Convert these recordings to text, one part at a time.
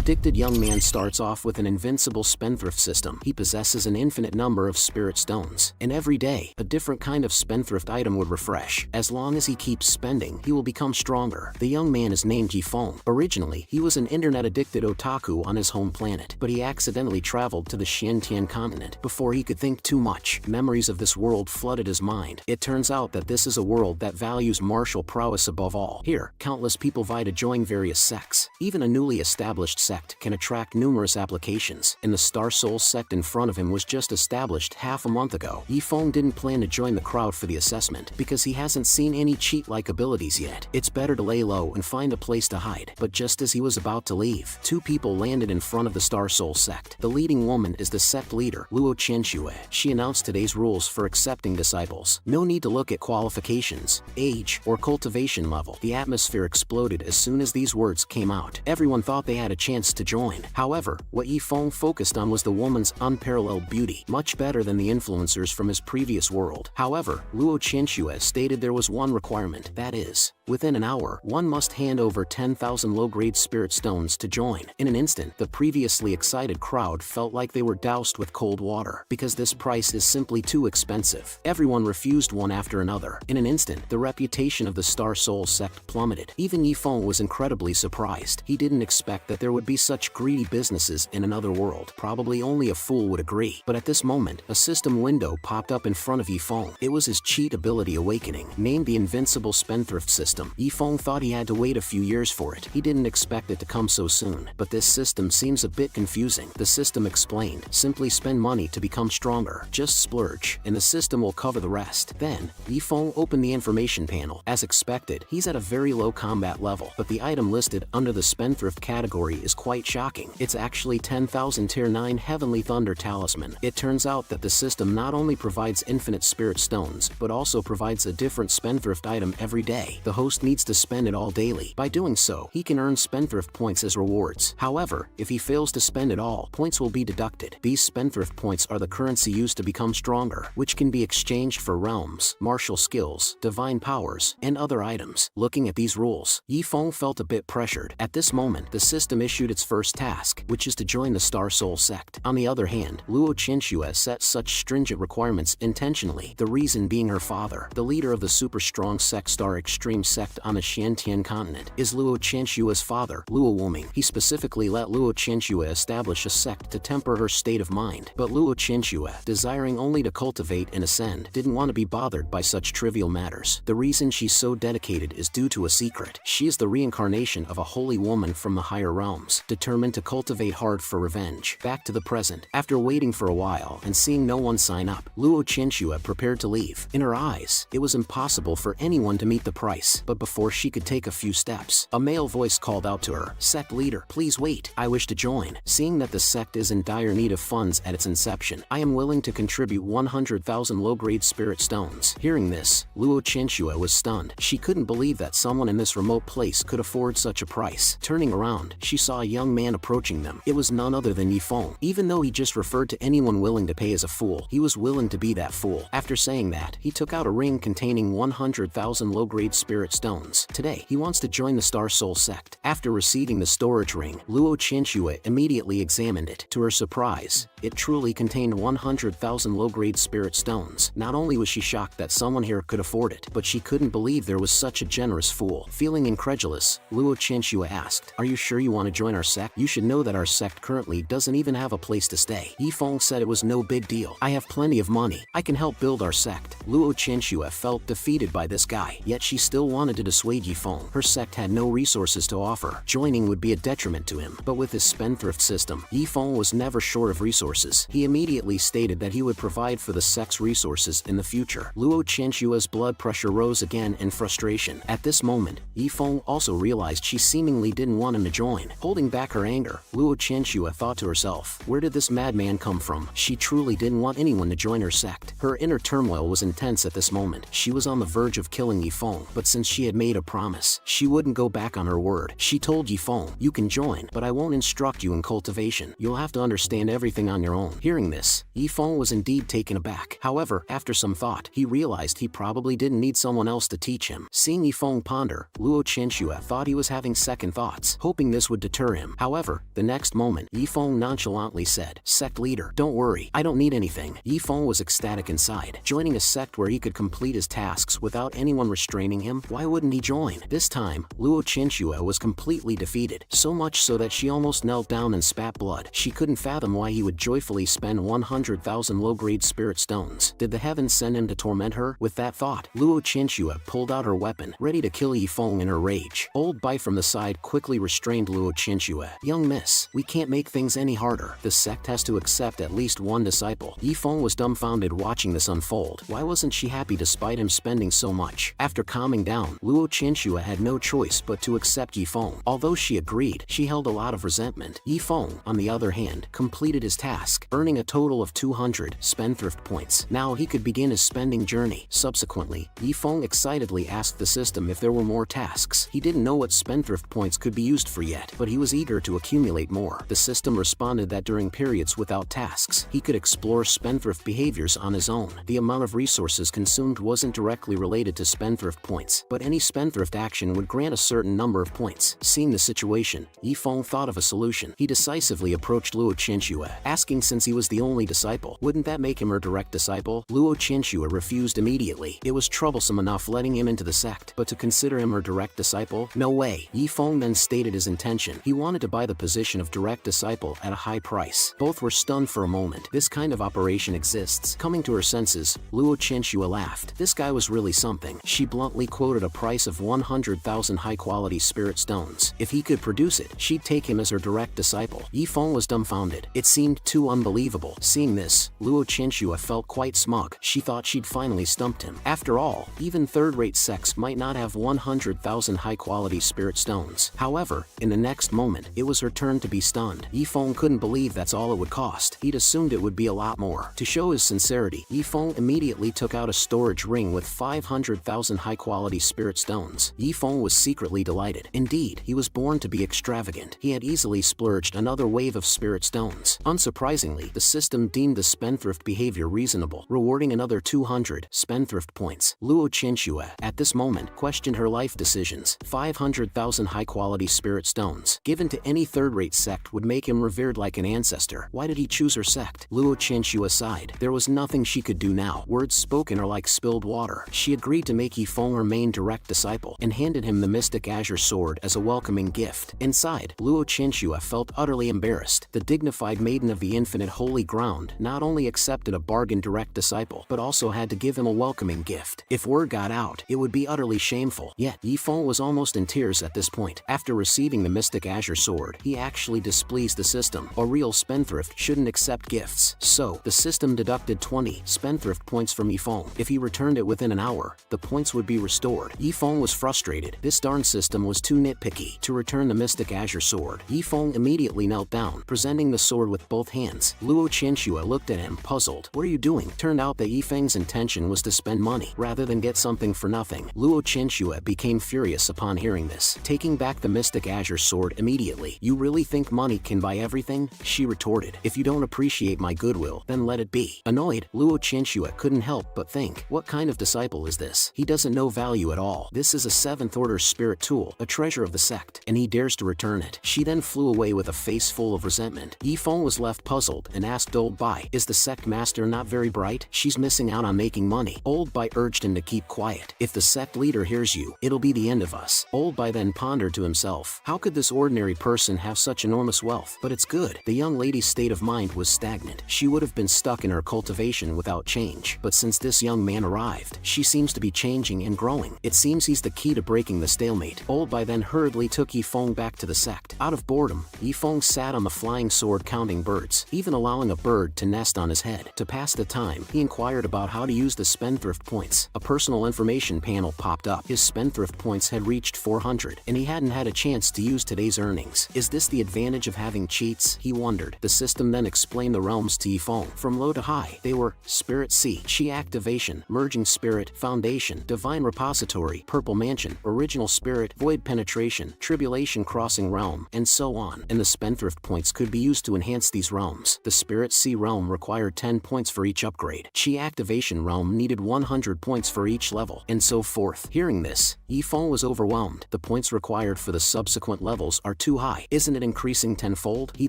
addicted young man starts off with an invincible spendthrift system. He possesses an infinite number of spirit stones, and every day, a different kind of spendthrift item would refresh. As long as he keeps spending, he will become stronger. The young man is named Yifeng. Originally, he was an internet-addicted otaku on his home planet, but he accidentally traveled to the Xiantian continent. Before he could think too much, memories of this world flooded his mind. It turns out that this is a world that values martial prowess above all. Here, countless people vie to join various sects. Even a newly established sect can attract numerous applications, and the Star Soul sect in front of him was just established half a month ago. Yifeng didn't plan to join the crowd for the assessment, because he hasn't seen any cheat-like abilities yet. It's better to lay low and find a place to hide. But just as he was about to leave, two people landed in front of the Star Soul sect. The leading woman is the sect leader, Luo Qianxue. She announced today's rules for accepting disciples. No need to look at qualifications, age, or cultivation level. The atmosphere exploded as soon as these words came out. Everyone thought they had a chance to join. However, what Yifeng focused on was the woman's unparalleled beauty, much better than the influencers from his previous world. However, Luo Qianxue stated there was one requirement, that is, within an hour, one must hand over 10,000 low-grade spirit stones to join. In an instant, the previously excited crowd felt like they were doused with cold water, because this price is simply too expensive. Everyone refused one after another. In an instant, the reputation of the Star Soul sect plummeted. Even Yifeng was incredibly surprised. He didn't expect that there would be such greedy businesses in another world. Probably only a fool would agree. But at this moment, a system window popped up in front of Yifeng. It was his cheat ability awakening, named the Invincible Spendthrift System. Yifeng thought he had to wait a few years for it. He didn't expect it to come so soon. But this system seems a bit confusing. The system explained, simply spend money to become stronger. Just splurge, and the system will cover the rest. Then, Yifeng opened the information panel. As expected, he's at a very low combat level, but the item listed under the Spendthrift category is quite shocking. It's actually 10,000 Tier 9 Heavenly Thunder Talisman. It turns out that the system not only provides infinite spirit stones, but also provides a different Spendthrift item every day. The host needs to spend it all daily. By doing so, he can earn Spendthrift points as rewards. However, if he fails to spend it all, points will be deducted. These Spendthrift points are the currency used to become stronger, which can be exchanged for realms, martial skills, divine powers, and other items. Looking at these rules, Yifeng felt a bit pressured. At this moment, the system issued its first task, which is to join the Star Soul sect. On the other hand, Luo Qianxue set such stringent requirements intentionally, the reason being her father, the leader of the super strong sect Star Extreme sect on the Xiantian continent, is Luo Qianxue's father, Luo Wuming. He specifically let Luo Qianxue establish a sect to temper her state of mind. But Luo Qianxue, desiring only to cultivate and ascend, didn't want to be bothered by such trivial matters. The reason she's so dedicated is due to a secret. She is the reincarnation of a holy woman from the higher realms, determined to cultivate hard for revenge. Back to the present. After waiting for a while and seeing no one sign up, Luo Qianxue prepared to leave. In her eyes, it was impossible for anyone to meet the price. But before she could take a few steps, a male voice called out to her, "Sect leader, please wait. I wish to join. Seeing that the sect is in dire need of funds at its inception, I am willing to contribute 100,000 low-grade spirit stones." Hearing this, Luo Qianxue was stunned. She couldn't believe that someone in this remote place could afford such a price. Turning around, she saw a young man approaching them. It was none other than Yifeng. Even though he just referred to anyone willing to pay as a fool, he was willing to be that fool. After saying that, he took out a ring containing 100,000 low-grade spirit stones. Today, he wants to join the Star Soul sect. After receiving the storage ring, Luo Qianxue immediately examined it. To her surprise, it truly contained 100,000 low-grade spirit stones. Not only was she shocked that someone here could afford it, but she couldn't believe there was such a generous fool. Feeling incredulous, Luo Qianxue asked, "Are you sure you want to join our sect? You should know that our sect currently doesn't even have a place to stay." Yifeng said it was no big deal. "I have plenty of money. I can help build our sect." Luo Qianxue felt defeated by this guy, yet she still wanted to dissuade Yifeng. Her sect had no resources to offer. Joining would be a detriment to him. But with his spendthrift system, Yifeng was never short of resources. He immediately stated that he would provide for the sect's resources in the future. Luo Qianxue's blood pressure rose again in frustration. At this moment, Yifeng also realized she seemingly didn't want him to join. Holding back her anger, Luo Qianxue thought to herself, where did this madman come from? She truly didn't want anyone to join her sect. Her inner turmoil was intense at this moment. She was on the verge of killing Yifeng, but since she had made a promise. She wouldn't go back on her word. She told Yifeng, "You can join, but I won't instruct you in cultivation. You'll have to understand everything on your own." Hearing this, Yifeng was indeed taken aback. However, after some thought, he realized he probably didn't need someone else to teach him. Seeing Yifeng ponder, Luo Chenxue thought he was having second thoughts, hoping this would deter him. However, the next moment, Yifeng nonchalantly said, "Sect leader, don't worry, I don't need anything." Yifeng was ecstatic inside. Joining a sect where he could complete his tasks without anyone restraining him, why wouldn't he join? This time, Luo Chenxue was completely defeated, so much so that she almost knelt down and spat blood. She couldn't fathom why he would joyfully spend 100,000 low-grade spirit stones. Did the heavens send him to torment her? With that thought, Luo Chenxue pulled out her weapon, ready to kill Yifeng in her rage. Old Bai from the side quickly restrained Luo Chenxue. "Young miss, we can't make things any harder. The sect has to accept at least one disciple." Yifeng was dumbfounded watching this unfold. Why wasn't she happy despite him spending so much? After calming down, Luo Chenxue had no choice but to accept Yifeng. Although she agreed, she held a lot of resentment. Yifeng, on the other hand, completed his task, earning a total of 200 spendthrift points. Now he could begin his spending journey. Subsequently, Yifeng excitedly asked the system if there were more tasks. He didn't know what spendthrift points could be used for yet, but he was eager to accumulate more. The system responded that during periods without tasks, he could explore spendthrift behaviors on his own. The amount of resources consumed wasn't directly related to spendthrift points, but any spendthrift action would grant a certain number of points. Seeing the situation, Yifeng thought of a solution. He decisively approached Luo Chenxue, asking since he was the only disciple, wouldn't that make him her direct disciple? Luo Chenxue refused immediately. It was troublesome enough letting him into the sect, but to consider him her direct disciple? No way. Yifeng then stated his intention. He wanted to buy the position of direct disciple at a high price. Both were stunned for a moment. This kind of operation exists. Coming to her senses, Luo Chenxue laughed. This guy was really something. She bluntly quoted a price of 100,000 high-quality spirit stones. If he could produce it, she'd take him as her direct disciple. Yifeng was dumbfounded. It seemed too unbelievable. Seeing this, Luo Chenxue felt quite smug. She thought she'd finally stumped him. After all, even third-rate sects might not have 100,000 high-quality spirit stones. However, in the next moment, it was her turn to be stunned. Yifeng couldn't believe that's all it would cost. He'd assumed it would be a lot more. To show his sincerity, Yifeng immediately took out a storage ring with 500,000 high-quality spirit stones. Yifeng was secretly delighted. Indeed, he was born to be extravagant. He had easily splurged another wave of spirit stones. Unsurprisingly, the system deemed the spendthrift behavior reasonable, rewarding another 200 spendthrift points. Luo Chenxue, at this moment, questioned her life decisions. 500,000 high-quality spirit stones, given to any third-rate sect, would make him revered like an ancestor. Why did he choose her sect? Luo Chenxue sighed. There was nothing she could do now. Words spoken are like spilled water. She agreed to make Yifeng her main direct disciple, and handed him the mystic azure sword as a welcoming gift. Inside, Luo Chenxue felt utterly embarrassed. The dignified maiden of the infinite holy ground not only accepted a bargain direct disciple, but also had to give him a welcoming gift. If word got out, it would be utterly shameful. Yet, Yifeng was almost in tears at this point. After receiving the mystic azure sword, he actually displeased the system. A real spendthrift shouldn't accept gifts. So, the system deducted 20 spendthrift points from Yifeng. If he returned it within an hour, the points would be restored. Yifeng was frustrated. This darn system was too nitpicky. To return the mystic azure sword, Yifeng immediately knelt down, presenting the sword with both hands. Luo Chenxue looked at him, puzzled. What are you doing? Turned out that Yifeng's intention was to spend money, rather than get something for nothing. Luo Chenxue became furious upon hearing this, taking back the mystic azure sword immediately. You really think money can buy everything? She retorted. If you don't appreciate my goodwill, then let it be. Annoyed, Luo Chenxue couldn't help but think, what kind of disciple is this? He doesn't know value at all. This is a 7th order spirit tool, a treasure of the sect, and he dares to return it. She then flew away with a face full of resentment. Yifeng was left puzzled and asked Old Bai, is the sect master not very bright? She's missing out on making money. Old Bai urged him to keep quiet. If the sect leader hears you, it'll be the end of us. Old Bai then pondered to himself, how could this ordinary person have such enormous wealth? But it's good. The young lady's state of mind was stagnant. She would have been stuck in her cultivation without change. But since this young man arrived, she seems to be changing and growing. It seems he's the key to breaking the stalemate. Old Bai then hurriedly took Yifeng back to the sect. Out of boredom, Yifeng sat on the flying sword counting birds, even allowing a bird to nest on his head. To pass the time, he inquired about how to use the spendthrift points. A personal information panel popped up. His spendthrift points had reached 400, and he hadn't had a chance to use today's earnings. Is this the advantage of having cheats? He wondered. The system then explained the realms to Yifeng. From low to high, they were Spirit C, Chi Activation, Merging Spirit, Foundation, Divine Repository, Purgatory, Purple Mansion, Original Spirit, Void Penetration, Tribulation Crossing Realm, and so on. And the Spendthrift points could be used to enhance these realms. The Spirit Sea realm required 10 points for each upgrade. Chi Activation realm needed 100 points for each level, and so forth. Hearing this, Yifeng was overwhelmed. The points required for the subsequent levels are too high. Isn't it increasing tenfold? He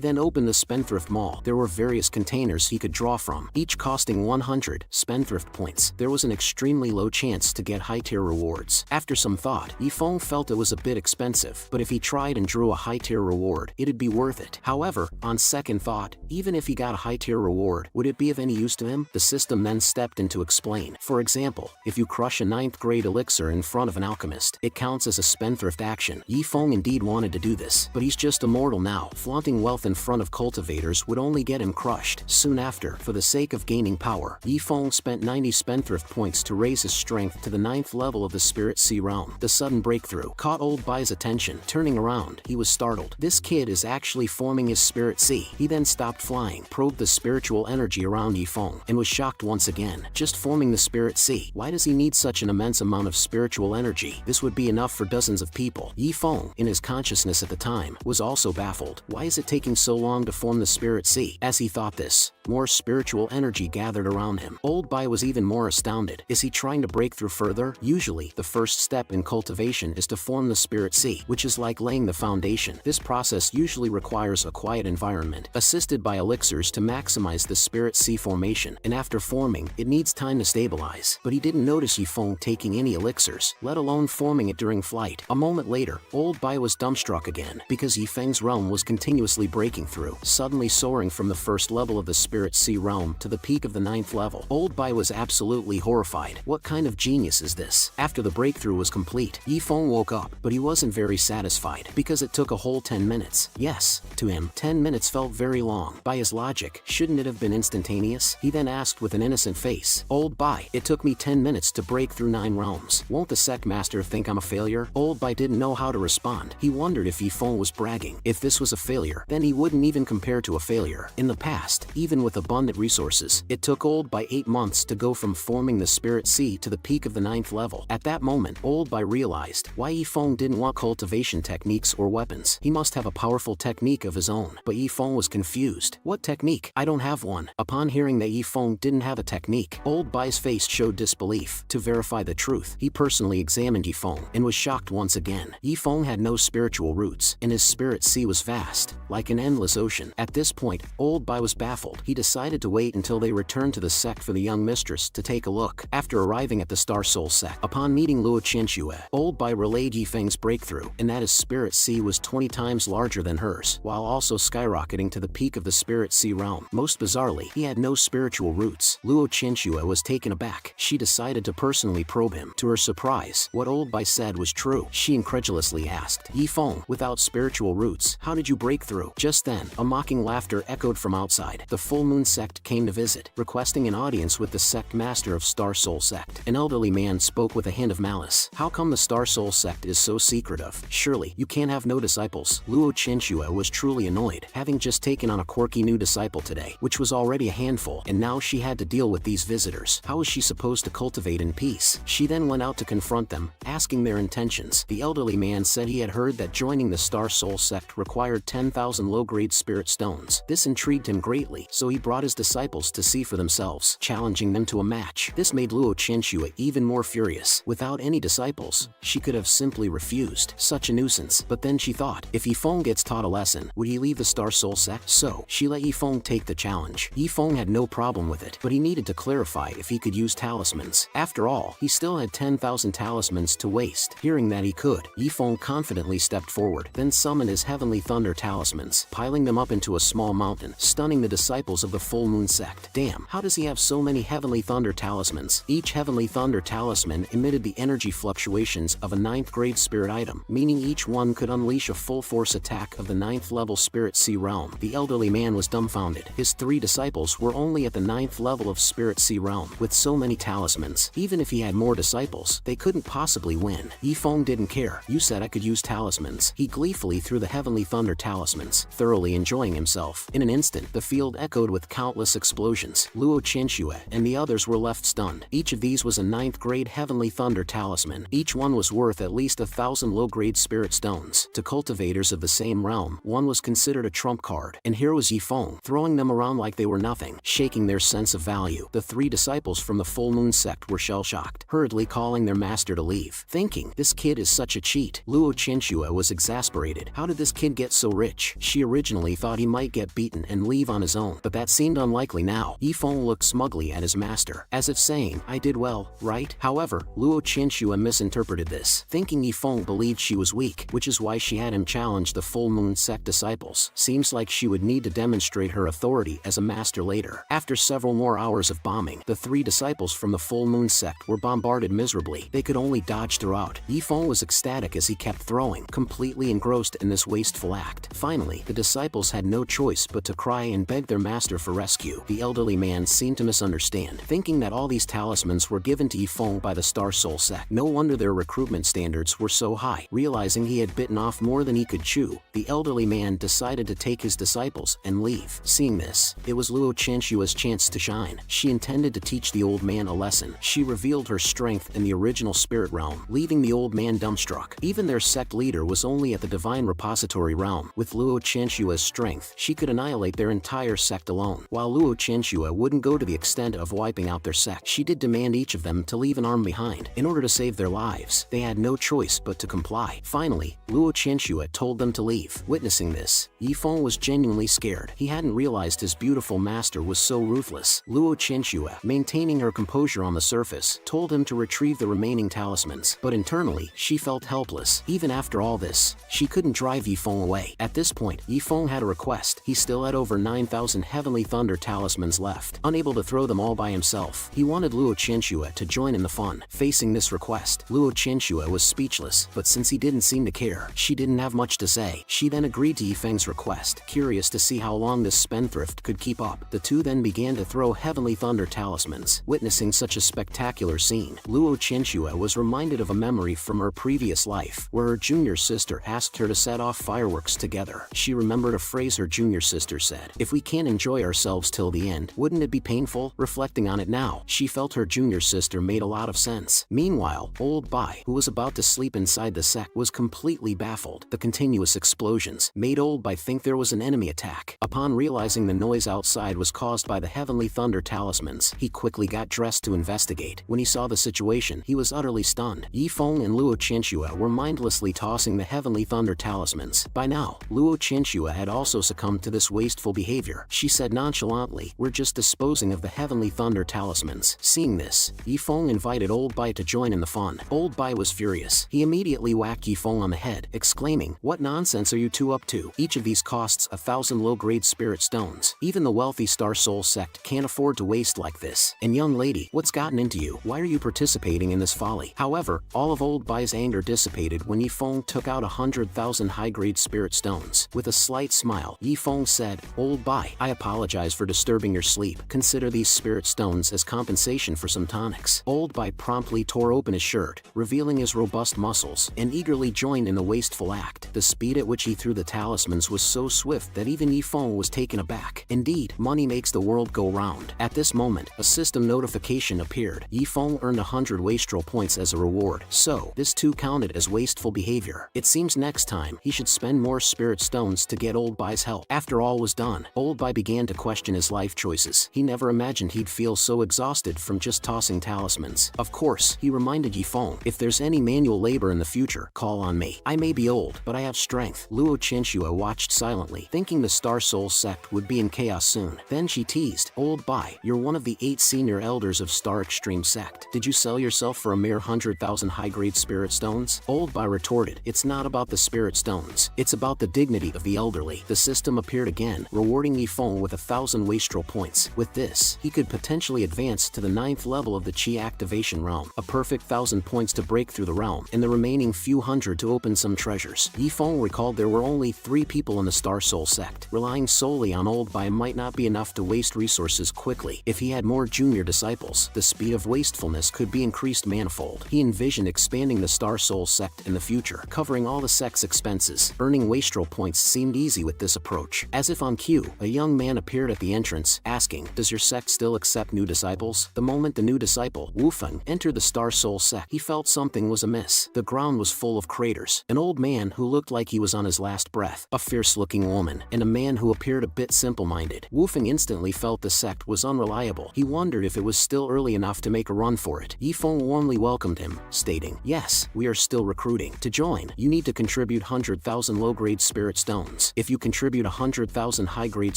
then opened the Spendthrift Mall. There were various containers he could draw from, each costing 100 Spendthrift points. There was an extremely low chance to get high-tier rewards. After some thought, Yifeng felt it was a bit expensive, but if he tried and drew a high-tier reward, it'd be worth it. However, on second thought, even if he got a high-tier reward, would it be of any use to him? The system then stepped in to explain. For example, if you crush a 9th grade elixir in front of an alchemist, it counts as a spendthrift action. Yifeng indeed wanted to do this, but he's just a mortal now. Flaunting wealth in front of cultivators would only get him crushed. Soon after, for the sake of gaining power, Yifeng spent 90 spendthrift points to raise his strength to the 9th level of the Spirit Sea realm. The sudden breakthrough caught Old Bai's attention. Turning around, he was startled. This kid is actually forming his Spirit Sea. He then stopped flying, probed the spiritual energy around Yifeng, and was shocked once again. Just forming the Spirit Sea? Why does he need such an immense amount of spiritual energy? This would be enough for dozens of people. Yifeng, in his consciousness at the time, was also baffled. Why is it taking so long to form the Spirit Sea? As he thought this, more spiritual energy gathered around him. Old Bai was even more astounded. Is he trying to break through further? Usually, the first step in cultivation is to form the Spirit Sea, which is like laying the foundation. This process usually requires a quiet environment, assisted by elixirs to maximize the Spirit Sea formation, and after forming, it needs time to stabilize. But he didn't notice Yifeng taking any elixirs, let alone forming it during flight. A moment later, Old Bai was dumbstruck again, because Yifeng's realm was continuously breaking through, suddenly soaring from the first level of the Spirit Sea realm to the peak of the 9th level. Old Bai was absolutely horrified. What kind of genius is this? After the breakthrough was complete, Yifeng woke up, but he wasn't very satisfied, because it took a whole 10 minutes. Yes, to him, 10 minutes felt very long. By his logic, shouldn't it have been instantaneous? He then asked with an innocent face, Old Bai, it took me 10 minutes to break through 9 realms. Won't the sect master think I'm a failure? Old Bai didn't know how to respond. He wondered if Yifeng was bragging. If this was a failure, then he wouldn't even compare to a failure. In the past, even with abundant resources, it took Old Bai 8 months to go from forming the Spirit Sea to the peak of the 9th level. At that moment, Old Bai realized why Yifeng didn't want cultivation techniques or weapons. He must have a powerful technique of his own. But Yifeng was confused. What technique? I don't have one. Upon hearing that Yifeng didn't have a technique, Old Bai's face showed disbelief. To verify the truth, he personally examined Yifeng and was shocked once again. Yifeng had no spiritual roots, and his Spirit Sea was vast, like an endless ocean. At this point, Old Bai was baffled. He decided to wait until they returned to the sect for the young mistress to take a look. After arriving at the Star Soul sect, upon meeting Luo Qianxue, Old Bai relayed Yifeng's breakthrough, and that his Spirit Sea was 20 times larger than hers, while also skyrocketing to the peak of the Spirit Sea realm. Most bizarrely, he had no spiritual roots. Luo Qianxue was taken aback. She decided to personally probe him. To her surprise, what Old Bai said was true. She incredulously asked, Yifeng, without spiritual roots, how did you break through? Just then, a mocking laughter echoed from outside. The Full Moon sect came to visit, requesting an audience with the sect master of Star Soul sect. An elderly man spoke with a hint of malice. How come the Star Soul sect is so secretive? Surely, you can't have no disciples. Luo Qianxue was truly annoyed, having just taken on a quirky new disciple today, which was already a handful, and now she had to deal with these visitors. How was she supposed to cultivate in peace? She then went out to confront them, asking their intentions. The elderly man said he had heard that joining the Star Soul sect required 10,000 low-grade spirit stones. This intrigued him greatly, so he brought his disciples to see for themselves, challenging them to a match. This made Luo Qianxue even more furious. Without any disciples, she could have simply refused. Such a nuisance. But then she thought, if Yifeng gets taught a lesson, would he leave the Star Soul sect? So, she let Yifeng take the challenge. Yifeng had no problem with it, but he needed to clarify if he could use talismans. After all, he still had 10,000 talismans to waste. Hearing that he could, Yifeng confidently stepped forward, then summoned his Heavenly Thunder talismans, piling them up into a small mountain, stunning the disciples of the Full Moon sect. Damn, how does he have so many Heavenly Thunder talismans? Each Heavenly Thunder talisman emitted the energy fluctuations of a 9th grade spirit item, meaning each one could unleash a full force attack of the 9th level Spirit Sea realm. The elderly man was dumbfounded. His 3 disciples were only at the 9th level of Spirit Sea realm. With so many talismans, even if he had more disciples, they couldn't possibly win. Yifeng didn't care. You said I could use talismans. He gleefully threw the Heavenly Thunder talismans, thoroughly enjoying himself. In an instant, the field echoed explode with countless explosions. Luo Qianxue and the others were left stunned. Each of these was a 9th grade Heavenly Thunder talisman. Each one was worth at least 1,000 low-grade spirit stones. To cultivators of the same realm, one was considered a trump card. And here was Yifeng, throwing them around like they were nothing, shaking their sense of value. The 3 disciples from the Full Moon sect were shell-shocked, hurriedly calling their master to leave, thinking, this kid is such a cheat. Luo Qianxue was exasperated. How did this kid get so rich? She originally thought he might get beaten and leave on his own, but that seemed unlikely now. Yifeng looked smugly at his master, as if saying, I did well, right? However, Luo Qianxue misinterpreted this, thinking Yifeng believed she was weak, which is why she had him challenge the Full Moon sect disciples. Seems like she would need to demonstrate her authority as a master later. After several more hours of bombing, the 3 disciples from the Full Moon sect were bombarded miserably. They could only dodge throughout. Yifeng was ecstatic as he kept throwing, completely engrossed in this wasteful act. Finally, the disciples had no choice but to cry and beg their master for rescue. The elderly man seemed to misunderstand, thinking that all these talismans were given to Yifeng by the Star Soul sect. No wonder their recruitment standards were so high. Realizing he had bitten off more than he could chew, the elderly man decided to take his disciples and leave. Seeing this, it was Luo Qianxue's chance to shine. She intended to teach the old man a lesson. She revealed her strength in the original spirit realm, leaving the old man dumbstruck. Even their sect leader was only at the divine repository realm. With Luo Qianxue's strength, she could annihilate their entire sect alone. While Luo Qianxue wouldn't go to the extent of wiping out their sect, she did demand each of them to leave an arm behind. In order to save their lives, they had no choice but to comply. Finally, Luo Qianxue told them to leave. Witnessing this, Yifeng was genuinely scared. He hadn't realized his beautiful master was so ruthless. Luo Qianxue, maintaining her composure on the surface, told him to retrieve the remaining talismans, but internally, she felt helpless. Even after all this, she couldn't drive Yifeng away. At this point, Yifeng had a request. He still had over 9,000 Heavenly Thunder talismans left. Unable to throw them all by himself, he wanted Luo Qianxue to join in the fun. Facing this request, Luo Qianxue was speechless, but since he didn't seem to care, she didn't have much to say. She then agreed to Yifeng's request, curious to see how long this spendthrift could keep up. The two then began to throw Heavenly Thunder talismans. Witnessing such a spectacular scene, Luo Qianxue was reminded of a memory from her previous life, where her junior sister asked her to set off fireworks together. She remembered a phrase her junior sister said, if we can't enjoy ourselves till the end, wouldn't it be painful? Reflecting on it now, she felt her junior sister made a lot of sense. Meanwhile, old Bai, who was about to sleep inside the sect, was completely baffled. The continuous explosions made old Bai think there was an enemy attack. Upon realizing the noise outside was caused by the Heavenly Thunder talismans, he quickly got dressed to investigate. When he saw the situation, he was utterly stunned. Yifeng and Luo Qianxue were mindlessly tossing the Heavenly Thunder talismans. By now, Luo Qianxue had also succumbed to this wasteful behavior. She said nonchalantly, we're just disposing of the Heavenly Thunder talismans. Seeing this, Yifeng invited old Bai to join in the fun. Old Bai was furious. He immediately whacked Yifeng on the head, exclaiming, what nonsense are you two up to? Each of these costs 1,000 low-grade spirit stones. Even the wealthy Star Soul sect can't afford to waste like this. And young lady, what's gotten into you? Why are you participating in this folly? However, all of old Bai's anger dissipated when Yifeng took out 100,000 high-grade spirit stones. With a slight smile, Yifeng said, old Bai, I apologize for disturbing your sleep. Consider these spirit stones as compensation for some tonics. Old Bai promptly tore open his shirt, revealing his robust muscles, and eagerly joined in the wasteful act. The speed at which he threw the talismans was so swift that even Yifeng was taken aback. Indeed, money makes the world go round. At this moment, a system notification appeared. Yifeng earned 100 wastrel points as a reward, so this too counted as wasteful behavior. It seems next time, he should spend more spirit stones to get old Bai's help. After all was done, old Bai began to question his life choices. He never imagined he'd feel so exhausted from just tossing talismans. Of course, he reminded Yifeng, if there's any manual labor in the future, call on me. I may be old, but I have strength. Luo Qianxue watched silently, thinking the Star Soul sect would be in chaos soon. Then she teased, old Bai, you're one of the 8 senior elders of Star Extreme sect. Did you sell yourself for a mere 100,000 high-grade spirit stones? Old Bai retorted, it's not about the spirit stones. It's about the dignity of the elderly. The system appeared again, rewarding Yifeng with 1,000 wastrel points. With this, he could potentially advance to the 9th level of the Qi activation realm, a perfect 1,000 points to break through the realm, and the remaining few hundred to open some treasures. Yifeng recalled there were only 3 people in the Star Soul sect. Relying solely on old Bai might not be enough to waste resources quickly. If he had more junior disciples, the speed of wastefulness could be increased manifold. He envisioned expanding the Star Soul sect in the future, covering all the sect's expenses. Earning wastrel points seemed easy with this approach. As if on cue, a young man man appeared at the entrance, asking, "Does your sect still accept new disciples?" The moment the new disciple, Wufeng, entered the Star Soul sect, he felt something was amiss. The ground was full of craters, an old man who looked like he was on his last breath, a fierce-looking woman, and a man who appeared a bit simple-minded. Wufeng instantly felt the sect was unreliable. He wondered if it was still early enough to make a run for it. Yifeng warmly welcomed him, stating, "Yes, we are still recruiting. To join, you need to contribute 100,000 low-grade spirit stones. If you contribute 100,000 high-grade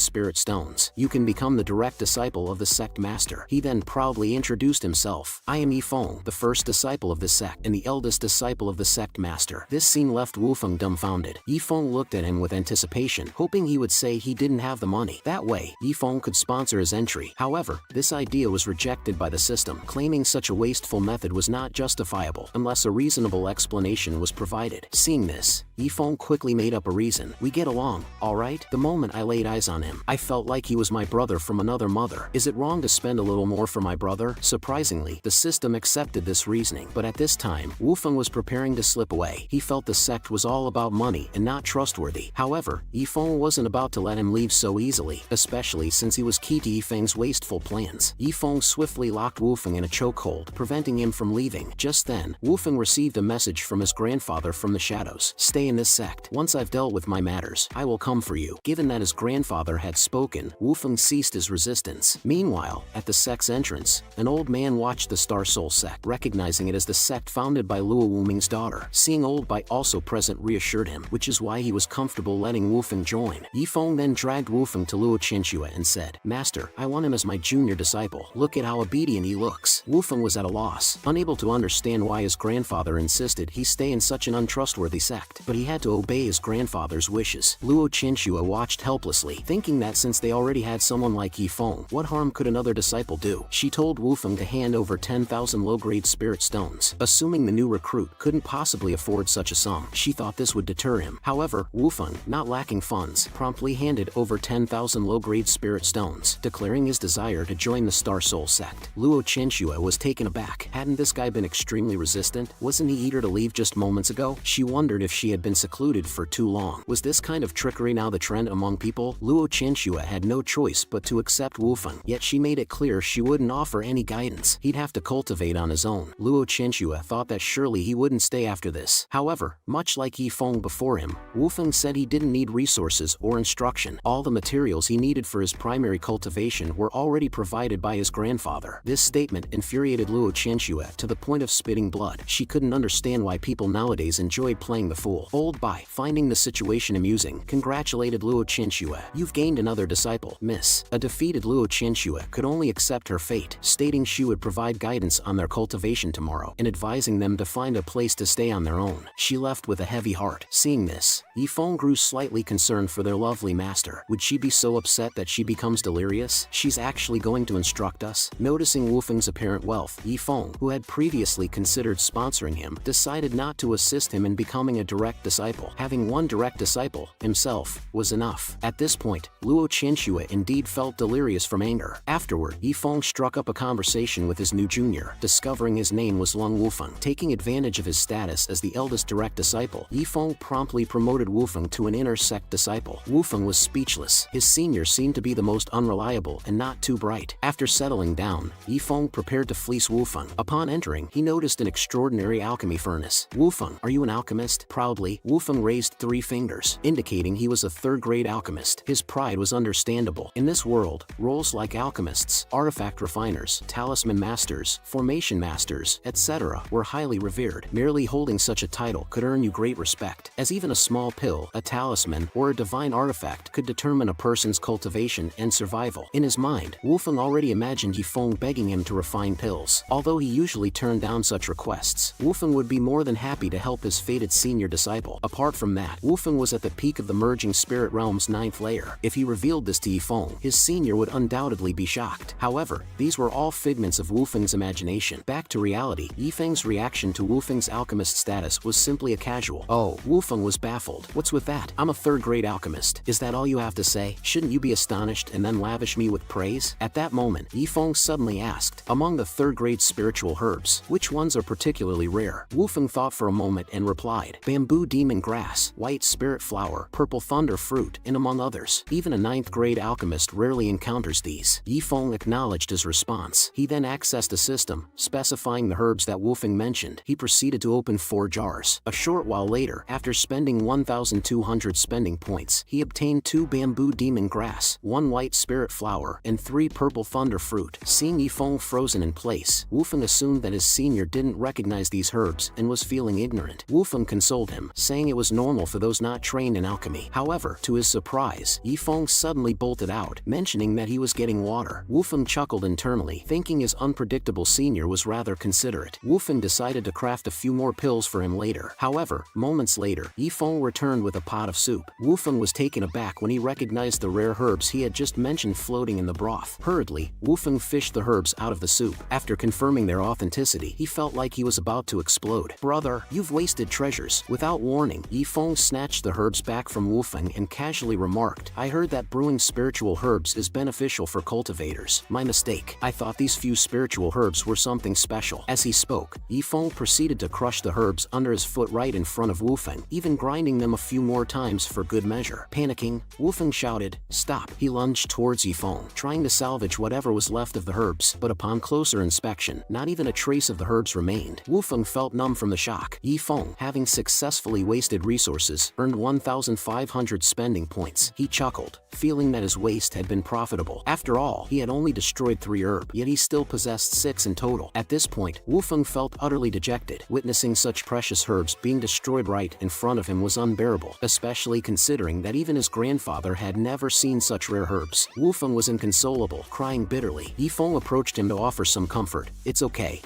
spirit stones, you can become the direct disciple of the sect master." He then proudly introduced himself. "I am Yifeng, the first disciple of the sect, and the eldest disciple of the sect master." This scene left Wufeng dumbfounded. Yifeng looked at him with anticipation, hoping he would say he didn't have the money. That way, Yifeng could sponsor his entry. However, this idea was rejected by the system, claiming such a wasteful method was not justifiable unless a reasonable explanation was provided. Seeing this, Yifeng quickly made up a reason. "We get along, alright? The moment I laid eyes on him, I felt like he was my brother from another mother. Is it wrong to spend a little more for my brother?" Surprisingly, the system accepted this reasoning, but at this time, Wufeng was preparing to slip away. He felt the sect was all about money and not trustworthy. However, Yifeng wasn't about to let him leave so easily, especially since he was key to Yifeng's wasteful plans. Yifeng swiftly locked Wufeng in a chokehold, preventing him from leaving. Just then, Wufeng received a message from his grandfather from the shadows. "Stay in this sect. Once I've dealt with my matters, I will come for you." Given that his grandfather had spoken, Wufeng ceased his resistance. Meanwhile, at the sect's entrance, an old man watched the Star Soul sect, recognizing it as the sect founded by Luo Wuming's daughter. Seeing Old Bai also present reassured him, which is why he was comfortable letting Wufeng join. Yifeng then dragged Wufeng to Luo Chenxue and said, "Master, I want him as my junior disciple. Look at how obedient he looks." Wufeng was at a loss, unable to understand why his grandfather insisted he stay in such an untrustworthy sect, but he had to obey his grandfather's wishes. Luo Chenxue watched helplessly, thinking that since they already had someone like Yifeng, what harm could another disciple do? She told Wufeng to hand over 10,000 low-grade spirit stones, assuming the new recruit couldn't possibly afford such a sum. She thought this would deter him. However, Wufeng, not lacking funds, promptly handed over 10,000 low-grade spirit stones, declaring his desire to join the Star Soul sect. Luo Chenxue was taken aback. Hadn't this guy been extremely resistant? Wasn't he eager to leave just moments ago? She wondered if she had been secluded for too long. Was this kind of trickery now the trend among people? Luo Chenxue had no choice but to accept Wufeng, yet she made it clear she wouldn't offer any guidance. He'd have to cultivate on his own. Luo Chenxue thought that surely he wouldn't stay after this. However, much like Yifeng before him, Wufeng said he didn't need resources or instruction. All the materials he needed for his primary cultivation were already provided by his grandfather. This statement infuriated Luo Chenxue to the point of spitting blood. She couldn't understand why people nowadays enjoyed playing the fool. Old Bai, finding the situation amusing, congratulated Luo Chenxue. "You've gained another disciple, miss." A defeated Luo Chenxue could only accept her fate, stating she would provide guidance on their cultivation tomorrow and advising them to find a place to stay on their own. She left with a heavy heart. Seeing this, Yifeng grew slightly concerned for their lovely master. Would she be so upset that she becomes delirious? She's actually going to instruct us? Noticing Wufeng's apparent wealth, Yifeng, who had previously considered sponsoring him, decided not to assist him in becoming a direct disciple. Having one direct disciple, himself, was enough. At this point, Luo Chenxue indeed felt delirious from anger. Afterward, Yifeng struck up a conversation with his new junior, discovering his name was Lung Wufeng. Taking advantage of his status as the eldest direct disciple, Yifeng promptly promoted Wufeng to an inner sect disciple. Wufeng was speechless. His senior seemed to be the most unreliable and not too bright. After settling down, Yifeng prepared to fleece Wufeng. Upon entering, he noticed an extraordinary alchemy furnace. "Wufeng, are you an alchemist?" Proudly, Wufeng raised 3 fingers, indicating he was a third-grade alchemist. His pride was understandable. In this world, roles like alchemists, artifact refiners, talisman masters, formation masters, etc. were highly revered. Merely holding such a title could earn you great respect, as even a small pill, a talisman, or a divine artifact could determine a person's cultivation and survival. In his mind, Wufeng already imagined Yifeng begging him to refine pills. Although he usually turned down such requests, Wufeng would be more than happy to help his fated senior disciple. Apart from that, Wufeng was at the peak of the merging spirit realm's 9th layer. If he revealed this to Yifeng, his senior would undoubtedly be shocked. However, these were all figments of Wufeng's imagination. Back to reality, Yifeng's reaction to Wufeng's alchemist status was simply a casual, "Oh." Wufeng was baffled. "What's with that? I'm a third-grade alchemist. Is that all you have to say? Shouldn't you be astonished and then lavish me with praise?" At that moment, Yifeng suddenly asked, "Among the third-grade spiritual herbs, which ones are particularly rare?" Wufeng thought for a moment and replied, "Bamboo demon grass, white spirit flower, purple thunder fruit, and among others." Even a 9th 12th-grade alchemist rarely encounters these. Yifeng acknowledged his response. He then accessed a system, specifying the herbs that Wufeng mentioned. He proceeded to open 4 jars. A short while later, after spending 1,200 spending points, he obtained 2 bamboo demon grass, 1 white spirit flower, and 3 purple thunder fruit. Seeing Yifeng frozen in place, Wufeng assumed that his senior didn't recognize these herbs and was feeling ignorant. Wufeng consoled him, saying it was normal for those not trained in alchemy. However, to his surprise, Yifeng suddenly bolted out, mentioning that he was getting water. Wufeng chuckled internally, thinking his unpredictable senior was rather considerate. Wufeng decided to craft a few more pills for him later. However, moments later, Yifeng returned with a pot of soup. Wufeng was taken aback when he recognized the rare herbs he had just mentioned floating in the broth. Hurriedly, Wufeng fished the herbs out of the soup. After confirming their authenticity, he felt like he was about to explode. "Brother, you've wasted treasures." Without warning, Yifeng snatched the herbs back from Wufeng and casually remarked, "I heard that brewing spiritual herbs is beneficial for cultivators. My mistake. I thought these few spiritual herbs were something special." As he spoke, Yifeng proceeded to crush the herbs under his foot right in front of Wufeng, even grinding them a few more times for good measure. Panicking, Wufeng shouted, "Stop!" He lunged towards Yifeng, trying to salvage whatever was left of the herbs, but upon closer inspection, not even a trace of the herbs remained. Wufeng felt numb from the shock. Yifeng, having successfully wasted resources, earned 1,500 spending points. He chuckled, feeling that his waste had been profitable. After all, he had only destroyed 3 herbs, yet he still possessed 6 in total. At this point, Wufeng felt utterly dejected. Witnessing such precious herbs being destroyed right in front of him was unbearable, especially considering that even his grandfather had never seen such rare herbs. Wufeng was inconsolable, crying bitterly. Yifeng approached him to offer some comfort. It's okay.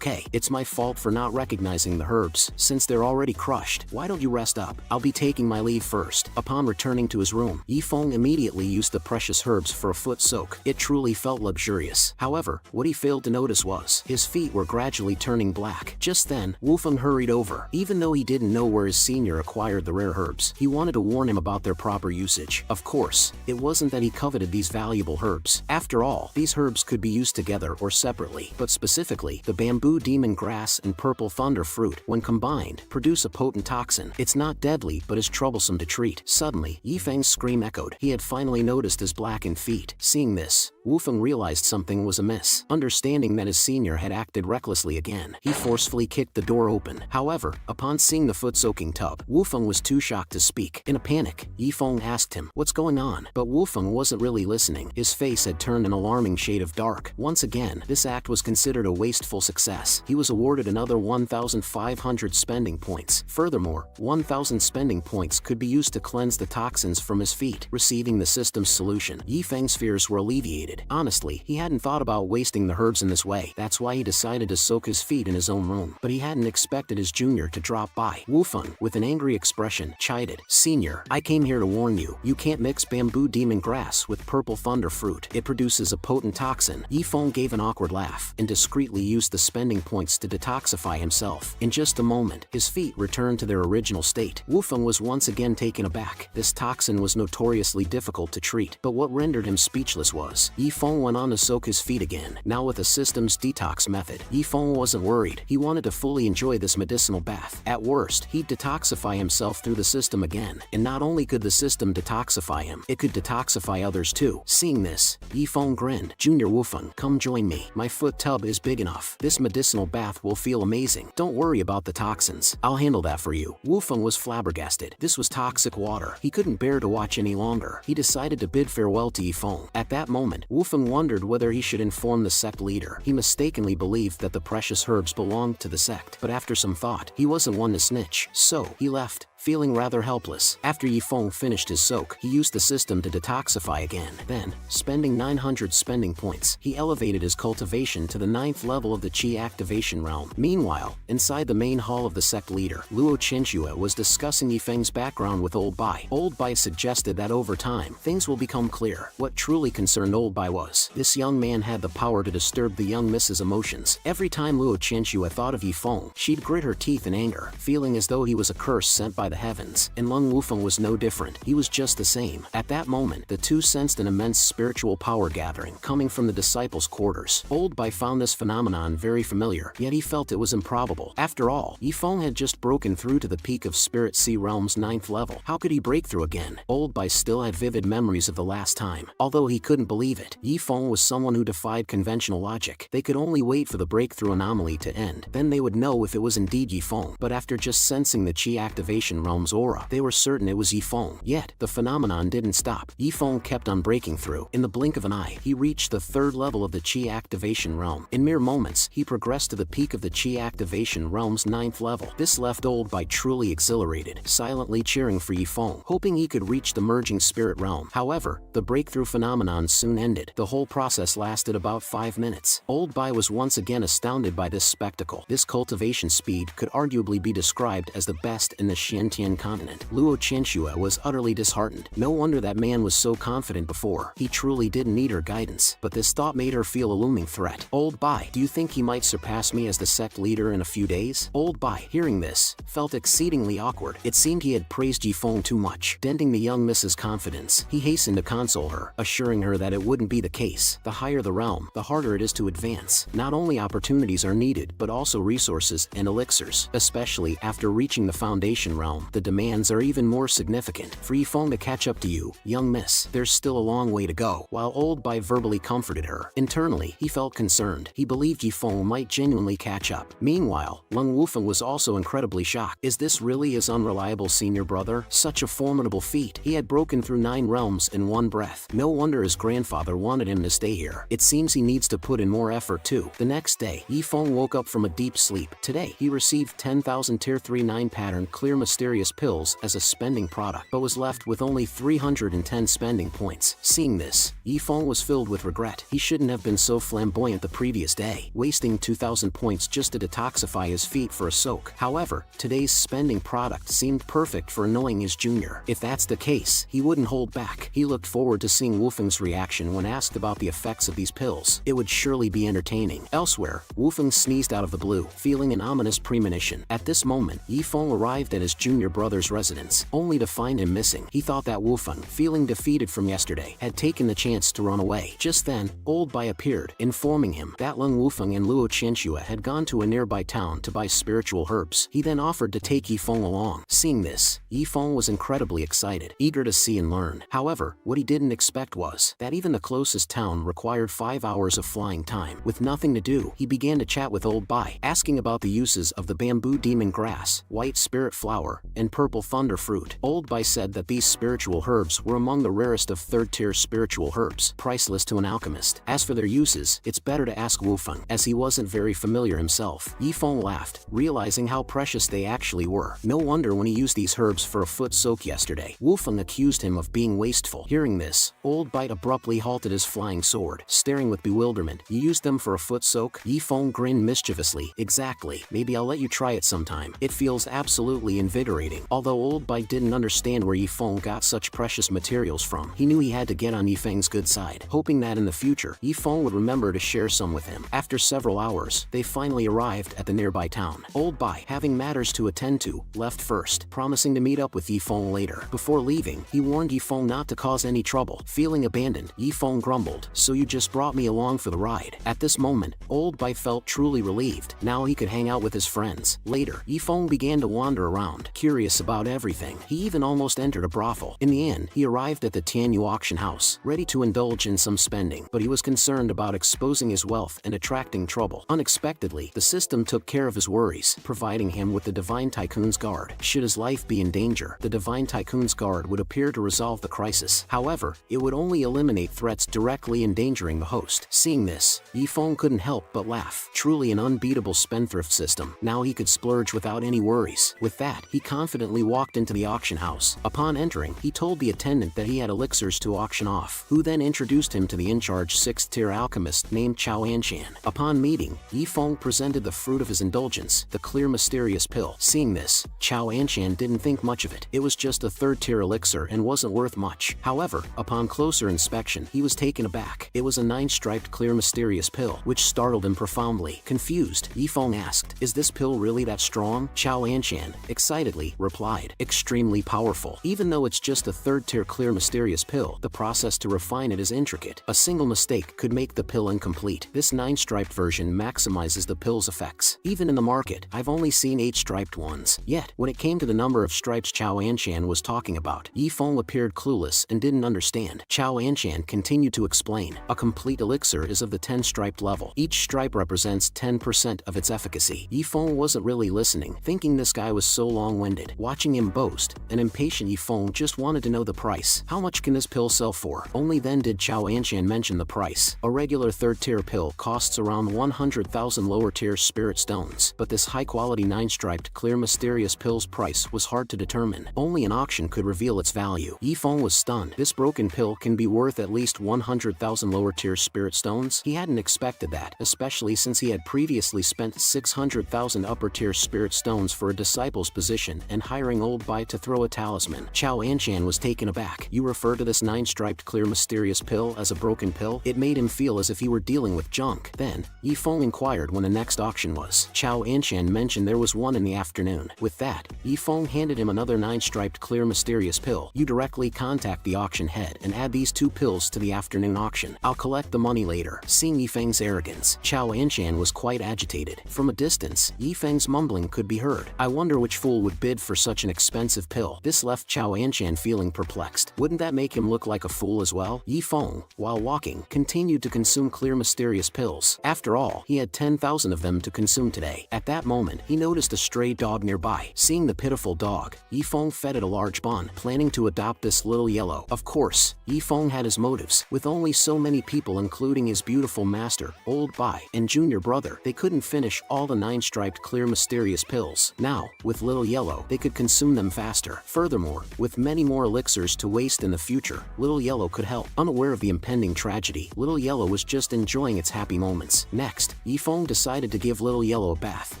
It's my fault for not recognizing the herbs. Since they're already crushed, why don't you rest up? I'll be taking my leave first." Upon returning to his room, Yifeng immediately used the precious herbs for a foot soak. It truly felt luxurious. However, what he failed to notice was, his feet were gradually turning black. Just then, Wufeng hurried over. Even though he didn't know where his senior acquired the rare herbs, he wanted to warn him about their proper usage. Of course, it wasn't that he coveted these valuable herbs. After all, these herbs could be used together or separately, but specifically, the bamboo demon grass and purple thunder fruit, when combined, produce a potent toxin. It's not deadly, but is troublesome to treat. Suddenly, Yifeng's scream echoed. He had finally noticed his blackened feet. Seeing this, Wufeng realized something was amiss. Understanding that his senior had acted recklessly again, he forcefully kicked the door open. However, upon seeing the foot-soaking tub, Wufeng was too shocked to speak. In a panic, Yifeng asked him, "What's going on?" But Wufeng wasn't really listening. His face had turned an alarming shade of dark. Once again, this act was considered a wasteful success. He was awarded another 1,500 spending points. Furthermore, 1,000 spending points could be used to cleanse the toxins from his feet. Receiving the system's solution, Yifeng's fears were alleviated. Honestly, he hadn't thought about wasting the herbs in this way. That's why he decided to soak his feet in his own room. But he hadn't expected his junior to drop by. Wufeng, with an angry expression, chided, "Senior, I came here to warn you. You can't mix bamboo demon grass with purple thunder fruit. It produces a potent toxin." Yifeng gave an awkward laugh and discreetly used the spending points to detoxify himself. In just a moment, his feet returned to their original state. Wufeng was once again taken aback. This toxin was notoriously difficult to treat, but what rendered him speechless was, Yifeng went on to soak his feet again, now with a system's detox method. Yifeng wasn't worried. He wanted to fully enjoy this medicinal bath. At worst, he'd detoxify himself through the system again, and not only could the system detoxify him, it could detoxify others too. Seeing this, Yifeng grinned. "Junior Wufeng, come join me. My foot tub is big enough. This medicinal bath will feel amazing. Don't worry about the toxins. I'll handle that for you." Wufeng was flabbergasted. This was toxic water. He couldn't bear to watch any longer. He decided to bid farewell to Yifeng. At that moment, Wufeng wondered whether he should inform the sect leader. He mistakenly believed that the precious herbs belonged to the sect, but after some thought, he wasn't one to snitch. So, he left, feeling rather helpless. After Yifeng finished his soak, he used the system to detoxify again. Then, spending 900 spending points, he elevated his cultivation to the 9th level of the Qi activation realm. Meanwhile, inside the main hall of the sect leader, Luo Chenhua was discussing Yifeng's background with Old Bai. Old Bai suggested that over time, things will become clear. What truly concerned Old Bai was, this young man had the power to disturb the young Mrs. emotions. Every time Luo Chenhua thought of Yifeng, she'd grit her teeth in anger, feeling as though he was a curse sent by by the heavens, and Lung Wufeng was no different. He was just the same. At that moment, the two sensed an immense spiritual power gathering coming from the disciples' quarters. Old Bai found this phenomenon very familiar, yet he felt it was improbable. After all, Yifeng had just broken through to the peak of Spirit Sea Realm's 9th level. How could he break through again? Old Bai still had vivid memories of the last time. Although he couldn't believe it, Yifeng was someone who defied conventional logic. They could only wait for the breakthrough anomaly to end. Then they would know if it was indeed Yifeng. But after just sensing the Qi activation realm's aura, they were certain it was Yifeng. Yet, the phenomenon didn't stop. Yifeng kept on breaking through. In the blink of an eye, he reached the 3rd level of the Qi activation realm. In mere moments, he progressed to the peak of the Qi activation realm's 9th level. This left Old Bai truly exhilarated, silently cheering for Yifeng, hoping he could reach the merging spirit realm. However, the breakthrough phenomenon soon ended. The whole process lasted about 5 minutes. Old Bai was once again astounded by this spectacle. This cultivation speed could arguably be described as the best in the Xiantian continent. Luo Qianxue was utterly disheartened. No wonder that man was so confident before. He truly didn't need her guidance, but this thought made her feel a looming threat. Old Bai, do you think he might surpass me as the sect leader in a few days? Old Bai, hearing this, felt exceedingly awkward. It seemed he had praised Yifeng too much, denting the young Miss's confidence. He hastened to console her, assuring her that it wouldn't be the case. The higher the realm, the harder it is to advance. Not only opportunities are needed, but also resources and elixirs. Especially after reaching the foundation realm, the demands are even more significant. For Yifeng to catch up to you, young miss, there's still a long way to go. While Old Bai verbally comforted her, internally, he felt concerned. He believed Yifeng might genuinely catch up. Meanwhile, Lung Wufeng was also incredibly shocked. Is this really his unreliable senior brother? Such a formidable feat. He had broken through 9 realms in one breath. No wonder his grandfather wanted him to stay here. It seems he needs to put in more effort too. The next day, Yifeng woke up from a deep sleep. Today, he received 10,000 Tier 3 9 pattern clear mysterious pills as a spending product, but was left with only 310 spending points. Seeing this, Yifeng was filled with regret. He shouldn't have been so flamboyant the previous day, wasting 2,000 points just to detoxify his feet for a soak. However, today's spending product seemed perfect for annoying his junior. If that's the case, he wouldn't hold back. He looked forward to seeing Wufeng's reaction when asked about the effects of these pills. It would surely be entertaining. Elsewhere, Wufeng sneezed out of the blue, feeling an ominous premonition. At this moment, Yifeng arrived at his junior brother's residence, only to find him missing. He thought that Wufeng, feeling defeated from yesterday, had taken the chance to run away. Just then, Old Bai appeared, informing him that Lung Wufeng and Luo Qianxue had gone to a nearby town to buy spiritual herbs. He then offered to take Yifeng along. Seeing this, Yifeng was incredibly excited, eager to see and learn. However, what he didn't expect was that even the closest town required 5 hours of flying time. With nothing to do, he began to chat with Old Bai, asking about the uses of the bamboo demon grass, white spirit flower, and purple thunder fruit. Old Bai said that these spiritual herbs were among the rarest of 3rd-tier spiritual herbs, priceless to an alchemist. As for their uses, it's better to ask Wufeng, as he wasn't very familiar himself. Yifeng laughed, realizing how precious they actually were. No wonder when he used these herbs for a foot soak yesterday. Wufeng accused him of being wasteful. Hearing this, Old Bai abruptly halted his flying sword, staring with bewilderment. You used them for a foot soak? Yifeng grinned mischievously. Exactly. Maybe I'll let you try it sometime. It feels absolutely invigorating. Although Old Bai didn't understand where Yifeng got such precious materials from, he knew he had to get on Yifeng's good side, hoping that in the future, Yifeng would remember to share some with him. After several hours, they finally arrived at the nearby town. Old Bai, having matters to attend to, left first, promising to meet up with Yifeng later. Before leaving, he warned Yifeng not to cause any trouble. Feeling abandoned, Yifeng grumbled, "So you just brought me along for the ride." At this moment, Old Bai felt truly relieved. Now he could hang out with his friends. Later, Yifeng began to wander around, curious about everything. He even almost entered a brothel. In the end, he arrived at the Tianyu auction house, ready to indulge in some spending, but he was concerned about exposing his wealth and attracting trouble. Unexpectedly, the system took care of his worries, providing him with the Divine Tycoon's Guard. Should his life be in danger, the Divine Tycoon's Guard would appear to resolve the crisis. However, it would only eliminate threats directly endangering the host. Seeing this, Yifeng couldn't help but laugh. Truly an unbeatable spendthrift system. Now he could splurge without any worries. With that, he confidently walked into the auction house. Upon entering, he told the attendant that he had elixirs to auction off, who then introduced him to the in-charge 6th-tier alchemist named Chao Anshan. Upon meeting, Yifeng presented the fruit of his indulgence, the clear mysterious pill. Seeing this, Chao Anshan didn't think much of it. It was just a 3rd-tier elixir and wasn't worth much. However, upon closer inspection, he was taken aback. It was a 9-striped clear mysterious pill, which startled him profoundly. Confused, Yifeng asked, "Is this pill really that strong?" Chao Anshan, excitedly immediately replied, "Extremely powerful. Even though it's just a third-tier clear mysterious pill, the process to refine it is intricate. A single mistake could make the pill incomplete. This 9-striped version maximizes the pill's effects. Even in the market, I've only seen 8-striped ones." Yet, when it came to the number of stripes Chao Anshan was talking about, Yifeng appeared clueless and didn't understand. Chao Anshan continued to explain, "A complete elixir is of the 10-striped level. Each stripe represents 10% of its efficacy." Yifeng wasn't really listening, thinking this guy was so long-winded. Watching him boast, an impatient Yifeng just wanted to know the price. How much can this pill sell for? Only then did Chao Anshan mention the price. A regular third-tier pill costs around 100,000 lower-tier spirit stones, but this high-quality 9-striped clear mysterious pill's price was hard to determine. Only an auction could reveal its value. Yifeng was stunned. This broken pill can be worth at least 100,000 lower-tier spirit stones? He hadn't expected that, especially since he had previously spent 600,000 upper-tier spirit stones for a disciple's position and hiring Old Bai to throw a talisman. Chao Anshan was taken aback. "You refer to this 9-striped clear mysterious pill as a broken pill?" It made him feel as if he were dealing with junk. Then, Yifeng inquired when the next auction was. Chao Anshan mentioned there was one in the afternoon. With that, Yifeng handed him another 9-striped clear mysterious pill. "You directly contact the auction head and add these 2 pills to the afternoon auction. I'll collect the money later." Seeing Yifeng's arrogance, Chao Anshan was quite agitated. From a distance, Yifeng's mumbling could be heard. "I wonder which fool would bid for such an expensive pill." This left Chao Anshan feeling perplexed. Wouldn't that make him look like a fool as well? Yifeng, while walking, continued to consume clear mysterious pills. After all, he had 10,000 of them to consume today. At that moment, he noticed a stray dog nearby. Seeing the pitiful dog, Yifeng fed it a large bun, planning to adopt this little yellow. Of course, Yifeng had his motives. With only so many people including his beautiful master, Old Bai, and junior brother, they couldn't finish all the 9-striped clear mysterious pills. Now, with Little Yellow, they could consume them faster. Furthermore, with many more elixirs to waste in the future, Little Yellow could help. Unaware of the impending tragedy, Little Yellow was just enjoying its happy moments. Next, Yifeng decided to give Little Yellow a bath.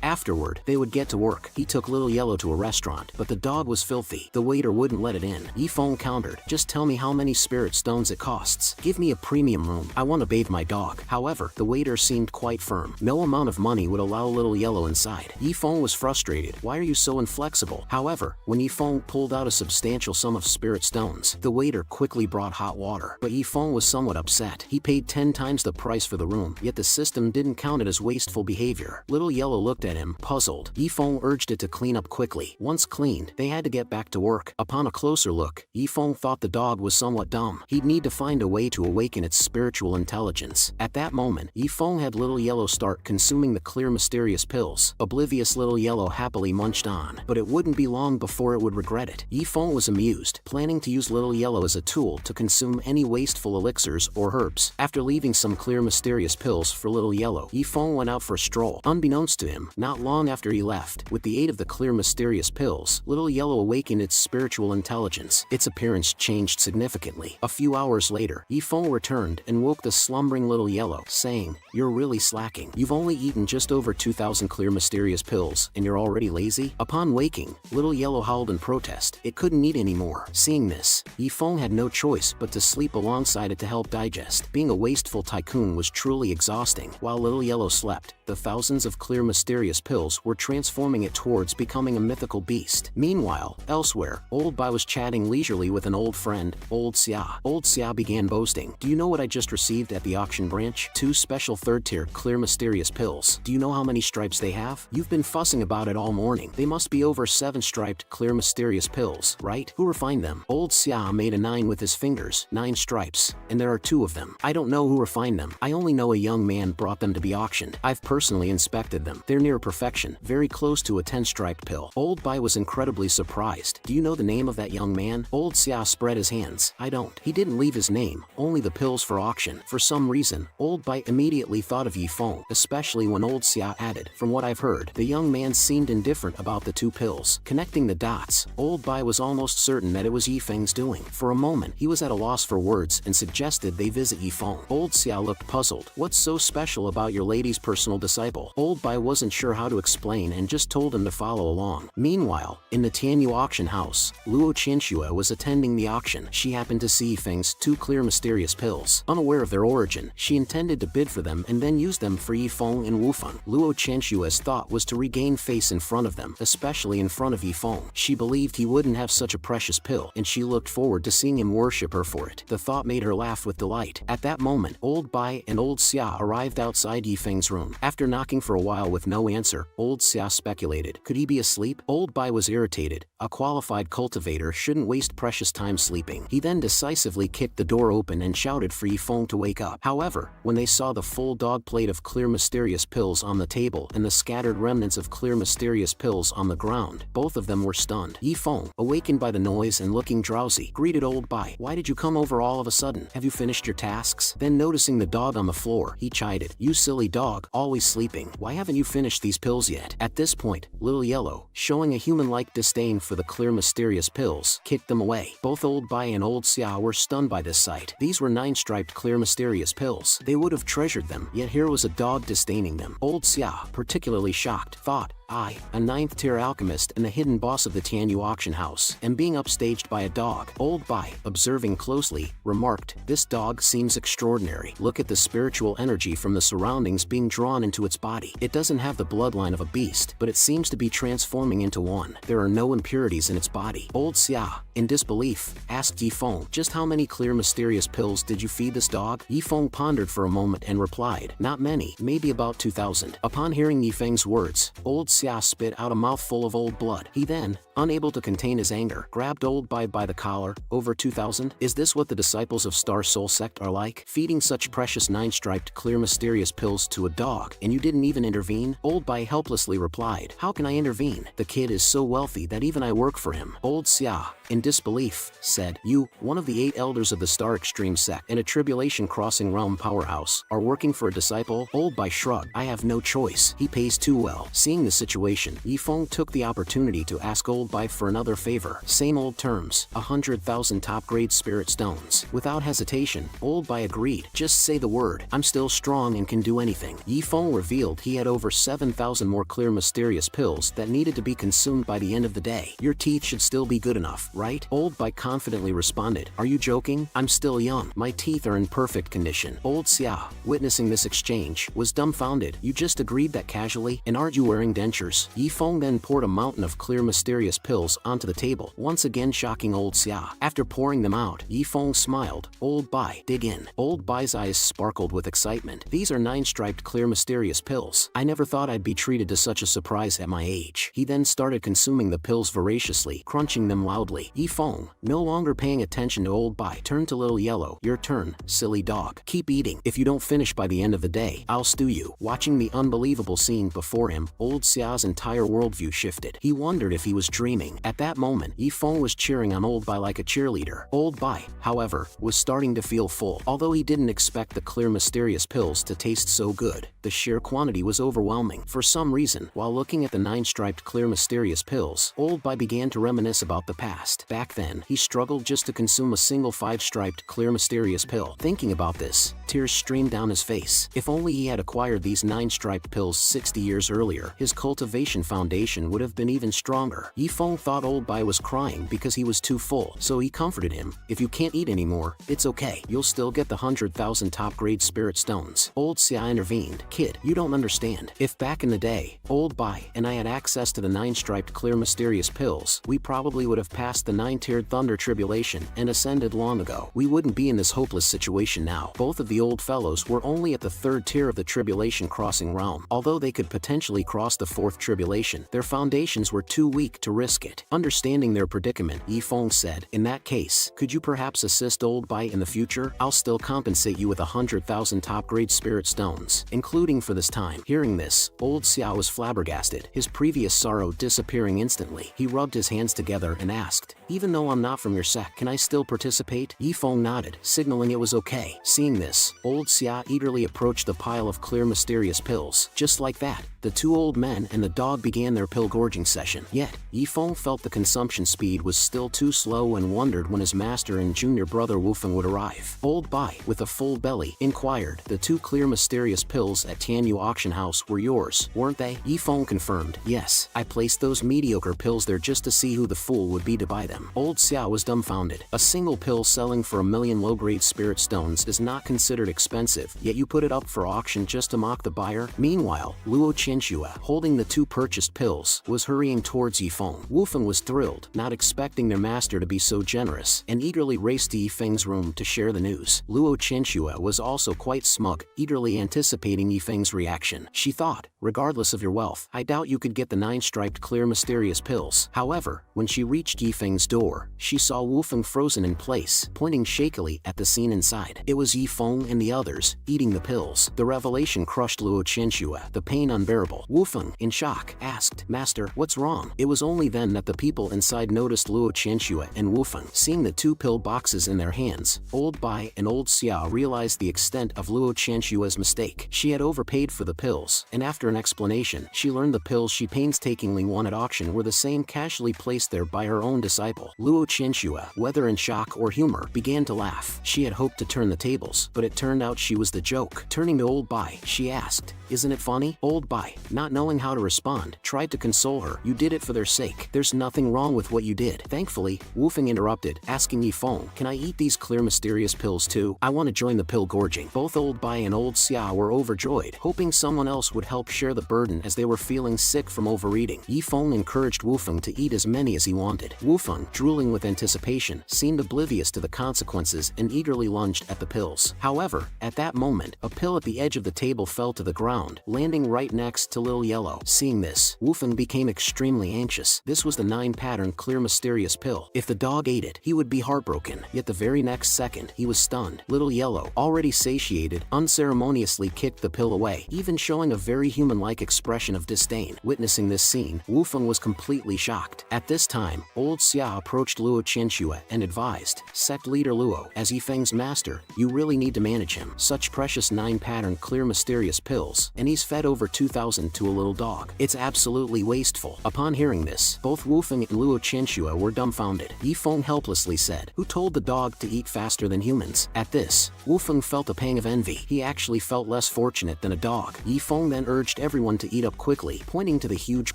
Afterward, they would get to work. He took Little Yellow to a restaurant, but the dog was filthy. The waiter wouldn't let it in. Yifeng countered, "Just tell me how many spirit stones it costs. Give me a premium room. I want to bathe my dog." However, the waiter seemed quite firm. No amount of money would allow Little Yellow inside. Yifeng was frustrated. "Why are you so inflexible?" However, when Yifeng pulled out a substantial sum of spirit stones, the waiter quickly brought hot water. But Yifeng was somewhat upset. He paid 10 times the price for the room, yet the system didn't count it as wasteful behavior. Little Yellow looked at him, puzzled. Yifeng urged it to clean up quickly. Once cleaned, they had to get back to work. Upon a closer look, Yifeng thought the dog was somewhat dumb. He'd need to find a way to awaken its spiritual intelligence. At that moment, Yifeng had Little Yellow start consuming the clear mysterious pills. Oblivious Little Yellow happily munched on, but it wouldn't be long before it would regret it. Yifeng was amused, planning to use Little Yellow as a tool to consume any wasteful elixirs or herbs. After leaving some clear mysterious pills for Little Yellow, Yifeng went out for a stroll. Unbeknownst to him, not long after he left, with the aid of the clear mysterious pills, Little Yellow awakened its spiritual intelligence. Its appearance changed significantly. A few hours later, Yifeng returned and woke the slumbering Little Yellow, saying, "You're really slacking. You've only eaten just over 2,000 clear mysterious pills, and you're already lazy?" Upon waking, Little Yellow howled in protest. It couldn't eat anymore. Seeing this, Yifeng had no choice but to sleep alongside it to help digest. Being a wasteful tycoon was truly exhausting. While Little Yellow slept, the thousands of clear mysterious pills were transforming it towards becoming a mythical beast. Meanwhile, elsewhere, Old Bai was chatting leisurely with an old friend, Old Xia. Old Xia began boasting, "Do you know what I just received at the auction branch? 2 special third-tier clear mysterious pills. Do you know how many stripes they have? You've been fussing about it all morning. They must be over 7 striped clear mysterious pills, right? Who refined them?" Old Xia made a 9 with his fingers. 9 stripes. And there are 2 of them. "I don't know who refined them. I only know a young man brought them to be auctioned. I've personally inspected them. They're near perfection, very close to a 10-striped pill." Old Bai was incredibly surprised. "Do you know the name of that young man?" Old Xia spread his hands. "I don't." He didn't leave his name, only the pills for auction. For some reason, Old Bai immediately thought of Yifeng, especially when Old Xia added, "From what I've heard, the young man seemed indifferent about the 2 pills." Connecting the dots, Old Bai was almost certain that it was Yifeng's doing. For a moment, he was at a loss for words and suggested they visit Yifeng. Old Xia looked puzzled. "What's so special about your lady's personal disciple?" Old Bai wasn't sure how to explain and just told him to follow along. Meanwhile, in the Tianyu auction house, Luo Qianxue was attending the auction. She happened to see Yifeng's 2 clear mysterious pills. Unaware of their origin, she intended to bid for them and then use them for Yifeng and Wufeng. Luo Qianxue's thought was to regain face in front of them, especially in front of Yifeng. She believed he wouldn't have such a precious pill, and she looked forward to seeing him worship her for it. The thought made her laugh with delight. At that moment, Old Bai and Old Xia arrived outside Yifeng's room. After knocking for a while with no answer, Old Xia speculated, could he be asleep? Old Bai was irritated. A qualified cultivator shouldn't waste precious time sleeping. He then decisively kicked the door open and shouted for Yifeng to wake up. However, when they saw the full dog plate of clear mysterious pills on the table and the scattered remnants of clear mysterious pills on the ground, both of them were stunned. Yifeng, awakened by the noise and looking drowsy, greeted Old Bai. Why did you come over all of a sudden? Have you finished your tasks? Then noticing the dog on the floor, he chided. You silly dog, always sleeping. Why haven't you finished these pills yet? At this point, Little Yellow, showing a human-like disdain for the clear mysterious pills, kicked them away. Both Old Bai and Old Xia were stunned by this sight. These were 9-striped clear mysterious pills. They would have treasured them, yet here was a dog disdaining them. Old Xia, particularly shocked, thought, I, a 9th-tier alchemist and the hidden boss of the Tianyu auction house, am being upstaged by a dog. Old Bai, observing closely, remarked, this dog seems extraordinary. Look at the spiritual energy from the surroundings being drawn into its body. It doesn't have the bloodline of a beast, but it seems to be transforming into one. There are no impurities in its body. Old Xia, in disbelief, asked Yifeng, just how many clear mysterious pills did you feed this dog? Yifeng pondered for a moment and replied, not many, maybe about 2,000. Upon hearing Yifeng's words, Old Xia spit out a mouthful of old blood. He then, unable to contain his anger, grabbed Old Bai by the collar. Over 2,000? Is this what the disciples of Star Soul Sect are like? Feeding such precious 9-striped clear mysterious pills to a dog, and you didn't even intervene? Old Bai helplessly replied, how can I intervene? The kid is so wealthy that even I work for him. Old Xia, in disbelief, said, you, one of the 8 elders of the Star Extreme Sect and a Tribulation Crossing Realm powerhouse, are working for a disciple? Old Bai shrugged, I have no choice. He pays too well. Seeing the situation, Yifeng took the opportunity to ask Old Bai for another favor. Same old terms, 100,000 top-grade spirit stones. Without hesitation, Old Bai agreed. Just say the word. I'm still strong and can do anything. Yifeng revealed he had over 7,000 more clear mysterious pills that needed to be consumed by the end of the day. Your teeth should still be good enough, right? Old Bai confidently responded, are you joking? I'm still young. My teeth are in perfect condition. Old Xia, witnessing this exchange, was dumbfounded. You just agreed that casually, and aren't you wearing dentures? Yifeng then poured a mountain of clear mysterious pills onto the table, once again shocking Old Xia. After pouring them out, Yifeng smiled. Old Bai, dig in. Old Bai's eyes sparkled with excitement. These are 9-striped clear mysterious pills. I never thought I'd be treated to such a surprise at my age. He then started consuming the pills voraciously, crunching them loudly. Yifeng, no longer paying attention to Old Bai, turned to Little Yellow. Your turn, silly dog. Keep eating. If you don't finish by the end of the day, I'll stew you. Watching the unbelievable scene before him, Old Xia's entire worldview shifted. He wondered if he was dreaming. At that moment, Yifeng was cheering on Old Bai like a cheerleader. Old Bai, however, was starting to feel full. Although he didn't expect the clear mysterious pills to taste so good, the sheer quantity was overwhelming. For some reason, while looking at the 9-striped clear mysterious pills, Old Bai began to reminisce about the past. Back then, he struggled just to consume a single 5-striped clear mysterious pill. Thinking about this, tears streamed down his face. If only he had acquired these 9-striped pills 60 years earlier, his cultivation foundation would have been even stronger. Yifeng thought Old Bai was crying because he was too full, so he comforted him. If you can't eat anymore, it's okay. You'll still get the 100,000 top-grade spirit stones. Old Xia intervened. Kid, you don't understand. If back in the day, Old Bai and I had access to the 9-striped clear mysterious pills, we probably would have passed the 9-tiered thunder tribulation and ascended long ago. We wouldn't be in this hopeless situation now. Both of the old fellows were only at the 3rd tier of the Tribulation Crossing Realm. Although they could potentially cross the 4th tribulation, their foundations were too weak to risk it. Understanding their predicament, Yifeng said, in that case, could you perhaps assist Old Bai in the future? I'll still compensate you with 100,000 top-grade spirit stones, including for this time. Hearing this, Old Xia was flabbergasted, his previous sorrow disappearing instantly. He rubbed his hands together and asked, even though I'm not from your sect, can I still participate? Yifeng nodded, signaling it was okay. Seeing this, Old Xia eagerly approached the pile of clear mysterious pills. Just like that, the 2 old men and the dog began their pill gorging session. Yet, Yifeng felt the consumption speed was still too slow and wondered when his master and junior brother Wufeng would arrive. Old Bai, with a full belly, inquired, the 2 clear mysterious pills at Tianyu auction house were yours, weren't they? Yifeng confirmed, yes. I placed those mediocre pills there just to see who the fool would be to buy them. Old Xia was dumbfounded. A single pill selling for 1 million low-grade spirit stones is not considered expensive, yet you put it up for auction just to mock the buyer? Meanwhile, Luo Qian Chenxue, holding the 2 purchased pills, was hurrying towards Yifeng. Wufeng was thrilled, not expecting their master to be so generous, and eagerly raced to Yifeng's room to share the news. Luo Chenxue was also quite smug, eagerly anticipating Yifeng's reaction. She thought, regardless of your wealth, I doubt you could get the 9 striped clear mysterious pills. However, when she reached Yifeng's door, she saw Wufeng frozen in place, pointing shakily at the scene inside. It was Yifeng and the others, eating the pills. The revelation crushed Luo Chenxue, the pain unbearable. Wufeng, in shock, asked, Master, what's wrong? It was only then that the people inside noticed Luo Chenxue and Wufeng. Seeing the 2 pill boxes in their hands, Old Bai and Old Xiao realized the extent of Luo Chenxue's mistake. She had overpaid for the pills, and after an explanation, she learned the pills she painstakingly won at auction were the same casually placed there by her own disciple. Luo Chenxue, whether in shock or humor, began to laugh. She had hoped to turn the tables, but it turned out she was the joke. Turning to Old Bai, she asked, Isn't it funny? Old Bai, not knowing how to respond, tried to console her. You did it for their sake. There's nothing wrong with what you did. Thankfully, Wufeng interrupted, asking Yifeng, Can I eat these clear mysterious pills too? I want to join the pill gorging. Both Old Bai and Old Xiao were overjoyed, hoping someone else would help share the burden as they were feeling sick from overeating. Yifeng encouraged Wufeng to eat as many as he wanted. Wufeng, drooling with anticipation, seemed oblivious to the consequences and eagerly lunged at the pills. However, at that moment, a pill at the edge of the table fell to the ground, landing right next to Lil Yellow. Seeing this, Wufeng became extremely anxious. This was the 9-pattern clear mysterious pill. If the dog ate it, he would be heartbroken. Yet the very next second, he was stunned. Little Yellow, already satiated, unceremoniously kicked the pill away, even showing a very human-like expression of disdain. Witnessing this scene, Wufeng was completely shocked. At this time, Old Xiao approached Luo Chenxue and advised, Sect leader Luo, as Yifeng's master, you really need to manage him. Such precious 9-pattern clear mysterious pills, and he's fed over 2,000 to a little dog. It's absolutely wasteful. Upon hearing this, both Wufeng and Luo Chenxue were dumbfounded. Yifeng helplessly said, Who told the dog to eat faster than humans? At this, Wufeng felt a pang of envy. He actually felt less fortunate than a dog. Yifeng then urged everyone to eat up quickly, pointing to the huge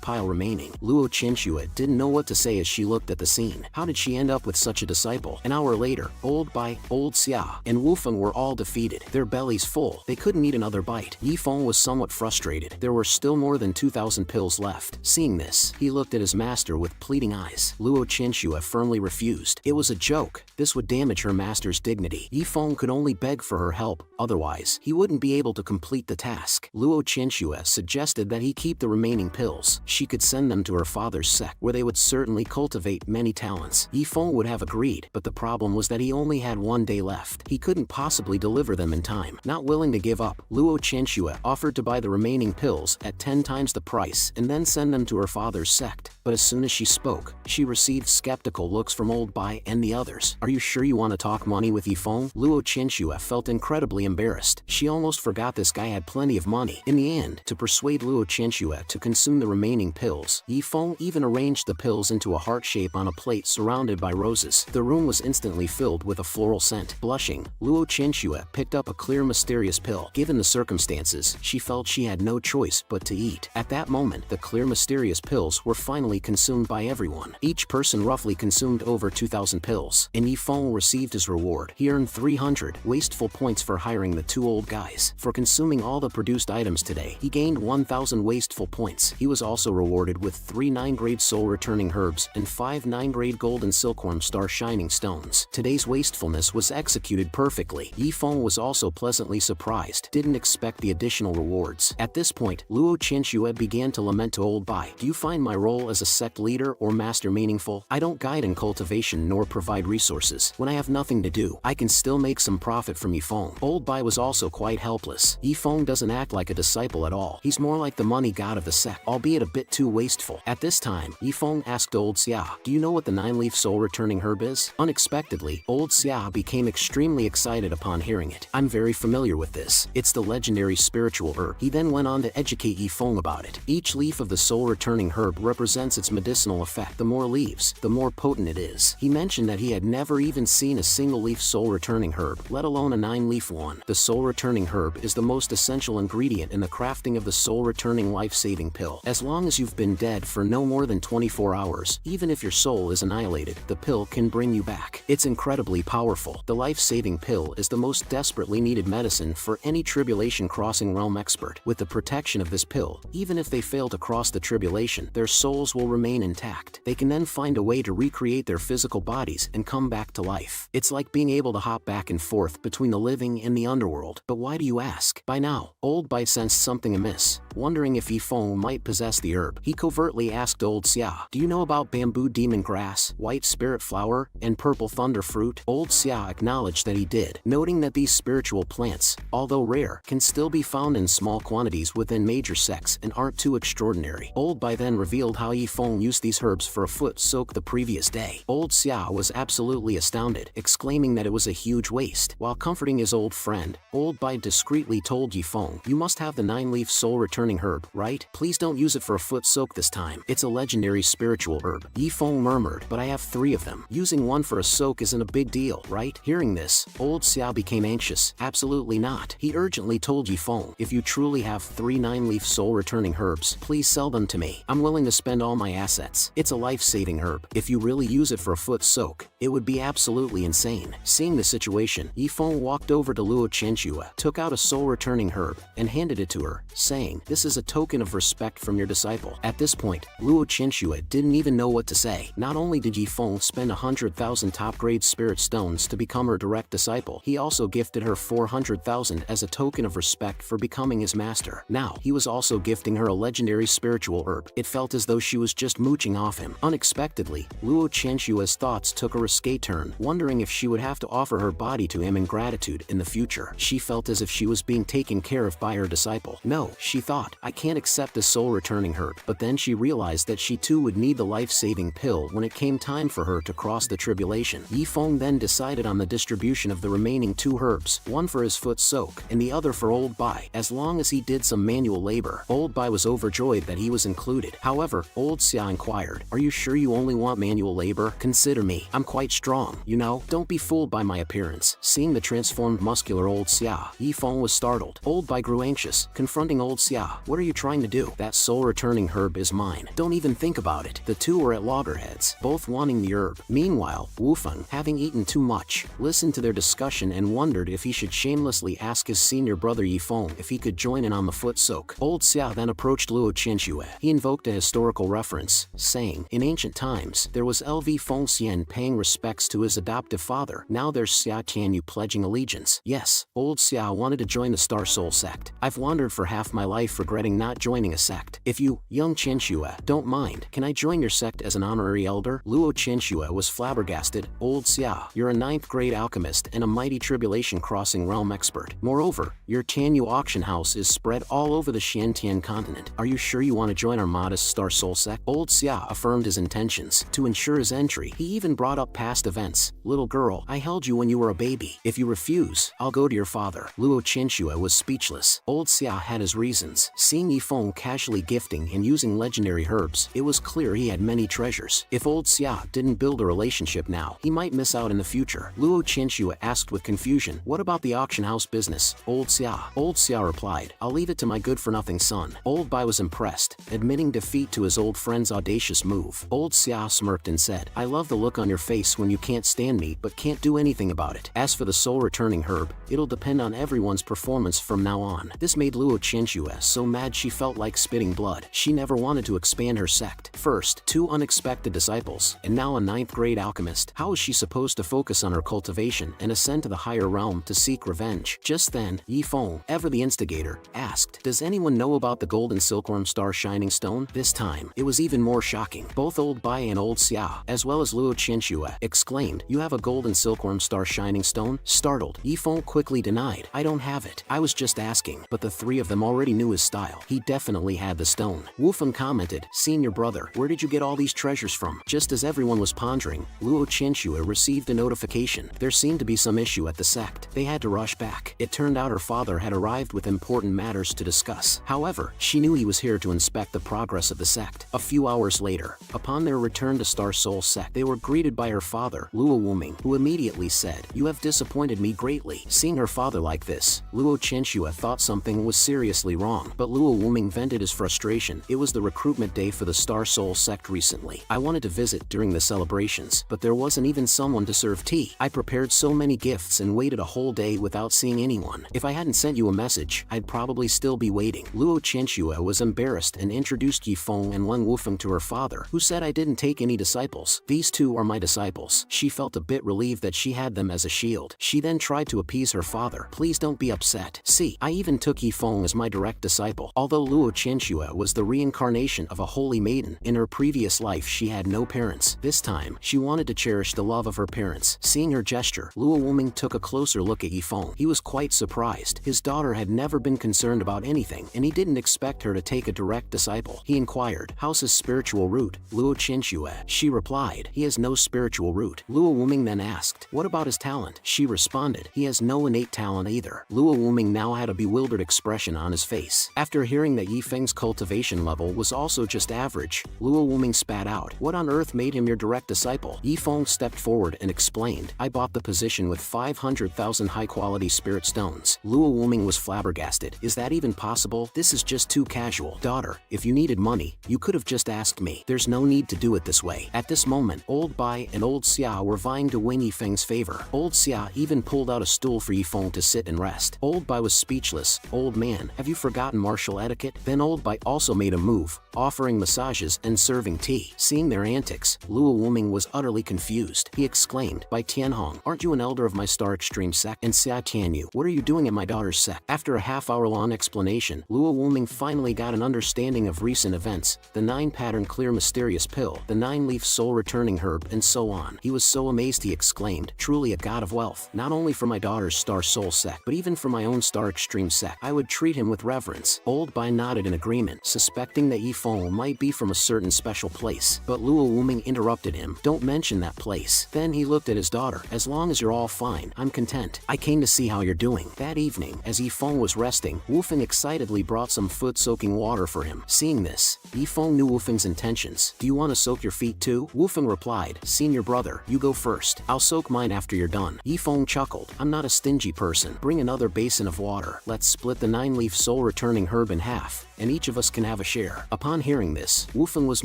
pile remaining. Luo Chenxue didn't know what to say as she looked at the scene. How did she end up with such a disciple? An hour later, Old Bai, Old Xia, and Wufeng were all defeated. Their bellies full, they couldn't eat another bite. Yifeng was somewhat frustrated. There were still more than 2,000 pills left. Seeing this, he looked at his master with pleading eyes. Luo Chenxue firmly refused. It was a joke. This would damage her master's dignity. Yifeng could only beg for her help, otherwise, he wouldn't be able to complete the task. Luo Chenxue suggested that he keep the remaining pills. She could send them to her father's sect, where they would certainly cultivate many talents. Yifeng would have agreed, but the problem was that he only had 1 day left. He couldn't possibly deliver them in time. Not willing to give up, Luo Chenxue offered to buy the remaining pills at 10 times the price and then send them to her father's sect. But as soon as she spoke, she received skeptical looks from Old Bai and the others. Are you sure you want to talk money with Yifeng? Luo Chenxue felt incredibly embarrassed. She almost forgot this guy had plenty of money. In the end, to persuade Luo Chenxue to consume the remaining pills, Yifeng even arranged the pills into a heart shape on a plate surrounded by roses. The room was instantly filled with a floral scent. Blushing, Luo Chenxue picked up a clear mysterious pill. Given the circumstances, she felt she had no choice but to eat. At that moment, the clear mysterious pills were finally consumed by everyone. Each person roughly consumed over 2,000 pills, and Yifeng received his reward. He earned 300 wasteful points for hiring the 2 old guys. For consuming all the produced items today, he gained 1,000 wasteful points. He was also rewarded with 3 9-grade soul-returning herbs and 5 9-grade gold and silkworm star shining stones. Today's wastefulness was executed perfectly. Yifeng was also pleasantly surprised, didn't expect the additional rewards. At this point, Luo Chenxue began to lament to Old Bai, Do you find my role as a sect leader or master meaningful? I don't guide in cultivation nor provide resources. When I have nothing to do, I can still make some profit from Yifeng. Old Bai was also quite helpless. Yifeng doesn't act like a disciple at all. He's more like the money god of the sect, albeit a bit too wasteful. At this time, Yifeng asked Old Xia, Do you know what the 9-leaf soul-returning herb is? Unexpectedly, Old Xia became extremely excited upon hearing it. I'm very familiar with this. It's the legendary spiritual herb. He then went on to educate Yifeng about it. Each leaf of the soul-returning herb represents its medicinal effect. The more leaves, the more potent it is. He mentioned that he had never even seen a single-leaf soul-returning herb, let alone a 9-leaf one. The soul-returning herb is the most essential ingredient in the crafting of the soul-returning life-saving pill. As long as you've been dead for no more than 24 hours, even if your soul is annihilated, the pill can bring you back. It's incredibly powerful. The life-saving pill is the most desperately needed medicine for any tribulation-crossing realm expert. With the protection of of this pill, even if they fail to cross the tribulation, their souls will remain intact. They can then find a way to recreate their physical bodies and come back to life. It's like being able to hop back and forth between the living and the underworld. But why do you ask? By now, Old Bai sensed something amiss. Wondering if Yifeng might possess the herb, he covertly asked Old Xia, "Do you know about bamboo demon grass, white spirit flower, and purple thunder fruit?" Old Xia acknowledged that he did, noting that these spiritual plants, although rare, can still be found in small quantities within major sects and aren't too extraordinary. Old Bai then revealed how Yifeng used these herbs for a foot soak the previous day. Old Xia was absolutely astounded, exclaiming that it was a huge waste. While comforting his old friend, Old Bai discreetly told Yifeng, "You must have the 9-leaf soul-returning herb, right? Please don't use it for a foot soak this time. It's a legendary spiritual herb." Yifeng murmured, "But I have 3 of them. Using one for a soak isn't a big deal, right?" Hearing this, Old Xia became anxious. "Absolutely not." He urgently told Yifeng, "If you truly have 3 9-leaf soul-returning herbs, please sell them to me. I'm willing to spend all my assets. It's a life-saving herb. If you really use it for a foot soak, it would be absolutely insane." Seeing the situation, Yifeng walked over to Luo Chenxue, took out a soul-returning herb, and handed it to her, saying, "This is a token of respect from your disciple." At this point, Luo Chenxue didn't even know what to say. Not only did Yifeng spend 100,000 top-grade spirit stones to become her direct disciple, he also gifted her 400,000 as a token of respect for becoming his master. Now, he was also gifting her a legendary spiritual herb. It felt as though she was just mooching off him. Unexpectedly, Luo Chenxue's thoughts took a risque turn, wondering if she would have to offer her body to him in gratitude in the future. She felt as if she was being taken care of by her disciple. No, she thought, "I can't accept the soul-returning herb." But then she realized that she too would need the life-saving pill when it came time for her to cross the tribulation. Yifeng then decided on the distribution of the remaining 2 herbs, one for his foot soak, and the other for Old Bai. As long as he did some manual labor, Old Bai was overjoyed that he was included. However, Old Xia inquired, "Are you sure you only want manual labor? Consider me. I'm quite strong, you know? Don't be fooled by my appearance." Seeing the transformed muscular Old Xia, Yifeng was startled. Old Bai grew anxious, confronting Old Xia. "What are you trying to do? That soul-returning herb is mine. Don't even think about it." The two were at loggerheads, both wanting the herb. Meanwhile, Wufeng, having eaten too much, listened to their discussion and wondered if he should shamelessly ask his senior brother Yifeng if he could join in on the foot soak. Old Xia then approached Luo Chenxue. He invoked a historical reference, saying, "In ancient times, there was LV Feng Xian paying respects to his adoptive father. Now there's Xia Tianyu pledging allegiance." Yes, Old Xia wanted to join the Star Soul sect. "I've wandered for half my life regretting not joining a sect. If you, young Chenxue, don't mind, can I join your sect as an honorary elder?" Luo Chenxue was flabbergasted. "Old Xia, you're a 9th-grade alchemist and a mighty tribulation-crossing realm expert. Moreover, your Tianyu auction house is spread all over the Xiantian continent. Are you sure you want to join our modest Star Soul sect?" Old Xia affirmed his intentions. To ensure his entry, he even brought up past events. "Little girl, I held you when you were a baby. If you refuse, I'll go to your father." Luo Chenxue was speechless. Old Xia had his reasons. Seeing Yifeng casually gifting and using legendary herbs, it was clear he had many treasures. If Old Xia didn't build a relationship now, he might miss out in the future. Luo Chenxue asked with confusion, "What about the auction house business, Old Xia?" Old Xia replied, "I'll leave it to my good-for-nothing son." Old Bai was impressed, admitting defeat to his old friend's audacious move. Old Xia smirked and said, "I love the look on your face when you can't stand me but can't do anything about it. As for the soul-returning herb, it'll depend on everyone's performance from now on." This made Luo Chenxue so mad she felt like spitting blood. She never wanted to expand her sect. First, 2 unexpected disciples, and now a 9th-grade alchemist. How was she supposed to focus on her cultivation and ascend to the higher realm to seek revenge? Just then, Yifeng, ever the instigator, asked, "Does anyone know about the golden silkworm star shining stone?" This time, it was even more shocking. Both Old Bai and Old Xia, as well as Luo Chenxue, exclaimed, "You have a golden silkworm star shining stone?" Startled, Yifeng quickly denied, "I don't have it. I was just asking." But the 3 of them already knew his style. He definitely had the stone. Wufeng commented, "Senior brother, where did you get all these treasures from?" Just as everyone was pondering, Luo Chenxue received a notification. There seemed to be some issue at the sect. They had to rush back. It turned out her father had arrived with important matters to discuss. However, she knew he was here to inspect the progress of the sect. A few hours later, upon their return to Star Soul sect, they were greeted by her father, Luo Wuming, who immediately said, "You have disappointed me greatly." Seeing her father like this, Luo Chenxue thought something was seriously wrong, but Luo Wuming vented his frustration. "It was the recruitment day for the Star Soul sect recently. I wanted to visit during the celebrations, but there wasn't even someone to serve tea. I prepared so many gifts and waited a whole day without seeing anyone. If I hadn't sent you a message, I'd probably still be waiting mating. Luo Qianxue was embarrassed and introduced Yifeng and Leng Wufeng to her father, who said, "I didn't take any disciples. These two are my disciples." She felt a bit relieved that she had them as a shield. She then tried to appease her father. "Please don't be upset. See, I even took Yifeng as my direct disciple." Although Luo Qianxue was the reincarnation of a holy maiden, in her previous life she had no parents. This time, she wanted to cherish the love of her parents. Seeing her gesture, Luo Wuming took a closer look at Yifeng. He was quite surprised. His daughter had never been concerned about anything, and he didn't expect her to take a direct disciple. He inquired, "How's his spiritual root, Luo Qianxue?" She replied, "He has no spiritual root." Luo Wuming then asked, "What about his talent?" She responded, "He has no innate talent either." Luo Wuming now had a bewildered expression on his face. After hearing that Yifeng's cultivation level was also just average, Luo Wuming spat out, "What on earth made him your direct disciple?" Yifeng stepped forward and explained, "I bought the position with 500,000 high-quality spirit stones." Luo Wuming was flabbergasted. "Is that even possible? This is just too casual. Daughter, if you needed money, you could have just asked me. There's no need to do it this way." At this moment, Old Bai and Old Xia were vying to win Yifeng's favor. Old Xia even pulled out a stool for Yifeng to sit and rest. Old Bai was speechless. "Old man, have you forgotten martial etiquette?" Then Old Bai also made a move, offering massages and serving tea. Seeing their antics, Luo Wuming was utterly confused. He exclaimed, "Bai Tianhong, aren't you an elder of my Star Extreme sect? And Xia Tianyu, what are you doing at my daughter's sect?" After a half-hour-long explanation, Luo Wuming finally got an understanding of recent events, the 9-pattern clear mysterious pill, the 9-leaf soul-returning herb, and so on. He was so amazed he exclaimed, "Truly a god of wealth. Not only for my daughter's Star Soul sect, but even for my own Star Extreme sect. I would treat him with reverence." Old Bai nodded in agreement, suspecting that Yifeng might be from a certain special place. But Luo Wuming interrupted him, "Don't mention that place." Then he looked at his daughter, "As long as you're all fine, I'm content. I came to see how you're doing." That evening, as Yifeng was resting, Wufeng excitedly brought some foot-soaking water for him. Seeing this, Yifeng knew Wufeng's intentions. "Do you want to soak your feet too?" Wufeng replied, "Senior brother, you go first. I'll soak mine after you're done." Yifeng chuckled, "I'm not a stingy person. Bring another basin of water. Let's split the 9-leaf soul-returning herb in half, and each of us can have a share." Upon hearing this, Wufeng was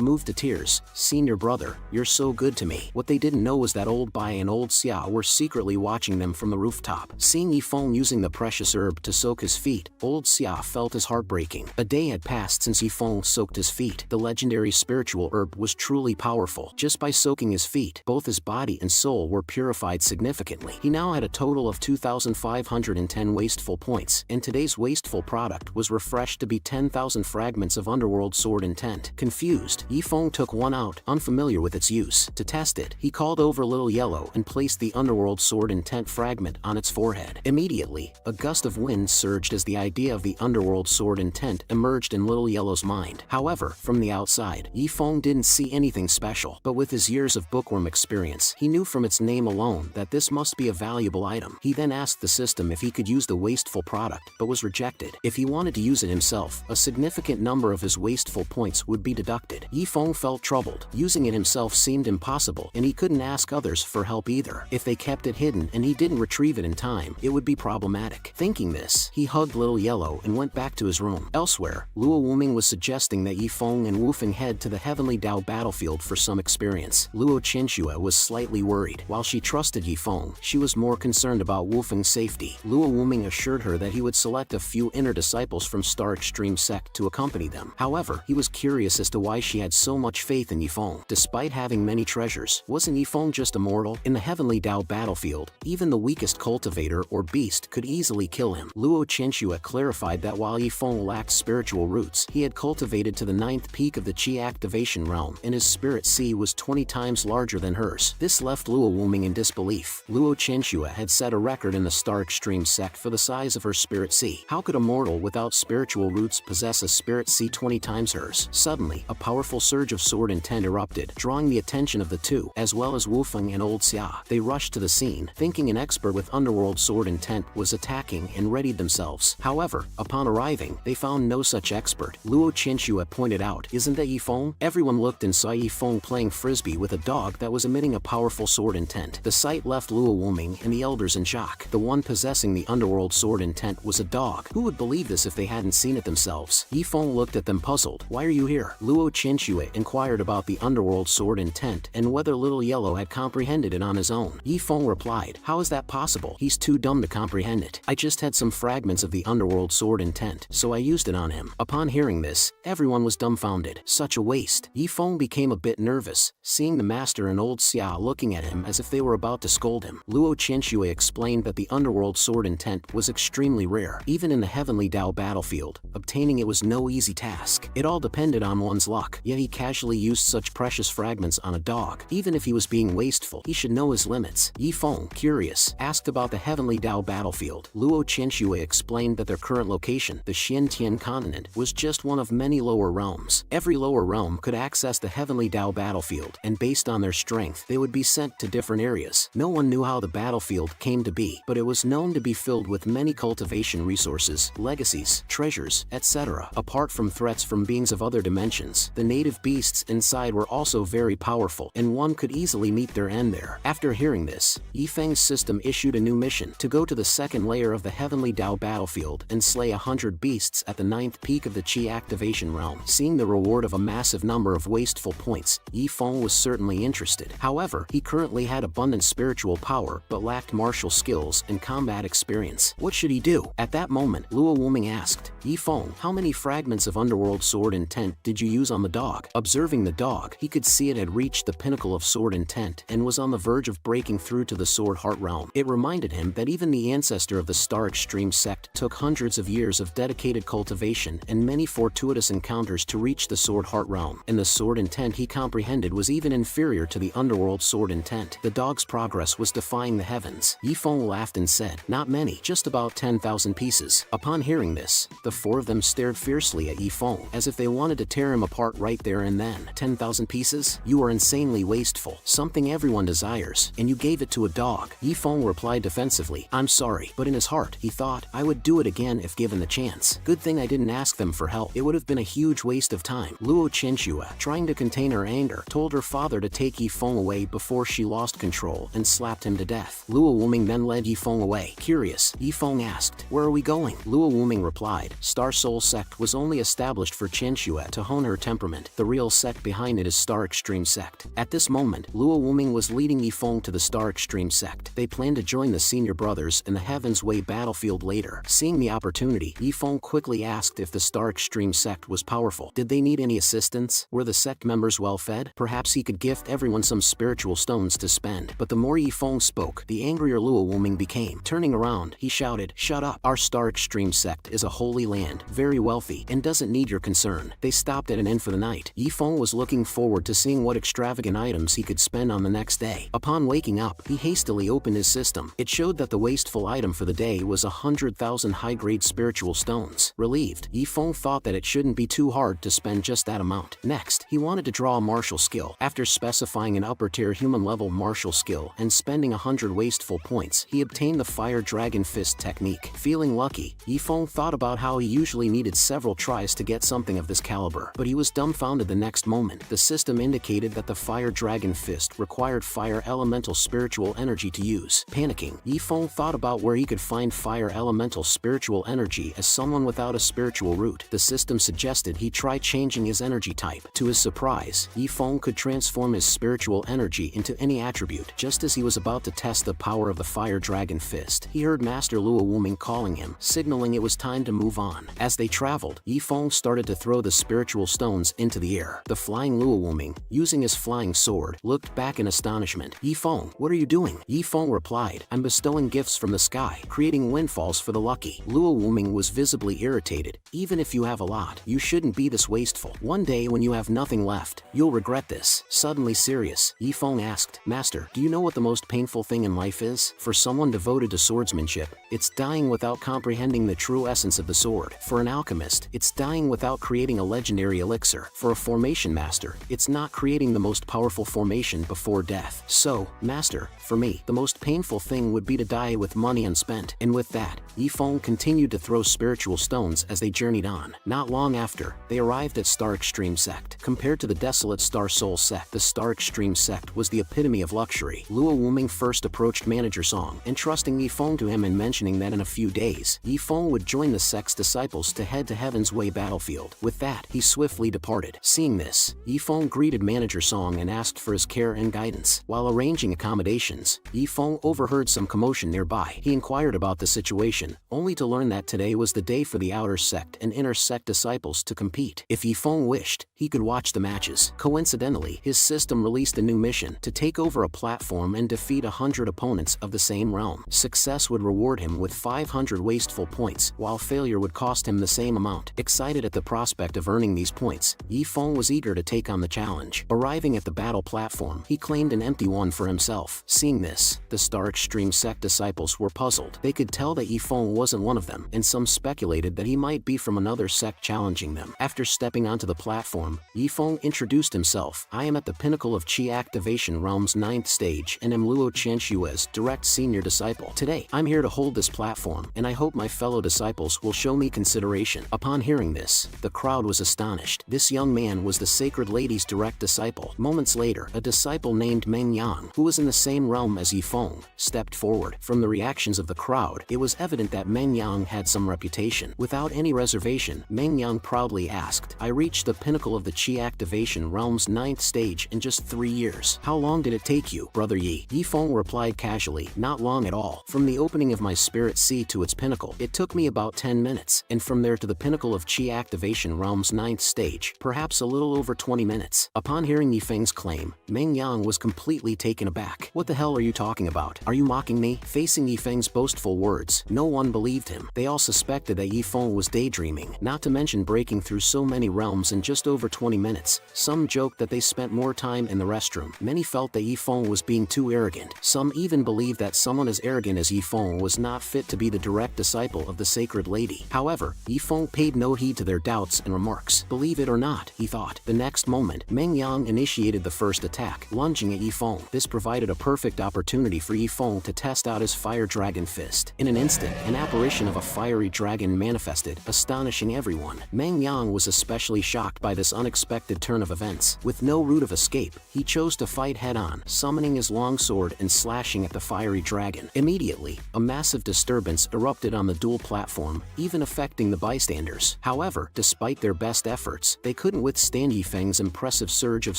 moved to tears. "Senior brother, you're so good to me." What they didn't know was that Old Bai and Old Xia were secretly watching them from the rooftop. Seeing Yifeng using the precious herb to soak his feet, Old Xia felt his heart breaking. A day had passed since Yifeng soaked his feet. The legendary spiritual herb was truly powerful. Just by soaking his feet, both his body and soul were purified significantly. He now had a total of 2,510 wasteful points, and today's wasteful product was refreshed to be 10,000 fragments of Underworld Sword Intent. Confused, Yifeng took one out, unfamiliar with its use. To test it, he called over Little Yellow and placed the Underworld Sword Intent fragment on its forehead. Immediately, a gust of wind surged as the idea of the Underworld Sword Intent emerged in Little Yellow's mind. However, from the outside, Yifeng didn't see anything special, but with his years of bookworm experience, he knew from its name alone that this must be a valuable item. He then asked the system if he could use the wasteful product, but was rejected. If he wanted to use it himself, a significant number of his wasteful points would be deducted. Yifeng felt troubled. Using it himself seemed impossible, and he couldn't ask others for help either. If they kept it hidden and he didn't retrieve it in time, it would be problematic. Thinking this, he hugged Little Yellow and went back to his room. Elsewhere, Luo Wuming was suggesting that Yifeng and Wufeng head to the Heavenly Dao battlefield for some experience. Luo Qianxue was slightly worried. While she trusted Yifeng, she was more concerned about Wufeng's safety. Luo Wuming assured her that he would select a few inner disciples from Star Extreme sect to accompany them. However, he was curious as to why she had so much faith in Yifeng. Despite having many treasures, wasn't Yifeng just a mortal? In the Heavenly Dao battlefield, even the weakest cultivator or beast could easily kill him. Luo Qianxue clarified that while Yifeng lacked spiritual roots, he had cultivated to the 9th peak of the Qi activation realm, and his spirit C was 20 times larger than hers. This left Luo Wuming in disbelief. Luo Qianxue had set a record in the Star Extreme sect for the size of her spirit C. How could a mortal without spiritual roots possess a spirit C 20 times hers? Suddenly, a powerful surge of sword intent erupted, drawing the attention of the two, as well as Wufeng and Old Xia. They rushed to the scene, thinking an expert with underworld sword intent was attacking, and readied themselves. However, upon arriving, they found no such expert. Luo Qianxue pointed out, "Isn't that Yifeng?" Everyone looked and saw Yifeng playing frisbee with a dog that was emitting a powerful sword intent. The sight left Luo Wuming and the elders in shock. The one possessing the underworld sword intent was a dog. Who would believe this if they hadn't seen it themselves? themselves. Yifeng looked at them puzzled. "Why are you here?" Luo Qianxue inquired about the underworld sword intent and whether Little Yellow had comprehended it on his own. Yifeng replied, "How is that possible? He's too dumb to comprehend it. I just had some fragments of the underworld sword intent, so I used it on him." Upon hearing this, everyone was dumbfounded. Such a waste. Yifeng became a bit nervous, seeing the master and old Xia looking at him as if they were about to scold him. Luo Qianxue explained that the underworld sword intent was extremely rare. Even in the heavenly Dao battlefield, obtaining it was no easy task. It all depended on one's luck, yet he casually used such precious fragments on a dog. Even if he was being wasteful, he should know his limits. Yifeng, curious, asked about the heavenly Dao battlefield. Luo Qianxue explained that their current location, the Xiantian continent, was just one of many lower realms. Every lower realm could access the heavenly Dao battlefield, and based on their strength, they would be sent to different areas. No one knew how the battlefield came to be, but it was known to be filled with many cultivation resources, legacies, treasures, etc. Apart from threats from beings of other dimensions, the native beasts inside were also very powerful, and one could easily meet their end there. After hearing this, Yifeng's system issued a new mission to go to the second layer of the heavenly Dao battlefield and slay 100 beasts at the 9th peak of the Qi activation realm. Seeing the reward of a massive number of wasteful points, Yifeng was certainly interested. However, he currently had abundant spiritual power but lacked martial skills and combat experience. What should he do? At that moment, Luo Wuming asked, "Yifeng, how many fragments of underworld sword intent did you use on the dog?" Observing the dog, he could see it had reached the pinnacle of sword intent and was on the verge of breaking through to the sword heart realm. It reminded him that even the ancestor of the Star Extreme sect took hundreds of years of dedicated cultivation and many fortuitous encounters to reach the sword heart realm, and the sword intent he comprehended was even inferior to the underworld sword intent. The dog's progress was defying the heavens. Yifeng laughed and said, "Not many, just about 10,000 pieces." Upon hearing this, the four of them stared fiercely at Yifeng, as if they wanted to tear him apart right there and then. 10,000 pieces? You are insanely wasteful. Something everyone desires, and you gave it to a dog. Yifeng replied defensively, "I'm sorry," but in his heart, he thought, "I would do it again if given the chance. Good thing I didn't ask them for help. It would have been a huge waste of time." Luo Qianxue, trying to contain her anger, told her father to take Yifeng away before she lost control and slapped him to death. Luo Wuming then led Yifeng away. Curious, Yifeng asked, "Where are we going?" Luo Wuming replied, "Star Soul sect was only established for Qianxue to hone her temperament. The real sect behind it is Star Extreme sect." At this moment, Luo Wuming was leading Yifeng to the Star Extreme sect. They planned to join the senior brothers in the Heaven's Way battlefield later. Seeing the opportunity, Yifeng quickly asked if the Star Extreme sect was powerful. Did they need any assistance? Were the sect members well fed? Perhaps he could gift everyone some spiritual stones to spend. But the more Yifeng spoke, the angrier Luo Wuming became. Turning around, he shouted, "Shut up! Our Star Extreme sect is a holy land, very wealthy, and doesn't need your concern." They stopped at an inn for the night. Yifeng was looking forward to seeing what extravagant items he could spend on the next day. Upon waking up, he hastily opened his system. It showed that the wasteful item for the day was 100,000 high-grade spiritual stones. Relieved, Yifeng thought that it shouldn't be too hard to spend just that amount. Next, he wanted to draw a martial skill. After specifying an upper-tier human-level martial skill and spending 100 wasteful points, he obtained the Fire Dragon Fist technique. Feeling lucky, Yifeng thought about how he usually needed several tries to get something of this caliber, but he was dumbfounded the next moment. The system indicated that the Fire Dragon Fist required fire elemental spiritual energy to use. Panicking, Yifeng thought about where he could find fire elemental spiritual energy as someone without a spiritual root. The system suggested he try changing his energy type. To his surprise, Yifeng could transform his spiritual energy into any attribute. Just as he was about to test the power of the Fire Dragon Fist, he heard Master Luo Wuming calling him, signaling it was time to move on. As they traveled, Yifeng started to throw the spiritual stones into the air. The flying Luo Wuming, using his flying sword, looked back in astonishment. "Yifeng, what are you doing?" Yifeng replied, "I'm bestowing gifts from the sky, creating windfalls for the lucky." Luo Wuming was visibly irritated. "Even if you have a lot, you shouldn't be this wasteful. One day when you have nothing left, you'll regret this." Suddenly serious, Yifeng asked, "Master, do you know what the most painful thing in life is? For someone devoted to swordsmanship, it's dying without comprehending the true essence of the sword. For an alchemist, it's dying without creating a legendary elixir. For a formation master, it's not creating the most powerful formation before death. So, Master, for me, the most painful thing would be to die with money unspent." And with that, Yifeng continued to throw spiritual stones as they journeyed on. Not long after, they arrived at Star Extreme sect. Compared to the desolate Star Soul sect, the Star Extreme sect was the epitome of luxury. Luo Wuming first approached Manager Song, entrusting Yifeng to him and mentioning that in a few days, Yifeng would join the sect's disciples to head head to Heaven's Way battlefield. With that, he swiftly departed. Seeing this, Yifeng greeted Manager Song and asked for his care and guidance. While arranging accommodations, Yifeng overheard some commotion nearby. He inquired about the situation, only to learn that today was the day for the outer sect and inner sect disciples to compete. If Yifeng wished, he could watch the matches. Coincidentally, his system released a new mission to take over a platform and defeat 100 opponents of the same realm. Success would reward him with 500 wasteful points, while failure would cost him the same amount. Excited at the prospect of earning these points, Yifeng was eager to take on the challenge. Arriving at the battle platform, he claimed an empty one for himself. Seeing this, the Star Extreme sect disciples were puzzled. They could tell that Yifeng wasn't one of them, and some speculated that he might be from another sect challenging them. After stepping onto the platform, Yifeng introduced himself. I am at the pinnacle of Qi Activation Realm's 9th stage and am Luo Qianshue's direct senior disciple. Today, I'm here to hold this platform, and I hope my fellow disciples will show me consideration. Upon hearing this, the crowd was astonished. This young man was the Sacred Lady's direct disciple. Moments later, a disciple named Meng Yang, who was in the same realm as Yifeng, stepped forward. From the reactions of the crowd, it was evident that Meng Yang had some reputation. Without any reservation, Meng Yang proudly asked, I reached the pinnacle of the Qi Activation Realm's 9th stage in just 3 years. How long did it take you, Brother Yi? Yifeng replied casually, not long at all. From the opening of my Spirit Sea to its pinnacle, it took me about 10 minutes, and from there to the pinnacle of Qi Activation Realm's 9th stage, perhaps a little over 20 minutes. Upon hearing Yifeng's claim, Meng Yang was completely taken aback. What the hell are you talking about? Are you mocking me? Facing Yifeng's boastful words, no one believed him. They all suspected that Yifeng was daydreaming, not to mention breaking through so many realms in just over 20 minutes. Some joked that they spent more time in the restroom. Many felt that Yifeng was being too arrogant. Some even believed that someone as arrogant as Yifeng was not fit to be the direct disciple of the Sacred Lady. However, Yifeng paid no heed to their doubts and remarks. Believe it or not, he thought. The next moment, Meng Yang initiated the first attack, lunging at Yifeng. This provided a perfect opportunity for Yifeng to test out his Fire Dragon Fist. In an instant, an apparition of a fiery dragon manifested, astonishing everyone. Meng Yang was especially shocked by this unexpected turn of events. With no route of escape, he chose to fight head-on, summoning his longsword and slashing at the fiery dragon. Immediately, a massive disturbance erupted on the dual platform, even affecting the bystanders. However, despite their best efforts, they couldn't withstand Yifeng's impressive surge of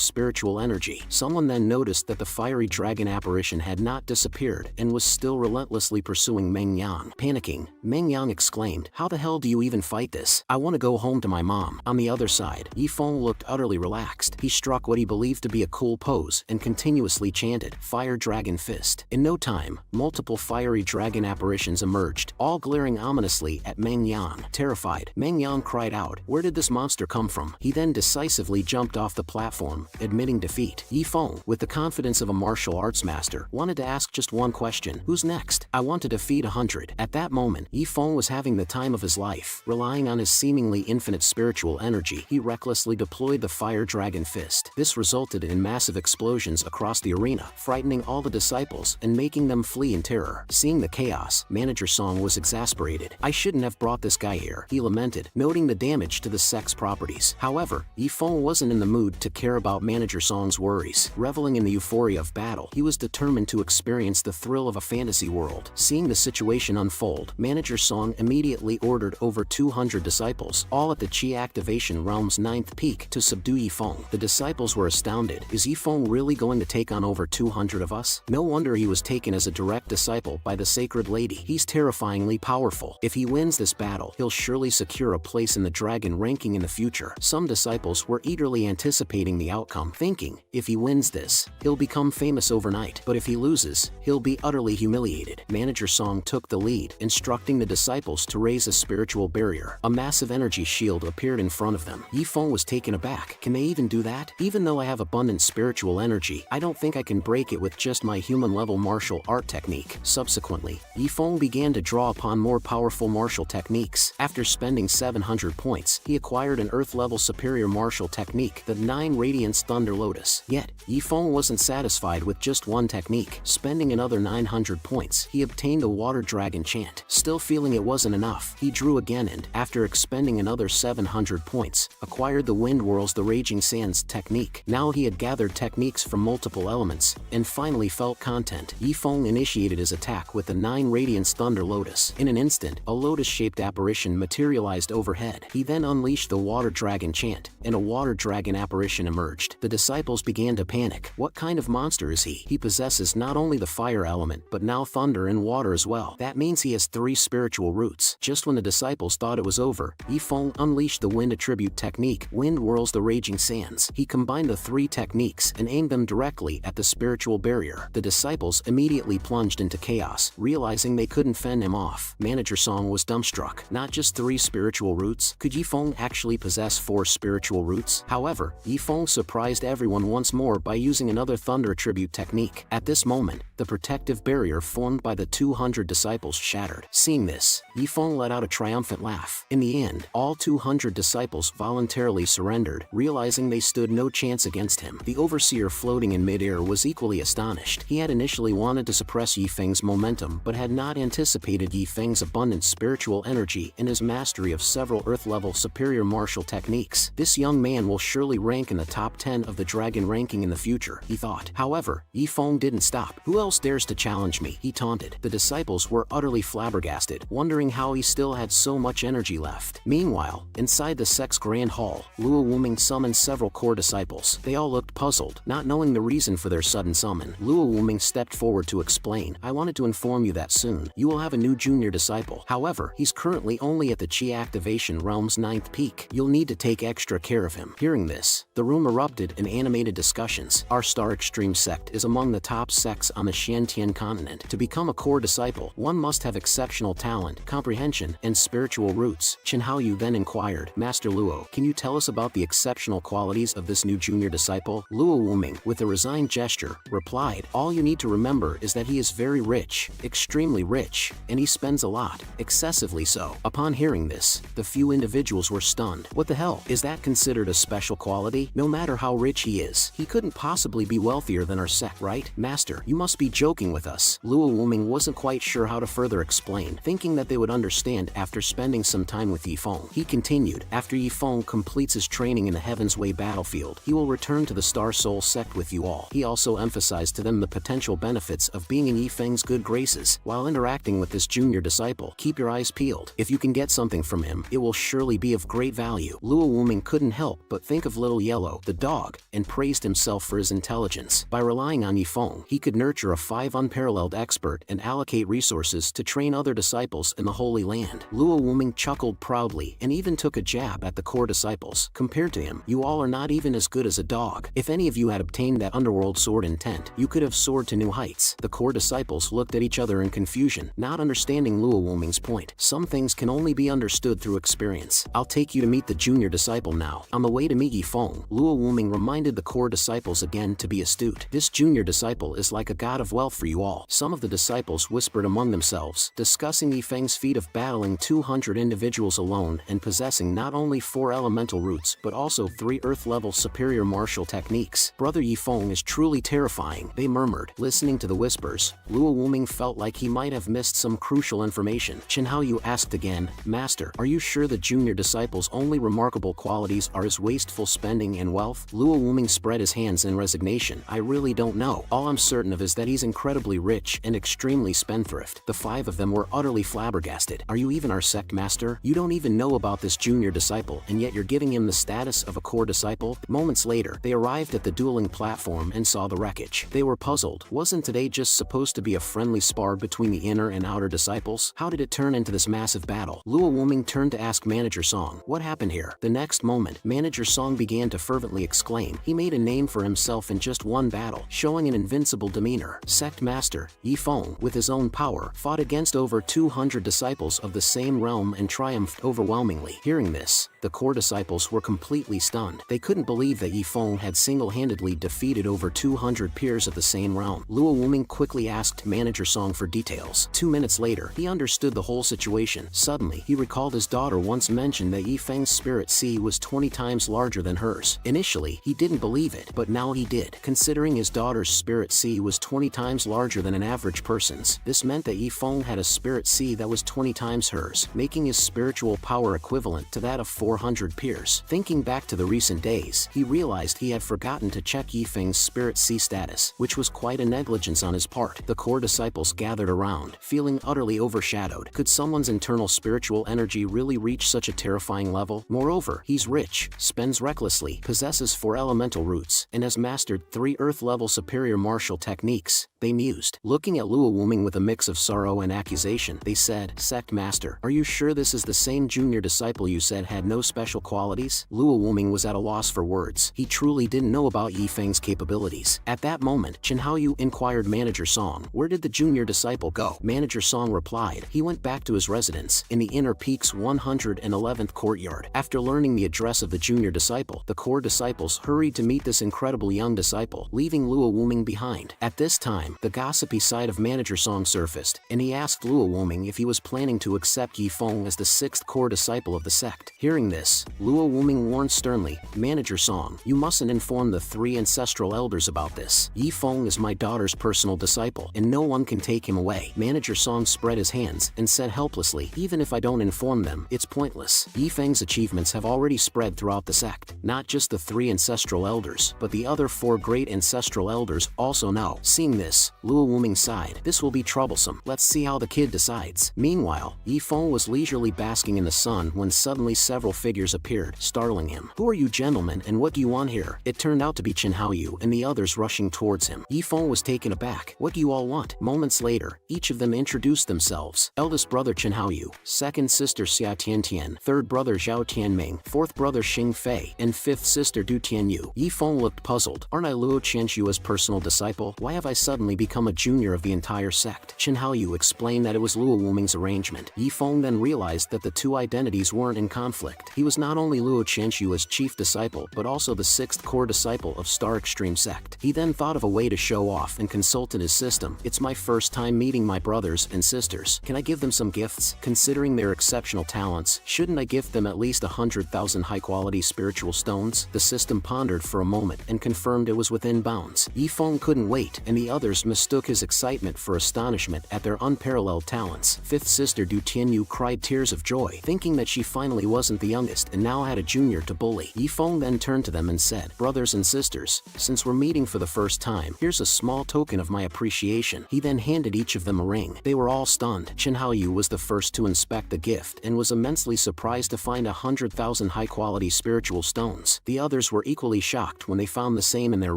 spiritual energy. Someone then noticed that the fiery dragon apparition had not disappeared and was still relentlessly pursuing Meng Yang. Panicking, Meng Yang exclaimed, how the hell do you even fight this? I want to go home to my mom. On the other side, Yifeng looked utterly relaxed. He struck what he believed to be a cool pose and continuously chanted, Fire Dragon Fist. In no time, multiple fiery dragon apparitions emerged, all glaring ominously at Meng Yang. Terrified, Meng Yang cried out, where did this monster come from? He then decisively jumped off the platform, admitting defeat. Yifeng, with the confidence of a martial arts master, wanted to ask just one question, who's next? I want to defeat 100. At that moment, Yifeng was having the time of his life. Relying on his seemingly infinite spiritual energy, he recklessly deployed the Fire Dragon Fist. This resulted in massive explosions across the arena, frightening all the disciples and making them flee in terror. Seeing the chaos, Manager Song was exasperated. I shouldn't have brought this guy here, he lamented, noting the damage to the sect's properties. However, Yifeng wasn't in the mood to care about Manager Song's worries. Reveling in the euphoria of battle, he was determined to experience the thrill of a fantasy world. Seeing the situation unfold, Manager Song immediately ordered over 200 disciples, all at the Qi Activation Realm's 9th peak, to subdue Yifeng. The disciples were astounded. Is Yifeng really going to take on over 200 of us? No wonder he was taken as a direct disciple by the Sacred Lady. He's terrifyingly powerful. If he wins this battle, he'll surely secure a place in the dragon ranking in the future. Some disciples were eagerly anticipating the outcome, thinking, if he wins this, he'll become famous overnight. But if he loses, he'll be utterly humiliated. Manager Song took the lead, instructing the disciples to raise a spiritual barrier. A massive energy shield appeared in front of them. Yifeng was taken aback. Can they even do that? Even though I have abundant spiritual energy, I don't think I can break it with just my human-level martial art technique. Subsequently, Yifeng began to draw upon more powerful martial techniques. After spending 700 points, he acquired an Earth-level superior martial technique, the 9 Radiance Thunder Lotus. Yet, Yifeng wasn't satisfied with just one technique. Spending another 900 points, he obtained the Water Dragon Chant. Still feeling it wasn't enough, he drew again and, after expending another 700 points, acquired the wind whirls the raging sands technique. Now he had gathered techniques from multiple elements, and finally felt content. Yifeng initiated his attack with the 9 Radiance Thunder Lotus. In an instant, a lotus-shaped apparition materialized overhead. He then unleashed the Water Dragon chant, and a Water Dragon apparition emerged. The disciples began to panic. What kind of monster is he? He possesses not only the fire element, but now thunder and water as well. That means he has 3 spiritual roots. Just when the disciples thought it was over, Yifeng unleashed the wind attribute technique, Wind Whirls the Raging Sands. He combined the 3 techniques and aimed them directly at the spiritual barrier. The disciples immediately plunged into chaos, realizing they couldn't fend him off. Manager Song was dumbstruck. Not just 3 spiritual roots, could Yifeng actually possess 4 spiritual roots? However, Yifeng surprised everyone once more by using another thunder attribute technique. At this moment, the protective barrier formed by the 200 disciples shattered. Seeing this, Yifeng let out a triumphant laugh. In the end, all 200 disciples voluntarily surrendered, realizing they stood no chance against him. The overseer floating in midair was equally astonished. He had initially wanted to suppress Yifeng's momentum, but had not anticipated Yifeng's abundant spiritual energy and his mastery of several Earth-level superior martial techniques. This young man will surely rank in the top 10 of the dragon ranking in the future, he thought. However, Yifeng didn't stop. Who else dares to challenge me? He taunted. The disciples were utterly flabbergasted, wondering how he still had so much energy left. Meanwhile, inside the sect's grand hall, Luo Wuming summoned several core disciples. They all looked puzzled, not knowing the reason for their sudden summon. Luo Wuming stepped forward to explain, I wanted to inform you that soon, you will have a new junior disciple. However, he's currently only at the Qi Activation Realm's 9th peak. You'll need to take extra care of him. Hearing this, the room erupted in animated discussions. Our Star Extreme sect is among the top sects on the Xiantian continent. To become a core disciple, one must have exceptional talent, comprehension, and spiritual roots. Chen Haoyu then inquired, Master Luo, can you tell us about the exceptional qualities of this new junior disciple? Luo Wuming, with a resigned gesture, replied, all you need to remember is that he is very rich, extremely rich, and he spends a lot, excessively so. Upon hearing this, the few individuals were stunned. What the hell? Is that considered a special quality? No matter how rich he is, he couldn't possibly be wealthier than our sect, right? Master, you must be joking with us. Luo Wuming wasn't quite sure how to further explain, thinking that they would understand after spending some time with Yifeng. He continued, after Yifeng completes his training in the Heaven's Way battlefield, he will return to the Star Soul sect with you all. He also emphasized to them the potential benefits of being in Yifeng's good graces while interacting with this junior disciple. Keep your eyes peeled. If you can get something from him, it will surely be of great value. Luo Wuming couldn't help but think of Little Yellow, the dog, and praised himself for his intelligence. By relying on Yifeng, he could nurture a 5 unparalleled expert and allocate resources to train other disciples in the Holy Land. Luo Wuming chuckled proudly and even took a jab at the core disciples. Compared to him, you all are not even as good as a dog. If any of you had obtained that underworld sword intent, you could have soared to new heights. The core disciples looked at each other in confusion, not understanding Luo Wuming's point. Some things can only be understood through experience. I'll take you to meet the junior disciple now. On the way to meet Yifeng, Luo Wuming reminded the core disciples again to be astute. This junior disciple is like a god of wealth for you all. Some of the disciples whispered among themselves, discussing Yifeng's feat of battling 200 individuals alone and possessing not only 4 elemental roots but also 3 earth-level superior martial techniques. Brother Yifeng is truly terrifying, they murmured. Listening to the whispers, Luo Wuming felt like he might have missed some crucial information. Chen Haoyu asked again, Master, are you sure the junior disciple's only remarkable qualities are his wasteful spending and wealth? Luo Wuming spread his hands in resignation. I really don't know. All I'm certain of is that he's incredibly rich and extremely spendthrift. The 5 of them were utterly flabbergasted. Are you even our sect master? You don't even know about this junior disciple, and yet you're giving him the status of a core disciple? Moments later, they arrived at the dueling platform and saw the wreckage. They were puzzled. Wasn't today just supposed to be a friendly spar between the inner and outer disciples? How did it turn into this massive battle? Luo Wuming turned to ask Manager Song, what happened here? The next moment, Manager Song began to fervently exclaim. He made a name for himself in just one battle, showing an invincible demeanor. Sect Master Yifeng, with his own power, fought against over 200 disciples of the same realm and triumphed overwhelmingly. Hearing this, the core disciples were completely stunned. They couldn't believe that Yifeng had single-handedly defeated over 200 peers of the same realm. Luo Wuming quickly asked Manager Song for details. 2 minutes later, he understood the whole situation. Suddenly, he recalled his daughter once mentioned that Yifeng's spirit sea was 20 times larger than hers. Initially, he didn't believe it, but now he did. Considering his daughter's spirit sea was 20 times larger than an average person's, this meant that Yifeng had a spirit sea that was 20 times hers, making his spiritual power equivalent to that of 400 peers. Thinking back to the recent days, he realized he had forgotten to check Yifeng's Spirit C status, which was quite a negligence on his part. The core disciples gathered around, feeling utterly overshadowed. Could someone's internal spiritual energy really reach such a terrifying level? Moreover, he's rich, spends recklessly, possesses 4 elemental roots, and has mastered 3 earth-level superior martial techniques. They mused. Looking at Luo Wuming with a mix of sorrow and accusation, they said, "Sect Master, are you sure this is the same junior disciple you said had no special qualities?" Luo Wuming was at a loss for words. He truly didn't know about Yifeng's capabilities. At that moment, Chen Haoyu inquired Manager Song, "Where did the junior disciple go?" Manager Song replied, "He went back to his residence, in the Inner Peak's 111th courtyard." After learning the address of the junior disciple, the core disciples hurried to meet this incredible young disciple, leaving Luo Wuming behind. At this time, the gossipy side of Manager Song surfaced, and he asked Luo Wuming if he was planning to accept Yifeng as the 6th core disciple of the sect. Hearing this, Luo Wuming warned sternly, "Manager Song, you mustn't inform the 3 ancestral elders about this. Yifeng is my daughter's personal disciple, and no one can take him away." Manager Song spread his hands and said helplessly, "Even if I don't inform them, it's pointless. Yifeng's achievements have already spread throughout the sect. Not just the 3 ancestral elders, but the other 4 great ancestral elders also know." Seeing this, Luo Wuming sighed. "This will be troublesome. Let's see how the kid decides." Meanwhile, Yifeng was leisurely basking in the sun when suddenly several figures appeared, startling him. "Who are you gentlemen, and what do you want here?" It turned out to be Chen Haoyu and the others rushing towards him. Yifeng was taken aback. "What do you all want?" Moments later, each of them introduced themselves. Eldest brother Chen Haoyu, second sister Xia Tiantian, third brother Zhao Tianming, fourth brother Xing Fei, and fifth sister Du Tianyu. Yifeng looked puzzled. "Aren't I Luo Qianshua's personal disciple? Why have I suddenly become a junior of the entire sect?" Chen Haoyu explained that it was Luo Wuming's arrangement. Yifeng then realized that the 2 identities weren't in conflict. He was not only Luo Qianshua's chief disciple but also the 6th core disciple of Star Extreme sect. He then thought of a way to show off and consulted his system. "It's my first time meeting my brothers and sisters. Can I give them some gifts? Considering their exceptional talents, shouldn't I gift them at least 100,000 high-quality spiritual stones?" The system pondered for a moment and confirmed it was within bounds. Yifeng couldn't wait, and the others mistook his excitement for astonishment at their unparalleled talents. Fifth sister Du Tianyu cried tears of joy, thinking that she finally wasn't the youngest and now had a junior to bully. Yifeng then turned to them and said, "Brothers and sisters, since we're meeting for the first time, here's a small token of my appreciation." He then handed each of them a ring. They were all stunned. Chen Haoyu was the first to inspect the gift and was immensely surprised to find 100,000 high-quality spiritual stones. The others were equally shocked when they found the same in their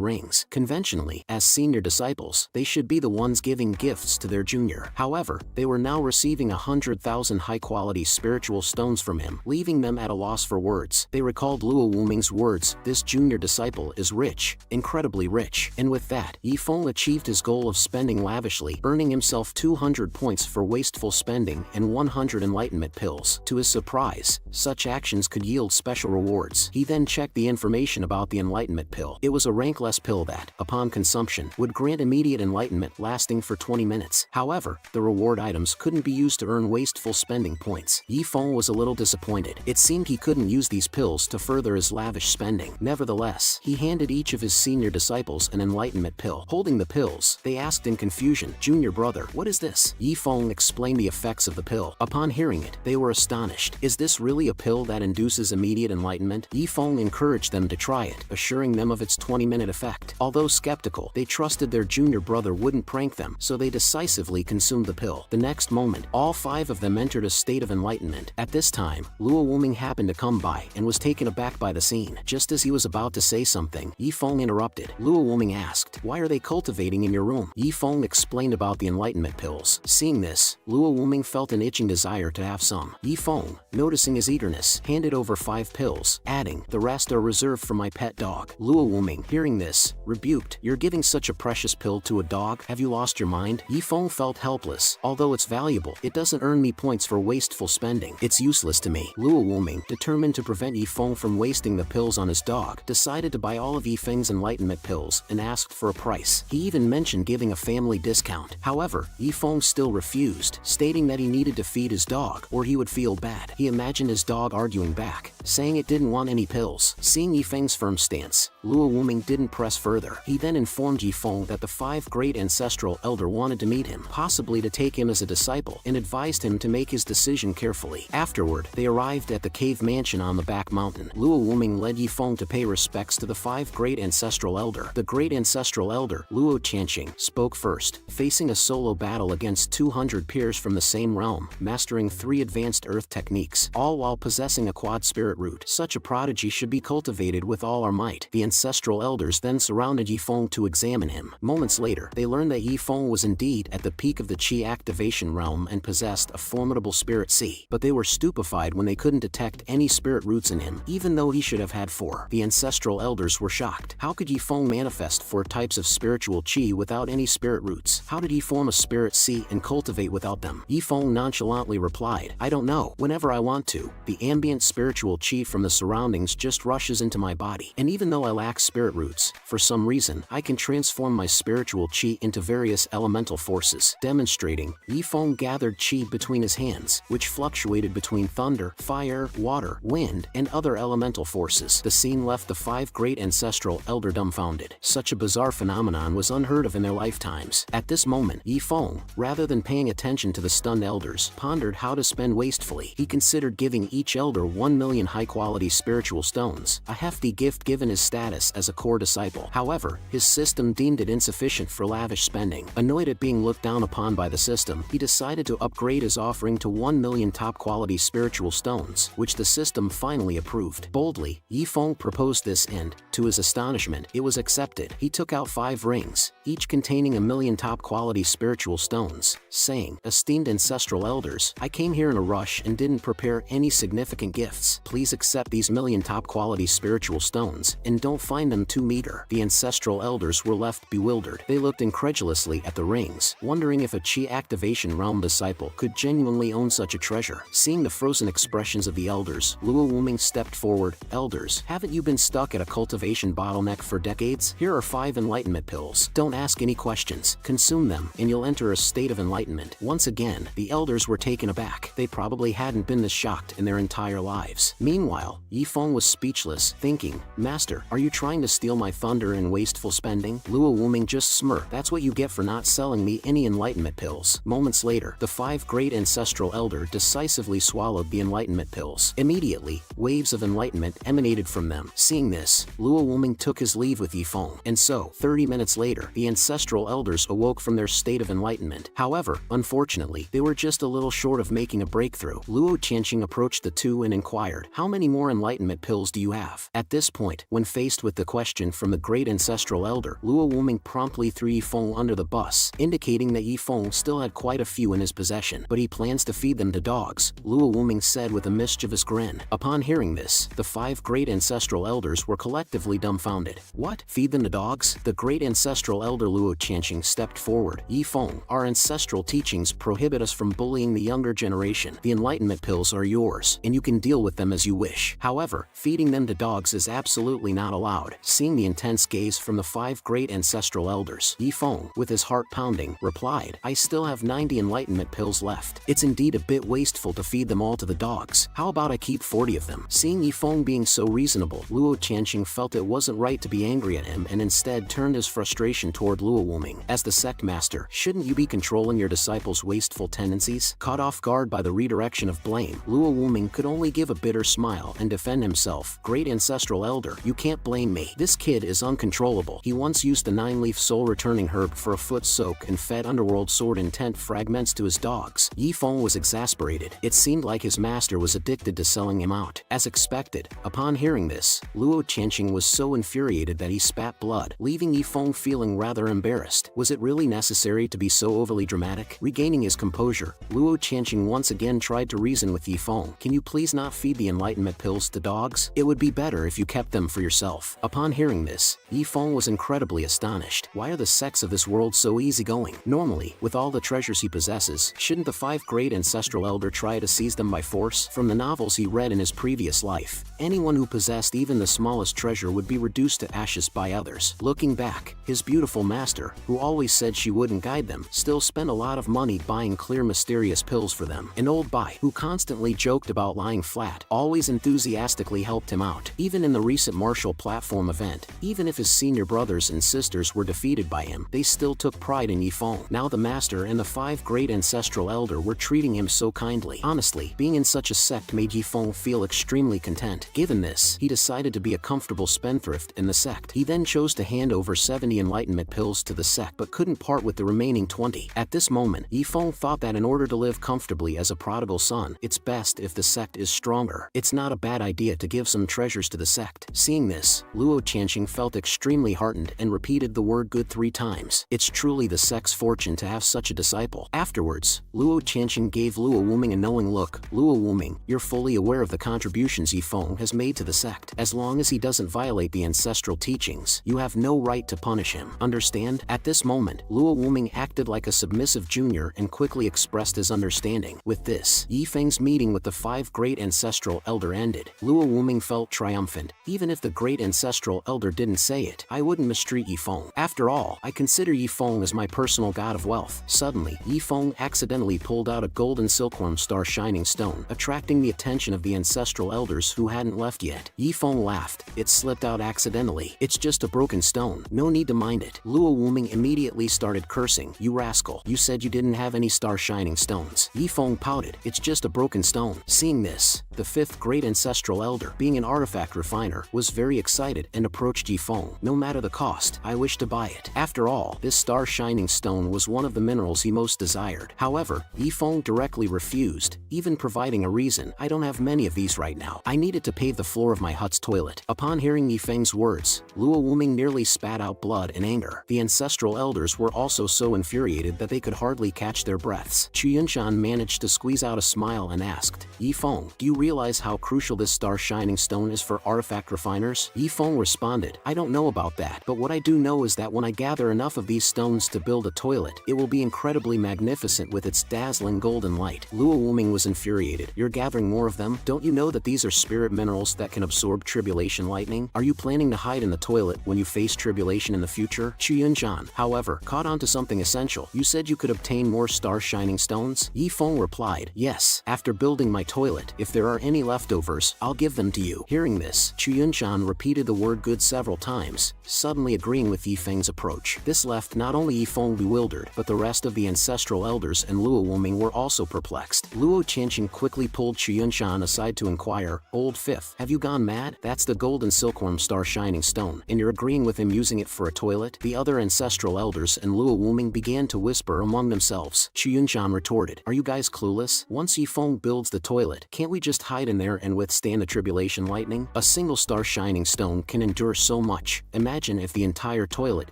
rings. Conventionally, as senior disciples, they should be the ones giving gifts to their junior. However, they were now receiving 100,000 high-quality spiritual stones from him, leaving them at a loss for words. They recalled Luo Wuming's words, "This junior disciple is rich, incredibly rich." And with that, Yifeng achieved his goal of spending lavishly, earning himself 200 points for wasteful spending and 100 enlightenment pills. To his surprise, such actions could yield special rewards. He then checked the information about the enlightenment pill. It was a rankless pill that, upon consumption, would grant immediate enlightenment lasting for 20 minutes. However, the reward items couldn't be used to earn wasteful spending points. Yifeng was a little disappointed. It seemed he couldn't use these pills to further his lavish spending. Nevertheless, he handed each of his senior disciples an enlightenment pill. Holding the pills, they asked in confusion, "Junior brother, what is this?" Yifeng explained the effects of the pill. Upon hearing it, they were astonished. "Is this really a pill that induces immediate enlightenment?" Yifeng encouraged them to try it, assuring them of its 20-minute effect. Although skeptical, they trusted their junior brother wouldn't prank them, so they decisively consumed the pill. The next moment, all 5 of them entered a state of enlightenment. At this time, Luo Wuming happened to come by and was taken aback by the scene. Just as he was about to say something, Yifeng interrupted. Luo Wuming asked, "Why are they cultivating in your room?" Yifeng explained about the enlightenment pills. Seeing this, Luo Wuming felt an itching desire to have some. Yifeng, noticing his eagerness, handed over 5 pills, adding, "The rest are reserved for my pet dog." Luo Wuming, hearing this, rebuked, "You're giving such a precious pill to a dog? Have you lost your mind?" Yifeng felt helpless. "Although it's valuable, it doesn't earn me points for wasteful spending. It's useless to me." Luo Wuming, determined to prevent Yifeng from wasting the pills on his dog, decided to buy all of Yifeng's enlightenment pills and asked for a price. He even mentioned giving a family discount. However, Yifeng still refused, stating that he needed to feed his dog or he would feel bad. He imagined his dog arguing back, saying it didn't want any pills. Seeing Yifeng's firm stance, Luo Wuming didn't press further. He then informed Yifeng that the 5 great ancestral elder wanted to meet him, possibly to take him as a disciple, and advised him to make his decision carefully. Afterward, they arrived at the cave mansion on the back mountain. Luo Wuming led Yifeng to pay respects to the 5 great ancestral elder. The great ancestral elder, Luo Qianqing, spoke first, facing a solo battle against 200 peers from the same realm, mastering 3 advanced earth techniques, all while possessing a quad spirit root. Such a prodigy should be cultivated with all our might. The ancestral elders then surrounded Yifeng to examine him. Moments later, they learned that Yifeng was indeed at the peak of the Qi activation realm and possessed a formidable spirit sea. But they were stupefied when they couldn't detect any spirit roots in him, even though he should have had 4. The ancestral elders were shocked. How could Yifeng manifest 4 types of spiritual Qi without any spirit roots? How did he form a spirit sea and cultivate without them? Yifeng nonchalantly replied, I don't know. Whenever I want to, the ambient spiritual Qi from the surroundings just rushes into my body. And even though I lack spirit roots, for some reason, I can transform my spiritual Qi into various elemental forces. Demonstrating, Yifeng gathered Qi between his hands, which fluctuated between thunder, fire, water, wind, and other elemental forces. The scene left the 5 great ancestral elder dumbfounded. Such a bizarre phenomenon was unheard of in their lifetimes. At this moment, Yifeng, rather than paying attention to the stunned elders, pondered how to spend wastefully. He considered giving each elder 1 million high-quality spiritual stones, a hefty gift given his status as a core disciple. However, his system deemed it insufficient for lavish spending. Annoyed at being looked down upon by the system, he decided to upgrade his offering to 1 million top-quality spiritual stones, which the system finally approved. Boldly, Yifeng proposed this and, to his astonishment, it was accepted. He took out 5 rings, each containing 1 million top-quality spiritual stones, saying, Esteemed ancestral elders, I came here in a rush and didn't prepare any significant gifts. Please accept these 1 million top-quality spiritual stones, and don't find them too meager. The ancestral elders were left bewildered. They looked incredulously at the rings, wondering if a Qi activation realm disciple could genuinely own such a treasure. Seeing the frozen expressions of the elders, Luo Wuming stepped forward. Elders, haven't you been stuck at a cultivation bottleneck for decades? Here are 5 enlightenment pills. Don't ask any questions. Consume them, and you'll enter a state of enlightenment. Once again, the elders were taken aback. They probably hadn't been this shocked in their entire lives. Meanwhile, Yifeng was speechless, thinking, Master, are you trying to steal my thunder and wasteful spending? Luo Wuming just smirked. That's what you get for not selling me any enlightenment pills. Moments later, the 5 great ancestral elder decisively swallowed the enlightenment pills. Immediately, waves of enlightenment emanated from them. Seeing this, Luo Wuming took his leave with Yifeng. And so, 30 minutes later, the ancestral elders awoke from their state of enlightenment. However, unfortunately, they were just a little short of making a breakthrough. Luo Qianqing approached the 2 and inquired, How many more enlightenment pills do you have? At this point, when faced with the question from the great ancestral elder, Luo Wuming promptly threw Yifeng under the bus, indicating that Yifeng still had quite a few in his possession. But he plans to feed them to dogs, Luo Wuming said with a mischievous grin. Upon hearing this, the 5 great ancestral elders were collectively dumbfounded. What? Feed them to dogs? The great ancestral elder Luo Qianqing stepped forward. Yifeng, our ancestral teachings prohibit us from bullying the younger generation. The enlightenment pills are yours, and you can deal with them as you wish. However, feeding them to dogs is absolutely not allowed. Seeing the intense gaze from the 5 great ancestral elders, Yifeng, with his heart pounding, replied, I still have 90 enlightenment pills left. It's indeed a bit wasteful to feed them all to the dogs. How about I keep 40 of them? Seeing Yifeng being so reasonable, Luo Qianqing felt it wasn't right to be angry at him and instead turned his frustration toward Luo Wuming. As the sect master, shouldn't you be controlling your disciples' wasteful tendencies? Caught off guard by the redirection of blame, Luo Wuming could only give a bitter smile and defend himself. Great ancestral elder, you can't blame me. This kid is uncontrollable. He once used the 9-leaf soul-returning herb for a foot soak and fed underworld sword intent fragments to his dogs. Yifeng was exasperated. It seemed like his master was addicted to selling him out. As expected, upon hearing this, Luo Qianqing was so infuriated that he spat blood, leaving Yifeng feeling rather embarrassed. Was it really necessary to be so overly dramatic? Regaining his composure, Luo Qianqing once again tried to reason with Yifeng. Can you please not feed the enlightenment pills to dogs? It would be better if you kept them for yourself. Upon hearing this, Yifeng was incredibly astonished. Why are the sects of this world so easygoing? Normally, with all the treasures he possesses, shouldn't the 5 great ancestral elder try to seize them by force? From the novels he read in his previous life, anyone who possessed even the smallest treasure would be reduced to ashes by others. Looking back, his beautiful master, who always said she wouldn't guide them, still spent a lot of money buying clear mysterious pills for them. An old bai, who constantly joked about lying flat, always always enthusiastically helped him out. Even in the recent martial platform event, even if his senior brothers and sisters were defeated by him, they still took pride in Yifeng. Now the master and the 5 great ancestral elder were treating him so kindly. Honestly, being in such a sect made Yifeng feel extremely content. Given this, he decided to be a comfortable spendthrift in the sect. He then chose to hand over 70 enlightenment pills to the sect but couldn't part with the remaining 20. At this moment, Yifeng thought that in order to live comfortably as a prodigal son, it's best if the sect is stronger. It's not a bad idea to give some treasures to the sect. Seeing this, Luo Qianqing felt extremely heartened and repeated the word good 3 times. It's truly the sect's fortune to have such a disciple. Afterwards, Luo Qianqing gave Luo Wuming a knowing look. Luo Wuming, you're fully aware of the contributions Yifeng has made to the sect. As long as he doesn't violate the ancestral teachings, you have no right to punish him. Understand? At this moment, Luo Wuming acted like a submissive junior and quickly expressed his understanding. With this, Yifeng's meeting with the 5 great ancestral elder ended. Luo Wuming felt triumphant. Even if the great ancestral elder didn't say it, I wouldn't mistreat Yifeng. After all, I consider Yifeng as my personal god of wealth. Suddenly, Yifeng accidentally pulled out a golden silkworm star shining stone, attracting the attention of the ancestral elders who hadn't left yet. Yifeng laughed. It slipped out accidentally. It's just a broken stone. No need to mind it. Luo Wuming immediately started cursing. You rascal. You said you didn't have any star shining stones. Yifeng pouted. It's just a broken stone. Seeing this, the 5th great ancestral elder, being an artifact refiner, was very excited and approached Yifeng. No matter the cost, I wish to buy it. After all, this star shining stone was one of the minerals he most desired. However, Yifeng directly refused, even providing a reason. I don't have many of these right now. I needed to pave the floor of my hut's toilet. Upon hearing Yifeng's words, Luo Wuming nearly spat out blood in anger. The ancestral elders were also so infuriated that they could hardly catch their breaths. Yunshan managed to squeeze out a smile and asked, Yifeng, do you realize how crucial this star shining stone is for artifact refiners? Yifeng responded, I don't know about that, but what I do know is that when I gather enough of these stones to build a toilet, it will be incredibly magnificent with its dazzling golden light. Luo Wuming was infuriated. You're gathering more of them? Don't you know that these are spirit minerals that can absorb tribulation lightning? Are you planning to hide in the toilet when you face tribulation in the future? Yunshan, however, caught on to something essential. You said you could obtain more star shining stones? Yifeng replied, yes, after building my toilet. If there are any leftovers, I'll give them to you. Hearing this, Yunshan repeated the word good several times, suddenly agreeing with Yifeng's approach. This left not only Yifeng bewildered, but the rest of the ancestral elders and Luo Wuming were also perplexed. Luo Qianqing quickly pulled Yunshan aside to inquire, Old 5th, have you gone mad? That's the golden silkworm star shining stone, and you're agreeing with him using it for a toilet? The other ancestral elders and Luo Wuming began to whisper among themselves. Yunshan retorted, are you guys clueless? Once Yifeng builds the toilet, can't we just hide in there and withstand the tribulation lightning? A single star shining stone can endure so much. Imagine if the entire toilet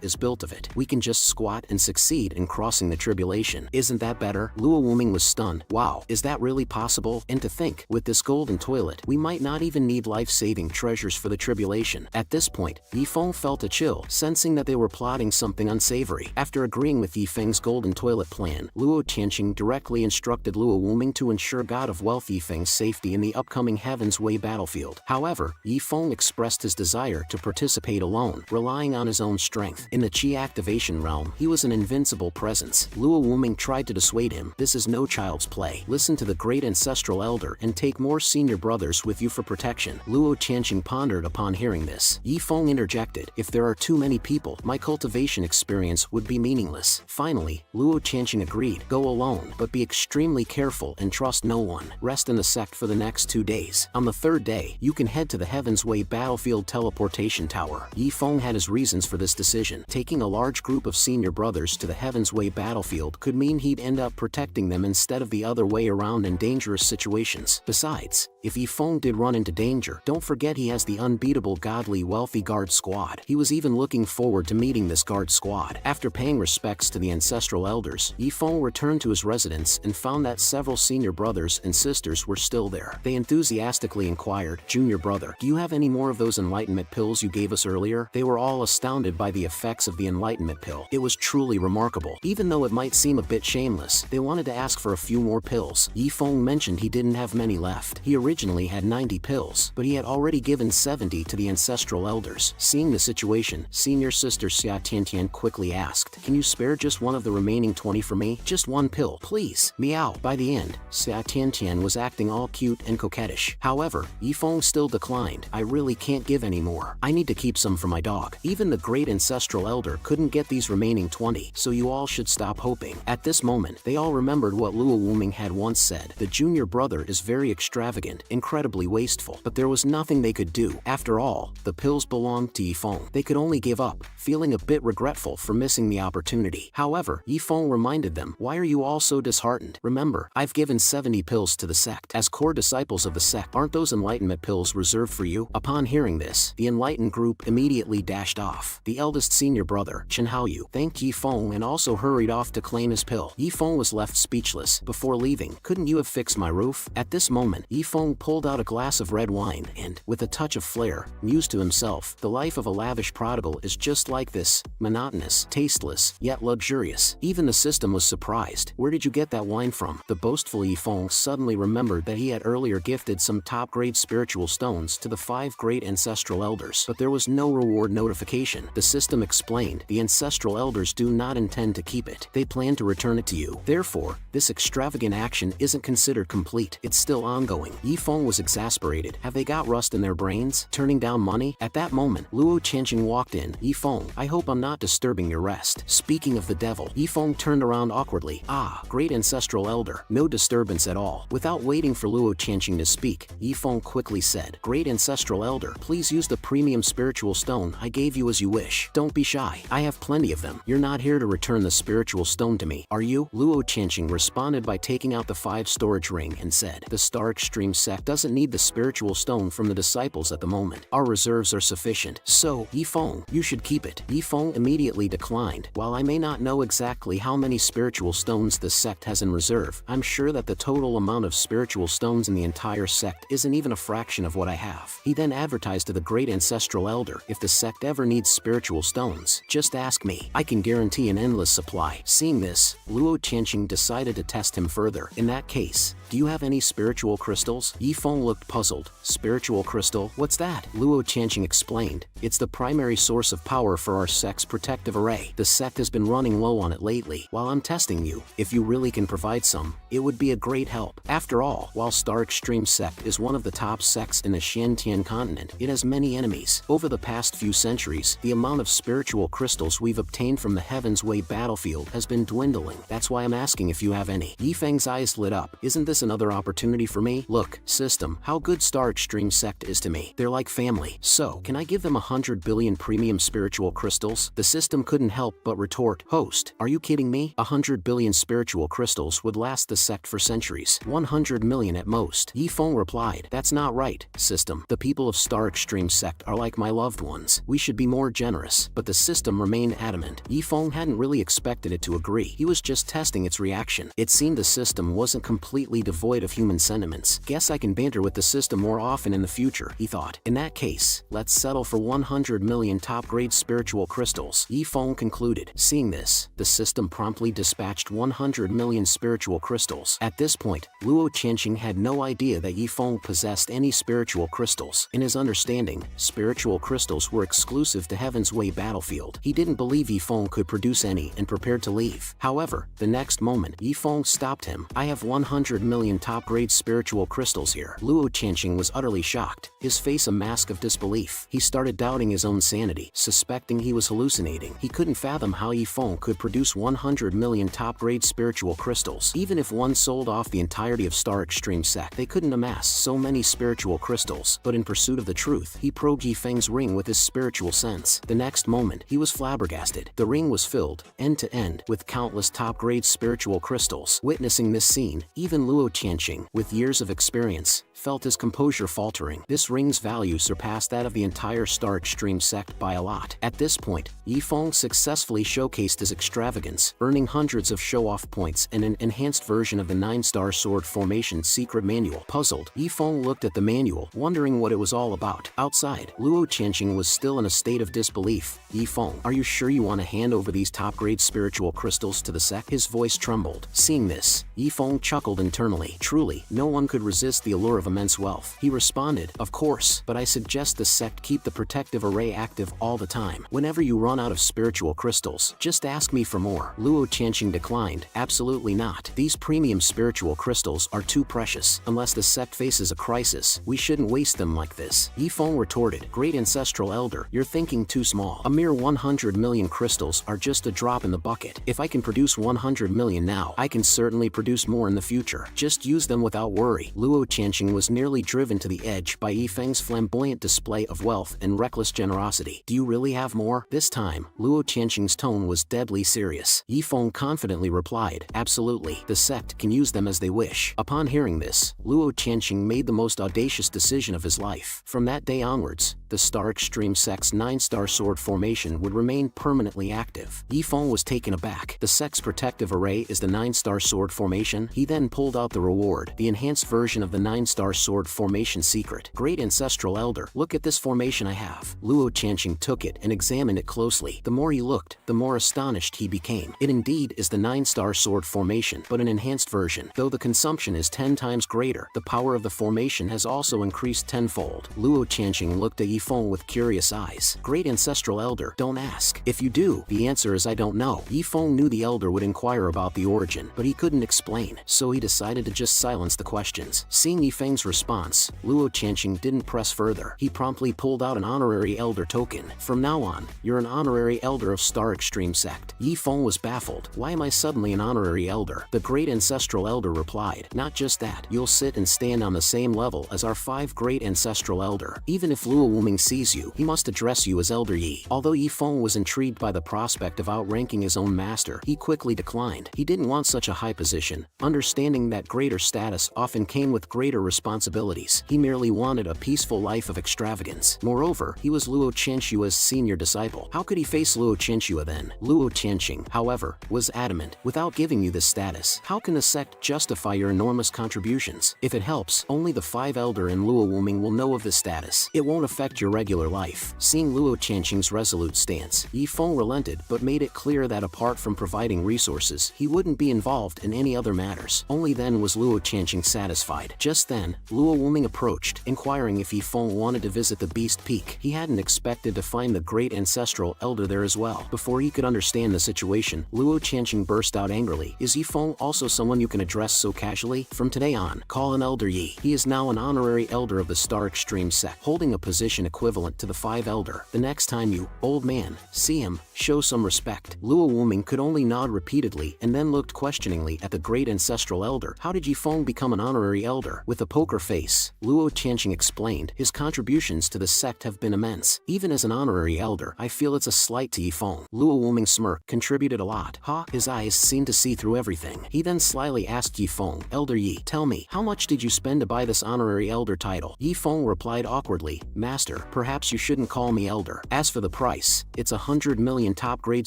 is built of it. We can just squat and succeed in crossing the tribulation. Isn't that better? Luo Wuming was stunned. Wow, is that really possible? And to think, with this golden toilet, we might not even need life-saving treasures for the tribulation. At this point, Yifeng felt a chill, sensing that they were plotting something unsavory. After agreeing with Yifeng's golden toilet plan, Luo Qianqing directly instructed Luo Wuming to ensure God of Wealth Yifeng's safety in the upcoming Heaven's Way battlefield. However, Yifeng expressed his desire to participate alone, relying on his own strength. In the Qi activation realm, he was an invincible presence. Luo Wuming tried to dissuade him. This is no child's play. Listen to the great ancestral elder and take more senior brothers with you for protection. Luo Qianqing pondered upon hearing this. Yifeng interjected, if there are too many people, my cultivation experience would be meaningless. Finally, Luo Qianqing agreed. Go alone, but be extremely careful and trust no one. Rest in the sect for the next 2 days. On the 3rd day, you can head to the Heaven's Way battlefield teleportation tower. Yifeng had his reasons for this decision. Taking a large group of senior brothers to the Heaven's Way battlefield could mean he'd end up protecting them instead of the other way around in dangerous situations. Besides, if Yifeng did run into danger, don't forget he has the unbeatable godly wealthy guard squad. He was even looking forward to meeting this guard squad. After paying respects to the ancestral elders, Yifeng returned to his residence and found that several senior brothers and sisters were still there. They enthusiastically inquired, Junior brother, do you have any more of those enlightenment pills you gave us earlier? They were all astounded by the effects of the enlightenment pill. It was truly remarkable. Even though it might seem a bit shameless, they wanted to ask for a few more pills. Yifeng mentioned he didn't have many left. He originally had 90 pills, but he had already given 70 to the ancestral elders. Seeing the situation, senior sister Xia Tiantian quickly asked, can you spare just one of the remaining 20 for me? Just one pill, please. Meow. By the end, Xia Tiantian was acting all cute and coquettish. However, Yifeng still declined. I really can't give any more. I need to keep some for my dog. Even the great ancestral elder couldn't get these remaining 20, so you all should stop hoping. At this moment, they all remembered what Luo Wuming had once said. The junior brother is very extravagant, incredibly wasteful, but there was nothing they could do. After all, the pills belonged to Yifeng. They could only give up, feeling a bit regretful for missing the opportunity. However, Yifeng reminded them, why are you all so disheartened? Remember, I've given 70 pills to the sect. As core disciples of the sect, aren't those enlightenment pills reserved for you? Upon hearing this, the enlightened group immediately dashed off. The eldest senior brother, Chen Haoyu, thanked Yifeng and also hurried off to claim his pill. Yifeng was left speechless. Before leaving, couldn't you have fixed my roof? At this moment, Yifeng pulled out a glass of red wine and, with a touch of flair, mused to himself, the life of a lavish prodigal is just like this, monotonous, tasteless, yet luxurious. Even the system was surprised. Where did you get that wine from? The boastful Yifeng suddenly remembered that he had earlier gifted some top-grade spiritual stones to the 5 great ancestral elders, but there was no reward notification. The system explained, the ancestral elders do not intend to keep it. They plan to return it to you. Therefore, this extravagant action isn't considered complete. It's still ongoing. Yifeng was exasperated. Have they got rust in their brains? Turning down money? At that moment, Luo Qianqing walked in. Yifeng, I hope I'm not disturbing your rest. Speaking of the devil, Yifeng turned around awkwardly. Ah, great ancestral elder. No disturbance at all. Without waiting for Luo Qianqing to speak, Yifeng quickly said, great ancestral elder, please use the premium spiritual stone I gave you as you wish. Don't be shy. I have plenty of them. You're not here to return the spiritual stone to me, are you? Luo Qianqing responded by taking out the 5 storage ring and said, the Star Extreme sect doesn't need the spiritual stone from the disciples at the moment. Our reserves are sufficient. So, Yifeng, you should keep it. Yifeng immediately declined. While I may not know exactly how many spiritual stones the sect has in reserve, I'm sure that the total amount of spiritual stones in the entire sect isn't even a fraction of what I have. He then advertised to the great ancestral elder, if the sect ever needs spiritual stones, just ask me. I can guarantee an endless supply. Seeing this, Luo Qianqing decided to test him further. In that case, do you have any spiritual crystals? Yifeng looked puzzled. Spiritual crystal? What's that? Luo Qianqing explained. It's the primary source of power for our sect's protective array. The sect has been running low on it lately. While I'm testing you, if you really can provide some, it would be a great help. After all, while Star Extreme sect is one of the top sects in the Xiantian continent, it has many enemies. Over the past few centuries, the amount of spiritual crystals we've obtained from the Heaven's Way battlefield has been dwindling. That's why I'm asking if you have any. Yifeng's eyes lit up. Isn't this another opportunity for me? Look, system, how good Star Extreme sect is to me. They're like family. So, can I give them 100 billion premium spiritual crystals? The system couldn't help but retort, host, are you kidding me? 100 billion spiritual crystals would last the sect for centuries. 100 million at most. Yifeng replied, that's not right, system. The people of Star Extreme sect are like my loved ones. We should be more generous. But the system remained adamant. Yifeng hadn't really expected it to agree. He was just testing its reaction. It seemed the system wasn't completely devoid of human sentiments. Guess I can banter with the system more often in the future, he thought. In that case, let's settle for 100 million top-grade spiritual crystals, Yifeng concluded. Seeing this, the system promptly dispatched 100 million spiritual crystals. At this point, Luo Qianqing had no idea that Yifeng possessed any spiritual crystals. In his understanding, spiritual crystals were exclusive to Heaven's Way battlefield. He didn't believe Yifeng could produce any and prepared to leave. However, the next moment, Yifeng stopped him. I have 100 million top-grade spiritual crystals here. Luo Qianqing was utterly shocked, his face a mask of disbelief. He started doubting his own sanity, suspecting he was hallucinating. He couldn't fathom how Yifeng could produce 100 million top-grade spiritual crystals. Even if one sold off the entirety of Star Extreme sect, they couldn't amass so many spiritual crystals. But in pursuit of the truth, he probed Yifeng's ring with his spiritual sense. The next moment, he was flabbergasted. The ring was filled, end to end, with countless top-grade spiritual crystals. Witnessing this scene, even Luo Qianqing, with years of experience, felt his composure faltering. This ring's value surpassed that of the entire Star Extreme sect by a lot. At this point, Yifeng successfully showcased his extravagance, earning hundreds of show-off points and an enhanced version of the 9-star sword formation secret manual. Puzzled, Yifeng looked at the manual, wondering what it was all about. Outside, Luo Qianqing was still in a state of disbelief. Yifeng, are you sure you want to hand over these top-grade spiritual crystals to the sect? His voice trembled. Seeing this, Yifeng chuckled internally. emotionally. Truly, no one could resist the allure of immense wealth. He responded, "Of course, but I suggest the sect keep the protective array active all the time. Whenever you run out of spiritual crystals, just ask me for more." Luo Qianxing declined, "Absolutely not. These premium spiritual crystals are too precious. Unless the sect faces a crisis, we shouldn't waste them like this." Yifeng retorted, "Great Ancestral Elder, you're thinking too small. A mere 100 million crystals are just a drop in the bucket. If I can produce 100 million now, I can certainly produce more in the future. Just use them without worry." Luo Qianxing was nearly driven to the edge by Yifeng's flamboyant display of wealth and reckless generosity. "Do you really have more?" This time, Luo Qianxing's tone was deadly serious. Yifeng confidently replied, "Absolutely. The sect can use them as they wish." Upon hearing this, Luo Qianxing made the most audacious decision of his life. From that day onwards, the Star Extreme sect's 9-star sword formation would remain permanently active. Yifeng was taken aback. The sect's protective array is the 9-star sword formation? He then pulled out the reward, the enhanced version of the 9-star sword formation secret. "Great Ancestral Elder, look at this formation I have." Luo Qianxing took it and examined it closely. The more he looked, the more astonished he became. It indeed is the 9-star sword formation, but an enhanced version. Though the consumption is 10 times greater, the power of the formation has also increased tenfold. Luo Qianxing looked at Yifeng with curious eyes. "Great Ancestral Elder, don't ask. If you do, the answer is I don't know." Yifeng knew the elder would inquire about the origin, but he couldn't explain, so he decided to just silence the questions. Seeing Yifeng's response, Luo Qianxing didn't press further. He promptly pulled out an honorary elder token. "From now on, you're an honorary elder of Star Extreme sect." Yifeng was baffled. "Why am I suddenly an honorary elder?" The Great Ancestral Elder replied, "Not just that, you'll sit and stand on the same level as our 5 Great Ancestral Elder. Even if Luo Wuming sees you, he must address you as Elder Yi." Although Yifeng was intrigued by the prospect of outranking his own master, he quickly declined. He didn't want such a high position, understanding that greater status often came with greater responsibilities. He merely wanted a peaceful life of extravagance. Moreover, he was Luo Qianxua's senior disciple. How could he face Luo Qianxua then? Luo Qianxing, however, was adamant. "Without giving you this status, how can the sect justify your enormous contributions? If it helps, only the 5 Elder and Luo Wuming will know of this status. It won't affect your regular life." Seeing Luo Qianxing's resolute stance, Yifeng relented but made it clear that apart from providing resources, he wouldn't be involved in any other matters. Only then was Luo Qianxing satisfied. Just then, Luo Wuming approached, inquiring if Yifeng wanted to visit the Beast Peak. He hadn't expected to find the Great Ancestral Elder there as well. Before he could understand the situation, Luo Qianxing burst out angrily. "Is Yifeng also someone you can address so casually? From today on, call him Elder Yi. He is now an honorary elder of the Star Extreme sect, holding a position equivalent to the 5 Elder. The next time you, old man, see him, show some respect." Luo Wuming could only nod repeatedly and then looked questioningly at the Great Ancestral Elder. "How did Yifeng become an honorary elder?" With a poker face, Luo Qianxing explained, "His contributions to the sect have been immense. Even as an honorary elder, I feel it's a slight to Yifeng." Luo Wuming smirked, "Contributed a lot, huh?" His eyes seemed to see through everything. He then slyly asked Yifeng, "Elder Yi, tell me, how much did you spend to buy this honorary elder title?" Yifeng replied awkwardly, "Master, perhaps you shouldn't call me elder. As for the price, it's 100 million top-grade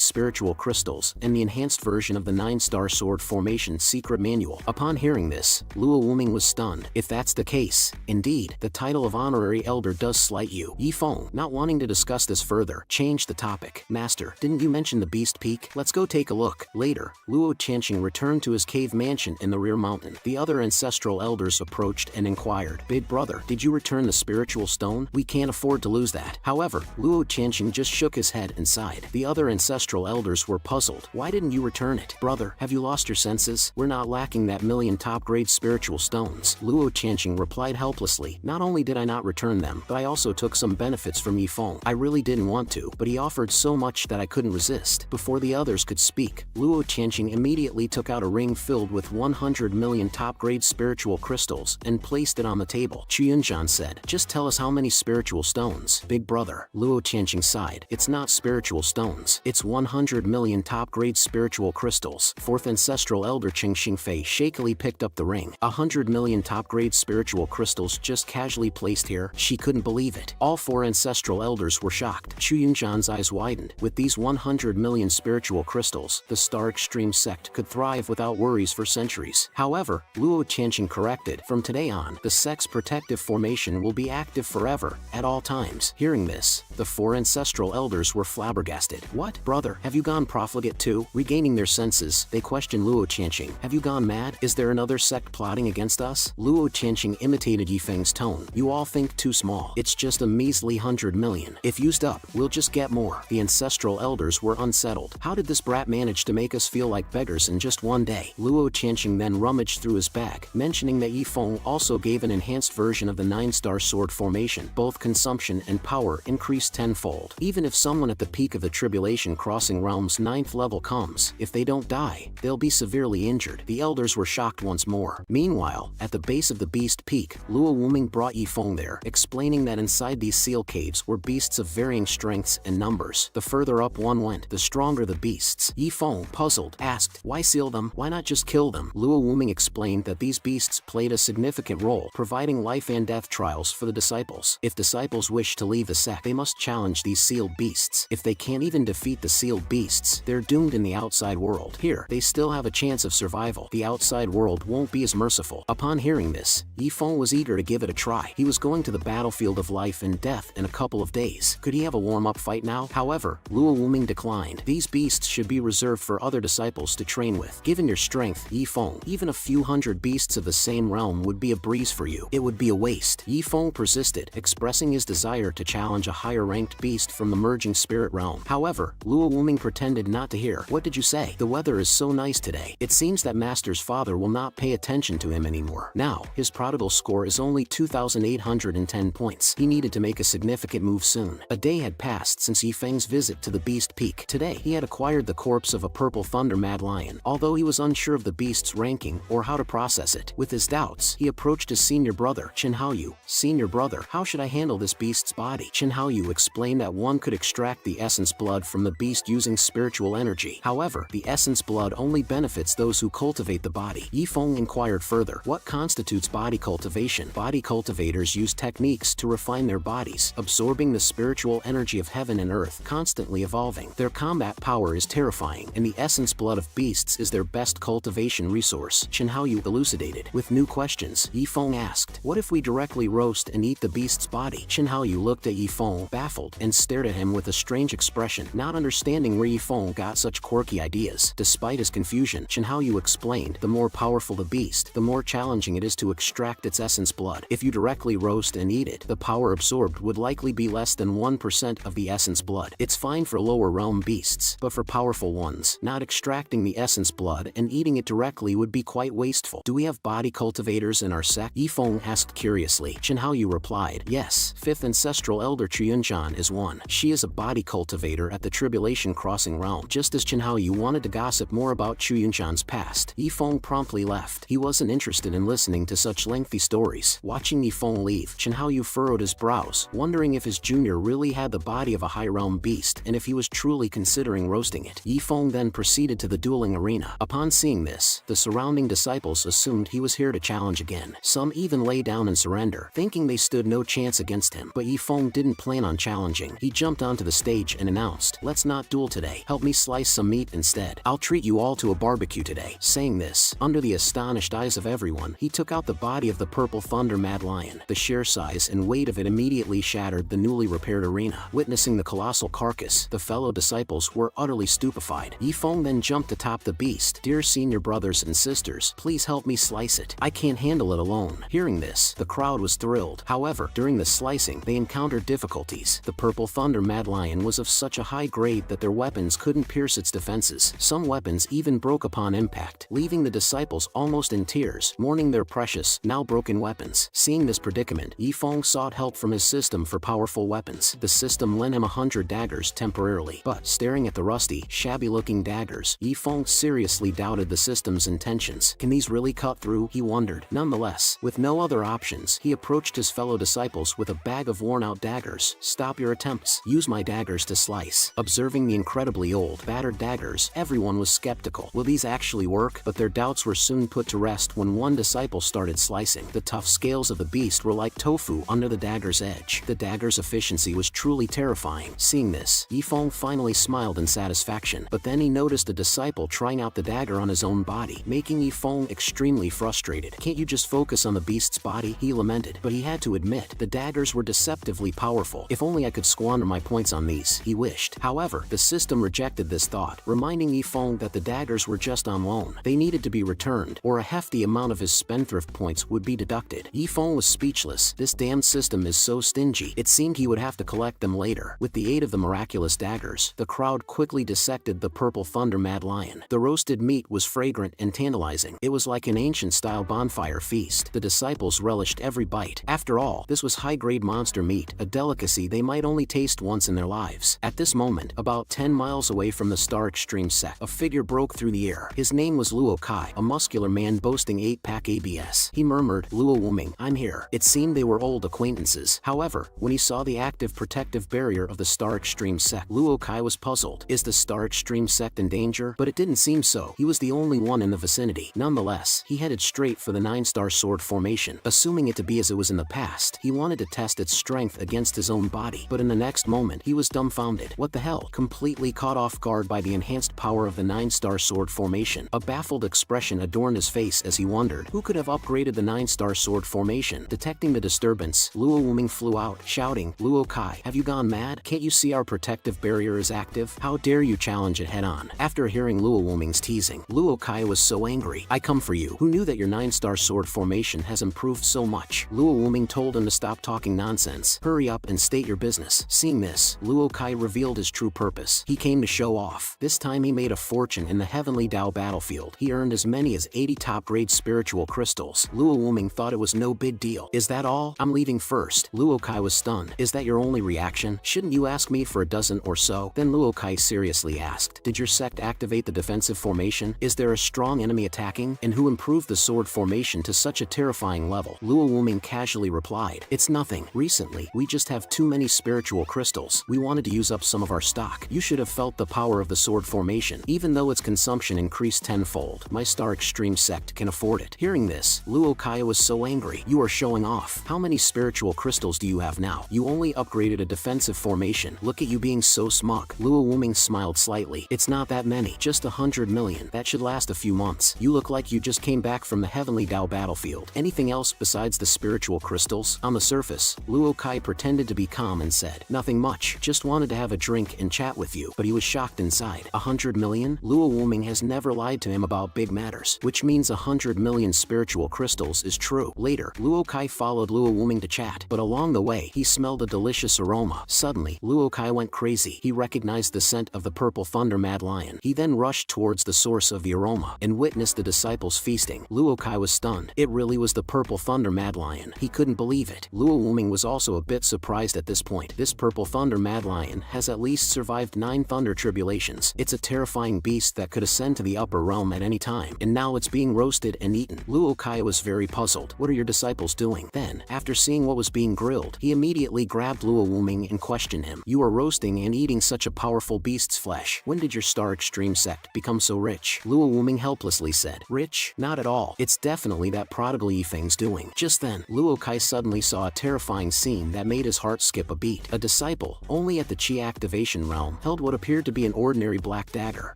spiritual crystals and the enhanced version of the 9-star sword formation secret manual." Upon hearing this, Luo Wuming was stunned. "If that's the case, indeed, the title of honorary elder does slight you." Yifeng, not wanting to discuss this further, changed the topic. "Master, didn't you mention the Beast Peak? Let's go take a look." Later, Luo Qianxing returned to his cave mansion in the rear mountain. The other ancestral elders approached and inquired, "Big brother, did you return the spiritual stone? We can't afford to lose that." However, Luo Qianxing just shook his head and sighed. The other ancestral elders were puzzled. "Why didn't you return it? Brother, have you lost your senses? We're not lacking that million top-grade spiritual stones." Luo Qianxing replied helplessly, "Not only did I not return them, but I also took some benefits from Yifeng. I really didn't want to, but he offered so much that I couldn't resist." Before the others could speak, Luo Qianxing immediately took out a ring filled with 100 million top-grade spiritual crystals and placed it on the table. Chuyunzhan said, "Just tell us how many spiritual stones." "Big brother," Luo Qianxing sighed, "it's not spiritual stones. It's 100 million top-grade spiritual crystals." 4th Ancestral Elder Qing Xingfei shakily picked up the ring. 100 million top-grade spiritual crystals just casually placed here? She couldn't believe it. All 4 ancestral elders were shocked. Chuyunzhan's eyes widened. With these 100 million spiritual crystals, the Star Extreme sect could thrive without worries for centuries. However, Luo Qianxing corrected, "From today on, the sect's protective formation will be active forever, at all times." Hearing this, the 4 ancestral elders were flabbergasted. "What, brother, have you gone profligate too?" Regaining their senses, they questioned Luo Qianxing. "Have you gone mad? Is there another sect plotting against us? Luo Qianqing imitated Yifeng's tone. You all think too small. It's just a measly 100 million. If used up, we'll just get more. The ancestral elders were unsettled. How did this brat manage to make us feel like beggars in just one day? Luo Qianqing then rummaged through his bag, mentioning that Yifeng also gave an enhanced version of the 9-star sword formation. Both consumption and power increased tenfold. Even if someone at the peak of the tribulation crossing realms 9th level comes, if they don't die, they'll be severely injured. The elders were shocked once more. Meanwhile, at the base of the beast peak, Luo Wuming brought Yifeng there, explaining that inside these seal caves were beasts of varying strengths and numbers. The further up one went, the stronger the beasts. Yifeng, puzzled, asked, why seal them? Why not just kill them? Luo Wuming explained that these beasts played a significant role, providing life and death trials for the disciples. If disciples wish to leave the sect, they must challenge these sealed beasts. If they can't even defeat the sealed beasts, they're doomed in the outside world. Here, they still have a chance of survival. The outside world won't be as merciful. Upon hearing this, Yifeng was eager to give it a try. He was going to the battlefield of life and death in a couple of days. Could he have a warm-up fight now? However, Luo Wuming declined. These beasts should be reserved for other disciples to train with. Given your strength, Yifeng, even a few hundred beasts of the same realm would be a breeze for you. It would be a waste. Yifeng persisted, expressing his desire to challenge a higher-ranked beast from the merging spirit realm. However, Luo Wuming pretended not to hear. What did you say? The weather is so nice today. It seems that Master's father will not pay attention to him anymore. Now, his Prodigal score is only 2,810 points. He needed to make a significant move soon. A day had passed since Yifeng's visit to the Beast Peak. Today, he had acquired the corpse of a purple thunder mad lion, although he was unsure of the beast's ranking or how to process it. With his doubts, he approached his senior brother, Chen Haoyu. Senior brother, how should I handle this beast's body? Chen Haoyu explained that one could extract the essence blood from the beast using spiritual energy. However, the essence blood only benefits those who cultivate the body. Yifeng inquired further, what constitutes body cultivation? Body cultivators use techniques to refine their bodies, absorbing the spiritual energy of heaven and earth, constantly evolving. Their combat power is terrifying, and the essence blood of beasts is their best cultivation resource. Chen Haoyu elucidated. With new questions, Yifeng asked, what if we directly roast and eat the beast's body? Chen Haoyu looked at Yifeng, baffled, and stared at him with a strange expression, not understanding where Yifeng got such quirky ideas. Despite his confusion, Chen Haoyu explained, the more powerful the beast, the more challenging it is to extract its essence blood. If you directly roast and eat it, the power absorbed would likely be less than 1% of the essence blood. It's fine for lower realm beasts, but for powerful ones, not extracting the essence blood and eating it directly would be quite wasteful. Do we have body cultivators in our sect? Yifeng asked curiously. Chen Haoyu replied, yes, 5th ancestral elder Chuyunjan is one. She is a body cultivator at the Tribulation Crossing realm. Just as Chen Haoyu wanted to gossip more about Chuyunjan's past, Yifeng promptly left. He wasn't interested in listening to such lengthy stories. Watching Yifeng leave, Chen Haoyu furrowed his brows, wondering if his junior really had the body of a high realm beast and if he was truly considering roasting it. Yifeng then proceeded to the dueling arena. Upon seeing this, the surrounding disciples assumed he was here to challenge again. Some even lay down and surrender, thinking they stood no chance against him. But Yifeng didn't plan on challenging. He jumped onto the stage and announced, let's not duel today. Help me slice some meat instead. I'll treat you all to a barbecue today. Saying this, under the astonished eyes of everyone, he took out the body of the purple thunder mad lion. The sheer size and weight of it immediately shattered the newly repaired arena. Witnessing the colossal carcass, the fellow disciples were utterly stupefied. Yifeng then jumped atop the beast. Dear senior brothers and sisters, please help me slice it. I can't handle it alone. Hearing this, the crowd was thrilled. However, during the slicing, they encountered difficulties. The purple thunder mad lion was of such a high grade that their weapons couldn't pierce its defenses. Some weapons even broke upon impact, leaving the disciples almost in tears, mourning their precious, now broken weapons. Seeing this predicament, Yifeng sought help from his system for powerful weapons. The system lent him 100 daggers temporarily, but staring at the rusty, shabby-looking daggers, Yifeng seriously doubted the system's intentions. Can these really cut through? He wondered. Nonetheless, with no other options, he approached his fellow disciples with a bag of worn-out daggers. Stop your attempts. Use my daggers to slice. Observing the incredibly old, battered daggers, everyone was skeptical. Will these actually work? But their doubts were soon put to rest when one disciple started slicing. The tough scales of the beast were like tofu under the dagger's edge. The dagger's efficiency was truly terrifying. Seeing this, Yifeng finally smiled in satisfaction, but then he noticed a disciple trying out the dagger on his own body, making Yifeng extremely frustrated. Can't you just focus on the beast's body? He lamented, but he had to admit, the daggers were deceptively powerful. If only I could squander my points on these, he wished. However, the system rejected this thought, reminding Yifeng that the daggers were just on loan. They needed to be returned earned, or a hefty amount of his spendthrift points would be deducted. Yifeng was speechless. This damned system is so stingy. It seemed he would have to collect them later. With the aid of the miraculous daggers, the crowd quickly dissected the purple thunder mad lion. The roasted meat was fragrant and tantalizing. It was like an ancient-style bonfire feast. The disciples relished every bite. After all, this was high-grade monster meat, a delicacy they might only taste once in their lives. At this moment, about 10 miles away from the Star Extreme sect, a figure broke through the air. His name was Luo Kai, a muscular man boasting 8-pack abs. He murmured, "Luo Wuming, I'm here." It seemed they were old acquaintances. However, when he saw the active protective barrier of the Star Extreme sect, Luo Kai was puzzled. Is the Star Extreme sect in danger? But it didn't seem so. He was the only one in the vicinity. Nonetheless, he headed straight for the 9-star sword formation. Assuming it to be as it was in the past, he wanted to test its strength against his own body. But in the next moment, he was dumbfounded. What the hell? Completely caught off guard by the enhanced power of the 9-star sword formation, a baffled expression adorned his face as he wondered who could have upgraded the 9-star sword formation. Detecting the disturbance, Luo Wuming flew out, shouting, "Luo Kai, have you gone mad? Can't you see our protective barrier is active? How dare you challenge it head-on?" After hearing Luo Wuming's teasing, Luo Kai was so angry. "I come for you. Who knew that your 9-star sword formation has improved so much?" Luo Wuming told him to stop talking nonsense. "Hurry up and state your business." Seeing this, Luo Kai revealed his true purpose. He came to show off. This time he made a fortune in the Heavenly Dao battlefield. He earned as many as 80 top-grade spiritual crystals. Luo Wuming thought it was no big deal. "Is that all? I'm leaving first." Luo Kai was stunned. "Is that your only reaction? Shouldn't you ask me for a dozen or so?" Then Luo Kai seriously asked, "Did your sect activate the defensive formation? Is there a strong enemy attacking? And who improved the sword formation to such a terrifying level?" Luo Wuming casually replied, "It's nothing. Recently, we just have too many spiritual crystals. We wanted to use up some of our stock. You should have felt the power of the sword formation. Even though its consumption increased tenfold, my Star Extreme sect can afford it." Hearing this, Luo Kai was so angry. "You are showing off. How many spiritual crystals do you have now? You only upgraded a defensive formation. Look at you being so smug." Luo Wuming smiled slightly. "It's not that many. Just 100 million. That should last a few months. You look like you just came back from the Heavenly Dao battlefield. Anything else besides the spiritual crystals?" On the surface, Luo Kai pretended to be calm and said, "Nothing much. Just wanted to have a drink and chat with you." But he was shocked inside. 100 million? Luo Wuming has never lied to him about big matters, which means 100 million spiritual crystals is true. Later, Luo Kai followed Luo Wuming to chat, but along the way, he smelled a delicious aroma. Suddenly, Luo Kai went crazy. He recognized the scent of the purple thunder mad lion. He then rushed towards the source of the aroma and witnessed the disciples feasting. Luo Kai was stunned. It really was the purple thunder mad lion. He couldn't believe it. Luo Wuming was also a bit surprised at this point. This purple thunder mad lion has at least survived 9 thunder tribulations. It's a terrifying beast that could ascend to the upper realm at any time, and now it's being roasted and eaten. Luo Kai was very puzzled. "What are your disciples doing?" Then, after seeing what was being grilled, he immediately grabbed Luo Wuming and questioned him. "You are roasting and eating such a powerful beast's flesh. When did your Star Extreme sect become so rich?" Luo Wuming helplessly said, "Rich? Not at all. It's definitely that Prodigal Yifeng's doing." Just then, Luo Kai suddenly saw a terrifying scene that made his heart skip a beat. A disciple, only at the Qi activation realm, held what appeared to be an ordinary black dagger,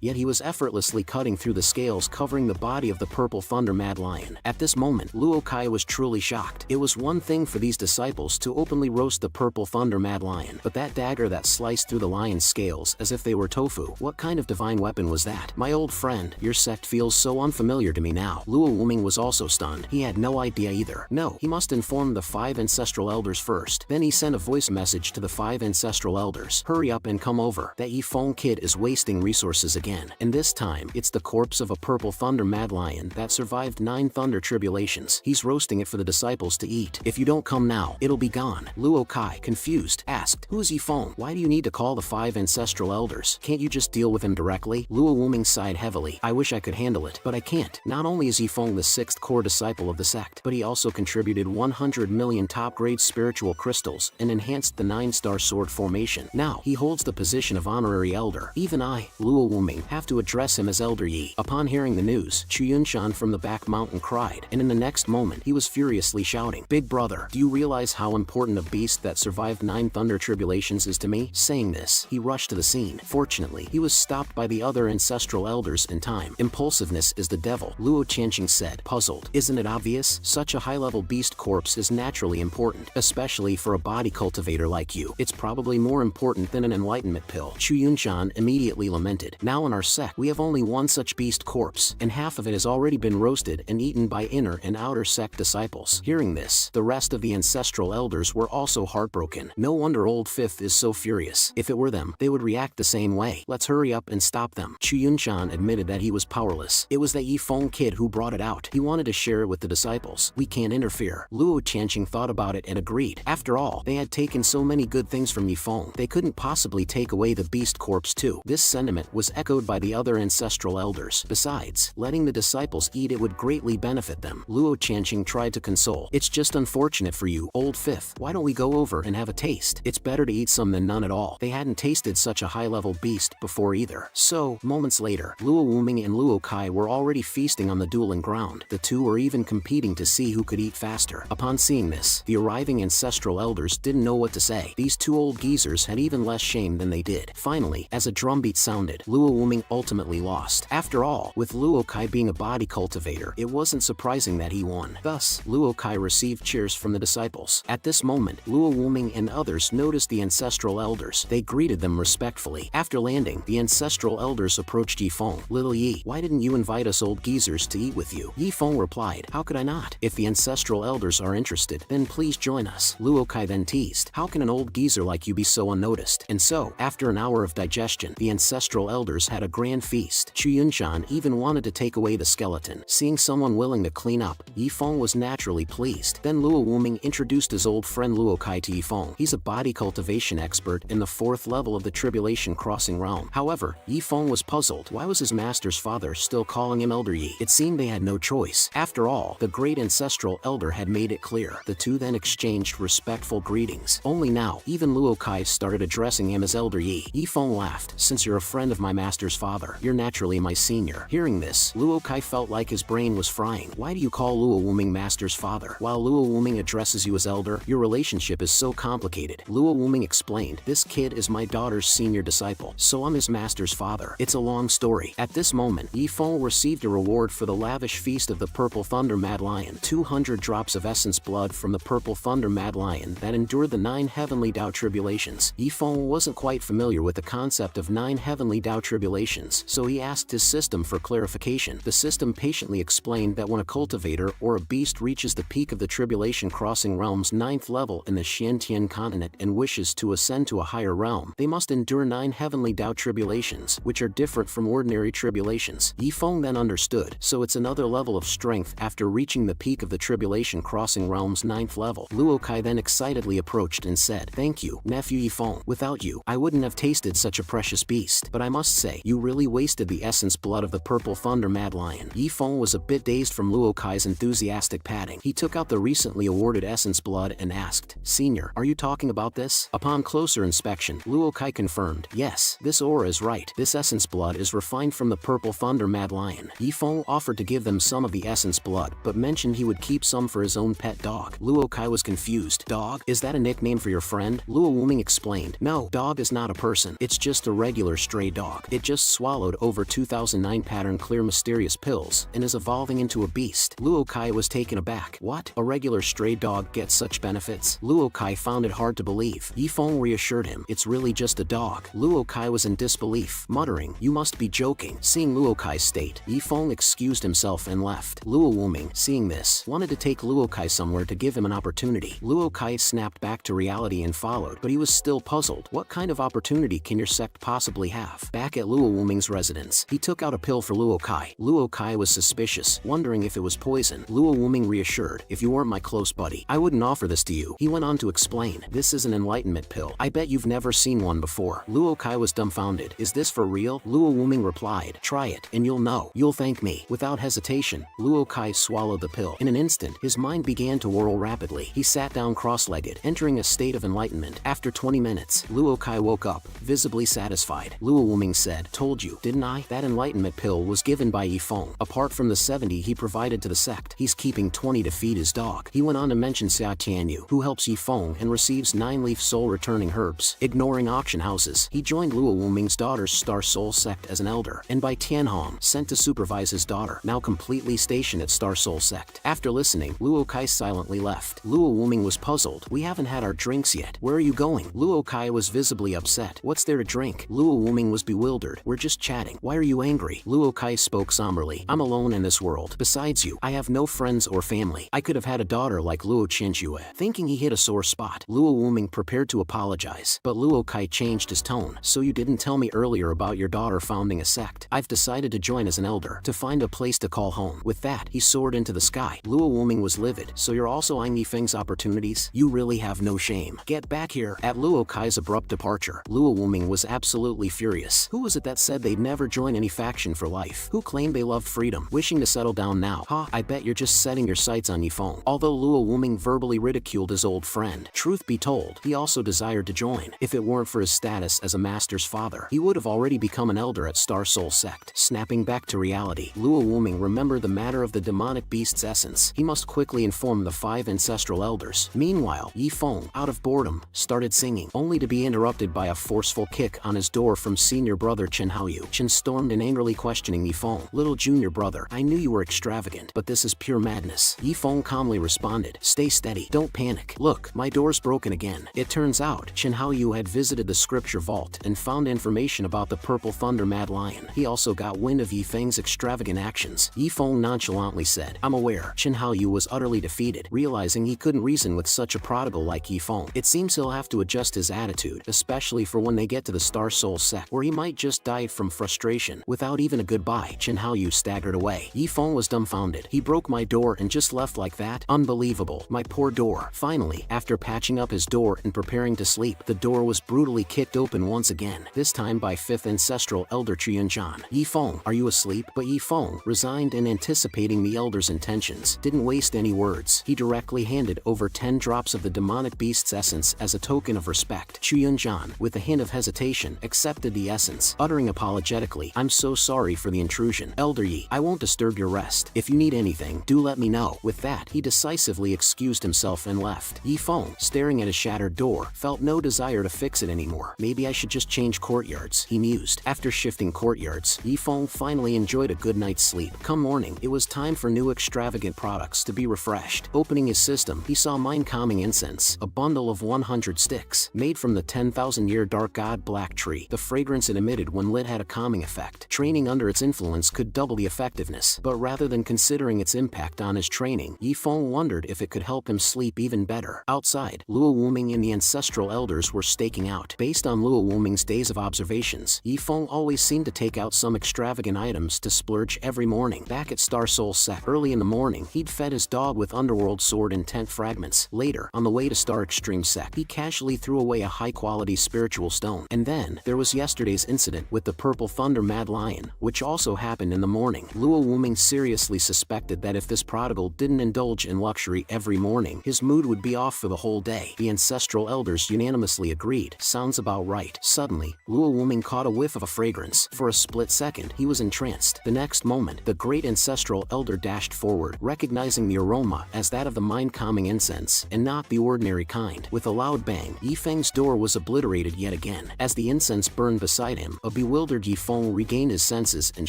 yet he was effortlessly cutting through the scales covering the body of the purple thunder mad lion. At this moment, Luo Kai was truly shocked. It was one thing for these disciples to openly roast the purple thunder mad lion, but that dagger that sliced through the lion's scales as if they were tofu, what kind of divine weapon was that? "My old friend, your sect feels so unfamiliar to me now." Luo Wuming was also stunned. He had no idea either. No, he must inform the 5 ancestral elders first. Then he sent a voice message to the 5 ancestral elders. "Hurry up and come over. That Yifeng kid is wasting resources again. And this time, it's the corpse of a purple thunder mad lion that survived 9 thunder tribulations. He's roasting it for the disciples to eat. If you don't come now, it'll be gone." Luo Kai, confused, asked, "Who's Yifeng? Why do you need to call the 5 ancestral elders? Can't you just deal with him directly?" Luo Wuming sighed heavily. "I wish I could handle it, but I can't. Not only is Yifeng the 6th core disciple of the sect, but he also contributed 100 million top-grade spiritual crystals and enhanced the 9-star sword formation. Now, he holds the position of honorary elder. Even I, Luo Wuming, have to address him as Elder Yi." Upon hearing the news, Chuyunshan from the back mountain cried, and in the next moment, he was furiously shouting, "Big brother, do you realize how important a beast that survived 9 thunder tribulations is to me?" Saying this, he rushed to the scene. Fortunately, he was stopped by the other ancestral elders in time. "Impulsiveness is the devil," Luo Qianqing said, puzzled. "Isn't it obvious? Such a high-level beast corpse is naturally important, especially for a body cultivator like you. It's probably more important than an enlightenment pill." Chuyunshan immediately lamented. "Now in our sect, we have only one such beast corpse, and half of it has already been roasted and eaten by inner and outer sect disciples. Hearing this, the rest of the ancestral elders were also heartbroken. No wonder Old Fifth is so furious. If it were them, they would react the same way. Let's hurry up and stop them. Chu Yunshan admitted that he was powerless. It was that Yifeng kid who brought it out. He wanted to share it with the disciples. We can't interfere. Luo Chanqing thought about it and agreed. After all, they had taken so many good things from Yifeng. They couldn't possibly take away the beast corpse too. This sentiment was echoed by the other ancestral elders. Besides, letting the disciples eat it would greatly benefit them. Luo Chanqing tried to console. It's just unfortunate for you, Old Fifth. Why don't we go over and have a taste? It's better to eat some than none at all. They hadn't tasted such a high-level beast before either. So, moments later, Luo Wuming and Luo Kai were already feasting on the dueling ground. The two were even competing to see who could eat faster. Upon seeing this, the arriving ancestral elders didn't know what to say. These two old geezers had even less shame than they did. Finally, as a drumbeat sounded, Luo Wuming ultimately lost. After all, with Luo Kai being a body cultivator, it wasn't surprising that he won. Thus, Luo Kai received cheers from the disciples. At this moment, Luo Wuming and others noticed the ancestral elders. They greeted them respectfully. After landing, the ancestral elders approached Yifeng. Little Yi, why didn't you invite us old geezers to eat with you? Yifeng replied, how could I not? If the ancestral elders are interested, then please join us. Luo Kai then teased, how can an old geezer like you be so unnoticed? And so, after an hour of digestion, the ancestral elders had a grand feast. Chu Yunshan even wanted to take away the skeleton. Seeing someone willing to clean up, Yifeng was naturally pleased. Then Luo Wuming introduced his old friend Luo Kai to Yifeng. He's a body cultivation expert in the 4th level of the Tribulation Crossing realm. However, Yifeng was puzzled. Why was his master's father still calling him Elder Yi? It seemed they had no choice. After all, the great ancestral elder had made it clear. The two then exchanged respectful greetings. Only now, even Luo Kai started addressing him as Elder Yi. Yifeng laughed. Since you're a friend of my master's father, you're naturally my senior. Hearing this, Luo Kai felt like his brain was frying. Why do you call Luo Wuming master's father? While Luo Wuming addresses you as elder, your relationship is so complicated. Luo Wuming explained, this kid is my daughter's senior disciple, so I'm his master's father. It's a long story. At this moment, Yifeng received a reward for the lavish feast of the Purple Thunder Mad Lion. 200 drops of essence blood from the Purple Thunder Mad Lion that endured the 9 heavenly Tao tribulations. Yifeng wasn't quite familiar with the concept of 9 heavenly Tao tribulations, so he asked his system for clarification. The system patiently explained that when a cultivator or a beast reaches the peak of the Tribulation Crossing realm's 9th level in the Xiantian continent and wishes to ascend to a higher realm, they must endure 9 heavenly Tao tribulations, which are different from ordinary tribulations. Yifeng then understood, so it's another level of strength after reaching the peak of the Tribulation Crossing realm's 9th level. Luo Kai then excitedly approached and said, thank you, nephew Yifeng. Without you, I wouldn't have tasted such a precious beast. But I must say, you really wasted the essence blood of the Purple Thunder Mad Lion. Yifeng was a bit dazed from Luo Kai's enthusiastic patting. He took out the recently awarded essence blood and asked, Senior, are you talking about this? Upon closer inspection, Luo Kai confirmed, yes, this aura is right. This essence blood is refined from the Purple Thunder Mad Lion. Yifeng offered to give them some of the essence blood, but mentioned he would keep some for his own pet dog. Luo Kai was confused. Dog? Is that a nickname for your friend? Luo Wuming explained, no, dog is not a person. It's just a regular stray dog. It just swallowed over 2009 pattern clear mysterious pills and is evolving into a beast. Luo Kai was taken aback. What? A regular stray dog gets such benefits? Luo Kai found it hard to believe. Yifeng reassured him, it's really just a dog. Luo Kai was in disbelief, muttering, you must be joking. Seeing Luo Kai's state, Yifeng excused himself and left. Luo Wuming, seeing this, wanted to take Luo Kai somewhere to give him an opportunity. Luo Kai snapped back to reality and followed, but he was still puzzled. What kind of opportunity can your sect possibly have? Back at Luo Wuming's residence, he took out a pill for Luo Kai. Luo Kai was suspicious, wondering if it was poison. Luo Wuming reassured, if you weren't my close buddy, I wouldn't offer this to you. He went on to explain, this is an enlightenment pill. I bet you've never seen one before. Luo Kai was dumbfounded. Is this for real? Luo Wuming replied, try it, and you'll know. You'll thank me. Without hesitation, Luo Kai swallowed the pill. In an instant, his mind began to whirl rapidly. He sat down cross-legged, entering a state of enlightenment. After 20 minutes, Luo Kai woke up, visibly satisfied. Luo Wuming said, told you, didn't I? That enlightenment pill was given by Yifeng. Apart from the 70 he provided to the sect, he's keeping 20 to feed his dog. He went on to mention Xia Tianyu, who helps Yifeng and receives 9-leaf soul-returning herbs. Ignoring auction houses, he joined Luo Wuming's daughter's Star Soul sect as an elder, and by Tianhong, sent to supervise his daughter, now completely stationed at Star Soul sect. After listening, Luo Kai silently left. Luo Wuming was puzzled. We haven't had our drinks yet. Where are you going? Luo Kai was visibly upset. What's there to drink? Luo Wuming was bewildered. We're just chatting. Why are you angry? Luo Kai spoke somberly. angrily. I'm alone in this world. Besides you, I have no friends or family. I could have had a daughter like Luo Qianxue. Thinking he hit a sore spot, Luo Wuming prepared to apologize, but Luo Kai changed his tone. So you didn't tell me earlier about your daughter founding a sect. I've decided to join as an elder, to find a place to call home. With that, he soared into the sky. Luo Wuming was livid. So you're also eyeing Yifeng's opportunities? You really have no shame. Get back here. At Luo Kai's abrupt departure, Luo Wuming was absolutely furious. Who was it that said they'd never join any faction for life? Who claimed they loved freedom? Wishing to settle down now? I bet you're just setting your sights on Yifeng. Although Luo Wuming verbally ridiculed his old friend, truth be told, he also desired to join. If it weren't for his status as a master's father, he would have already become an elder at Star Soul Sect. Snapping back to reality, Luo Wuming remembered the matter of the demonic beast's essence. He must quickly inform the 5 ancestral elders. Meanwhile, Yifeng, out of boredom, started singing, only to be interrupted by a forceful kick on his door from senior brother Chen Haoyu. Chen stormed in, angrily questioning Yifeng. Little junior brother, I knew you were extravagant, but this is pure madness. Yifeng calmly responded, stay steady, don't panic. Look, my door's broken again. It turns out, Chen Haoyu had visited the scripture vault and found information about the Purple Thunder Mad Lion. He also got wind of Yifeng's extravagant actions. Yifeng nonchalantly said, I'm aware. Chen Haoyu was utterly defeated, realizing he couldn't reason with such a prodigal like Yifeng. It seems he'll have to adjust his attitude, especially for when they get to the Star Soul Sect, where he might just die from frustration. Without even a goodbye, Chen Haoyu staggered away. Yifeng was dumbfounded. He broke my door and just left like that? Unbelievable. My poor door. Finally, after patching up his door and preparing to sleep, the door was brutally kicked open once again, this time by 5th ancestral elder Chuyunjan. Yifeng, are you asleep? But Yifeng, resigned and anticipating the elder's intentions, didn't waste any words. He directly handed over 10 drops of the demonic beast's essence as a token of respect. Chuyunjan, with a hint of hesitation, accepted the essence, uttering apologetically, I'm so sorry for the intrusion. Elder Yi, I won't disturb your rest. If you need anything, do let me know. With that, he decisively excused himself and left. Yifeng, staring at his shattered door, felt no desire to fix it anymore. Maybe I should just change courtyards, he mused. After shifting courtyards, Yifeng finally enjoyed a good night's sleep. Come morning, it was time for new extravagant products to be refreshed. Opening his system, he saw mind-calming incense, a bundle of 100 sticks, made from the 10,000-year dark god black tree. The fragrance it emitted when lit had a calming effect. Training under its influence could double the effectiveness, but rather than considering its impact on his training, Yifeng wondered if it could help him sleep even better. Outside, Luo Wuming and the ancestral elders were staking out. Based on Luo Wuming's days of observations, Yifeng always seemed to take out some extravagant items to splurge every morning. Back at Star Soul Sect, early in the morning, he'd fed his dog with underworld sword and tent fragments. Later, on the way to Star Extreme Sect, he casually threw away a high-quality spiritual stone. And then, there was yesterday's incident with the Purple Thunder Mad Lion, which also happened in the morning. Luo Wuming seriously suspected that if this prodigal didn't indulge in luxury every morning, his mood would be off for the whole day. The ancestral elders unanimously agreed. Sounds about right. Suddenly, Luo Wuming caught a whiff of a fragrance. For a split second, he was entranced. The next moment, the great ancestral elder dashed forward, recognizing the aroma as that of the mind-calming incense, and not the ordinary kind. With a loud bang, Yifeng's door was obliterated yet again. As the incense burned beside him, a bewildered Yifeng regained his senses and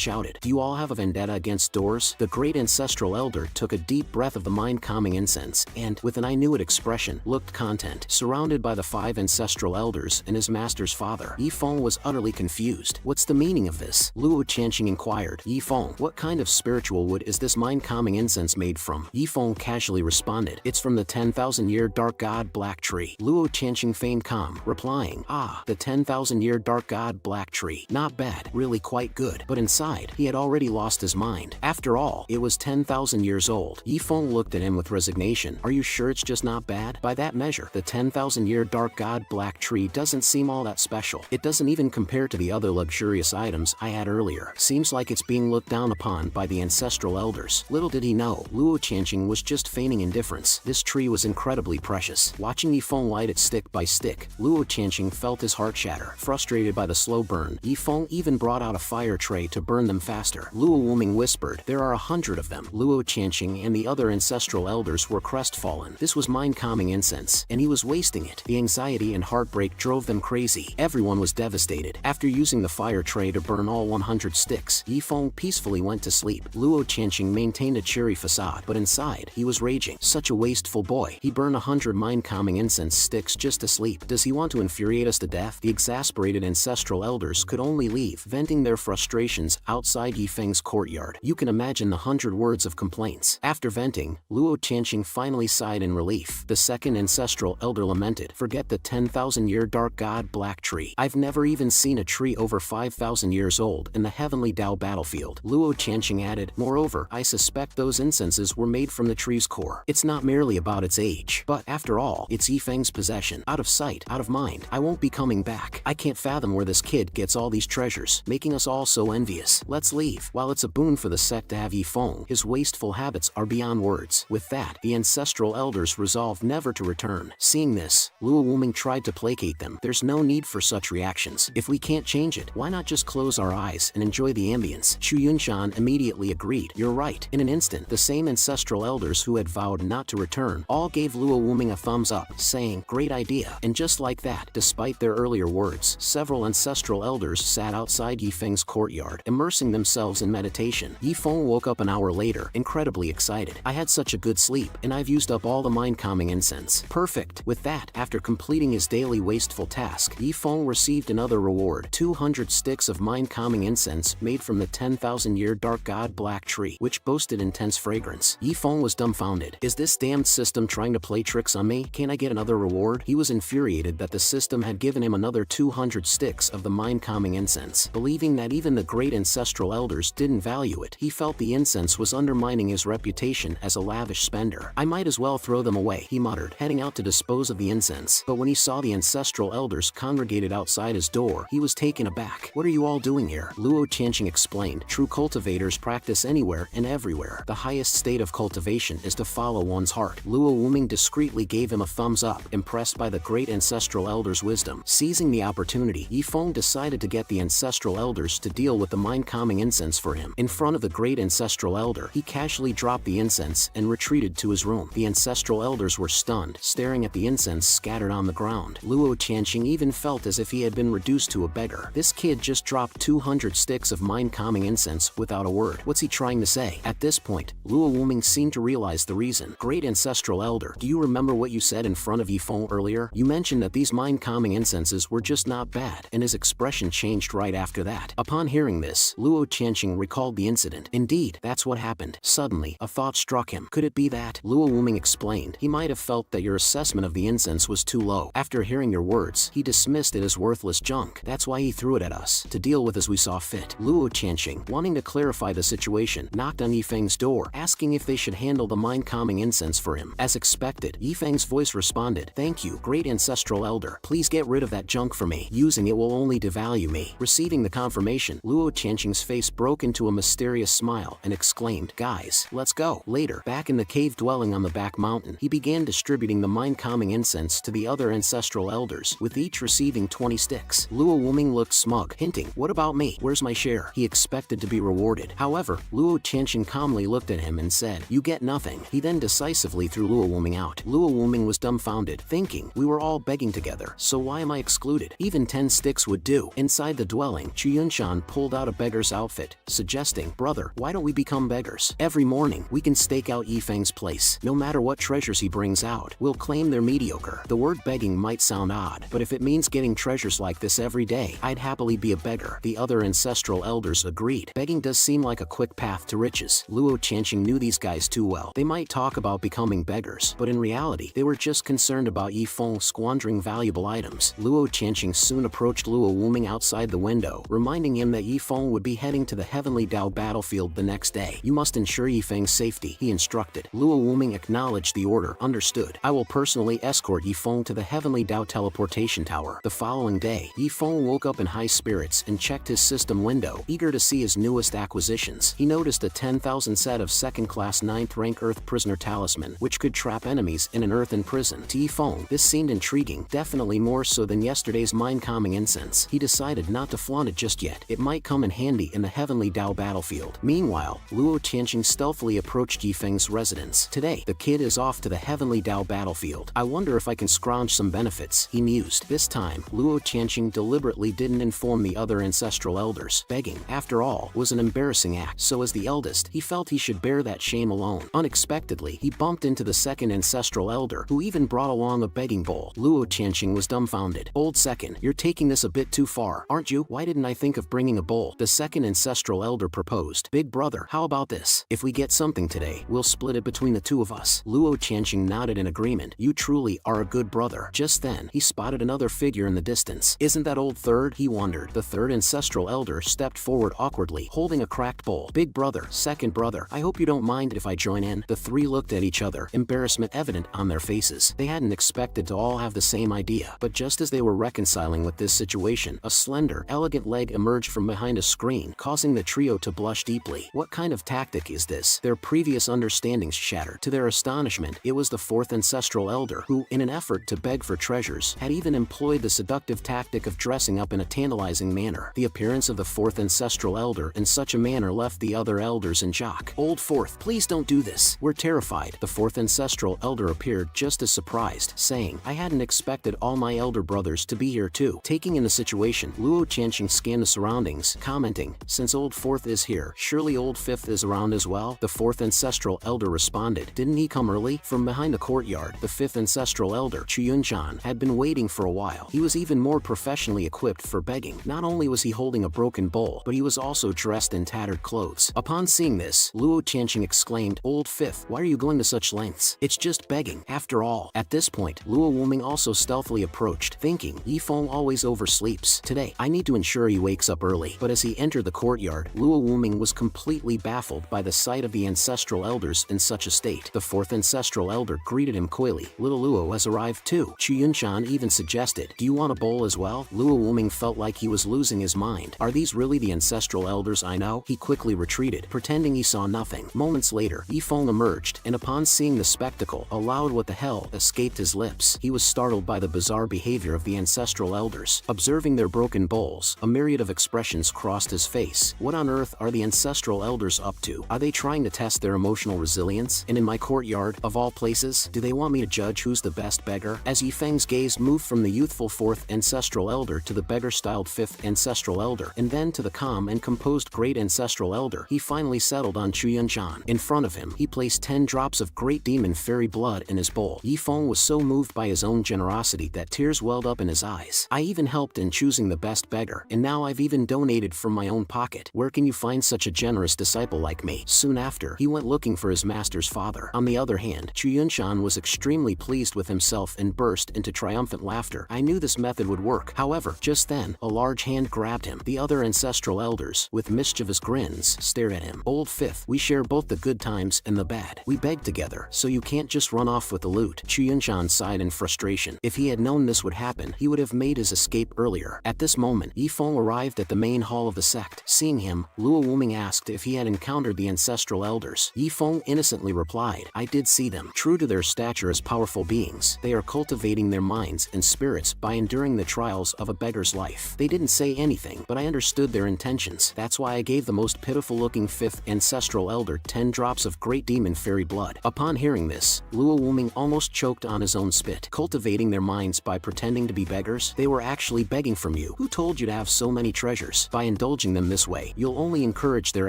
shouted, Do you all have a vendetta against doors? The great ancestral elder took a deep breath of the mind-calming incense, and, with an I knew it expression, looked content. Surrounded by the 5 ancestral elders and his master's father, Yifeng was utterly confused. What's the meaning of this? Luo Qianxing inquired. Yifeng, what kind of spiritual wood is this mind-calming incense made from? Yifeng casually responded, It's from the 10,000-year dark god black tree. Luo Qianxing feigned calm, replying, the 10,000-year dark god black tree. Not bad, really quite good. But inside, he had already lost his mind. After all, it was 10,000 years old. Yifeng looked at him with resignation. Are you sure it's just not bad? By that measure, the 10,000-year dark god black tree doesn't seem all that special. It doesn't even compare to the other luxurious items I had earlier. Seems like it's being looked down upon by the ancestral elders. Little did he know, Luo Qianxing was just feigning indifference. This tree was incredibly precious. Watching Yifeng light it stick by stick, Luo Qianxing felt his heart shatter. Frustrated by the slow burn, Yifeng even brought out a fire tray to burn them faster. Luo Wuming whispered, There are 100 of them. Luo Qianxing and the other ancestral elders were crestfallen. This was mind-calming incense, and he was wasting it. The anxiety and heartbreak drove them crazy. Everyone was devastated. After using the fire tray to burn all 100 sticks, Yifeng peacefully went to sleep. Luo Qianxing maintained a cheery facade, but inside, he was raging. Such a wasteful boy. He burned 100 mind-calming incense sticks just to sleep. Does he want to infuriate us to death? The exasperated ancestral elders could only leave, venting their frustrations outside Yifeng's Yifeng's courtyard. You can imagine the 100 words of complaints. After venting, Luo Qianxing finally sighed in relief. The second ancestral elder lamented, "Forget the 10,000-year dark god black tree. I've never even seen a tree over 5,000 years old in the heavenly Dao battlefield." Luo Qianxing added, "Moreover, I suspect those incenses were made from the tree's core. It's not merely about its age, but after all, it's Yifeng's possession. Out of sight, out of mind. I won't be coming back. I can't fathom where this kid gets all these treasures, making us all so envious. Let's leave. While it's a boon for the sect to have Yifeng, his wasteful habits are beyond words." With that, the ancestral elders resolved never to return. Seeing this, Luo Wuming tried to placate them. "There's no need for such reactions. If we can't change it, why not just close our eyes and enjoy the ambience?" Chu Yunshan immediately agreed. "You're right." In an instant, the same ancestral elders who had vowed not to return all gave Luo Wuming a thumbs up, saying, "Great idea." And just like that, despite their earlier words, several ancestral elders sat outside Yifeng's courtyard, immersing themselves in meditation. Yifeng woke up an hour later, incredibly excited. "I had such a good sleep, and I've used up all the mind-calming incense." Perfect. With that, after completing his daily wasteful task, Yifeng received another reward, 200 sticks of mind-calming incense made from the 10,000-year dark god black tree, which boasted intense fragrance. Yifeng was dumbfounded. "Is this damned system trying to play tricks on me? Can't I get another reward?" He was infuriated that the system had given him another 200 sticks of the mind-calming incense. Believing that even the great ancestral elders didn't value it, he felt the incense was undermining his reputation as a lavish spender. "I might as well throw them away," he muttered, heading out to dispose of the incense. But when he saw the ancestral elders congregated outside his door, he was taken aback. "What are you all doing here?" Luo Qianxing explained. "True cultivators practice anywhere and everywhere. The highest state of cultivation is to follow one's heart." Luo Wuming discreetly gave him a thumbs up, impressed by the great ancestral elders' wisdom. Seizing the opportunity, Yifeng decided to get the ancestral elders to deal with the mind-calming incense for him. In front of the great ancestral elder, he casually dropped the incense and retreated to his room. The ancestral elders were stunned, staring at the incense scattered on the ground. Luo Qianxing even felt as if he had been reduced to a beggar. This kid just dropped 200 sticks of mind-calming incense without a word. What's he trying to say? At this point, Luo Wuming seemed to realize the reason. "Great ancestral elder, do you remember what you said in front of Yifeng earlier? You mentioned that these mind-calming incenses were just not bad," and his expression changed right after that. Upon hearing this, Luo Qianxing recalled the incident. Indeed, that's what happened. Suddenly, a thought struck him. Could it be that? Luo Wuming explained. "He might have felt that your assessment of the incense was too low. After hearing your words, he dismissed it as worthless junk. That's why he threw it at us, to deal with as we saw fit." Luo Qianxing, wanting to clarify the situation, knocked on Yifeng's door, asking if they should handle the mind-calming incense for him. As expected, Yifeng's voice responded, "Thank you, great ancestral elder. Please get rid of that junk for me. Using it will only devalue me." Receiving the confirmation, Luo Qianxing's face broke into a mysterious smile and exclaimed, "Guys, let's go." Later, back in the cave dwelling on the back mountain, he began distributing the mind-calming incense to the other ancestral elders, with each receiving 20 sticks. Luo Wuming looked smug, hinting, "What about me? Where's my share?" He expected to be rewarded. However, Luo Qianxing calmly looked at him and said, "You get nothing." He then decisively threw Luo Wuming out. Luo Wuming was dumbfounded, thinking, "We were all begging together, so why am I excluded? Even 10 sticks would do." Inside the dwelling, Chu Yunshan pulled out a beggar's outfit, suggesting, "Brother, why don't we become beggars? Every morning, we can stake out Yifeng's place. No matter what treasures he brings out, we'll claim they're mediocre." The word begging might sound odd, but if it means getting treasures like this every day, I'd happily be a beggar. The other ancestral elders agreed. Begging does seem like a quick path to riches. Luo Qianxing knew these guys too well. They might talk about becoming beggars, but in reality, they were just concerned about Yifeng squandering valuable items. Luo Qianxing soon approached Luo Wuming outside the window, reminding him that Yifeng would be heading to the heavenly Dao battlefield the next day. "You must ensure Yifeng's safety," he instructed. Luo Wuming acknowledged the order. "Understood. I will personally escort Yifeng to the heavenly Dao teleportation tower." The following day, Yifeng woke up in high spirits and checked his system window, eager to see his newest acquisitions. He noticed a 10,000 set of second-class 9th rank Earth Prisoner Talisman, which could trap enemies in an earthen prison. To Yifeng, this seemed intriguing, definitely more so than yesterday's mind-calming incense. He decided not to flaunt it just yet. It might come in handy in the heavenly Dao battlefield. Meanwhile, Luo Qianxing stealthily approached Yifeng's residence. "Today, the kid is off to the heavenly Dao battlefield. I wonder if I can scrounge some benefits," he mused. This time, Luo Qianxing deliberately didn't inform the other ancestral elders. Begging, after all, was an embarrassing act, so as the eldest, he felt he should bear that shame alone. Unexpectedly, he bumped into the second ancestral elder, who even brought along a begging bowl. Luo Qianxing was dumbfounded. "Old second, you're taking this a bit too far, aren't you? Why didn't I think of bringing a bowl?" The second ancestral ancestral elder proposed. "Big brother, how about this? If we get something today, we'll split it between the two of us." Luo Qianqing nodded in agreement. "You truly are a good brother." Just then, he spotted another figure in the distance. "Isn't that old third?" he wondered. The third ancestral elder stepped forward awkwardly, holding a cracked bowl. "Big brother, second brother, I hope you don't mind if I join in." The three looked at each other, embarrassment evident on their faces. They hadn't expected to all have the same idea, but just as they were reconciling with this situation, a slender, elegant leg emerged from behind a screen, causing the trio to blush deeply. What kind of tactic is this? Their previous understandings shattered. To their astonishment, it was the fourth ancestral elder who, in an effort to beg for treasures, had even employed the seductive tactic of dressing up in a tantalizing manner. The appearance of the fourth ancestral elder in such a manner left the other elders in shock. "Old fourth, please don't do this. We're terrified." The fourth ancestral elder appeared just as surprised, saying, "I hadn't expected all my elder brothers to be here too." Taking in the situation, Luo Qianqing scanned the surroundings, commenting, "Since old fourth is here, surely old fifth is around as well?" The fourth ancestral elder responded, "Didn't he come early?" From behind the courtyard, the fifth ancestral elder, Chuyunshan, had been waiting for a while. He was even more professionally equipped for begging. Not only was he holding a broken bowl, but he was also dressed in tattered clothes. Upon seeing this, Luo Qianqing exclaimed, "Old fifth, why are you going to such lengths? It's just begging, after all." At this point, Luo Wuming also stealthily approached, thinking, "Yifeng always oversleeps. Today, I need to ensure he wakes up early." But as he entered the courtyard, Luo Wuming was completely baffled by the sight of the ancestral elders in such a state. The fourth ancestral elder greeted him coyly. "Little Luo has arrived too." Chuyunshan even suggested, "Do you want a bowl as well?" Luo Wuming felt like he was losing his mind. Are these really the ancestral elders I know? He quickly retreated, pretending he saw nothing. Moments later, Yifeng emerged, and upon seeing the spectacle, a loud "what the hell" escaped his lips. He was startled by the bizarre behavior of the ancestral elders. Observing their broken bowls, a myriad of expressions crossed his face. What on earth are the ancestral elders up to? Are they trying to test their emotional resilience? And in my courtyard, of all places, do they want me to judge who's the best beggar? As Yifeng's gaze moved from the youthful fourth ancestral elder to the beggar-styled fifth ancestral elder, and then to the calm and composed great ancestral elder, he finally settled on Chuyunshan. In front of him, he placed 10 drops of great demon fairy blood in his bowl. Yifeng was so moved by his own generosity that tears welled up in his eyes. "I even helped in choosing the best beggar, and now I've even donated from my own pocket. Where can you find such a generous disciple like me?" Soon after, he went looking for his master's father. On the other hand, Chuyunshan was extremely pleased with himself and burst into triumphant laughter. "I knew this method would work." However, just then, a large hand grabbed him. The other ancestral elders, with mischievous grins, stared at him. "Old fifth, we share both the good times and the bad. We beg together, so you can't just run off with the loot." Chuyunshan sighed in frustration. If he had known this would happen, he would have made his escape earlier. At this moment, Yifeng arrived at the main hall of the sect. Seeing him, Luo Wuming asked if he had encountered the ancestral elders. Yifeng innocently replied, "I did see them. True to their stature as powerful beings, they are cultivating their minds and spirits by enduring the trials of a beggar's life. They didn't say anything, but I understood their intentions. That's why I gave the most pitiful-looking fifth ancestral elder 10 drops of great demon fairy blood." Upon hearing this, Luo Wuming almost choked on his own spit. Cultivating their minds by pretending to be beggars? They were actually begging from you. Who told you to have so many treasures? By indulging them this way, you'll only encourage their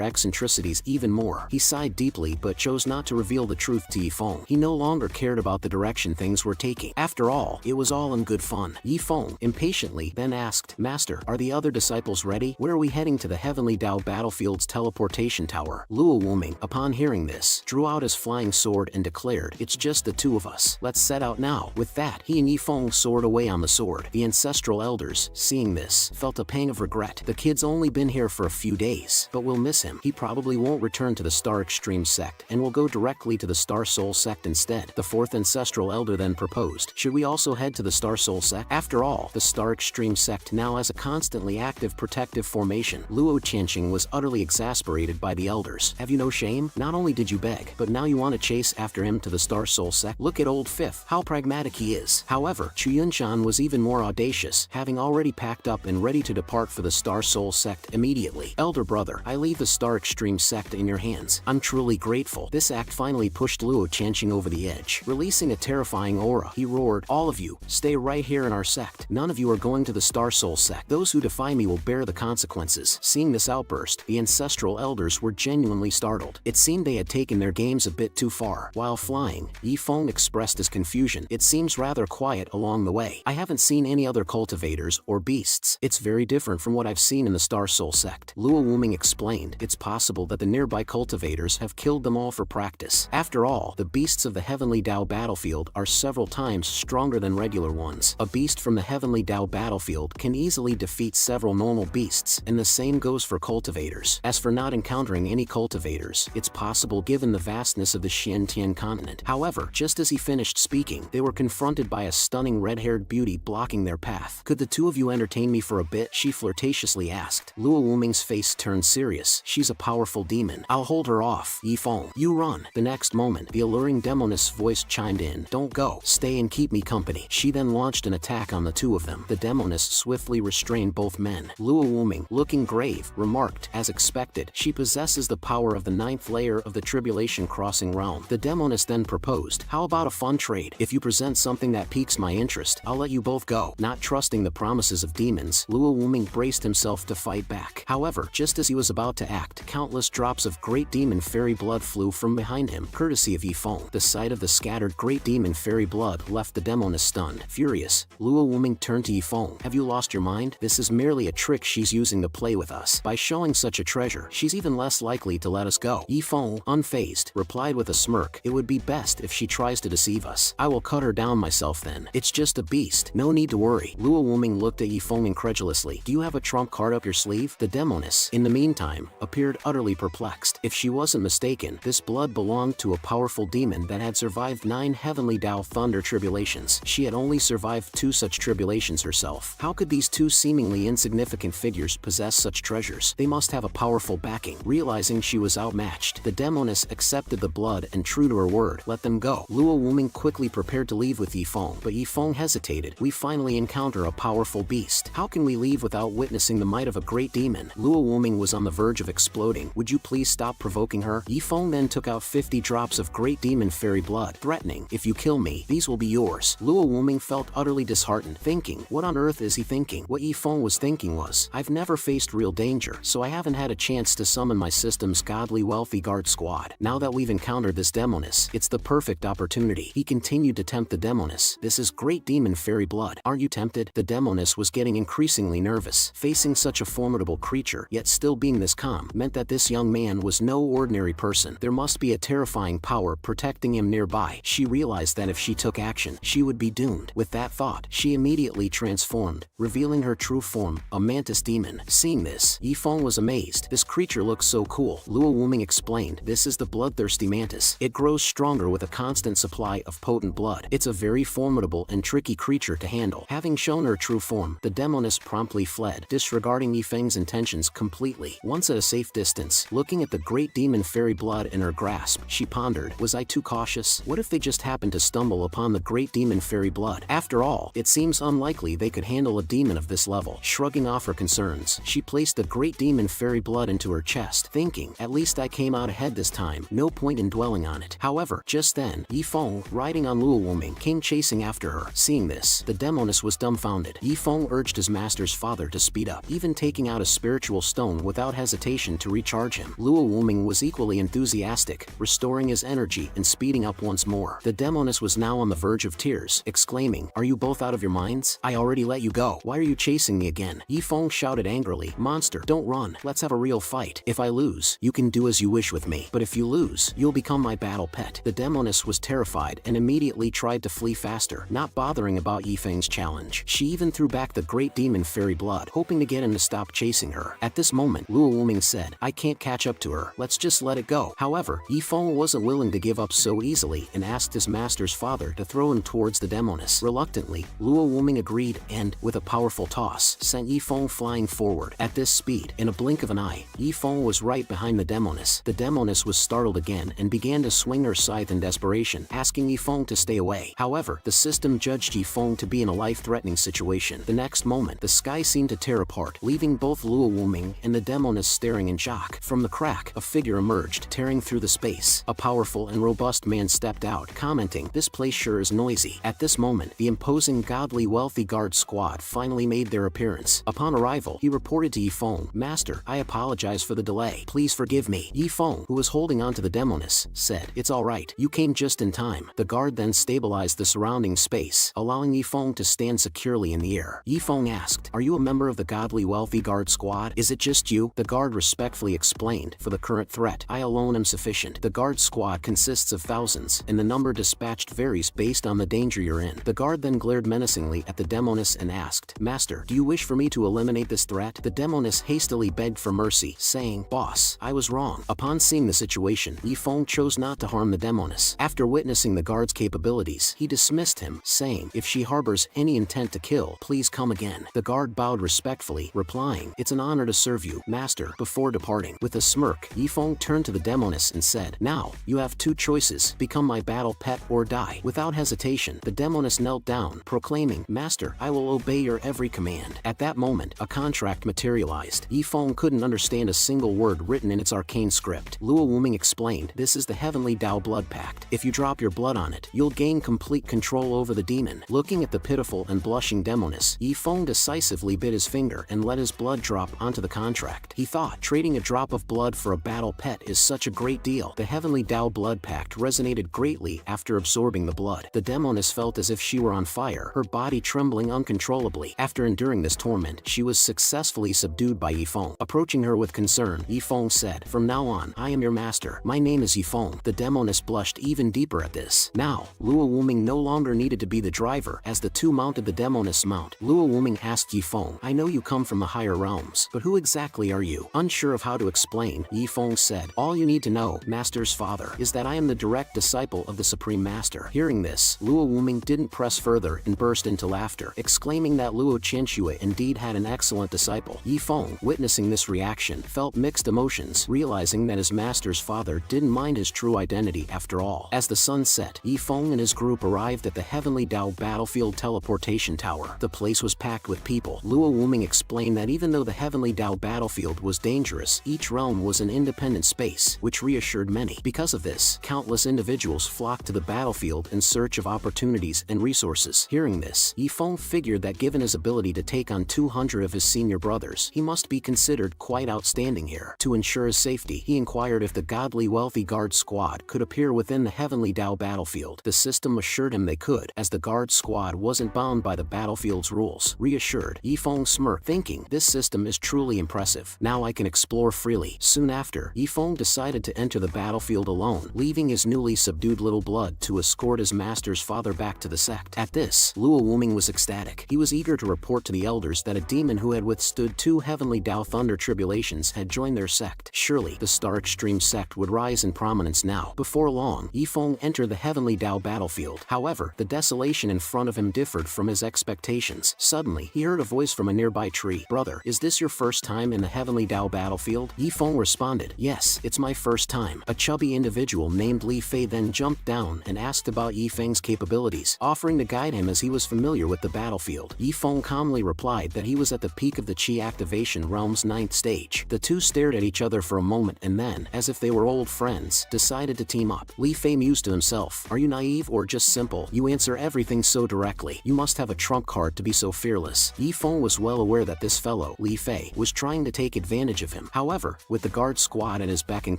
eccentricities even more. He sighed deeply but chose not to reveal the truth to Yifeng. He no longer cared about the direction things were taking. After all, it was all in good fun. Yifeng, impatiently, then asked, "Master, are the other disciples ready? Where are we heading? To the Heavenly Dao Battlefield's teleportation tower?" Luo Wuming, upon hearing this, drew out his flying sword and declared, "It's just the two of us. Let's set out now." With that, he and Yifeng soared away on the sword. The ancestral elders, seeing this, felt a pang of regret. The kid's only been here for a few days, but we'll miss him. He probably won't return to the Star Extreme sect and will go directly to the Star Soul sect instead. The fourth ancestral elder then proposed, "Should we also head to the Star Soul sect? After all, the Star Extreme sect now has a constantly active protective formation." Luo Qianqing was utterly exasperated by the elders. "Have you no shame? Not only did you beg, but now you want to chase after him to the Star Soul sect? Look at old fifth, how pragmatic he is." However, Chuyunshan was even more audacious, having already packed up and ready to depart for the Star Soul sect immediately. "Elder brother, I leave the Star Extreme sect in your hands. I'm truly grateful." This act finally pushed Luo Qianqing over the edge. Releasing a terrifying aura, he roared, "All of you, stay right here in our sect. None of you are going to the Star Soul sect. Those who defy me will bear the consequences." Seeing this outburst, the ancestral elders were genuinely startled. It seemed they had taken their games a bit too far. While flying, Yifeng expressed his confusion. "It seems rather quiet along the way. I haven't seen any other cultivators or beasts. It's very different from what I've seen in the Star Soul sect." Luo Luo Wuming explained, it's possible that the nearby cultivators have killed them all for practice. After all, the beasts of the Heavenly Dao battlefield are several times stronger than regular ones. A beast from the Heavenly Dao battlefield can easily defeat several normal beasts, and the same goes for cultivators. As for not encountering any cultivators, it's possible given the vastness of the Xiantian continent. However, just as he finished speaking, they were confronted by a stunning red-haired beauty blocking their path. Could the two of you entertain me for a bit? She flirtatiously asked. Luo Wuming's face turned serious. She's a powerful demon. I'll hold her off. Yifeng, you run. The next moment, the alluring demoness voice chimed in. Don't go. Stay and keep me company. She then launched an attack on the two of them. The demoness swiftly restrained both men. Luo Wuming, looking grave, remarked, as expected, she possesses the power of the 9th layer of the Tribulation Crossing realm. The demoness then proposed, how about a fun trade? If you present something that piques my interest, I'll let you both go. Not trusting the promises of demons, Luo Wuming braced himself to fight back. However, just as he was about to act, countless drops of great demon fairy blood flew from behind him, courtesy of Yifeng. The sight of the scattered great demon fairy blood left the demoness stunned. Furious, Luo Wuming turned to Yifeng. Have you lost your mind? This is merely a trick she's using to play with us. By showing such a treasure, she's even less likely to let us go. Yifeng, unfazed, replied with a smirk. It would be best if she tries to deceive us. I will cut her down myself then. It's just a beast. No need to worry. Luo Wuming looked at Yifeng incredulously. Do you have a trump card up your sleeve? The demoness, in the meantime, appeared utterly perplexed. If she wasn't mistaken, this blood belonged to a powerful demon that had survived 9 Heavenly Dao Thunder tribulations. She had only survived 2 such tribulations herself. How could these 2 seemingly insignificant figures possess such treasures? They must have a powerful backing. Realizing she was outmatched, the demoness accepted the blood and, true to her word, let them go. Luo Wuming quickly prepared to leave with Yifeng, but Yifeng hesitated. We finally encounter a powerful beast. How can we leave without witnessing the might of a great demon? Luo Wuming was on the verge of exploding. Would you please stop provoking her? Yifeng then took out 50 drops of great demon fairy blood, threatening, if you kill me, these will be yours. Luo Wuming felt utterly disheartened, thinking, what on earth is he thinking? What Yifeng was thinking was, I've never faced real danger, so I haven't had a chance to summon my system's godly wealthy guard squad. Now that we've encountered this demoness, it's the perfect opportunity. He continued to tempt the demoness. This is great demon fairy blood. Aren't you tempted? The demoness was getting increasingly nervous. Facing such a formidable creature, yet still being this calm, meant that this young man was no ordinary person. There must be a terrifying power protecting him nearby. She realized that if she took action, she would be doomed. With that thought, she immediately transformed, revealing her true form, a mantis demon. Seeing this, Yifeng was amazed. This creature looks so cool. Luo Wuming explained, this is the bloodthirsty mantis. It grows stronger with a constant supply of potent blood. It's a very formidable and tricky creature to handle. Having shown her true form, the demoness promptly fled, disregarding Yifeng's intentions completely. Once at a safe distance, looking at the great demon fairy blood in her grasp, she pondered, was I too cautious? What if they just happened to stumble upon the great demon fairy blood? After all, it seems unlikely they could handle a demon of this level. Shrugging off her concerns, she placed the great demon fairy blood into her chest, thinking, at least I came out ahead this time, no point in dwelling on it. However, just then, Yifeng, riding on Luo Wuming, came chasing after her. Seeing this, the demoness was dumbfounded. Yifeng urged his master's father to speed up, even taking out a spiritual stone without hesitation to recharge him. Luo Wuming was equally enthusiastic, restoring his energy and speeding up once more. The demoness was now on the verge of tears, exclaiming, are you both out of your minds? I already let you go. Why are you chasing me again? Yifeng shouted angrily, monster, don't run. Let's have a real fight. If I lose, you can do as you wish with me. But if you lose, you'll become my battle pet. The demoness was terrified and immediately tried to flee faster, not bothering about Yifeng's challenge. She even threw back the great demon fairy blood, hoping to get him to stop chasing her. At this moment, Luo Wuming said, I can't catch up to her. Let's just let it go. However, Yifeng wasn't willing to give up so easily and asked his master's father to throw him towards the demoness. Reluctantly, Luo Wuming agreed and, with a powerful toss, sent Yifeng flying forward. At this speed, in a blink of an eye, Yifeng was right behind the demoness. The demoness was startled again and began to swing her scythe in desperation, asking Yifeng to stay away. However, the system judged Yifeng to be in a life-threatening situation. The next moment, the sky seemed to tear apart, leaving both Luo Wuming and the demoness staring in shock. From the crack, a figure emerged, tearing through the space. A powerful and robust man stepped out, commenting, this place sure is noisy. At this moment, the imposing godly wealthy guard squad finally made their appearance. Upon arrival, he reported to Yifeng, Master, I apologize for the delay. Please forgive me. Yifeng, who was holding on to the demoness, said, it's alright. You came just in time. The guard then stabilized the surrounding space, allowing Yifeng to stand securely in the air. Yifeng asked, are you a member of the godly wealthy guard squad? Is it just you?" The guard respectfully explained. "For the current threat, I alone am sufficient. The guard squad consists of thousands, and the number dispatched varies based on the danger you're in." The guard then glared menacingly at the demoness and asked, "Master, do you wish for me to eliminate this threat?" The demoness hastily begged for mercy, saying, "Boss, I was wrong." Upon seeing the situation, Yifeng chose not to harm the demoness. After witnessing the guard's capabilities, he dismissed him, saying, "If she harbors any intent to kill, please come again." The guard bowed respectfully, replying, "It's an honor to serve you, master." Before departing, with a smirk, Yifeng turned to the demoness and said, "Now, you have two choices, become my battle pet or die." Without hesitation, the demoness knelt down, proclaiming, "Master, I will obey your every command." At that moment, a contract materialized. Yifeng couldn't understand a single word written in its arcane script. Luo Wuming explained, "This is the Heavenly Dao Blood Pact. If you drop your blood on it, you'll gain complete control over the demon." Looking at the pitiful and blushing demoness, Yifeng decisively bit his finger and let his blood drop onto the contract. He thought, trading a drop of blood for a battle pet is such a great deal. The Heavenly Dao Blood Pact resonated greatly after absorbing the blood. The demoness felt as if she were on fire, her body trembling uncontrollably. After enduring this torment, she was successfully subdued by Yifeng. Approaching her with concern, Yifeng said, "From now on, I am your master. My name is Yifeng." The demoness blushed even deeper at this. Now, Luo Wuming no longer needed to be the driver. As the two mounted the demoness mount, Luo Wuming asked Yifeng, "I know you come from the higher realms, but who exactly are you?" Unsure of how to explain, Yifeng said, "All you need to know, Master's father, is that I am the direct disciple of the Supreme Master." Hearing this, Luo Wuming didn't press further and burst into laughter, exclaiming that Luo Qianxue indeed had an excellent disciple. Yifeng, witnessing this reaction, felt mixed emotions, realizing that his master's father didn't mind his true identity after all. As the sun set, Yifeng and his group arrived at the Heavenly Dao Battlefield Teleportation Tower. The place was packed with people. Luo Wuming explained that even though the Heavenly Dao Battlefield was dangerous, each realm was an independent space, which reassured many. Because of this, countless individuals flocked to the battlefield in search of opportunities and resources. Hearing this, Yifeng figured that given his ability to take on 200 of his senior brothers, he must be considered quite outstanding here. To ensure his safety, he inquired if the godly wealthy guard squad could appear within the Heavenly Dao battlefield. The system assured him they could, as the guard squad wasn't bound by the battlefield's rules. Reassured, Yifeng smirked, thinking, "This system is truly impressive. Now I can explore freely." Soon after, Yifeng decided to enter the battlefield alone, leaving his newly subdued little blood to escort his master's father back to the sect. At this, Luo Wuming was ecstatic. He was eager to report to the elders that a demon who had withstood 2 Heavenly Dao Thunder tribulations had joined their sect. Surely, the Star Extreme sect would rise in prominence now. Before long, Yifeng entered the Heavenly Dao battlefield. However, the desolation in front of him differed from his expectations. Suddenly, he heard a voice from a nearby tree. "Brother, is this your first time in the Heavenly Dao battlefield?" Yifeng responded, "Yes, it's my first time." A chubby individual named Li Fei then jumped down and asked about Yifeng's capabilities, offering to guide him as he was familiar with the battlefield. Yifeng calmly replied that he was at the peak of the Qi activation realm's 9th stage. The two stared at each other for a moment and then, as if they were old friends, decided to team up. Li Fei mused to himself, "Are you naive or just simple? You answer everything so directly. You must have a trump card to be so fearless." Yifeng was well aware that this fellow, Li Fei, was trying to take advantage of him. However, with the guard squad at his beck and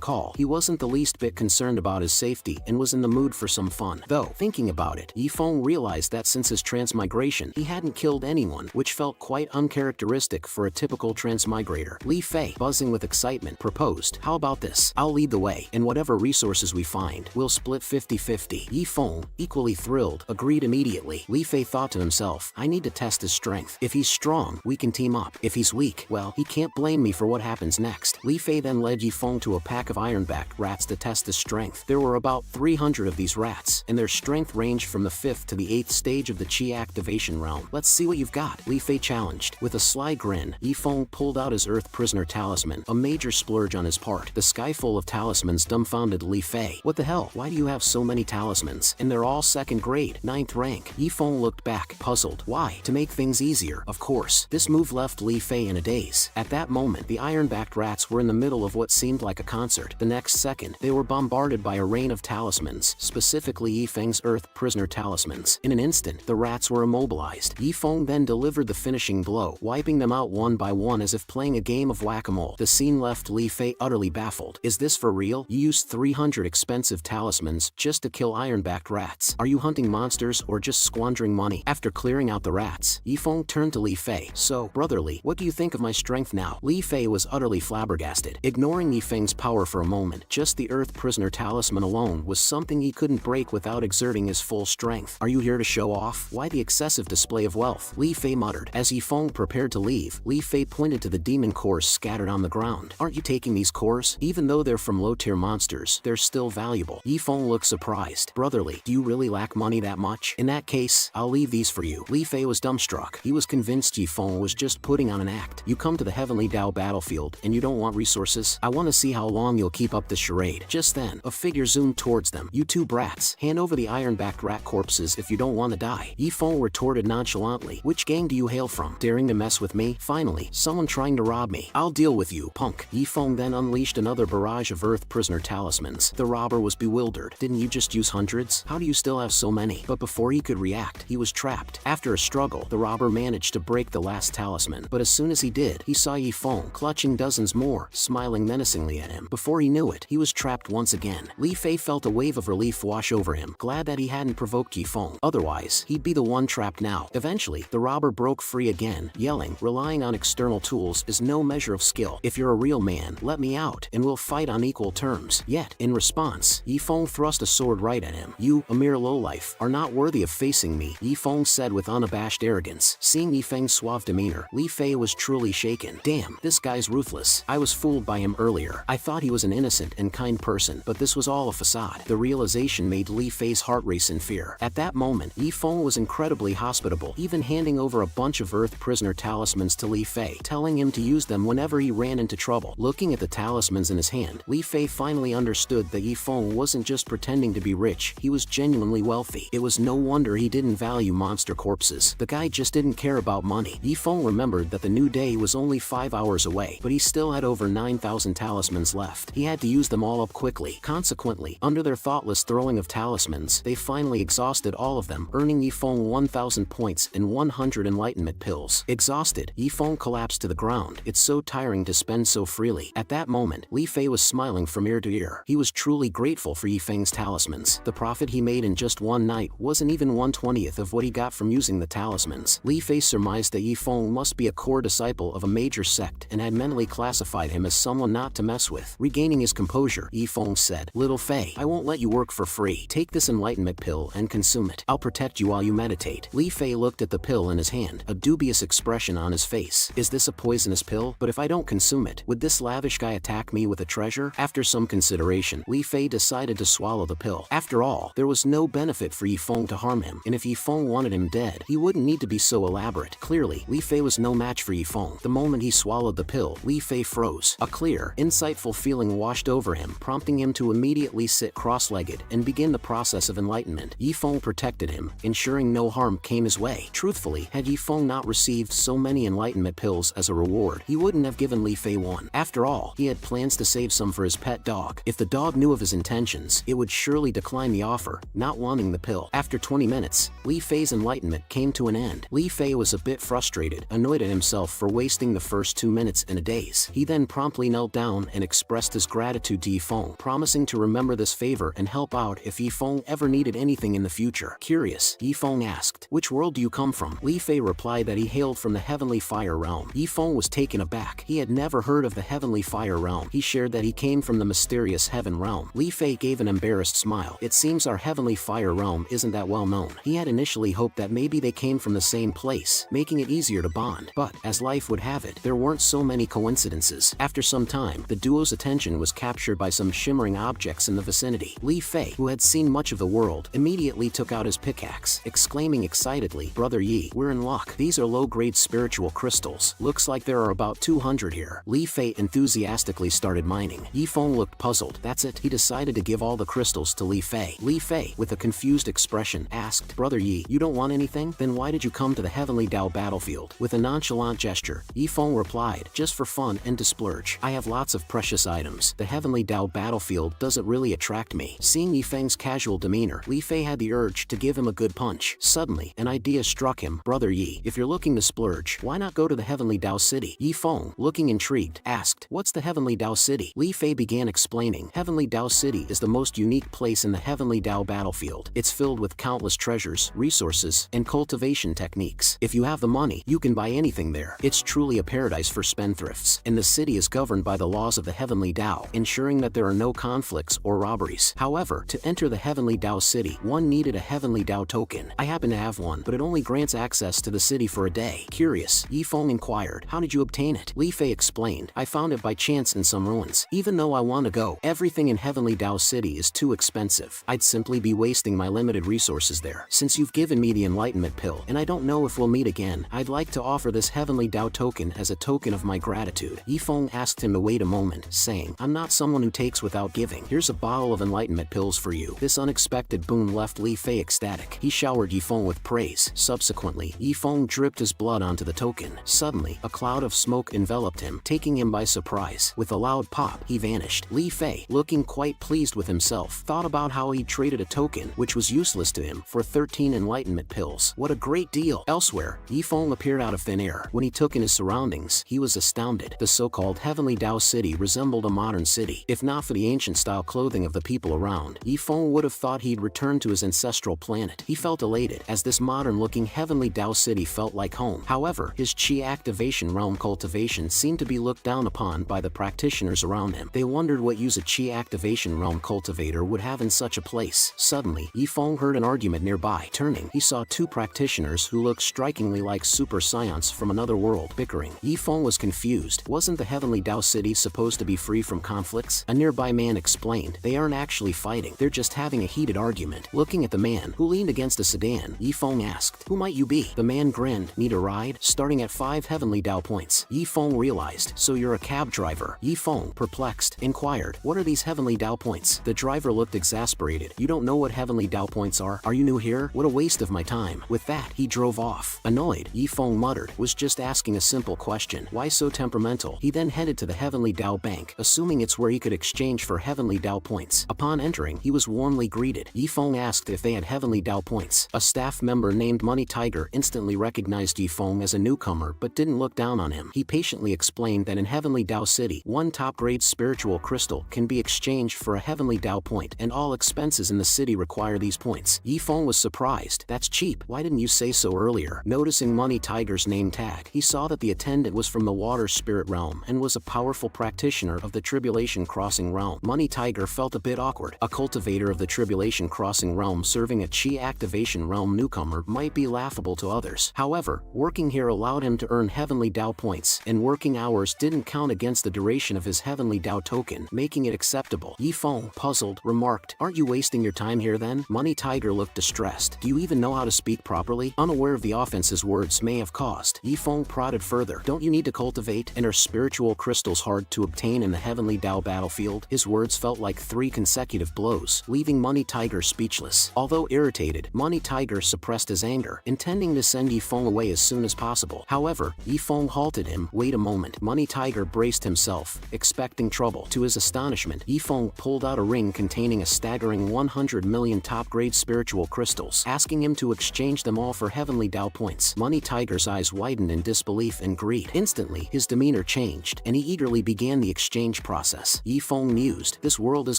call, he wasn't the least bit concerned about his safety and was in the mood for some fun. Though, thinking about it, Yifeng realized that since his transmigration, he hadn't killed anyone, which felt quite uncharacteristic for a typical transmigrator. Li Fei, buzzing with excitement, proposed, "How about this? I'll lead the way, and whatever resources we find, we'll split 50-50. Yifeng, equally thrilled, agreed immediately. Li Fei thought to himself, "I need to test his strength. If he's strong, we can team up. If he's weak, well, he can't blame me for what happens next." Li Fei then led Yifeng to a pack of iron-backed rats to test his strength. There were about 300 of these rats, and their strength ranged from the 5th to the 8th stage of the Qi activation realm. "Let's see what you've got," Li Fei challenged. With a sly grin, Yifeng pulled out his Earth Prisoner talisman, a major splurge on his part. The sky full of talismans dumbfounded Li Fei. "What the hell? Why do you have so many talismans? And they're all 2nd grade, 9th rank." Yifeng looked back, puzzled. "Why? To make things easier, of course." This move left Li Fei in a daze. At that moment, the iron-backed rats were in the middle of what seemed like a concert. The next second, they were bombarded by a rain of talismans, specifically Yifeng's Earth Prisoner talismans. In an instant, the rats were immobilized. Yifeng then delivered the finishing blow, wiping them out one by one as if playing a game of whack-a-mole. The scene left Li Fei utterly baffled. "Is this for real? You used 300 expensive talismans just to kill iron-backed rats. Are you hunting monsters or just squandering money?" After clearing out the rats, Yifeng turned to Li Fei. "So, brotherly, what do you think of my strength now. Li Fei was utterly flabbergasted. Ignoring Yi Feng's power for a moment, just the Earth Prisoner Talisman alone was something he couldn't break without exerting his full strength. Are you here to show off? Why the excessive display of wealth? Li Fei muttered. As Yi Feng prepared to leave, Li Fei pointed to the demon cores scattered on the ground. Aren't you taking these cores? Even though they're from low-tier monsters, they're still valuable. Yi Feng looked surprised. Brotherly, do you really lack money that much? In that case, I'll leave these for you. Li Fei was dumbstruck. He was convinced Yi Feng was just putting on an act. You come to the Heavenly Dao battlefield, and you don't want resources? I want to see how long you'll keep up this charade. Just then, a figure zoomed towards them. You two brats, hand over the iron-backed rat corpses if you don't want to die. Yi Feng retorted nonchalantly. Which gang do you hail from? Daring to mess with me? Finally, someone trying to rob me. I'll deal with you, punk. Yi Feng then unleashed another barrage of Earth Prisoner talismans. The robber was bewildered. Didn't you just use hundreds? How do you still have so many? But before he could react, he was trapped. After a struggle, the robber managed to break the last talisman. But as soon as he did, he saw Yi Feng clutching dozens more, smiling menacingly at him. Before he knew it, he was trapped once again. Li Fei felt a wave of relief wash over him, glad that he hadn't provoked Yi Feng. Otherwise, he'd be the one trapped now. Eventually, the robber broke free again, yelling, relying on external tools is no measure of skill. If you're a real man, let me out, and we'll fight on equal terms. Yet, in response, Yi Feng thrust a sword right at him. You, a mere lowlife, are not worthy of facing me, Yi Feng said with unabashed arrogance. Seeing Yi Feng's suave demeanor, Li Fei was truly shaken. Damn, this guy's ruthless. I was fooled by him earlier. I thought he was an innocent and kind person, but this was all a facade. The realization made Li Fei's heart race in fear. At that moment, Yi Feng was incredibly hospitable, even handing over a bunch of Earth Prisoner talismans to Li Fei, telling him to use them whenever he ran into trouble. Looking at the talismans in his hand, Li Fei finally understood that Yi Feng wasn't just pretending to be rich, he was genuinely wealthy. It was no wonder he didn't value monster corpses. The guy just didn't care about money. Yi Feng remembered that the new day was only 5 hours away, but he still had over 9,000 talismans left. He had to use them all up quickly. Consequently, under their thoughtless throwing of talismans, they finally exhausted all of them, earning Yi Feng 1,000 points and 100 enlightenment pills. Exhausted, Yi Feng collapsed to the ground. It's so tiring to spend so freely. At that moment, Li Fei was smiling from ear to ear. He was truly grateful for Yi Feng's talismans. The profit he made in just one night wasn't even 1/20th of what he got from using the talismans. Li Fei surmised that Yi Feng must be a core disciple of a major sect and had mentally classified him as someone not to mess with. Regaining his composure, Yi Feng said, Little Fei, I won't let you work for free. Take this enlightenment pill and consume it. I'll protect you while you meditate. Li Fei looked at the pill in his hand, a dubious expression on his face. Is this a poisonous pill? But if I don't consume it, would this lavish guy attack me with a treasure? After some consideration, Li Fei decided to swallow the pill. After all, there was no benefit for Yi Feng to harm him, and if Yi Feng wanted him dead, he wouldn't need to be so elaborate. Clearly, Li Fei was no match for Yi Feng. The moment he swallowed the pill, Li Fei froze. A clear, insightful feeling washed over him, prompting him to immediately sit cross-legged and begin the process of enlightenment. Yi Feng protected him, ensuring no harm came his way. Truthfully, had Yi Feng not received so many enlightenment pills as a reward, he wouldn't have given Li Fei one. After all, he had plans to save some for his pet dog. If the dog knew of his intentions, it would surely decline the offer, not wanting the pill. After 20 minutes, Li Fei's enlightenment came to an end. Li Fei was a bit frustrated, annoyed at himself for wasting the first 2 minutes in a daze. He then promptly knelt down and expressed his gratitude to Yi Feng, promising to remember this favor and help out if Yi Feng ever needed anything in the future. Curious, Yi Feng asked, Which world do you come from? Li Fei replied that he hailed from the Heavenly Fire Realm. Yi Feng was taken aback. He had never heard of the Heavenly Fire Realm. He shared that he came from the mysterious Heaven Realm. Li Fei gave an embarrassed smile. It seems our Heavenly Fire Realm isn't that well known. He had initially hoped that maybe they came from the same place, making it easier to bond. But, as life would have it, there weren't so many coincidences. After some time, the duo's attention was captured by some shimmering objects in the vicinity. Li Fei, who had seen much of the world, immediately took out his pickaxe, exclaiming excitedly, Brother Yi, we're in luck. These are low-grade spiritual crystals. Looks like there are about 200 here. Li Fei enthusiastically started mining. Yi Feng looked puzzled. That's it. He decided to give all the crystals to Li Fei. Li Fei, with a confused expression, asked, Brother Yi, you don't want anything? Then why did you come to the Heavenly Dao battlefield? With a nonchalant gesture, Yi Feng replied, just for fun and to splurge. I have lots of precious items. The Heavenly Dao battlefield doesn't really attract me. Seeing Yi Feng's casual demeanor, Li Fei had the urge to give him a good punch. Suddenly, an idea struck him. Brother Yi, if you're looking to splurge, why not go to the Heavenly Dao City? Yi Feng, looking intrigued, asked, What's the Heavenly Dao City? Li Fei began explaining. Heavenly Dao City is the most unique place in the Heavenly Dao battlefield. It's filled with countless treasures, resources, and cultivation techniques. If you have the money, you can buy anything there. It's truly a paradise. paradise for spendthrifts, and the city is governed by the laws of the Heavenly Tao, ensuring that there are no conflicts or robberies. However, to enter the Heavenly Tao city, one needed a Heavenly Tao token. I happen to have one, but it only grants access to the city for a day. Curious, Yifeng inquired, how did you obtain it? Li Fei explained, I found it by chance in some ruins. Even though I want to go, everything in Heavenly Tao city is too expensive. I'd simply be wasting my limited resources there. Since you've given me the enlightenment pill, and I don't know if we'll meet again, I'd like to offer this Heavenly Tao token as a token of my gratitude. Yifeng asked him to wait a moment, saying, I'm not someone who takes without giving. Here's a bottle of enlightenment pills for you. This unexpected boon left Li Fei ecstatic. He showered Yifeng with praise. Subsequently, Yifeng dripped his blood onto the token. Suddenly, a cloud of smoke enveloped him, taking him by surprise. With a loud pop, he vanished. Li Fei, looking quite pleased with himself, thought about how he traded a token, which was useless to him, for 13 enlightenment pills. What a great deal! Elsewhere, Yifeng appeared out of thin air. When he took in his surroundings, he was astounded. The so-called Heavenly Tao city resembled a modern city. If not for the ancient-style clothing of the people around, Yifeng would have thought he'd returned to his ancestral planet. He felt elated, as this modern-looking Heavenly Tao city felt like home. However, his Qi activation realm cultivation seemed to be looked down upon by the practitioners around him. They wondered what use a Qi activation realm cultivator would have in such a place. Suddenly, Yifeng heard an argument nearby. Turning, he saw two practitioners who looked strikingly like super scions from another world bickering. Yifeng was confused. Wasn't the Heavenly Tao city supposed to be free from conflicts? A nearby man explained, they aren't actually fighting, they're just having a heated argument. Looking at the man, who leaned against a sedan, Yifeng asked, who might you be? The man grinned, need a ride? Starting at 5 Heavenly Tao points. Yifeng realized, so you're a cab driver. Yifeng, perplexed, inquired, what are these Heavenly Tao points? The driver looked exasperated. You don't know what Heavenly Tao points are? Are you new here? What a waste of my time. With that, he drove off. Annoyed, Yifeng muttered, was just asking a simple question. Why so temperamental? He then headed to the Heavenly Tao Bank, assuming it's where he could exchange for Heavenly Tao points. Upon entering, he was warmly greeted. Yifeng asked if they had Heavenly Tao points. A staff member named Money Tiger instantly recognized Yifeng as a newcomer but didn't look down on him. He patiently explained that in Heavenly Tao City, one top-grade spiritual crystal can be exchanged for a Heavenly Tao point, and all expenses in the city require these points. Yifeng was surprised. That's cheap. Why didn't you say so earlier? Noticing Money Tiger's name tag, he saw that the attendant was from the water spirit realm and was a powerful practitioner of the Tribulation Crossing realm. Money Tiger felt a bit awkward. A cultivator of the Tribulation Crossing realm serving a Qi activation realm newcomer might be laughable to others. However, working here allowed him to earn Heavenly Tao points, and working hours didn't count against the duration of his Heavenly Tao token, making it acceptable. Yifeng, puzzled, remarked, aren't you wasting your time here then? Money Tiger looked distressed. Do you even know how to speak properly? Unaware of the offense his words may have caused, Yifeng prodded further. Don't you need to cultivate, and are spiritual crystals hard to obtain in the Heavenly Tao battlefield? His words felt like 3 consecutive blows, leaving Money Tiger speechless. Although irritated, Money Tiger suppressed his anger, intending to send Yifeng away as soon as possible. However, Yifeng halted him. Wait a moment. Money Tiger braced himself, expecting trouble. To his astonishment, Yifeng pulled out a ring containing a staggering 100 million top-grade spiritual crystals, asking him to exchange them all for Heavenly Tao points. Money Tiger's eyes widened in disbelief and greed. Instantly, his demeanor changed, and he eagerly began the exchange process. Yifeng mused, this world is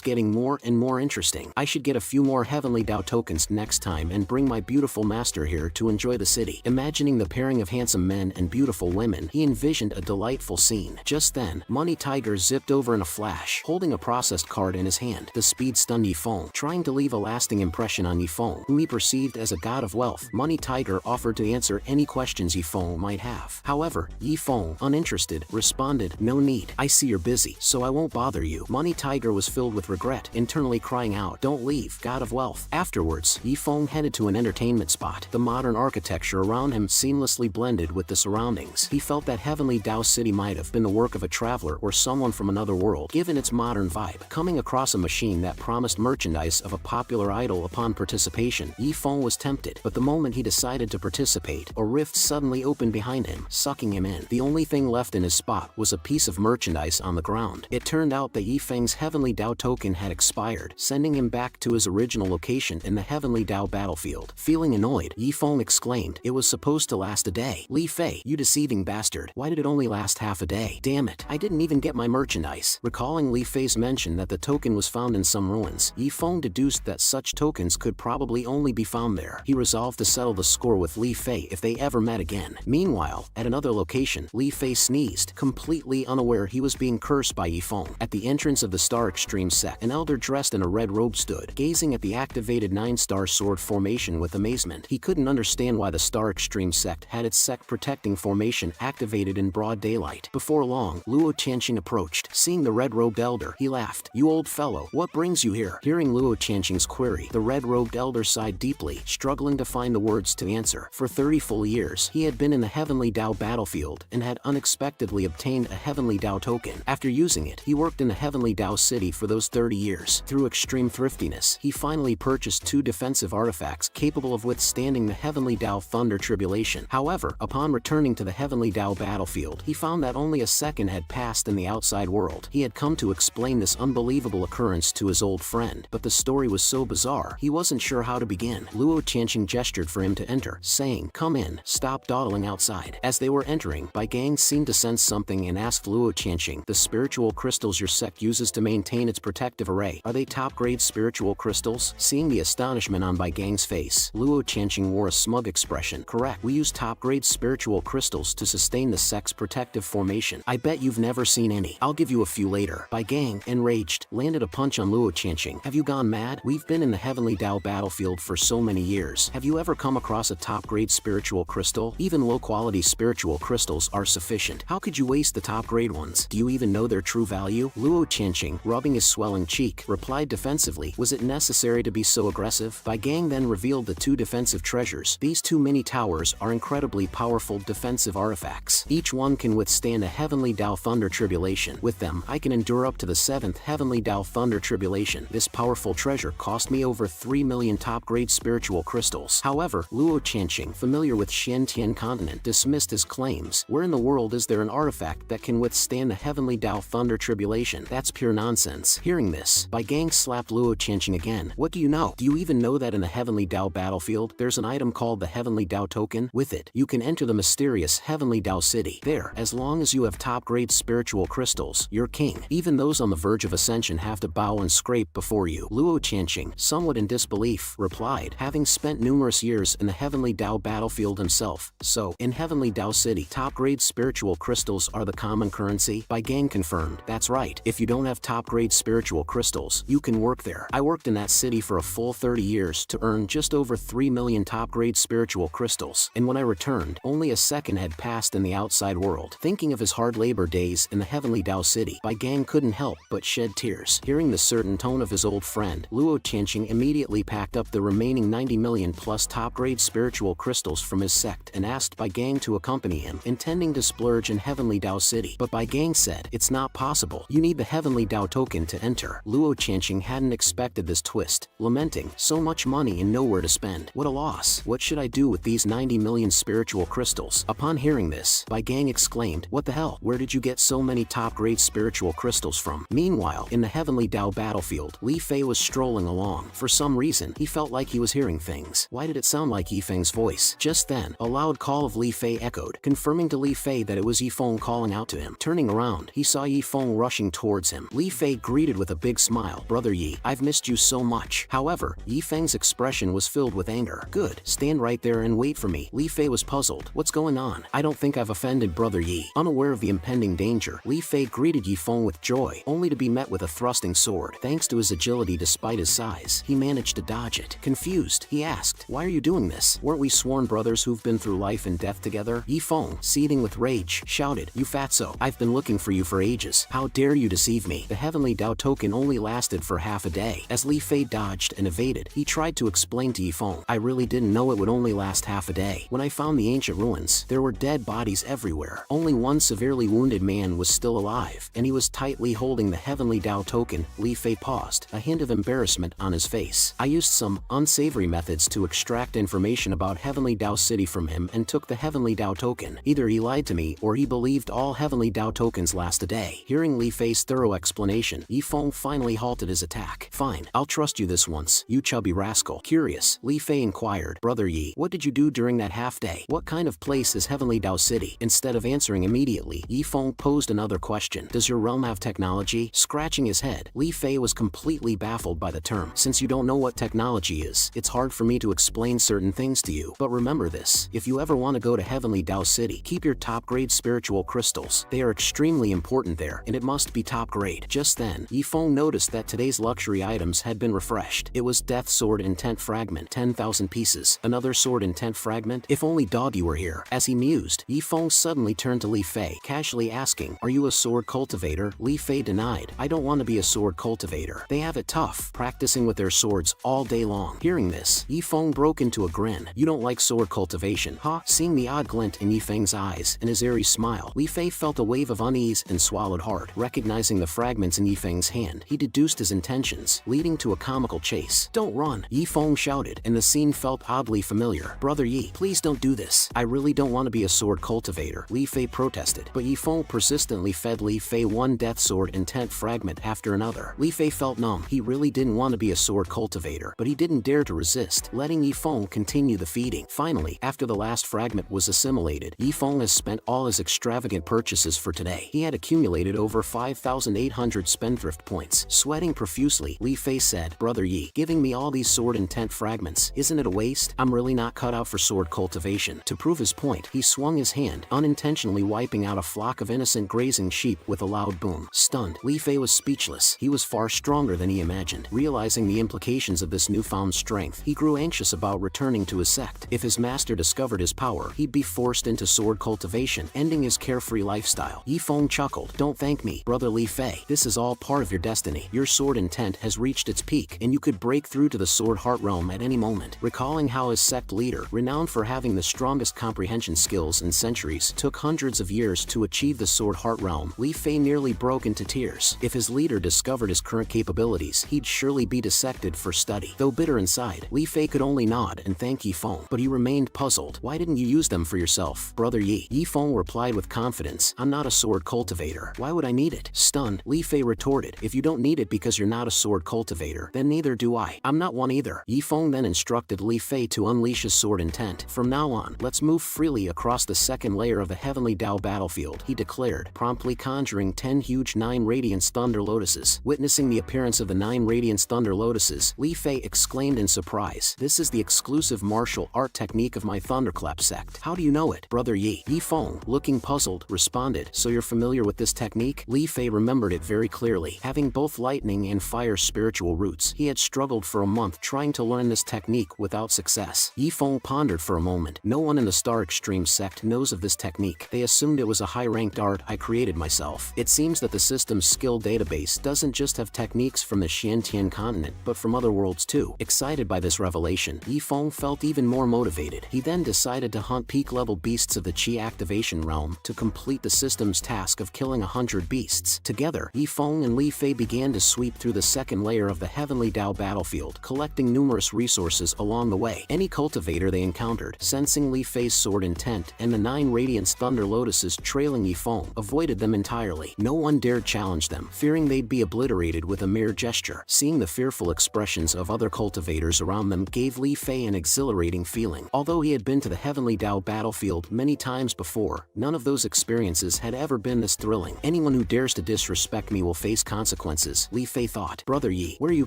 getting more and more interesting. I should get a few more Heavenly Tao tokens next time and bring my beautiful master here to enjoy the city. Imagining the pairing of handsome men and beautiful women, he envisioned a delightful scene. Just then, Money Tiger zipped over in a flash, holding a processed card in his hand. The speed stunned Yifeng, trying to leave a lasting impression on Yifeng, whom he perceived as a god of wealth. Money Tiger offered to answer any questions Yifeng might have. However, Yifeng, uninterested, responded, no need. I see you're busy, so I won't bother you. Money Tiger was filled with regret, internally crying out, don't leave, god of wealth. Afterwards, Yifeng headed to an entertainment spot. The modern architecture around him seamlessly blended with the surroundings. He felt that Heavenly Tao City might have been the work of a traveler or someone from another world, given its modern vibe. Coming across a machine that promised merchandise of a popular idol upon participation, Yifeng was tempted, but the moment he decided to participate, a rift suddenly opened behind him, sucking him in. The only thing left in his spot was a piece of merchandise on the ground. It turned out that Yifeng's Heavenly Tao token had expired, sending him back to his original location in the Heavenly Tao battlefield. Feeling annoyed, Yifeng exclaimed, it was supposed to last a day. Li Fei, you deceiving bastard. Why did it only last half a day? Damn it, I didn't even get my merchandise. Recalling Li Fei's mention that the token was found in some ruins, Yifeng deduced that such tokens could probably only be found there. He resolved to settle the score with Li Fei if they ever met again. Meanwhile, at another location, explanation, Li Fei sneezed, completely unaware he was being cursed by Yifeng. At the entrance of the Star Extreme sect, an elder dressed in a red robe stood, gazing at the activated 9-star sword formation with amazement. He couldn't understand why the Star Extreme sect had its sect protecting formation activated in broad daylight. Before long, Luo Qianqing approached. Seeing the red-robed elder, he laughed. "You old fellow, what brings you here?" Hearing Luo Qianqing's query, the red-robed elder sighed deeply, struggling to find the words to answer. For 30 full years, he had been in the Heavenly Dao battlefield and had unexpectedly obtained a Heavenly Dao token. After using it, he worked in the Heavenly Dao city for those 30 years. Through extreme thriftiness, he finally purchased 2 defensive artifacts capable of withstanding the Heavenly Dao Thunder Tribulation. However, upon returning to the Heavenly Dao battlefield, he found that only a second had passed in the outside world. He had come to explain this unbelievable occurrence to his old friend, but the story was so bizarre, he wasn't sure how to begin. Luo Qianqing gestured for him to enter, saying, "Come in, stop dawdling outside." As they were entering, Bai Gang seemed to sense something and asked Luo Qianqing, "The spiritual crystals your sect uses to maintain its protective array, are they top-grade spiritual crystals?" Seeing the astonishment on Bai Gang's face, Luo Qianqing wore a smug expression. "Correct, we use top-grade spiritual crystals to sustain the sect's protective formation. I bet you've never seen any. I'll give you a few later." Bai Gang, enraged, landed a punch on Luo Qianqing. "Have you gone mad? We've been in the Heavenly Dao battlefield for so many years. Have you ever come across a top-grade spiritual crystal? Even low-quality spiritual crystals are sufficient. How could you waste the top-grade ones? Do you even know their true value?" Luo Qianqing, rubbing his swelling cheek, replied defensively, "Was it necessary to be so aggressive?" Bai Gang then revealed the 2 defensive treasures. These 2 mini towers are incredibly powerful defensive artifacts. Each one can withstand a Heavenly Dao Thunder Tribulation. With them, I can endure up to the 7th Heavenly Dao Thunder Tribulation. This powerful treasure cost me over 3 million top-grade spiritual crystals. However, Luo Qianqing, familiar with Shantian continent, dismissed his claims. Where in the world is there an artifact that can withstand the Heavenly Dao Thunder Tribulation? That's pure nonsense. Hearing this, Bai Gang slapped Luo Qianqing again. "What do you know? Do you even know that in the Heavenly Dao battlefield, there's an item called the Heavenly Dao token? With it, you can enter the mysterious Heavenly Dao city. There, as long as you have top-grade spiritual crystals, you're king. Even those on the verge of ascension have to bow and scrape before you." Luo Qianqing, somewhat in disbelief, replied, having spent numerous years in the Heavenly Dao battlefield himself. "So, in Heavenly Dao city, top-grade spiritual crystals are the common currency?" Bai Gang confirmed, "That's right. If you don't have top-grade spiritual crystals, you can work there. I worked in that city for a full 30 years to earn just over 3 million top-grade spiritual crystals, and when I returned, only a second had passed in the outside world." Thinking of his hard labor days in the Heavenly Dao city, Bai Gang couldn't help but shed tears. Hearing the certain tone of his old friend, Luo Qianqing immediately packed up the remaining 90 million plus top-grade spiritual crystals from his sect and asked Bai Gang to accompany him, intending to splurge in Heavenly Dao city. But Bai Gang said, "It's not possible. You need the Heavenly Dao token to enter." Luo Qianqing hadn't expected this twist, lamenting, "So much money and nowhere to spend. What a loss. What should I do with these 90 million spiritual crystals?" Upon hearing this, Bai Gang exclaimed, "What the hell? Where did you get so many top-grade spiritual crystals from?" Meanwhile, in the Heavenly Dao battlefield, Li Fei was strolling along. For some reason, he felt like he was hearing things. Why did it sound like Yifeng's voice? Just then, a loud call of Li Fei echoed, confirming to Li Fei that it was Yifeng calling out to him. Turning around, he saw Yifeng rushing towards him. Li Fei greeted with a big smile, "Brother Yi, I've missed you so much." However, Yifeng's expression was filled with anger. "Good, stand right there and wait for me." Li Fei was puzzled. "What's going on? I don't think I've offended Brother Yi." Unaware of the impending danger, Li Fei greeted Yifeng with joy, only to be met with a thrusting sword. Thanks to his agility despite his size, he managed to dodge it. Confused, he asked, "Why are you doing this? Weren't we sworn brothers who've been through life and death together?" Yifeng, seething with rage, shouted, "You fatso! I've been looking for you for ages. How dare you deceive me?" The Heavenly Dao token only lasted for half a day. As Li Fei dodged and evaded, he tried to explain to Yifeng, "I really didn't know it would only last half a day. When I found the ancient ruins, there were dead bodies everywhere. Only one severely wounded man was still alive, and he was tightly holding the Heavenly Dao token." Li Fei paused, a hint of embarrassment on his face. "I used some unsavory methods to extract information about Heavenly Dao City from him and took the Heavenly Dao token. Either he lied to me or he believed all Heavenly Dao tokens last a day." Hearing Li Fei's thorough explanation, Yifeng finally halted his attack. "Fine, I'll trust you this once, you chubby rascal." Curious, Li Fei inquired, "Brother Yi, what did you do during that half day? What kind of place is Heavenly Dao City?" Instead of answering immediately, Yifeng posed another question. "Does your realm have technology?" Scratching his head, Li Fei was completely baffled by the term. "Since you don't know what technology is, it's hard for me to explain certain things to you. But remember this, if you ever want to go to Heavenly Dao City, keep keep your top-grade spiritual crystals. They are extremely important there, and it must be top-grade. Just then, Yifeng noticed that today's luxury items had been refreshed. It was Death Sword Intent Fragment, 10,000 pieces. Another Sword Intent Fragment? If only Doggy were here. As he mused, Yifeng suddenly turned to Li Fei, casually asking, "Are you a sword cultivator?" Li Fei denied, "I don't want to be a sword cultivator. They have it tough, practicing with their swords all day long." Hearing this, Yifeng broke into a grin. "You don't like sword cultivation, huh?" Seeing the odd glint in Yifeng's eyes and his airy smile, Li Fei felt a wave of unease and swallowed hard. Recognizing the fragments in Yifeng's hand, he deduced his intentions, leading to a comical chase. "Don't run!" Yifeng shouted, and the scene felt oddly familiar. "Brother Yi, please don't do this. I really don't want to be a sword cultivator," Li Fei protested. But Yifeng persistently fed Li Fei one Death Sword Intent Fragment after another. Li Fei felt numb. He really didn't want to be a sword cultivator, but he didn't dare to resist, letting Yifeng continue the feeding. Finally, after the last fragment was assimilated, Yifeng has spent all his extravagant purchases for today. He had accumulated over 5,800 spendthrift points. Sweating profusely, Li Fei said, "Brother Yi, giving me all these sword intent fragments, isn't it a waste? I'm really not cut out for sword cultivation." To prove his point, he swung his hand, unintentionally wiping out a flock of innocent grazing sheep with a loud boom. Stunned, Li Fei was speechless. He was far stronger than he imagined. Realizing the implications of this newfound strength, he grew anxious about returning to his sect. If his master discovered his power, he'd be forced into sword cultivation, ending his carefree lifestyle. Yifeng chuckled, "Don't thank me, Brother Li Fei. This is all part of your destiny. Your sword intent has reached its peak, and you could break through to the sword heart realm at any moment." Recalling how his sect leader, renowned for having the strongest comprehension skills in centuries, took hundreds of years to achieve the sword heart realm, Li Fei nearly broke into tears. If his leader discovered his current capabilities, he'd surely be dissected for study. Though bitter inside, Li Fei could only nod and thank Yifeng, but he remained puzzled. "Why didn't you use them for yourself, Brother Yi?" Yifeng replied with confidence, "I'm not a sword cultivator. Why would I need it?" Stunned, Li Fei retorted, "If you don't need it because you're not a sword cultivator, then neither do I. I'm not one either." Yifeng then instructed Li Fei to unleash his sword intent. "From now on, let's move freely across the second layer of the Heavenly Dao battlefield," he declared, promptly conjuring 10 huge 9 Radiance Thunder Lotuses. Witnessing the appearance of the 9 Radiance Thunder Lotuses, Li Fei exclaimed in surprise, "This is the exclusive martial art technique of my Thunderclap sect. How do you know it, Brother Yi?" Yifeng, looking puzzled, responded, "So you're familiar with this technique?" Li Fei remembered it very clearly. Having both lightning and fire spiritual roots, he had struggled for a month trying to learn this technique without success. Yifeng pondered for a moment. "No one in the Star Extreme sect knows of this technique. They assumed it was a high-ranked art I created myself. It seems that the system's skill database doesn't just have techniques from the Xiantian continent, but from other worlds too." Excited by this revelation, Yifeng felt even more motivated. He then decided to hunt peak-level beasts of the Qi activation realm to complete the system's task of killing 100 beasts. Together, Yifeng and Li Fei began to sweep through the second layer of the Heavenly Dao battlefield, collecting numerous resources along the way. Any cultivator they encountered, sensing Li Fei's sword intent and the 9 Radiance Thunder Lotuses trailing Yifeng, avoided them entirely. No one dared challenge them, fearing they'd be obliterated with a mere gesture. Seeing the fearful expressions of other cultivators around them gave Li Fei an exhilarating feeling. Although he had been to the Heavenly Dao battlefield many times before, none of those experiences had ever been this thrilling. "Anyone who dares to disrespect me will face consequences," Li Fei thought. "Brother Yi, where are you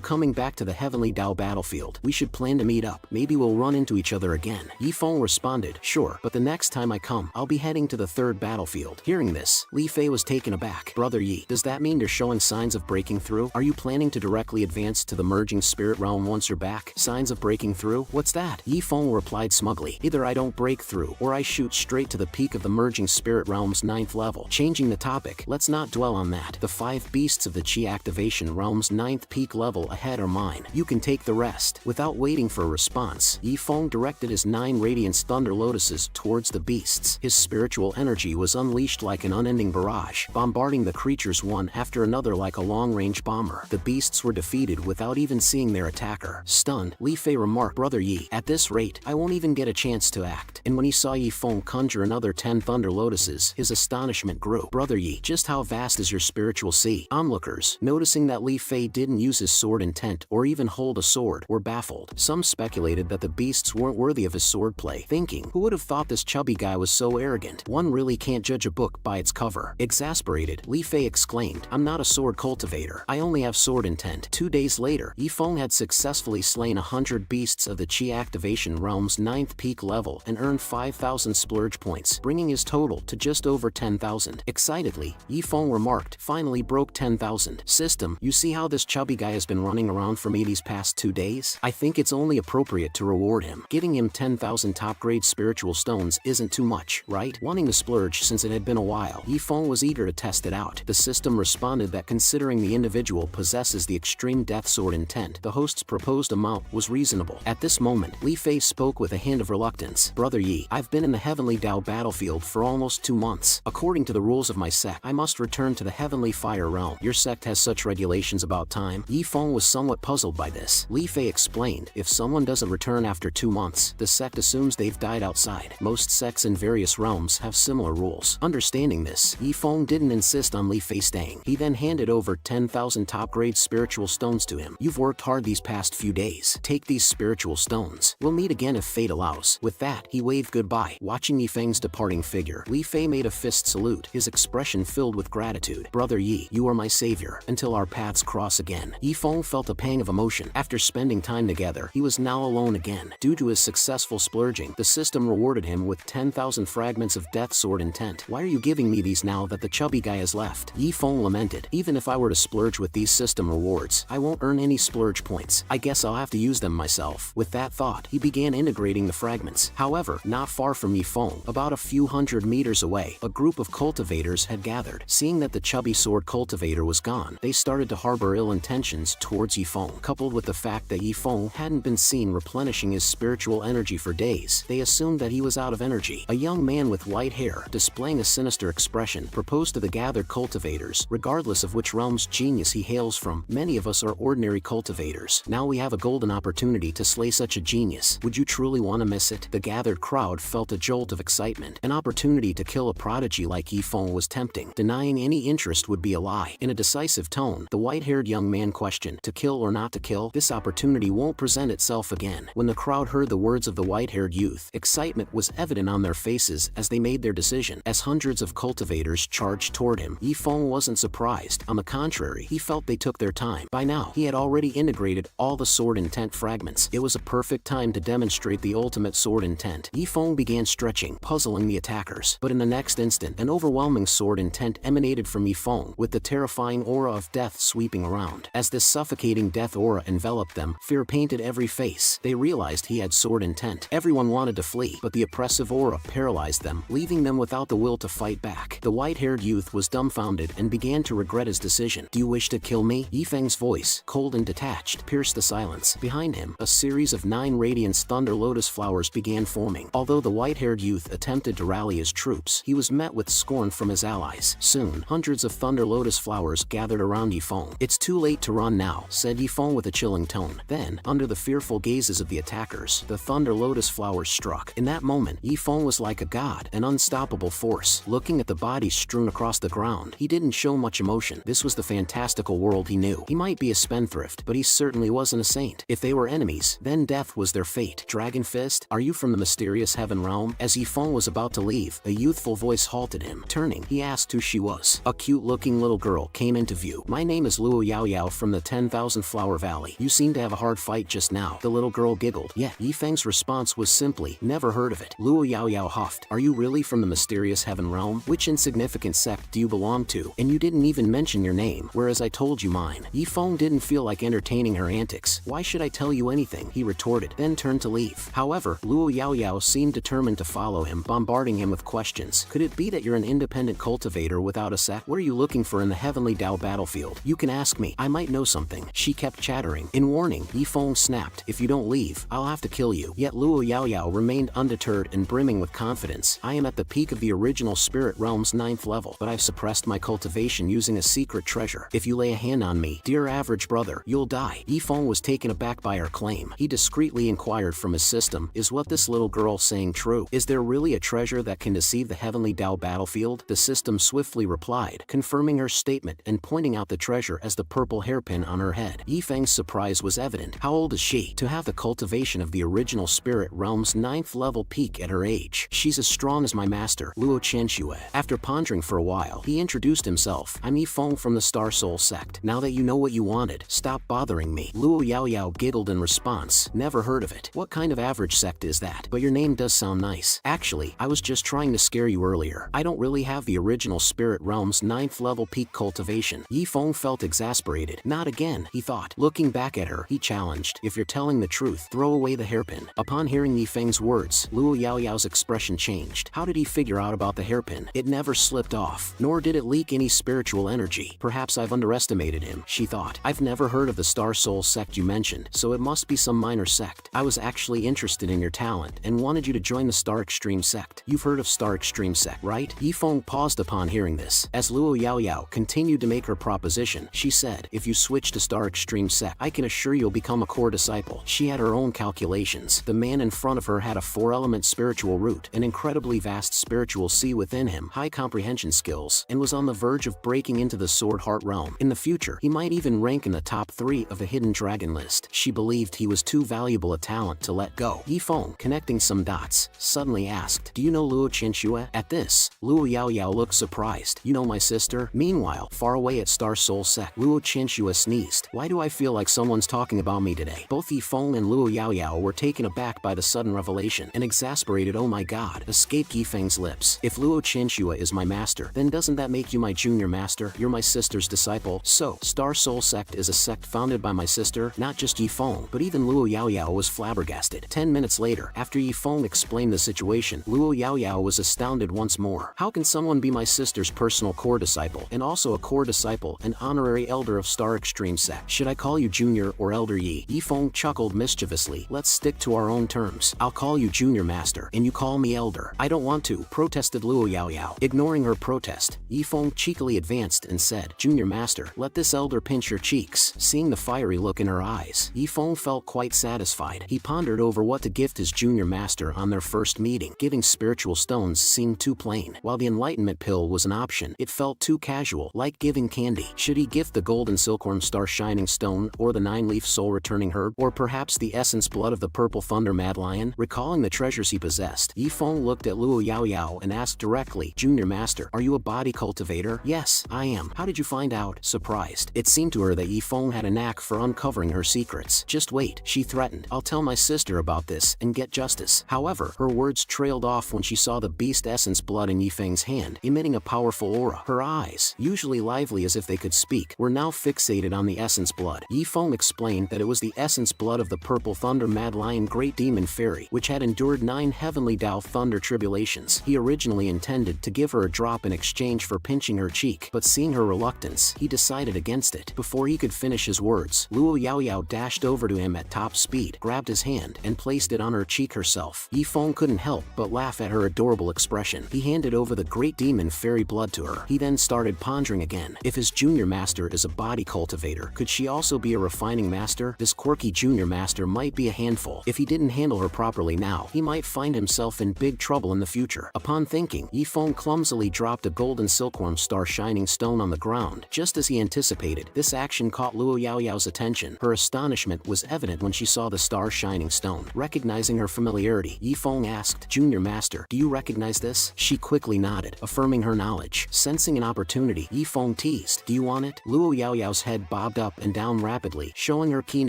coming back to the Heavenly Dao battlefield? We should plan to meet up. Maybe we'll run into each other again." Yifeng responded, "Sure, but the next time I come, I'll be heading to the third battlefield." Hearing this, Li Fei was taken aback. "Brother Yi, does that mean you're showing signs of breaking through? Are you planning to directly advance to the merging spirit realm once you're back? Signs of breaking through? What's that?" Yifeng replied smugly, "Either I don't break through, or I shoot straight to the peak of the merging spirit realm's 9th level." Changing the topic, let's not dwell on that. The 5 beasts of the Qi activation realm's 9th peak level ahead are mine. You can take the rest. Without waiting for a response, Yifeng directed his 9 Radiance Thunder Lotuses towards the beasts. His spiritual energy was unleashed like an unending barrage, bombarding the creatures one after another like a long-range bomber. The beasts were defeated without even seeing their attacker. Stunned, Li Fei remarked, "Brother Yi, at this rate, I won't even get a chance to act." And when he saw Yifeng conjure another 10 Thunder Lotuses, his astonishment grew. "Brother Yi, just how vast is your spiritual sea?" Onlookers, noticing that Li Fei didn't use his sword intent or even hold a sword, were baffled. Some speculated that the beasts weren't worthy of his swordplay, thinking, "Who would have thought this chubby guy was so arrogant? One really can't judge a book by its cover." Exasperated, Li Fei exclaimed, "I'm not a sword cultivator. I only have sword intent." 2 days later, Yifeng had successfully slain 100 beasts of the Qi activation realm's 9th peak level and earned 5,000 splurge points. points, bringing his total to just over 10,000. Excitedly, Yifeng remarked, "Finally broke 10,000. System, you see how this chubby guy has been running around for me these past 2 days? I think it's only appropriate to reward him. Giving him 10,000 top-grade spiritual stones isn't too much, right?" Wanting to splurge since it had been a while, Yifeng was eager to test it out. The system responded that considering the individual possesses the extreme death sword intent, the host's proposed amount was reasonable. At this moment, Li Fei spoke with a hint of reluctance. "Brother Yi, I've been in the Heavenly Dao battlefield for almost 2 months. According to the rules of my sect, I must return to the Heavenly Fire Realm. Your sect has such regulations about time?" Yifeng was somewhat puzzled by this. Li Fei explained, "If someone doesn't return after 2 months, the sect assumes they've died outside. Most sects in various realms have similar rules." Understanding this, Yifeng didn't insist on Li Fei staying. He then handed over 10,000 top-grade spiritual stones to him. "You've worked hard these past few days. Take these spiritual stones. We'll meet again if fate allows." With that, he waved goodbye. Watching Yifeng's departing figure, Li Fei made a fist salute, his expression filled with gratitude. "Brother Yi, you are my savior. Until our paths cross again." Yifeng felt a pang of emotion. After spending time together, he was now alone again. Due to his successful splurging, the system rewarded him with 10,000 fragments of death sword intent. "Why are you giving me these now that the chubby guy has left?" Yifeng lamented. "Even if I were to splurge with these system rewards, I won't earn any splurge points. I guess I'll have to use them myself." With that thought, he began integrating the fragments. However, not far from Yifeng, about a few hundred meters away, a group of cultivators had gathered. Seeing that the chubby sword cultivator was gone, they started to harbor ill intentions towards Yifeng. Coupled with the fact that Yifeng hadn't been seen replenishing his spiritual energy for days, they assumed that he was out of energy. A young man with white hair, displaying a sinister expression, proposed to the gathered cultivators. "Regardless of which realm's genius he hails from, many of us are ordinary cultivators. Now we have a golden opportunity to slay such a genius. Would you truly want to miss it?" The gathered crowd felt a jolt of excitement. An opportunity to kill a prodigy like Yifeng was tempting. Denying any interest would be a lie. In a decisive tone, the white-haired young man questioned, "To kill or not to kill? This opportunity won't present itself again." When the crowd heard the words of the white-haired youth, excitement was evident on their faces as they made their decision. As hundreds of cultivators charged toward him, Yifeng wasn't surprised. On the contrary, he felt they took their time. By now, he had already integrated all the sword intent fragments. It was a perfect time to demonstrate the ultimate sword intent. Yifeng began stretching, puzzling the attackers. But in the next instant, an overwhelming sword intent emanated from Yifeng, with the terrifying aura of death sweeping around. As this suffocating death aura enveloped them, fear painted every face. They realized he had sword intent. Everyone wanted to flee, but the oppressive aura paralyzed them, leaving them without the will to fight back. The white-haired youth was dumbfounded and began to regret his decision. "Do you wish to kill me?" Yifeng's voice, cold and detached, pierced the silence. Behind him, a series of 9 radiance thunder lotus flowers began forming. Although the white-haired youth attempted to rally his troops, he was met with scorn from his allies. Soon, hundreds of thunder lotus flowers gathered around Yifeng. "It's too late to run now," said Yifeng with a chilling tone. Then, under the fearful gazes of the attackers, the thunder lotus flowers struck. In that moment, Yifeng was like a god, an unstoppable force. Looking at the bodies strewn across the ground, he didn't show much emotion. This was the fantastical world he knew. He might be a spendthrift, but he certainly wasn't a saint. If they were enemies, then death was their fate. "Dragon Fist, are you from the mysterious heaven realm?" As Yifeng was about to leave, a youthful voice halted him. Turning, he asked who she was. A cute-looking little girl came into view. "My name is Luo Yao Yao from the 10,000 Flower Valley. You seem to have a hard fight just now." The little girl giggled. Yet, Yifeng's response was simply, "Never heard of it." Luo Yao Yao huffed. "Are you really from the mysterious heaven realm? Which insignificant sect do you belong to? And you didn't even mention your name, whereas I told you mine." Yifeng didn't feel like entertaining her antics. "Why should I tell you anything?" he retorted, then turned to leave. However, Luo Yao Yao seemed determined to follow him, bombarding him with questions. "Could it be that you're an independent cultivator without a sect? What are you looking for in the Heavenly Dao battlefield? You can ask me. I might know something." She kept chattering. In warning, Yifeng snapped, "If you don't leave, I'll have to kill you." Yet Luo Yao Yao remained undeterred and brimming with confidence. "I am at the peak of the original spirit realm's 9th level, but I've suppressed my cultivation using a secret treasure. If you lay a hand on me, dear average brother, you'll die." Yifeng was taken aback by her claim. He discreetly inquired from his system, "Is what this little girl saying true? Is there really a treasure that can deceive the Heavenly Dao battlefield?" The system swiftly replied, confirming her statement and pointing out the treasure as the purple hairpin on her head. Yifeng's surprise was evident. How old is she? To have the cultivation of the original spirit realm's 9th level peak at her age. "She's as strong as my master, Luo Chenxue." After pondering for a while, he introduced himself. "I'm Yifeng from the Star Soul sect. Now that you know what you wanted, stop bothering me." Luo Yao Yao giggled in response. "Never heard of it. What kind of average sect is that? But your name does sound nice." "Actually, Hey, I was just trying to scare you earlier. I don't really have the original spirit realm's 9th level peak cultivation. Yifeng felt exasperated. Not again, he thought. Looking back at her, he challenged. If you're telling the truth, throw away the hairpin. Upon hearing Yifeng's words, Luo Yaoyao's expression changed. How did he figure out about the hairpin? It never slipped off, nor did it leak any spiritual energy. Perhaps I've underestimated him, she thought. I've never heard of the Star Soul sect you mentioned, so it must be some minor sect. I was actually interested in your talent and wanted you to join the Star Extreme sect. You've heard of Star Extreme sect, right? Yifeng paused upon hearing this. As Luo Yaoyao continued to make her proposition, she said, if you switch to Star Extreme sect, I can assure you'll become a core disciple. She had her own calculations. The man in front of her had a 4-element spiritual root, an incredibly vast spiritual sea within him, high comprehension skills, and was on the verge of breaking into the Sword Heart realm. In the future, he might even rank in the top 3 of the Hidden Dragon list. She believed he was too valuable a talent to let go. Yifeng, connecting some dots, suddenly asked, do you know Luo Qianxue? At this, Luo Yaoyao looked surprised. You know my sister? Meanwhile, far away at Star Soul sect, Luo Qianxue sneezed. Why do I feel like someone's talking about me today? Both Yifeng and Luo Yaoyao were taken aback by the sudden revelation. An exasperated "oh my god" escaped Yifeng's lips. If Luo Qianxue is my master, then doesn't that make you my junior master? You're my sister's disciple. So, Star Soul sect is a sect founded by my sister? Not just Yifeng, but even Luo Yaoyao was flabbergasted. 10 minutes later, after Yifeng explained the situation, Luo Yaoyao was astounded once more. How can someone be my sister's personal core disciple, and also a core disciple, an honorary elder of Star Extreme sect? Should I call you Junior or Elder Yi? Yifeng chuckled mischievously. Let's stick to our own terms. I'll call you Junior Master, and you call me Elder. I don't want to, protested Luo Yaoyao. Ignoring her protest, Yifeng cheekily advanced and said, Junior Master, let this elder pinch your cheeks. Seeing the fiery look in her eyes, Yifeng felt quite satisfied. He pondered over what to gift his junior master on their first meeting. Giving spiritual stones seemed too plain. While the enlightenment pill was an option, it felt too casual, like giving candy. Should he gift the golden silkworm star shining stone, or the 9-leaf soul returning herb, or perhaps the essence blood of the purple thunder mad lion? Recalling the treasures he possessed, Yifeng looked at Luo Yaoyao and asked directly, Junior Master, are you a body cultivator? Yes, I am. How did you find out? Surprised. It seemed to her that Yifeng had a knack for uncovering her secrets. Just wait, she threatened. I'll tell my sister about this and get justice. However, her words trailed off when she saw the beast essence blood in Yifeng's hand, emitting a powerful aura. Her eyes, usually lively as if they could speak, were now fixated on the essence blood. Yifeng explained that it was the essence blood of the purple thunder mad lion great demon fairy, which had endured 9 heavenly Tao thunder tribulations. He originally intended to give her a drop in exchange for pinching her cheek, but seeing her reluctance, he decided against it. Before he could finish his words, Luo Yaoyao dashed over to him at top speed, grabbed his hand, and placed it on her cheek herself. Yifeng couldn't help but laugh at her adorable expression. He handed over the great demon fairy blood to her. He then started pondering again. If his junior master is a body cultivator, could she also be a refining master? This quirky junior master might be a handful. If he didn't handle her properly now, he might find himself in big trouble in the future. Upon thinking, Yifeng clumsily dropped a golden silkworm star shining stone on the ground. Just as he anticipated, this action caught Luo Yaoyao's attention. Her astonishment was evident when she saw the star shining stone. Recognizing her familiarity, Yifeng asked, Junior Master, do you recognize this? She quickly nodded, affirming her knowledge. Sensing an opportunity, Yifeng teased, do you want it? Luo Yaoyao's head bobbed up and down rapidly, showing her keen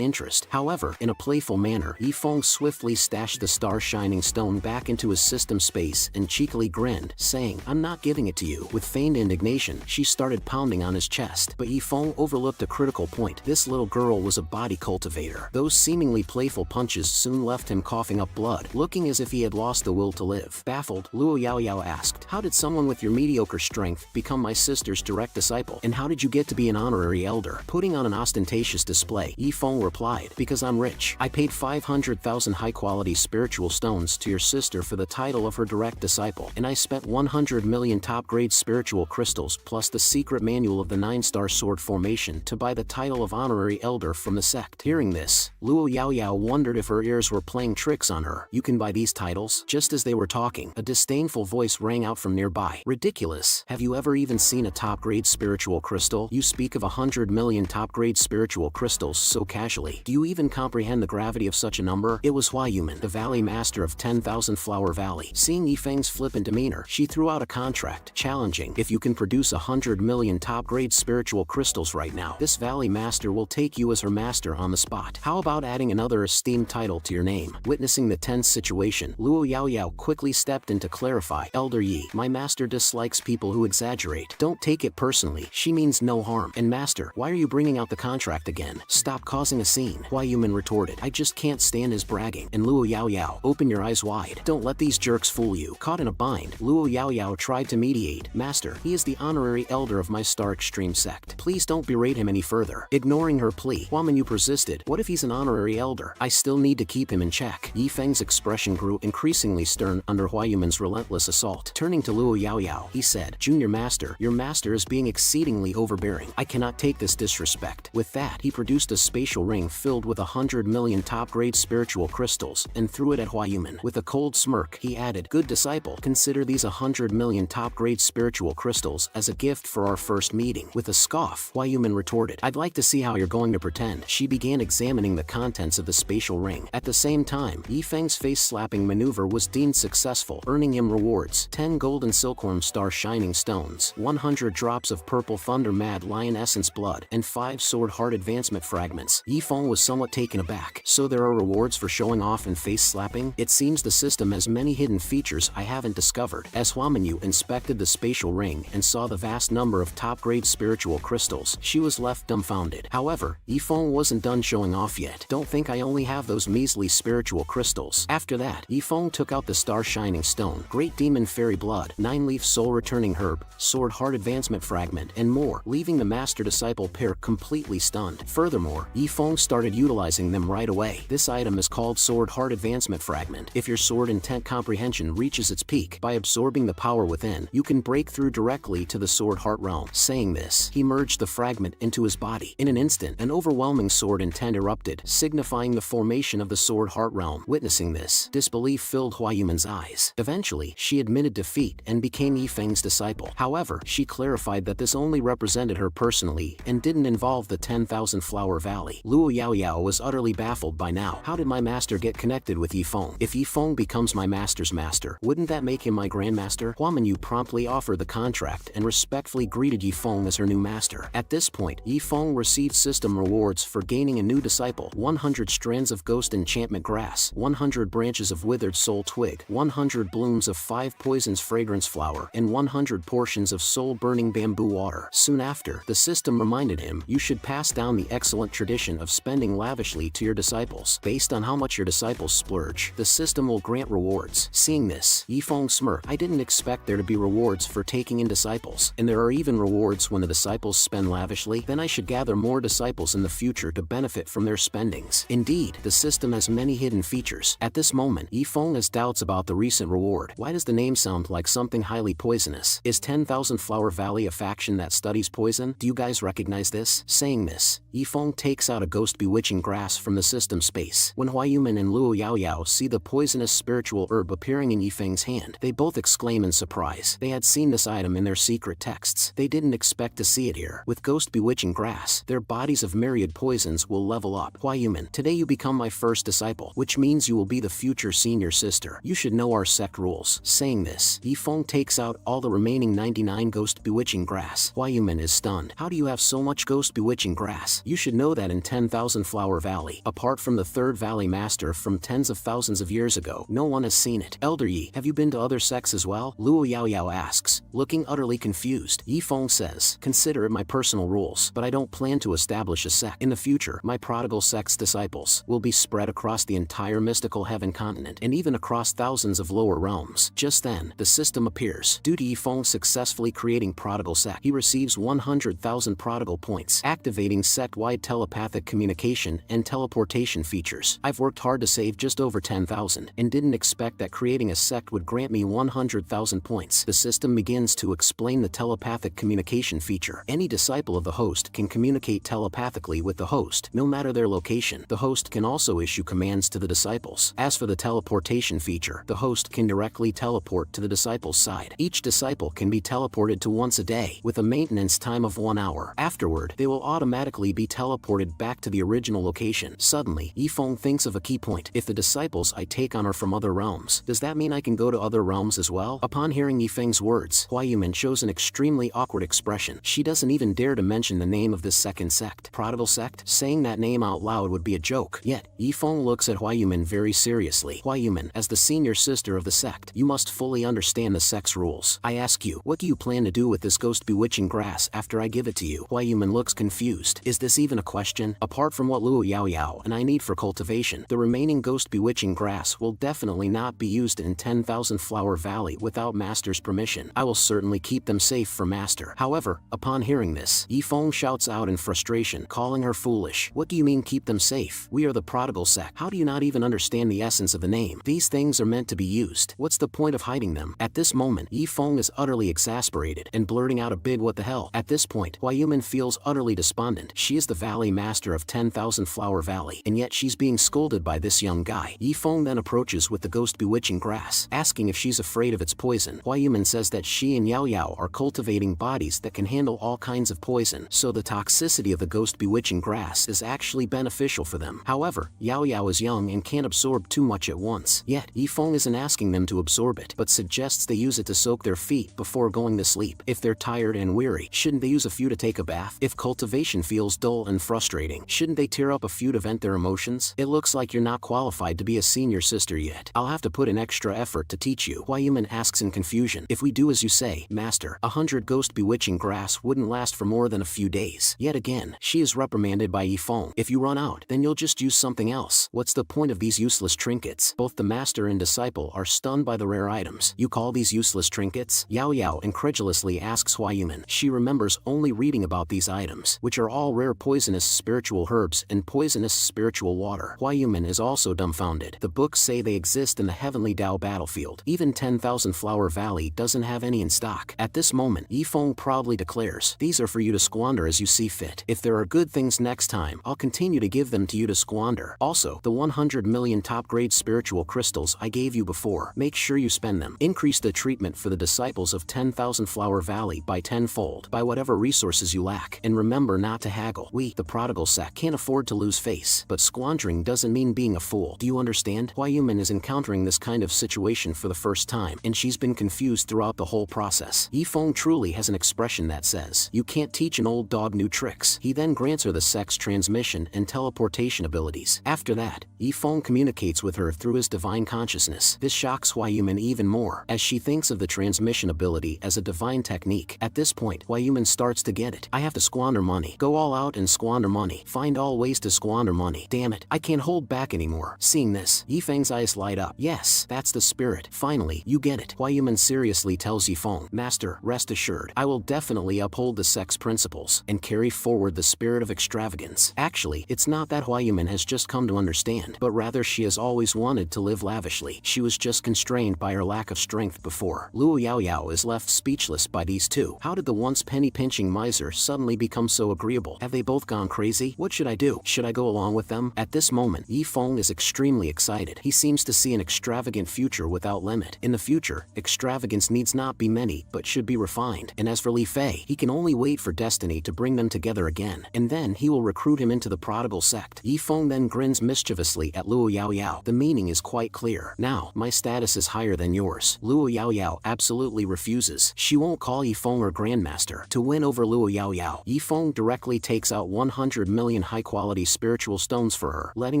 interest. However, in a playful manner, Yifeng swiftly stashed the star shining stone back into his system space and cheekily grinned, saying, I'm not giving it to you. With feigned indignation, she started pounding on his chest, but Yifeng overlooked a critical point. This little girl was a body cultivator. Those seemingly playful punches soon left him coughing up blood, looking as if he had lost the will to live. Baffled, Luo Yaoyao asked, how did someone with your mediocre strength become my sister's direct disciple? And how did you get to be an honorary elder? Putting on an ostentatious display, Yifeng replied, because I'm rich. I paid 500,000 high-quality spiritual stones to your sister for the title of her direct disciple, and I spent 100 million top-grade spiritual crystals plus the secret manual of the 9-star sword formation to buy the title of honorary elder from the sect. Hearing this, Luo Yaoyao wondered if her ears were playing tricks on her. You can buy these titles? Just as they were talking, a disdainful voice rang out from nearby. Ridiculous. Have you ever even seen a top-grade spiritual crystal? You speak of 100 million top-grade spiritual crystals so casually. Do you even comprehend the gravity of such a number? It was Hua Yuman, the valley master of 10,000 Flower Valley. Seeing Yifeng's flippant demeanor, she threw out a contract, challenging, if you can produce 100 million top-grade spiritual crystals right now, this valley master will take you as her master on the spot. How about adding another esteemed title to your name? Witnessing the tense situation, Luo Yaoyao quickly quickly stepped in to clarify, Elder Yi, my master dislikes people who exaggerate. Don't take it personally, she means no harm. And master, why are you bringing out the contract again? Stop causing a scene. Hua Yuman retorted, I just can't stand his bragging. And Luo Yaoyao, open your eyes wide. Don't let these jerks fool you. Caught in a bind, Luo Yaoyao tried to mediate. Master, he is the honorary elder of my Star Extreme sect. Please don't berate him any further. Ignoring her plea, Hua Manyu persisted, what if he's an honorary elder? I still need to keep him in check. Yi Feng's expression grew increasingly stern under Hua Yuman's relentless assault. Turning to Luo Yaoyao, he said, Junior Master, your master is being exceedingly overbearing. I cannot take this disrespect. With that, he produced a spatial ring filled with 100 million top-grade spiritual crystals and threw it at Hua Yuman. With a cold smirk, he added, good disciple, consider these 100 million top-grade spiritual crystals as a gift for our first meeting. With a scoff, Hua Yuman retorted, I'd like to see how you're going to pretend. She began examining the contents of the spatial ring. At the same time, Yi Feng's face-slapping maneuver was deemed successful, earning him rewards: 10 golden silkworm star shining stones, 100 drops of purple thunder mad lion essence blood, and 5 sword heart advancement fragments. Yi Feng was somewhat taken aback. So there are rewards for showing off and face-slapping? It seems the system has many hidden features I haven't discovered. As Hua Manyu inspected the spatial ring and saw the vast number of top-grade spiritual crystals, she was left dumbfounded. However, Yi Feng wasn't done showing off yet. Don't think I only have those measly spiritual crystals. After that, Yi Feng took out the star shining stone, great demon fairy blood, 9-leaf soul returning herb, sword heart advancement fragment, and more, leaving the master-disciple pair completely stunned. Furthermore, Yi Feng started utilizing them right away. This item is called sword heart advancement fragment. If your sword intent comprehension reaches its peak, by absorbing the power within, you can break through directly to the sword heart realm. Saying this, he merged the fragment into his body. In an instant, an overwhelming sword intent erupted, signifying the formation of the sword heart realm. Witnessing this, disbelief filled Hua Yuman's eyes. Eventually, she admitted defeat and became Yi Feng's disciple. However, she clarified that this only represented her personally and didn't involve the 10,000 Flower Valley. Luo Yaoyao was utterly baffled by now. How did my master get connected with Yi Feng? If Yi Feng becomes my master's master, wouldn't that make him my grandmaster? Hua Manyu promptly offered the contract and respectfully greeted Yi Feng as her new master. At this point, Yi Feng received system rewards for gaining a new disciple: 100 strands of ghost enchantment grass, 100 branches of withered soul twig, 100 blooms of 5 poisons fragrance flower, and 100 portions of soul burning bamboo water. Soon after, the system reminded him, you should pass down the excellent tradition of spending lavishly to your disciples. Based on how much your disciples splurge, the system will grant rewards. Seeing this, Yi Feng smirked. I didn't expect there to be rewards for taking in disciples. And there are even rewards when the disciples spend lavishly? Then I should gather more disciples in the future to benefit from their spendings. Indeed, the system has many hidden features. At this moment, Yi Feng has doubts about the recent reward. Why does the name sound like something highly poisonous? Is 10,000 Flower Valley a faction that studies poison? Do you guys recognize this? Saying this, Yi Feng takes out a ghost bewitching grass from the system space. When Hua Yuman and Luo Yaoyao see the poisonous spiritual herb appearing in Yi Feng's hand, they both exclaim in surprise. They had seen this item in their secret texts. They didn't expect to see it here. With ghost bewitching grass, their bodies of myriad poisons will level up. Hua Yuman, today you become my first disciple, which means you will be the future senior sister. You should know our sect rules. Saying this, Yi Feng takes out all the remaining 99 ghost bewitching grass. Hua Yuman is stunned. How do you have so much ghost bewitching grass? You should know that in 10,000 Flower Valley, apart from the third valley master from tens of thousands of years ago, no one has seen it. Elder Yi, have you been to other sects as well? Luo Yaoyao asks, looking utterly confused. Yi Feng says, consider it my personal rules, but I don't plan to establish a sect. In the future, my Prodigal sect's disciples will be spread across the entire mystical heaven continent and even across thousands of lower realms. Just then, the system appears. Due to Yi Feng successfully creating Prodigal sect, he receives 100,000 Prodigal points, activating sect-wide telepathic communication and teleportation features. I've worked hard to save just over 10,000 and didn't expect that creating a sect would grant me 100,000 points. The system begins to explain the telepathic communication feature. Any disciple of the host can communicate telepathically with the host, no matter their location. The host can also issue commands to the disciples. As for the teleportation feature, the host can directly teleport to the disciple's side. Each disciple can be teleported to once a day, with a maintenance time of 1 hour. Afterward, they will automatically be be teleported back to the original location. Suddenly, Yifeng thinks of a key point. If the disciples I take on are from other realms, does that mean I can go to other realms as well? Upon hearing Yifeng's words, Hua Yumin shows an extremely awkward expression. She doesn't even dare to mention the name of this second sect. Prodigal sect? Saying that name out loud would be a joke. Yet, Yifeng looks at Hua Yumin very seriously. Hua Yumin, as the senior sister of the sect, you must fully understand the sect's rules. I ask you, what do you plan to do with this ghost bewitching grass after I give it to you? Hua Yumin looks confused. Is this even a question? Apart from what Luo Yaoyao and I need for cultivation, the remaining ghost bewitching grass will definitely not be used in 10,000 Flower Valley without Master's permission. I will certainly keep them safe for Master. However, upon hearing this, Yifeng shouts out in frustration, calling her foolish. What do you mean keep them safe? We are the Prodigal sect. How do you not even understand the essence of the name? These things are meant to be used. What's the point of hiding them? At this moment, Yifeng is utterly exasperated and blurting out a big what the hell. At this point, Hua Yumin feels utterly despondent. She is the Valley Master of 10,000 Flower Valley, and yet she's being scolded by this young guy. Yifeng then approaches with the ghost bewitching grass, asking if she's afraid of its poison. Hua Yumin says that she and Yao Yao are cultivating bodies that can handle all kinds of poison, so the toxicity of the ghost bewitching grass is actually beneficial for them. However, Yao Yao is young and can't absorb too much at once. Yet, Yifeng isn't asking them to absorb it, but suggests they use it to soak their feet before going to sleep. If they're tired and weary, shouldn't they use a few to take a bath? If cultivation feels dull and frustrating, shouldn't they tear up a few to vent their emotions? It looks like you're not qualified to be a senior sister yet. I'll have to put in extra effort to teach you. Hua Yumin asks in confusion. If we do as you say, Master, 100 ghost bewitching grass wouldn't last for more than a few days. Yet again, she is reprimanded by Yifeng. If you run out, then you'll just use something else. What's the point of these useless trinkets? Both the master and disciple are stunned by the rare items. You call these useless trinkets? Yao Yao incredulously asks Hua Yumin. She remembers only reading about these items, which are all rare poisonous spiritual herbs and poisonous spiritual water. Hua Yumin is also dumbfounded. The books say they exist in the Heavenly Dao battlefield. Even 10,000 Flower Valley doesn't have any in stock. At this moment, Yifeng proudly declares, these are for you to squander as you see fit. If there are good things next time, I'll continue to give them to you to squander. Also, the 100 million top-grade spiritual crystals I gave you before, make sure you spend them. Increase the treatment for the disciples of 10,000 Flower Valley by tenfold, by whatever resources you lack. And remember not to haggle. We, the Prodigal sect, can't afford to lose face. But squandering doesn't mean being a fool. Do you understand? Hua Yumin is encountering this kind of situation for the first time, and she's been confused throughout the whole process. Yifeng truly has an expression that says, you can't teach an old dog new tricks. He then grants her the sect's transmission and teleportation abilities. After that, Yifeng communicates with her through his divine consciousness. This shocks Hua Yumin even more, as she thinks of the transmission ability as a divine technique. At this point, Hua Yumin starts to get it. I have to squander money. Go all out and squander money. Find all ways to squander money. Damn it, I can't hold back anymore. Seeing this, Yifeng's eyes light up. Yes, that's the spirit. Finally, you get it. Hua Yumin seriously tells Yifeng, Master, rest assured, I will definitely uphold the sect's principles and carry forward the spirit of extravagance. Actually, it's not that Hua Yumin has just come to understand, but rather she has always wanted to live lavishly. She was just constrained by her lack of strength before. Luo Yaoyao is left speechless by these two. How did the once penny-pinching miser suddenly become so agreeable? Have they both gone crazy? What should I do? Should I go along with them? At this moment, Yifeng is extremely excited. He seems to see an extravagant future without limit. In the future, extravagance needs not be many, but should be refined. And as for Li Fei, he can only wait for destiny to bring them together again, and then he will recruit him into the Prodigal sect. Yifeng then grins mischievously at Luo Yaoyao. The meaning is quite clear. Now, my status is higher than yours. Luo Yaoyao absolutely refuses. She won't call Yifeng her grandmaster. To win over Luo Yaoyao, Yifeng directly takes out 100 million high-quality spiritual stones for her, letting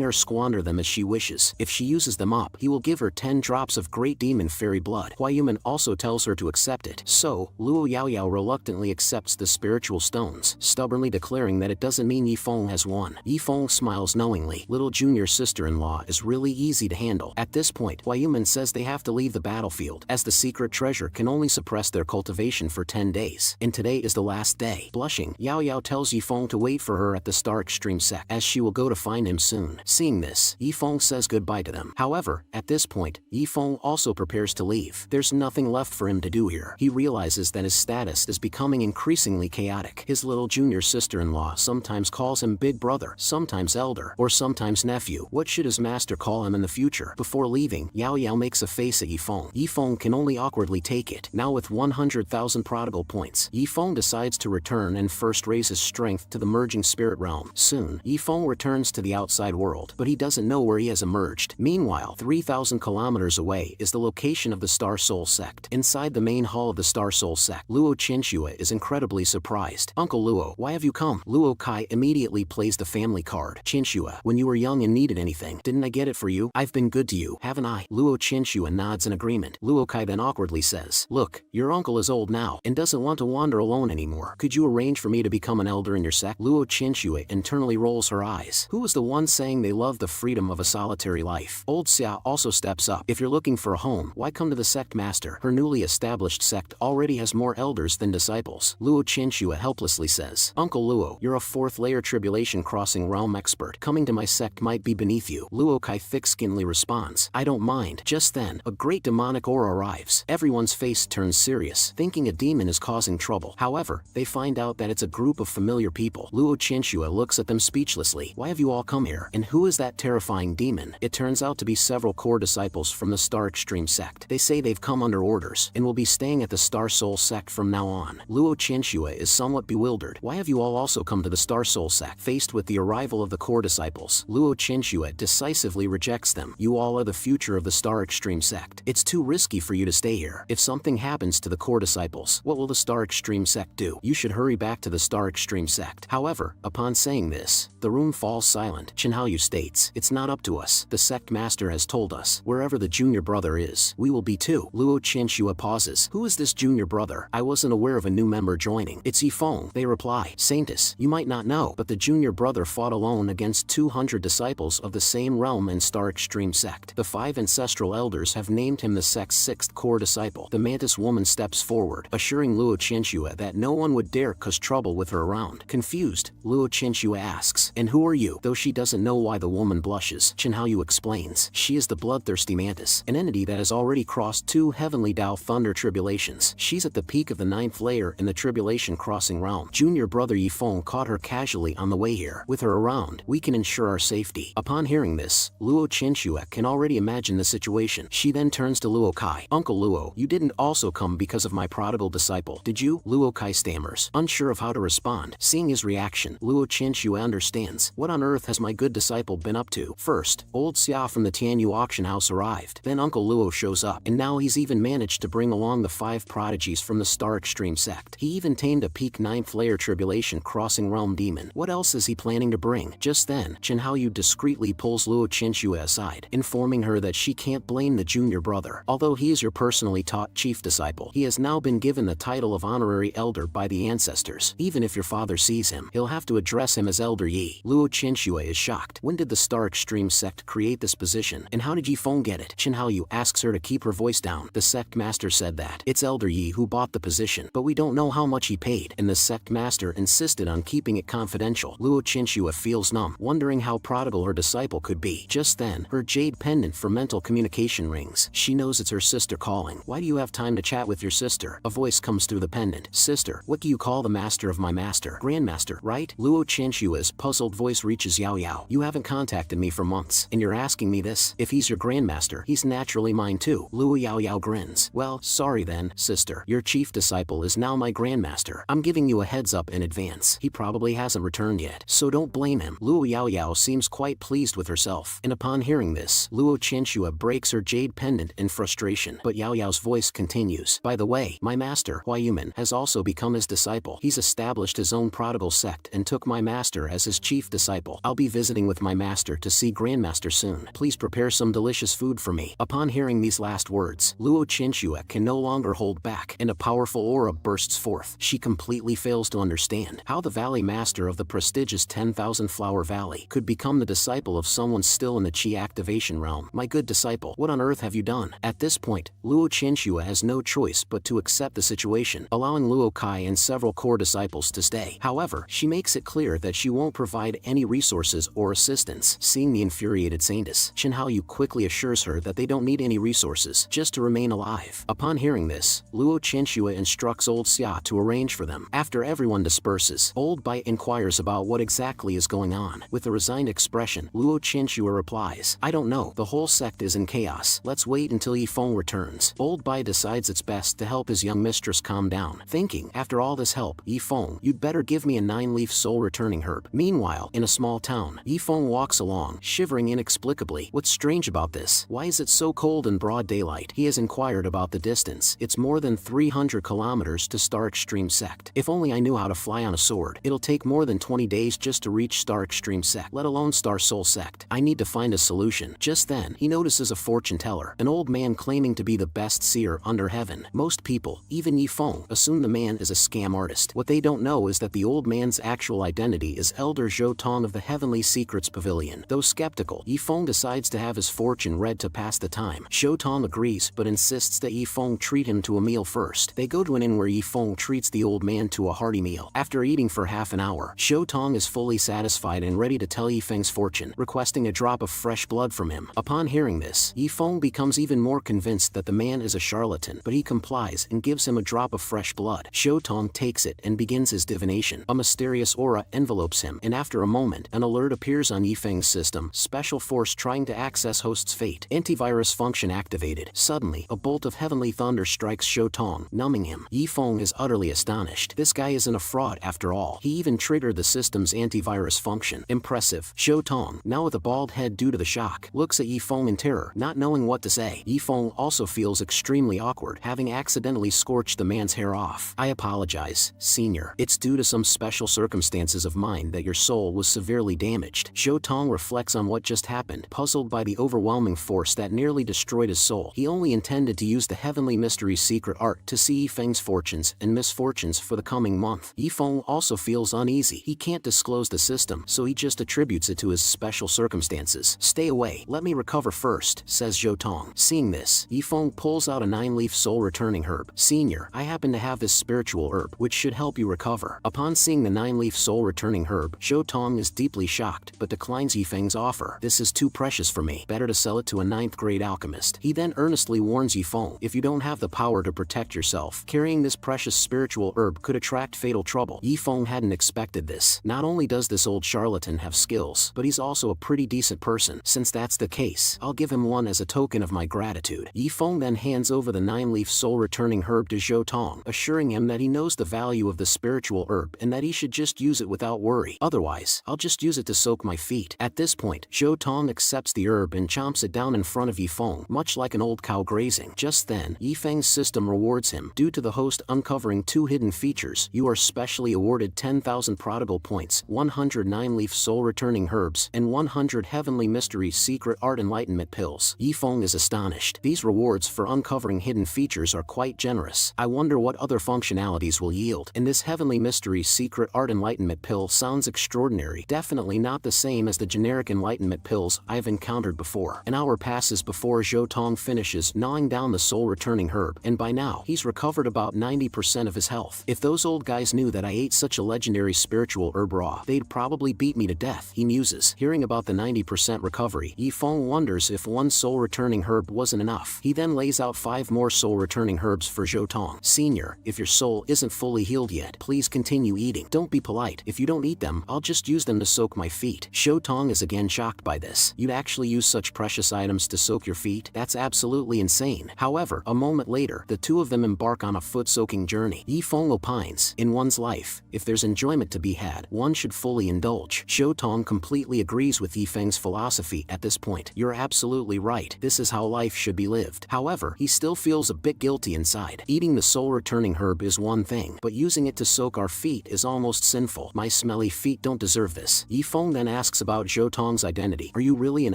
her squander them as she wishes. If she uses them up, he will give her 10 drops of great demon fairy blood. Hua Yumin also tells her to accept it. So, Luo Yaoyao reluctantly accepts the spiritual stones, stubbornly declaring that it doesn't mean Yifeng has won. Yifeng smiles knowingly. Little junior sister-in-law is really easy to handle. At this point, Hua Yumin says they have to leave the battlefield, as the secret treasure can only suppress their cultivation for 10 days. And today is the last day. Blushing, Yao Yao tells Yifeng to wait for her at the Star Extreme sect, as she will go to find him soon. Seeing this, Yifeng says goodbye to them. However, at this point, Yifeng also prepares to leave. There's nothing left for him to do here. He realizes that his status is becoming increasingly chaotic. His little junior sister-in-law sometimes calls him big brother, sometimes elder, or sometimes nephew. What should his master call him in the future? Before leaving, Yao Yao makes a face at Yifeng. Yifeng can only awkwardly take it. Now with 100,000 prodigal points, Yifeng decides to return and first raise his strength to the emerging spirit realm. Soon, Yifeng returns to the outside world, but he doesn't know where he has emerged. Meanwhile, 3,000 kilometers away is the location of the Star Soul sect. Inside the main hall of the Star Soul sect, Luo Qianxue is incredibly surprised. Uncle Luo, why have you come? Luo Kai immediately plays the family card. Qianxue, when you were young and needed anything, didn't I get it for you? I've been good to you, haven't I? Luo Qianxue nods in agreement. Luo Kai then awkwardly says, look, your uncle is old now and doesn't want to wander alone anymore. Could you arrange for me to become an elder in your sect? Luo Qianxue internally rolls her eyes. Who is the one saying they love the freedom of a solitary life? Old Xia also steps up. If you're looking for a home, why come to the sect master? Her newly established sect already has more elders than disciples. Luo Qianxue helplessly says, Uncle Luo, you're a fourth-layer tribulation crossing realm expert. Coming to my sect might be beneath you. Luo Kai thick-skinnedly responds, I don't mind. Just then, a great demonic aura arrives. Everyone's face turns serious, thinking a demon is causing trouble. However, they find out that it's a group of familiar people. Luo Qianxue looks at them speechlessly. Why have you all come here? And who is that terrifying demon? It turns out to be several core disciples from the Star Extreme sect. They say they've come under orders and will be staying at the Star Soul sect from now on. Luo Qianxue is somewhat bewildered. Why have you all also come to the Star Soul sect? Faced with the arrival of the core disciples, Luo Qianxue decisively rejects them. You all are the future of the Star Extreme sect. It's too risky for you to stay here. If something happens to the core disciples, what will the Star Extreme sect do? You should hurry back to the Star Extreme sect. However, upon saying this, the room falls silent. Chen Haoyu states, it's not up to us. The sect master has told us, wherever the junior brother is, we will be too. Luo Qianxue pauses. Who is this junior brother? I wasn't aware of a new member joining. It's Yifeng. They reply, Saintus, you might not know, but the junior brother fought alone against 200 disciples of the same realm and Star Extreme sect. The 5 ancestral elders have named him the sect's 6th core disciple. The mantis woman steps forward, assuring Luo Qianxue that no one would dare cause trouble with her around. Confused, Luo Qianxue asks, and who are you? Though she doesn't know why the woman blushes, Chen Haoyu explains, she is the bloodthirsty mantis, an entity that has already crossed 2 heavenly Dao thunder tribulations. She's at the peak of the 9th layer in the tribulation crossing realm. Junior brother Yifeng caught her casually on the way here. With her around, we can ensure our safety. Upon hearing this, Luo Qianxue can already imagine the situation. She then turns to Luo Kai. Uncle Luo, you didn't also come because of my prodigal disciple, did you? Luo Kai stammers, unsure of how to respond. Seeing his reaction, Luo Qianxue understands. What on earth has my good disciple been up to? First, old Xia from the Tianyu auction house arrived. Then Uncle Luo shows up, and now he's even managed to bring along the 5 prodigies from the Star Extreme sect. He even tamed a peak 9th layer tribulation crossing realm demon. What else is he planning to bring? Just then, Chen Haoyu discreetly pulls Luo Qianxue aside, informing her that she can't blame the junior brother. Although he is your personally taught chief disciple, he has now been given the title of honorary elder by the ancestors. Even if your father sees him, he'll have to address him as Elder Yi. Luo Qianxue is shocked. When did the Star Extreme sect create this position, and how did Yifeng get it? Chen Haoyu asks her to keep her voice down. The sect master said that it's Elder Yi who bought the position, but we don't know how much he paid, and the sect master insisted on keeping it confidential. Luo Qianxue feels numb, wondering how prodigal her disciple could be. Just then, her jade pendant for mental communication rings. She knows it's her sister calling. Why do you have time to chat with your sister? A voice comes through the pendant. Sister, what do you call the master of my master? Grandmaster, right? Luo Qianxue's puzzled voice reaches Yao Yao. You haven't contacted me for months, and you're asking me this? If he's your grandmaster, he's naturally mine too. Luo Yao Yao grins. Well, sorry then, sister. Your chief disciple is now my grandmaster. I'm giving you a heads up in advance. He probably hasn't returned yet, so don't blame him. Luo Yao Yao seems quite pleased with herself, and upon hearing this, Luo Qianxue breaks her jade pendant in frustration. But Yao Yao's voice continues. By the way, my master, Hua Yuman, has also become his disciple. He's established his own prodigal sect and took my master as his chief disciple. I'll be visiting with my master to see Grandmaster soon. Please prepare some delicious food for me. Upon hearing these last words, Luo Qianxue can no longer hold back, and a powerful aura bursts forth. She completely fails to understand how the valley master of the prestigious 10,000 Flower Valley could become the disciple of someone still in the Qi activation realm. My good disciple, what on earth have you done? At this point, Luo Qianxue has no choice but to accept the situation, allowing Luo Kai and several core disciples to stay. However, she makes it clear that she won't provide any resources or assistance. Seeing the infuriated Saintus, Chen Haoyu quickly assures her that they don't need any resources, just to remain alive. Upon hearing this, Luo Qianxue instructs old Xia to arrange for them. After everyone disperses, old Bai inquires about what exactly is going on. With a resigned expression, Luo Qianxue replies, I don't know, the whole sect is in chaos. Let's wait until Yifeng returns. Old Bai decides it's best to help his young mistress calm down, thinking, after all this help, Yifeng, you'd better give me a 9-leaf soul-returning herb. Meanwhile, in a small town, Yifeng walks along, shivering inexplicably. What's strange about this? Why is it so cold in broad daylight? He has inquired about the distance. It's more than 300 kilometers to Star Extreme Sect. If only I knew how to fly on a sword. It'll take more than 20 days just to reach Star Extreme Sect, let alone Star Soul Sect. I need to find a solution. Just then, he notices a fortune teller, an old man claiming to be the best seer under heaven. Most people, even Yifeng, assume the man is a scam artist. What they don't know is that the old man's actual identity is Elder Zhou Tong of the Heavenly Secrets Pavilion. Though skeptical, Yifeng decides to have his fortune read to pass the time. Zhou Tong agrees but insists that Yifeng treat him to a meal first. They go to an inn where Yifeng treats the old man to a hearty meal. After eating for half an hour, Zhou Tong is fully satisfied and ready to tell Yifeng's fortune, requesting a drop of fresh blood from him. Upon hearing this, Yifeng becomes even more convinced that the man is a charlatan, but he complies and gives him a drop of fresh blood. Zhou Tong takes it and begins his divination. A mysterious aura envelopes him, and after a moment, an alert appears on Yifeng's system. Special force trying to access host's fate. Antivirus function activated. Suddenly, a bolt of heavenly thunder strikes Zhou Tong, numbing him. Yifeng is utterly astonished. This guy isn't a fraud after all. He even triggered the system's antivirus function. Impressive. Zhou Tong, now with a bald head due to the shock, looks at Yifeng in terror, not knowing what to say. Yifeng also feels extremely awkward, having accidentally scorched the man's hair off. I apologize, senior. It's due to some special circumstances of mine that your soul was severely damaged. Zhou Tong reflects on what just happened, puzzled by the overwhelming force that nearly destroyed his soul. He only intended to use the Heavenly Mystery's secret art to see Yifeng's fortunes and misfortunes for the coming month. Yifeng also feels uneasy. He can't disclose the system, so he just attributes it to his special circumstances. Stay away. Let me recover first, says Zhou Tong. Seeing this, Yifeng pulls out a 9-leaf soul-returning herb. Senior, I happen to have this spiritual herb, which should help you recover. Upon seeing the 9-leaf soul-returning herb, Zhou Tong is deeply shocked, but declines Yifeng's offer. This is too precious for me. Better to sell it to a 9th-grade alchemist. He then earnestly warns Yifeng, if you don't have the power to protect yourself, carrying this precious spiritual herb could attract fatal trouble. Yifeng hadn't expected this. Not only does this old charlatan have skills, but he's also a pretty decent person. Since that's the case, I'll give him one as a token of my gratitude. Yifeng then hands over the 9-leaf soul-returning herb to Zhou Tong, assuring him that he knows the value of the spiritual herb and that he should just use it without worry. Otherwise, I'll just use it to soak my feet. At this point, Zhou Tong accepts the herb and chomps it down in front of Yifeng, much like an old cow grazing. Just then, Yifeng's system rewards him. Due to the host uncovering 2 hidden features, you are specially awarded 10,000 Prodigal points, 100 9-leaf soul-returning herbs, and 100 Heavenly Mysteries secret art enlightenment pills. Yifeng is astonished. These rewards for uncovering hidden features are quite generous. I wonder what other functionalities will yield. And this Heavenly Mysteries secret art enlightenment pill sounds extraordinary. Definitely not the same as the generic enlightenment pills I've encountered before. An hour passes before Zhou Tong finishes gnawing down the soul-returning herb, and by now, he's recovered about 90% of his health. If those old guys knew that I ate such a legendary spiritual herb raw, they'd probably beat me to death, he muses. Hearing about the 90% recovery, Yifeng wonders if one soul-returning herb wasn't enough. He then lays out 5 more soul-returning herbs for Zhou Tong. Senior, if your soul isn't fully healed yet, please continue eating. Don't be polite. If you don't eat them, I'll just use them to soak my feet. Zhou Tong is again shocked by this. You'd actually use such precious items to soak your feet? That's absolutely insane. However, a moment later, the two of them embark on a foot-soaking journey. Yifeng opines, in one's life, if there's enjoyment to be had, one should fully indulge. Zhou Tong completely agrees with Yifeng's philosophy at this point. You're absolutely right. This is how life should be lived. However, he still feels a bit guilty inside. Eating the soul-returning herb is one thing, but using it to soak our feet is almost sinful. My smelly feet don't deserve this. Yifeng then asks about Zhou Tong's identity. Are you really an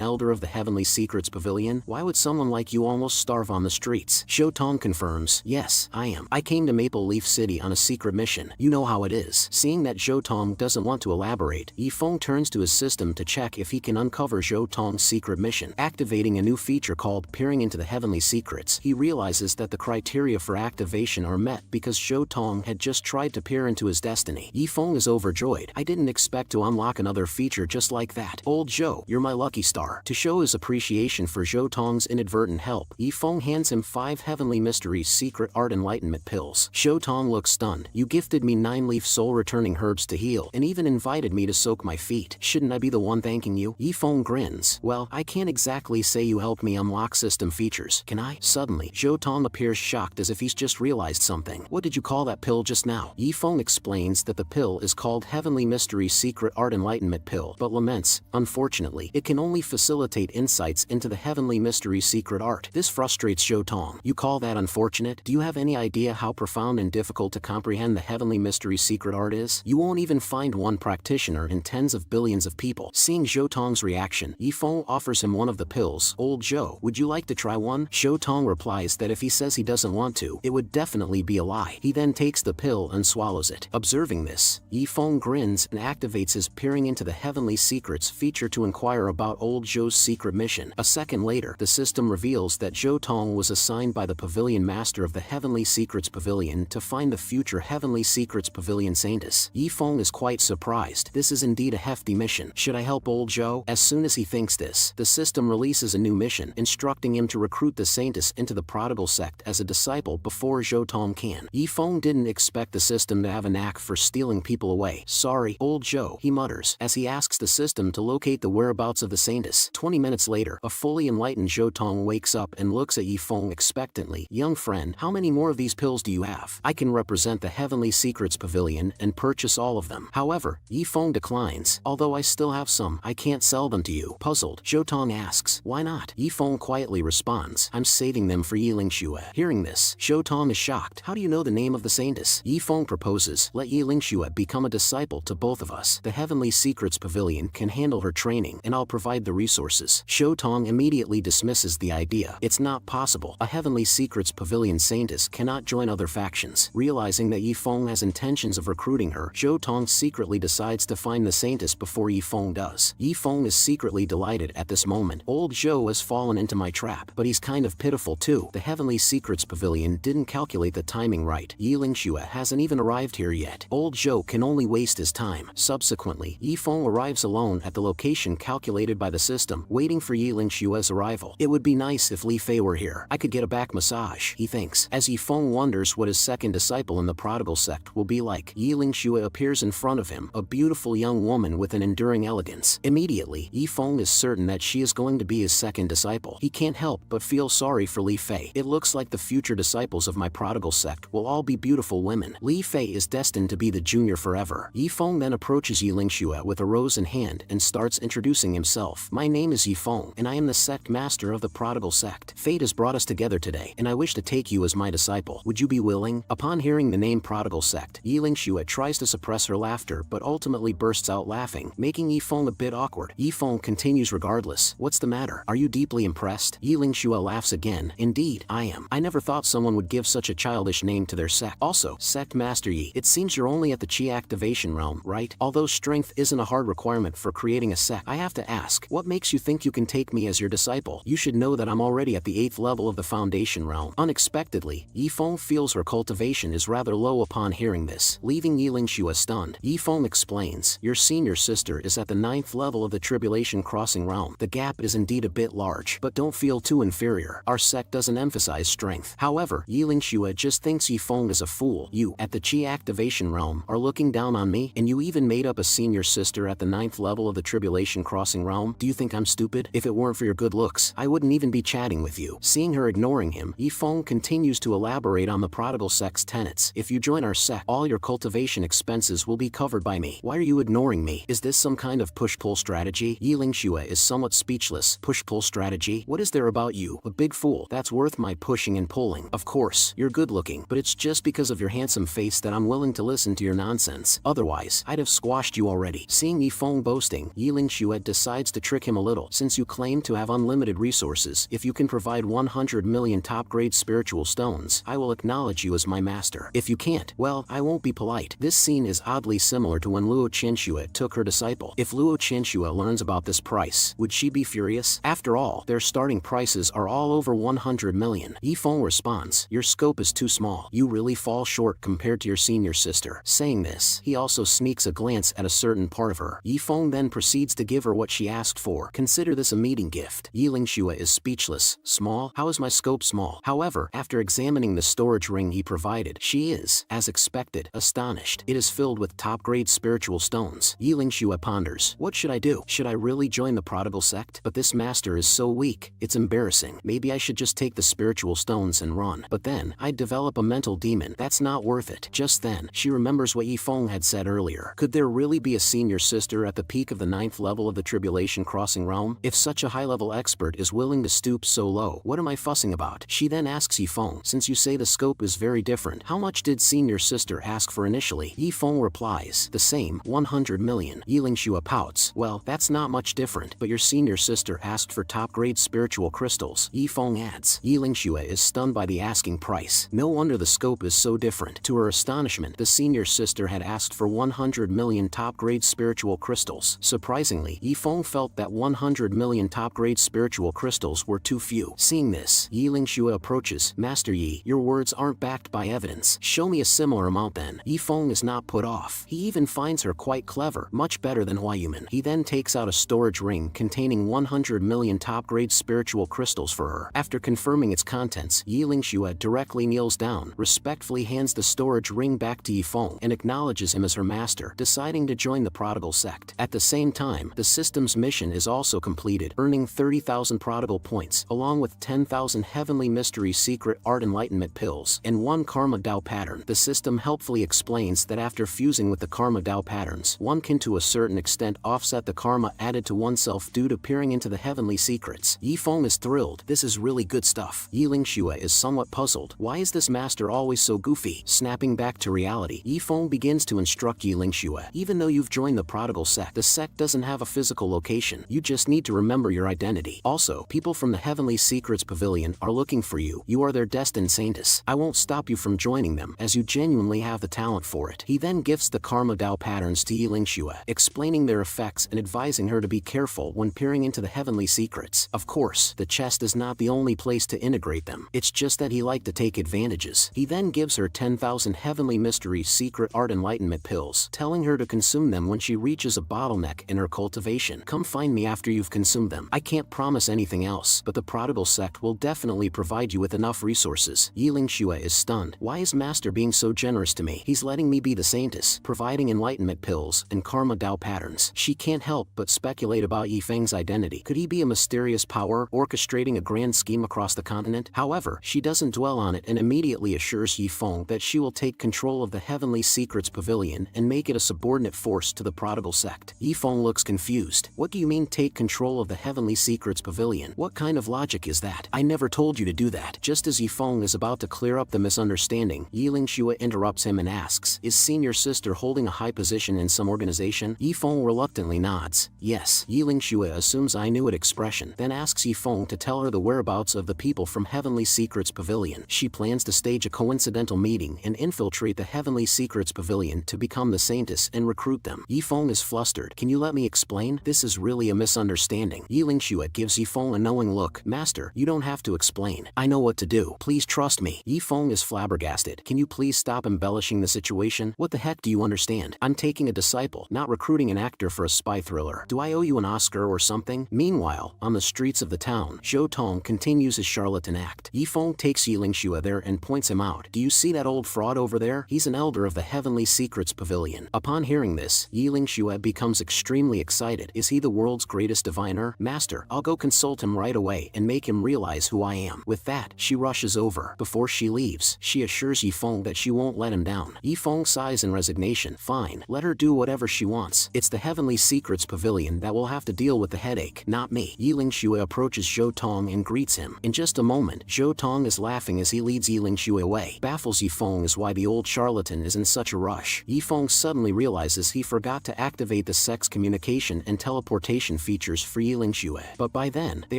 elder of the Heavenly Secrets Pavilion? Why would someone like you almost starve on the streets? Zhou Tong confirms, yes, I am. I came to Maple Leaf City on a secret mission. You know how it is. Seeing that Zhou Tong doesn't want to elaborate, Yifeng turns to his system to check if he can uncover Zhou Tong's secret mission. Activating a new feature called Peering into the Heavenly Secrets, he realizes that the criteria for activation are met because Zhou Tong had just tried to peer into his destiny. Yifeng is overjoyed. I didn't expect to unlock another feature just like that. Old Zhou, you're my lucky star. To show his appreciation for Zhou Tong's inadvertent help, Yifeng hands him 5 Heavenly Mysteries secret art enlightenment pills. Zhou Tong looks stunned. You gifted me 9-leaf soul-returning herbs to heal, and even invited me to soak my feet. Shouldn't I be the one thanking you? Yifeng grins. Well, I can't exactly say you helped me unlock system features, can I? Suddenly, Zhou Tong appears shocked as if he's just realized something. What did you call that pill just now? Yifeng explains that the pill is called Heavenly Mystery Secret Art Enlightenment Pill, but laments, unfortunately, it can only facilitate insights into the Heavenly Mystery Secret Art. This frustrates Zhou Tong. You call that unfortunate? Do you have any idea how profound and difficult to comprehend the Heavenly Mystery Secret Art is? You won't even find one practitioner in tens of billions of people. Seeing Zhou Tong's reaction, Yifeng offers him one of the pills. Old Zhou, would you like to try one? Zhou Tong replies that if he says he doesn't want to, it would definitely be a lie. He then takes the pill and swallows it. Observing this, Yifeng grins and activates his Peering into the Heavenly Secrets feature to inquire about old Zhou's secret mission. A second later, the system reveals that Zhou Tong was assigned by the Pavilion Master of the Heavenly Secrets Pavilion to find the future Heavenly Secrets Pavilion Scientist. Yifeng is quite surprised. This is indeed a hefty mission. Should I help old Zhou? As soon as he thinks this, the system releases a new mission, instructing him to recruit the Scientist into the Prodigal sect as a disciple before Zhou Tong can. Yifeng didn't expect the system to have a knack for stealing people away. Sorry, old Zhou, he mutters, as he asks the system to locate the whereabouts of the Scientist. 20 minutes later, a fully enlightened Zhou Tong wakes up and looks at Yifeng expectantly. Young friend, how many more of these pills do you have? I can represent the Heavenly Secrets Pavilion and purchase all of them. However, Yifeng declines. Although I still have some, I can't sell them to you. Puzzled, Zhou Tong asks, why not? Yifeng quietly responds, I'm saving them for Yi Lingxue. Hearing this, Zhou Tong is shocked. How do you know the name of the Scientist? Yifeng proposes, let Yi Lingxue become a disciple to both of us. The Heavenly Secrets Pavilion can handle her training, and I'll provide the resources. Zhou Tong immediately dismisses the idea. It's not possible. A Heavenly Secrets Pavilion Scientist cannot join other factions. Realizing that Yifeng has intentions of recruiting her, Zhou Tong secretly decides to find the Scientist before Yifeng does. Yifeng is secretly delighted at this moment. Old Zhou has fallen into my trap, but he's kind of pitiful too. The Heavenly Secrets Pavilion didn't calculate the timing right. Yi Lingxue hasn't even arrived here yet. Old Zhou can only waste his time. Subsequently, Yifeng arrives alone at the location calculated by the system, waiting for Yi Lingxue's arrival. It would be nice if Li Fei were here. I could get a back massage, he thinks, as Yifeng wonders what his second disciple in the Prodigal sect will be like. Yi Lingxue appears in front of him, a beautiful young woman with an enduring elegance. Immediately, Yifeng is certain that she is going to be his second disciple. He can't help but feel sorry for Li Fei. It looks like the future disciples of my Prodigal sect will all be beautiful women. Li Fei is destined to be the junior forever. Yifeng then approaches Yi Lingxue with a rose in hand and starts introducing himself. My name is Yifeng, and I am the sect master of the Prodigal sect. Fate has brought us together today, and I wish to take you as my disciple. Would you be willing? Upon hearing the name Prodigal sect, Yi Lingxue tries to suppress her laughter but ultimately bursts out laughing, making Yifeng a bit awkward. Yifeng continues regardless. What's the matter? Are you deeply impressed? Yi Lingxue laughs again. Indeed, I am. I never thought someone would give such a childish name to their sect. Also, Sect Master Yi, it seems you're only at the Qi activation realm, right? Although strength isn't a hard requirement for creating a sect, I have to ask, what makes you think you can take me as your disciple? You should know that I'm already at the 8th level of the Foundation realm. Unexpectedly, Yifeng feels her cultivation is rather low upon hearing this, leaving Yi Lingxue stunned. Yifeng explains, your senior sister is at the 9th level of the Tribulation Crossing realm. The gap is indeed a bit large, but don't feel too inferior. Our sect doesn't emphasize strength. However, Yi Lingxue just thinks Yifeng is a fool. You, at the Qi activation realm, are looking down on me, and you even made up a senior sister at the 9th level of the Tribulation Crossing realm? Do you think I'm stupid? If it weren't for your good looks, I wouldn't even be chatting with you. Seeing her ignoring him, Yifeng continues to elaborate on the Prodigal sect's tenets. If you join our sect, all your cultivation expenses will be covered by me. Why are you ignoring me? Is this some kind of push-pull strategy? Yi Lingxue is somewhat speechless. Push-pull strategy? What is there about you, a big fool, that's worth my pushing and pulling? Of course, you're good-looking, but it's just because of your handsome face that I'm willing to listen to your nonsense. Otherwise, I'd have squashed you already. Seeing Yifeng boasting, Yi Lingxue decides to trick him a little. Since you claim to have unlimited resources, if you can provide 100 million top-grade spiritual stones, I will acknowledge you as my master. If you can't, well, I won't be polite. This scene is oddly similar to when Luo Qianxue took her disciple. If Luo Qianxue learns about this price, would she be furious? After all, their starting prices are all over 100 million. Yifeng responds, your scope is too small. You really fall short compared to your senior sister. Saying this, he also sneaks a glance at a certain part of her. Yifeng then proceeds to give her what she asked for. Consider this a meeting gift. Yi Lingxue is speechless. Small? How is my scope small? However, after examining the storage ring he provided, she is, as expected, astonished. It is filled with top-grade spiritual stones. Yi Lingxue ponders, what should I do? Should I really join the Prodigal sect? But this master is so weak, it's embarrassing. Maybe I should just take the spiritual stones and run. But then, I'd develop a mental demon. That's not worth it. Just then, she remembers what what Yifeng had said earlier. Could there really be a senior sister at the peak of the 9th level of the Tribulation Crossing realm? If such a high-level expert is willing to stoop so low, what am I fussing about? She then asks Yifeng, since you say the scope is very different, how much did senior sister ask for initially? Yifeng replies, the same, 100 million. Yilingxue pouts, well, that's not much different, but your senior sister asked for top-grade spiritual crystals. Yifeng adds. Yilingxue is stunned by the asking price. No wonder the scope is so different. To her astonishment, the senior sister had asked for 100 million top-grade spiritual crystals. Surprisingly, Yifeng felt that 100 million top-grade spiritual crystals were too few. Seeing this, Yilingxue approaches. Master Yi, your words aren't backed by evidence. Show me a similar amount then. Yifeng is not put off. He even finds her quite clever, much better than Huayuman. He then takes out a storage ring containing 100 million top-grade spiritual crystals for her. After confirming its contents, Yilingxue directly kneels down, respectfully hands the storage ring back to Yifeng, and acknowledges him as her master, deciding to join the Prodigal sect. At the same time, the system's mission is also completed, earning 30,000 Prodigal points, along with 10,000 Heavenly Mystery Secret Art Enlightenment pills, and 1 Karma Dao pattern. The system helpfully explains that after fusing with the Karma Dao patterns, one can to a certain extent offset the karma added to oneself due to peering into the heavenly secrets. Yifeng is thrilled. This is really good stuff. Yilingxue is somewhat puzzled. Why is this master always so goofy? Snapping back to reality, Yifeng begins to instruct Yilingxue. Even though you've joined the Prodigal sect, the sect doesn't have a physical location. You just need to remember your identity. Also, people from the Heavenly Secrets Pavilion are looking for you. You are their destined saintess. I won't stop you from joining them, as you genuinely have the talent for it. He then gifts the Karma Dao patterns to Yilingxue, explaining their effects and advising her to be careful when peering into the heavenly secrets. Of course, the chest is not the only place to integrate them. It's just that he liked to take advantages. He then gives her 10,000 Heavenly Mystery Secret Art Enlightenment pills, telling her to consume them when she reaches a bottleneck in her cultivation. Come find me after you've consumed them. I can't promise anything else, but the Prodigal sect will definitely provide you with enough resources. Yilingxue is stunned. Why is Master being so generous to me? He's letting me be the saintess, providing enlightenment pills and Karma Dao patterns. She can't help but speculate about Yifeng's identity. Could he be a mysterious power orchestrating a grand scheme across the continent? However, she doesn't dwell on it and immediately assures Yifeng that she will take control of the Heavenly Secrets Pavilion and make it a subordinate force to the Prodigal sect. Yifeng looks confused. What do you mean take control of the Heavenly Secrets Pavilion? What kind of logic is that? I never told you to do that. Just as Yifeng is about to clear up the misunderstanding, Yilingxue interrupts him and asks, is senior sister holding a high position in some organization? Yifeng reluctantly nods. Yes. Yilingxue assumes I knew it expression, then asks Yifeng to tell her the whereabouts of the people from Heavenly Secrets Pavilion. She plans to stage a coincidental meeting and infiltrate the Heavenly Secrets Pavilion to become the saintess and recruit them. Yifeng is flustered. Can you let me explain? This is really a misunderstanding. Yilingxue gives Yifeng a knowing look. Master, you don't have to explain. I know what to do. Please trust me. Yifeng is flabbergasted. Can you please stop embellishing the situation? What the heck do you understand? I'm taking a disciple, not recruiting an actor for a spy thriller. Do I owe you an Oscar or something? Meanwhile, on the streets of the town, Zhou Tong continues his charlatan act. Yifeng takes Yilingxue there and points him out. Do you see that old fraud over there? He's an elder of the Heavenly Secrets Pavilion. Upon hearing this, Yilingxue becomes extremely excited. Is he the world's greatest diviner? Master, I'll go consult him right away and make him realize who I am. With that, she rushes over. Before she leaves, she assures Yifeng that she won't let him down. Yifeng sighs in resignation. Fine, let her do whatever she wants. It's the Heavenly Secrets Pavilion that will have to deal with the headache, not me. Yilingxue approaches Zhou Tong and greets him. In just a moment, Zhou Tong is laughing as he leads Yilingxue away. Baffles Yifeng is why the old charlatan is in such a rush. Yifeng suddenly realizes he forgot to activate the sex communication and teleportation features for Yilingxue. But by then, they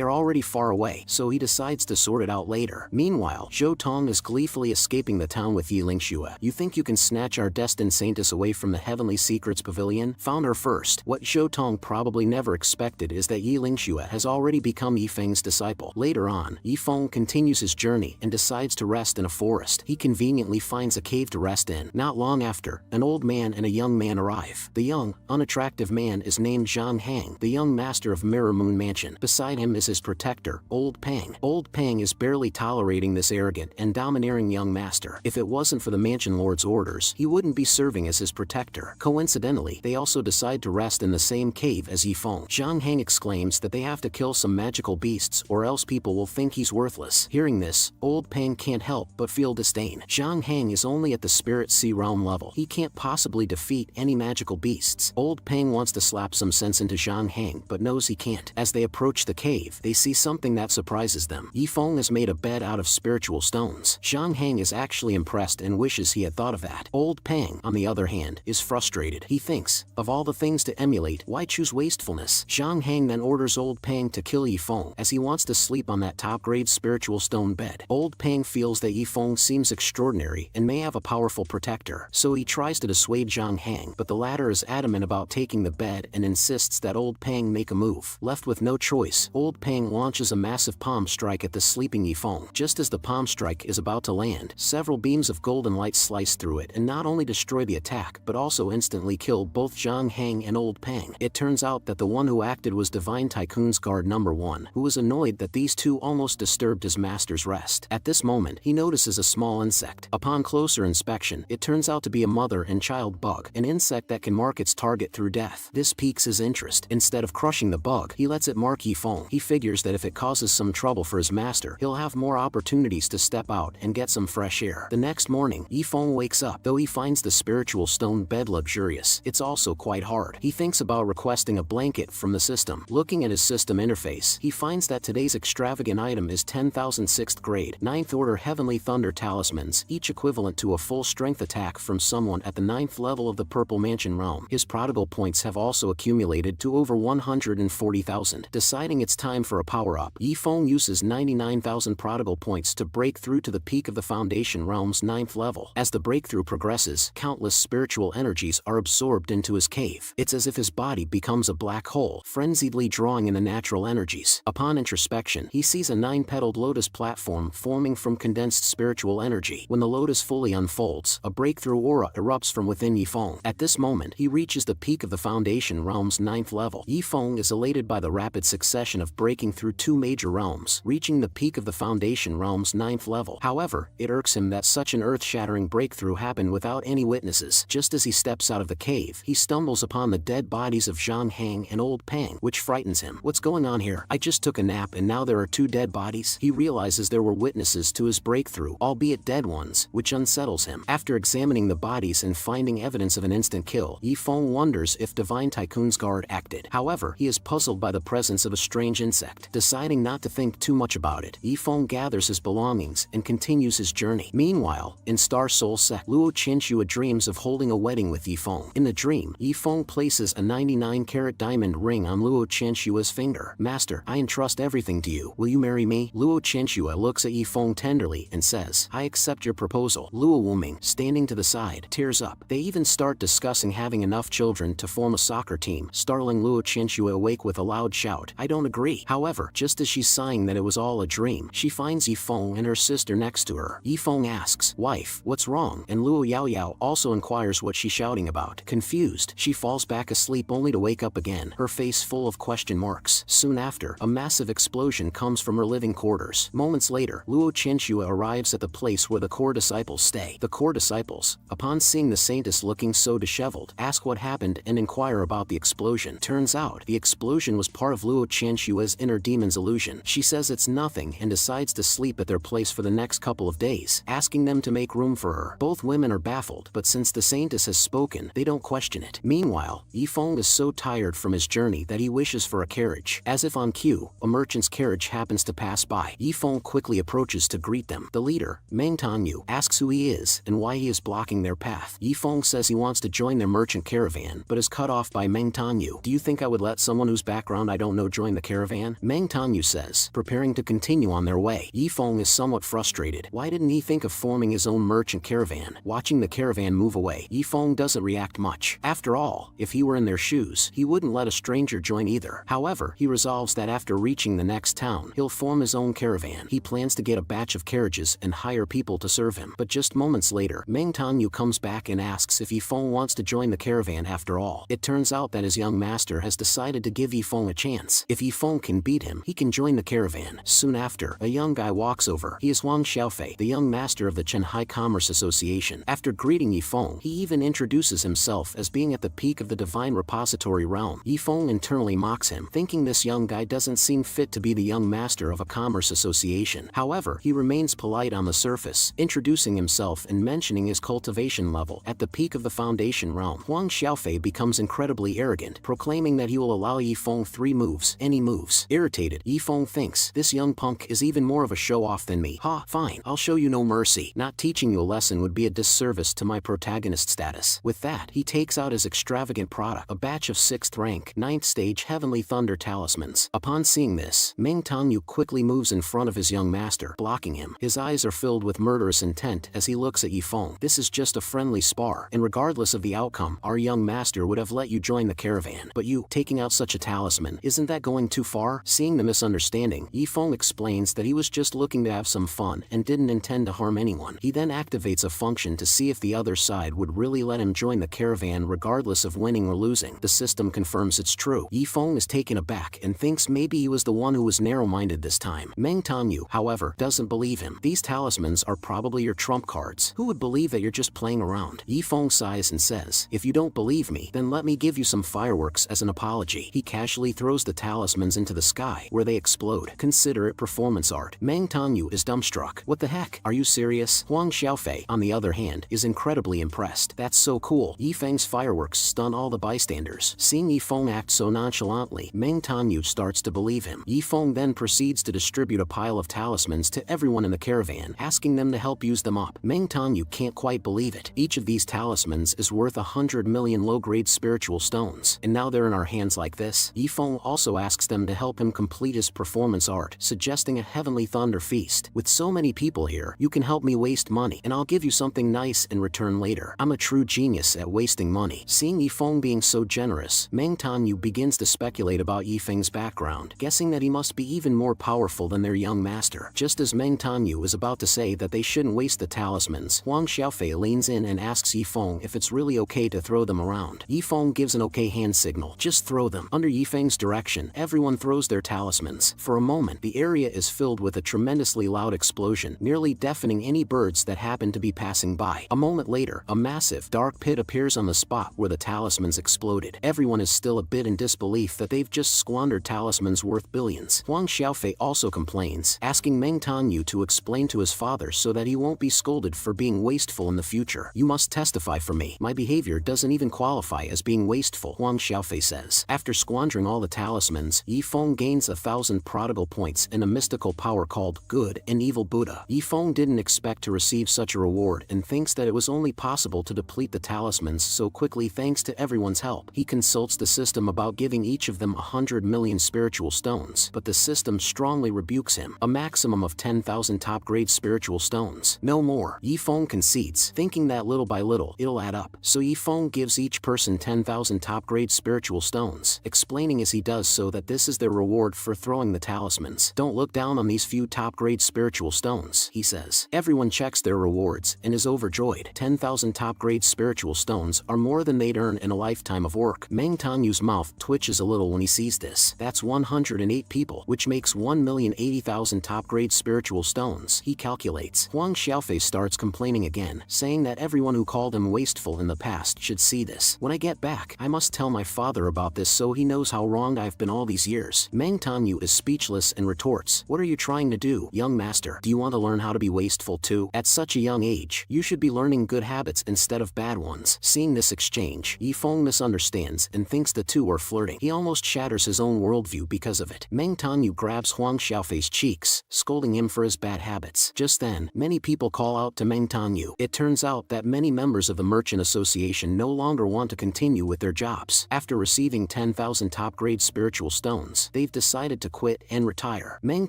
are already far away, so he decides to sort it out later. Meanwhile, Zhou Tong is gleefully escaping the town with Yilingxue. You think you can snatch our destined saintess away from the Heavenly Secrets Pavilion? Found her first. What Zhou Tong probably never expected is that Yilingxue has already become Yifeng's disciple. Later on, Yifeng continues his journey and decides to rest in a forest. He conveniently finds a cave to rest in. Not long after, an old man and a young man arrive. The young, unattractive man is named Zhang Hang, the young master of Mirror Moon Mansion. Beside him is his protector, Old Pang. Old Pang is barely tolerating this arrogant and domineering young master. If it wasn't for the mansion lord's orders, he wouldn't be serving as his protector. Coincidentally, they also decide to rest in the same cave as Yifeng. Zhang Hang exclaims that they have to kill some magical beasts or else people will think he's worthless. Hearing this, Old Pang can't help but feel disdain. Zhang Hang is only at the Spirit Sea realm level. He can't possibly defeat any magical beasts. Old Pang wants to slap some sense into Zhang Hang but knows he can't. As they approach the cave, they see something that surprises them. Yifeng has made a bed out of spiritual stones. Zhang Hang is actually impressed and wishes he had thought of that. Old Pang, on the other hand, is frustrated. He thinks, of all the things to emulate, why choose wastefulness? Zhang Hang then orders Old Pang to kill Yifeng, as he wants to sleep on that top-grade spiritual stone bed. Old Pang feels that Yifeng seems extraordinary and may have a powerful protector, so he tries to dissuade Zhang Hang, but the latter is adamant about taking the bed and insists that Old Pang make a move. Left with no choice, Old Pang launches a massive palm strike at the sleeping Yifeng. Just as the palm strike is about to land, several beams of golden light slice through it and not only destroy the attack but also instantly kill both Zhang Hang and Old Pang. It turns out that the one who acted was Divine Tycoon's guard number 1, who was annoyed that these two almost disturbed his master's rest. At this moment, he notices a small insect. Upon closer inspection, it turns out to be a mother and child bug, an insect that can mark its target through death. This piques his interest. Instead of crushing the bug, he lets it mark Yifeng. He figures that if it causes some trouble for his master, he'll have more opportunities to step out and get some fresh air. The next morning, Yifeng wakes up. Though he finds the spiritual stone bed luxurious, it's also quite hard. He thinks about requesting a blanket from the system. Looking at his system interface, he finds that today's extravagant item is 10,000 6th grade, 9th order heavenly thunder talismans, each equivalent to a full strength attack from someone at the 9th level of the Purple Mansion realm. His Prodigal points have also accumulated to over 140,000. Deciding it's time for a power-up, Yifeng uses 99,000 Prodigal points to break through to the peak of the Foundation realm's 9th level. As the breakthrough progresses, countless spiritual energies are absorbed into his cave. It's as if his body becomes a black hole, frenziedly drawing in the natural energies. Upon introspection, he sees a 9-petaled lotus platform forming from condensed spiritual energy. When the lotus fully unfolds, a breakthrough aura erupts from within Yifeng. At this moment, he reaches the peak of the Foundation realm's 9th level. Yifeng is elated by the rapid succession of breaking through 2 major realms, reaching the peak of the Foundation realm's 9th level. However, it irks him that such an earth-shattering breakthrough happened without any witnesses. Just as he steps out of the cave, he stumbles upon the dead bodies of Zhang Hang and Old Pang, which frightens him. What's going on here? I just took a nap and now there are 2 dead bodies? He realizes there were witnesses to his breakthrough, albeit dead ones, which unsettles him. After examining the bodies and finding evidence of an instant kill, Yifeng wonders if Divine Tycoon's guard acted. However, he is puzzled by the presence of a strange insect. Deciding not to think too much about it, Yifeng gathers his belongings and continues his journey. Meanwhile, in Star Soul Sect, Luo Qianxue dreams of holding a wedding with Yifeng. In the dream, Yifeng places a 99-carat diamond ring on Luo Qianxue's finger. Master, I entrust everything to you. Will you marry me? Luo Qianxue looks at Yifeng tenderly and says, I accept your proposal. Luo Wuming, standing to the side, tears up. They even start discussing having enough children to form a soccer team, startling Luo Qianxue awake with a loud shout. I don't agree. However, just as she's sighing that it was all a dream, she finds Yifeng and her sister next to her. Yifeng asks, Wife, what's wrong? And Luo Yaoyao also inquires what she's shouting about. Confused, she falls back asleep only to wake up again, her face full of question marks. Soon after, a massive explosion comes from her living quarters. Moments later, Luo Qianxue arrives at the place where the core disciples stay. The core disciples, upon seeing the saintess looking so disheveled, ask what happened and inquire about the explosion. Turns out, the explosion was part of Luo Qianxue's inner demon's illusion. She says it's nothing and decides to sleep at their place for the next couple of days, asking them to make room for her. Both women are baffled, but since the saintess has spoken, they don't question it. Meanwhile, Yifeng is so tired from his journey that he wishes for a carriage. As if on cue, a merchant's carriage happens to pass by. Yifeng quickly approaches to greet them. The leader, Meng Tangyu, asks who he is and why he is blocking their path. Yifeng says he wants to join their merchant caravan, but is cut off by Meng Tangyu. Do you think I would let someone whose background I don't know join the caravan? Meng Tangyu says, preparing to continue on their way. Yifeng is somewhat frustrated. Why didn't he think of forming his own merchant caravan? Watching the caravan move away, Yifeng doesn't react much. After all, if he were in their shoes, he wouldn't let a stranger join either. However, he resolves that after reaching the next town, he'll form his own caravan. He plans to get a batch of carriages and hire people to serve him. But just moments later, Meng Tangyu comes back and asks if Yifeng wants to join the caravan after all. It turns out that his young master has decided to give Yifeng a chance. If Yifeng can beat him, he can join the caravan. Soon after, a young guy walks over. He is Wang Xiaofei, the young master of the Chenhai Commerce Association. After greeting Yifeng, he even introduces himself as being at the peak of the divine repository realm. Yifeng internally mocks him, thinking this young guy doesn't seem fit to be the young master of a commerce association. However, he remains polite on the surface, introducing himself and mentioning his cultivation cultivation level at the peak of the Foundation realm. Huang Xiaofei becomes incredibly arrogant, proclaiming that he will allow Yifeng 3 moves, any moves. Irritated, Yifeng thinks, this young punk is even more of a show-off than me. Ha, fine, I'll show you no mercy. Not teaching you a lesson would be a disservice to my protagonist status. With that, he takes out his extravagant product, a batch of 6th rank, 9th stage Heavenly Thunder talismans. Upon seeing this, Meng Tangyu quickly moves in front of his young master, blocking him. His eyes are filled with murderous intent as he looks at Yifeng. This is just a friendly spar, and regardless of the outcome, our young master would have let you join the caravan. But you, taking out such a talisman, isn't that going too far? Seeing the misunderstanding, Yifeng explains that he was just looking to have some fun and didn't intend to harm anyone. He then activates a function to see if the other side would really let him join the caravan regardless of winning or losing. The system confirms it's true. Yifeng is taken aback and thinks maybe he was the one who was narrow-minded this time. Meng Tangyu, however, doesn't believe him. These talismans are probably your trump cards. Who would believe that you're just playing around? Yifeng sighs and says, if you don't believe me, then let me give you some fireworks as an apology. He casually throws the talismans into the sky, where they explode. Consider it performance art. Meng Tangyu is dumbstruck. What the heck? Are you serious? Huang Xiaofei, on the other hand, is incredibly impressed. That's so cool. Yifeng's fireworks stun all the bystanders. Seeing Yifeng act so nonchalantly, Meng Tangyu starts to believe him. Yifeng then proceeds to distribute a pile of talismans to everyone in the caravan, asking them to help use them up. Meng Tangyu can't quite believe it. Each of these talismans is worth 100 million low-grade spiritual stones, and now they're in our hands like this. Yifeng also asks them to help him complete his performance art, suggesting a Heavenly Thunder feast. With so many people here, you can help me waste money, and I'll give you something nice in return later. I'm a true genius at wasting money. Seeing Yifeng being so generous, Meng Tangyu begins to speculate about Yifeng's background, guessing that he must be even more powerful than their young master. Just as Meng Tangyu is about to say that they shouldn't waste the talismans, Huang Xiaofei leans in and asks Yifeng if it's really okay to throw them around. Yifeng gives an okay hand signal. Just throw them. Under Yifeng's direction, everyone throws their talismans. For a moment, the area is filled with a tremendously loud explosion, nearly deafening any birds that happen to be passing by. A moment later, a massive, dark pit appears on the spot where the talismans exploded. Everyone is still a bit in disbelief that they've just squandered talismans worth billions. Huang Xiaofei also complains, asking Meng Tangyu to explain to his father so that he won't be scolded for being wasteful in the future. You must testify for me. My behavior doesn't even qualify as being wasteful, Huang Xiaofei says. After squandering all the talismans, Yifeng gains 1,000 prodigal points and a mystical power called Good and Evil Buddha. Yifeng didn't expect to receive such a reward and thinks that it was only possible to deplete the talismans so quickly thanks to everyone's help. He consults the system about giving each of them 100 million spiritual stones, but the system strongly rebukes him. A maximum of 10,000 top-grade spiritual stones. No more. Yifeng concedes, thinking that little by little, it'll add up. So Yifeng gives each person 10,000 top-grade spiritual stones, explaining as he does so that this is their reward for throwing the talismans. Don't look down on these few top-grade spiritual stones, he says. Everyone checks their rewards and is overjoyed. 10,000 top-grade spiritual stones are more than they'd earn in a lifetime of work. Meng Tangyu's mouth twitches a little when he sees this. That's 108 people, which makes 1,080,000 top-grade spiritual stones, he calculates. Huang Xiaofei starts complaining again, saying that everyone who called him wasteful in the past should see this. When I get back, I must tell my father about this so he knows how wrong I've been all these years. Meng Tangyu is speechless and retorts, what are you trying to do, young master? Do you want to learn how to be wasteful too? At such a young age, you should be learning good habits instead of bad ones. Seeing this exchange, Yifeng misunderstands and thinks the two are flirting. He almost shatters his own worldview because of it. Meng Tangyu grabs Huang Xiaofei's cheeks, scolding him for his bad habits. Just then, many people call out to Meng Tangyu. It turns out that many members of the Merchant Association no longer want to continue with their jobs. After receiving 10,000 top-grade spiritual stones, they've decided to quit and retire. Meng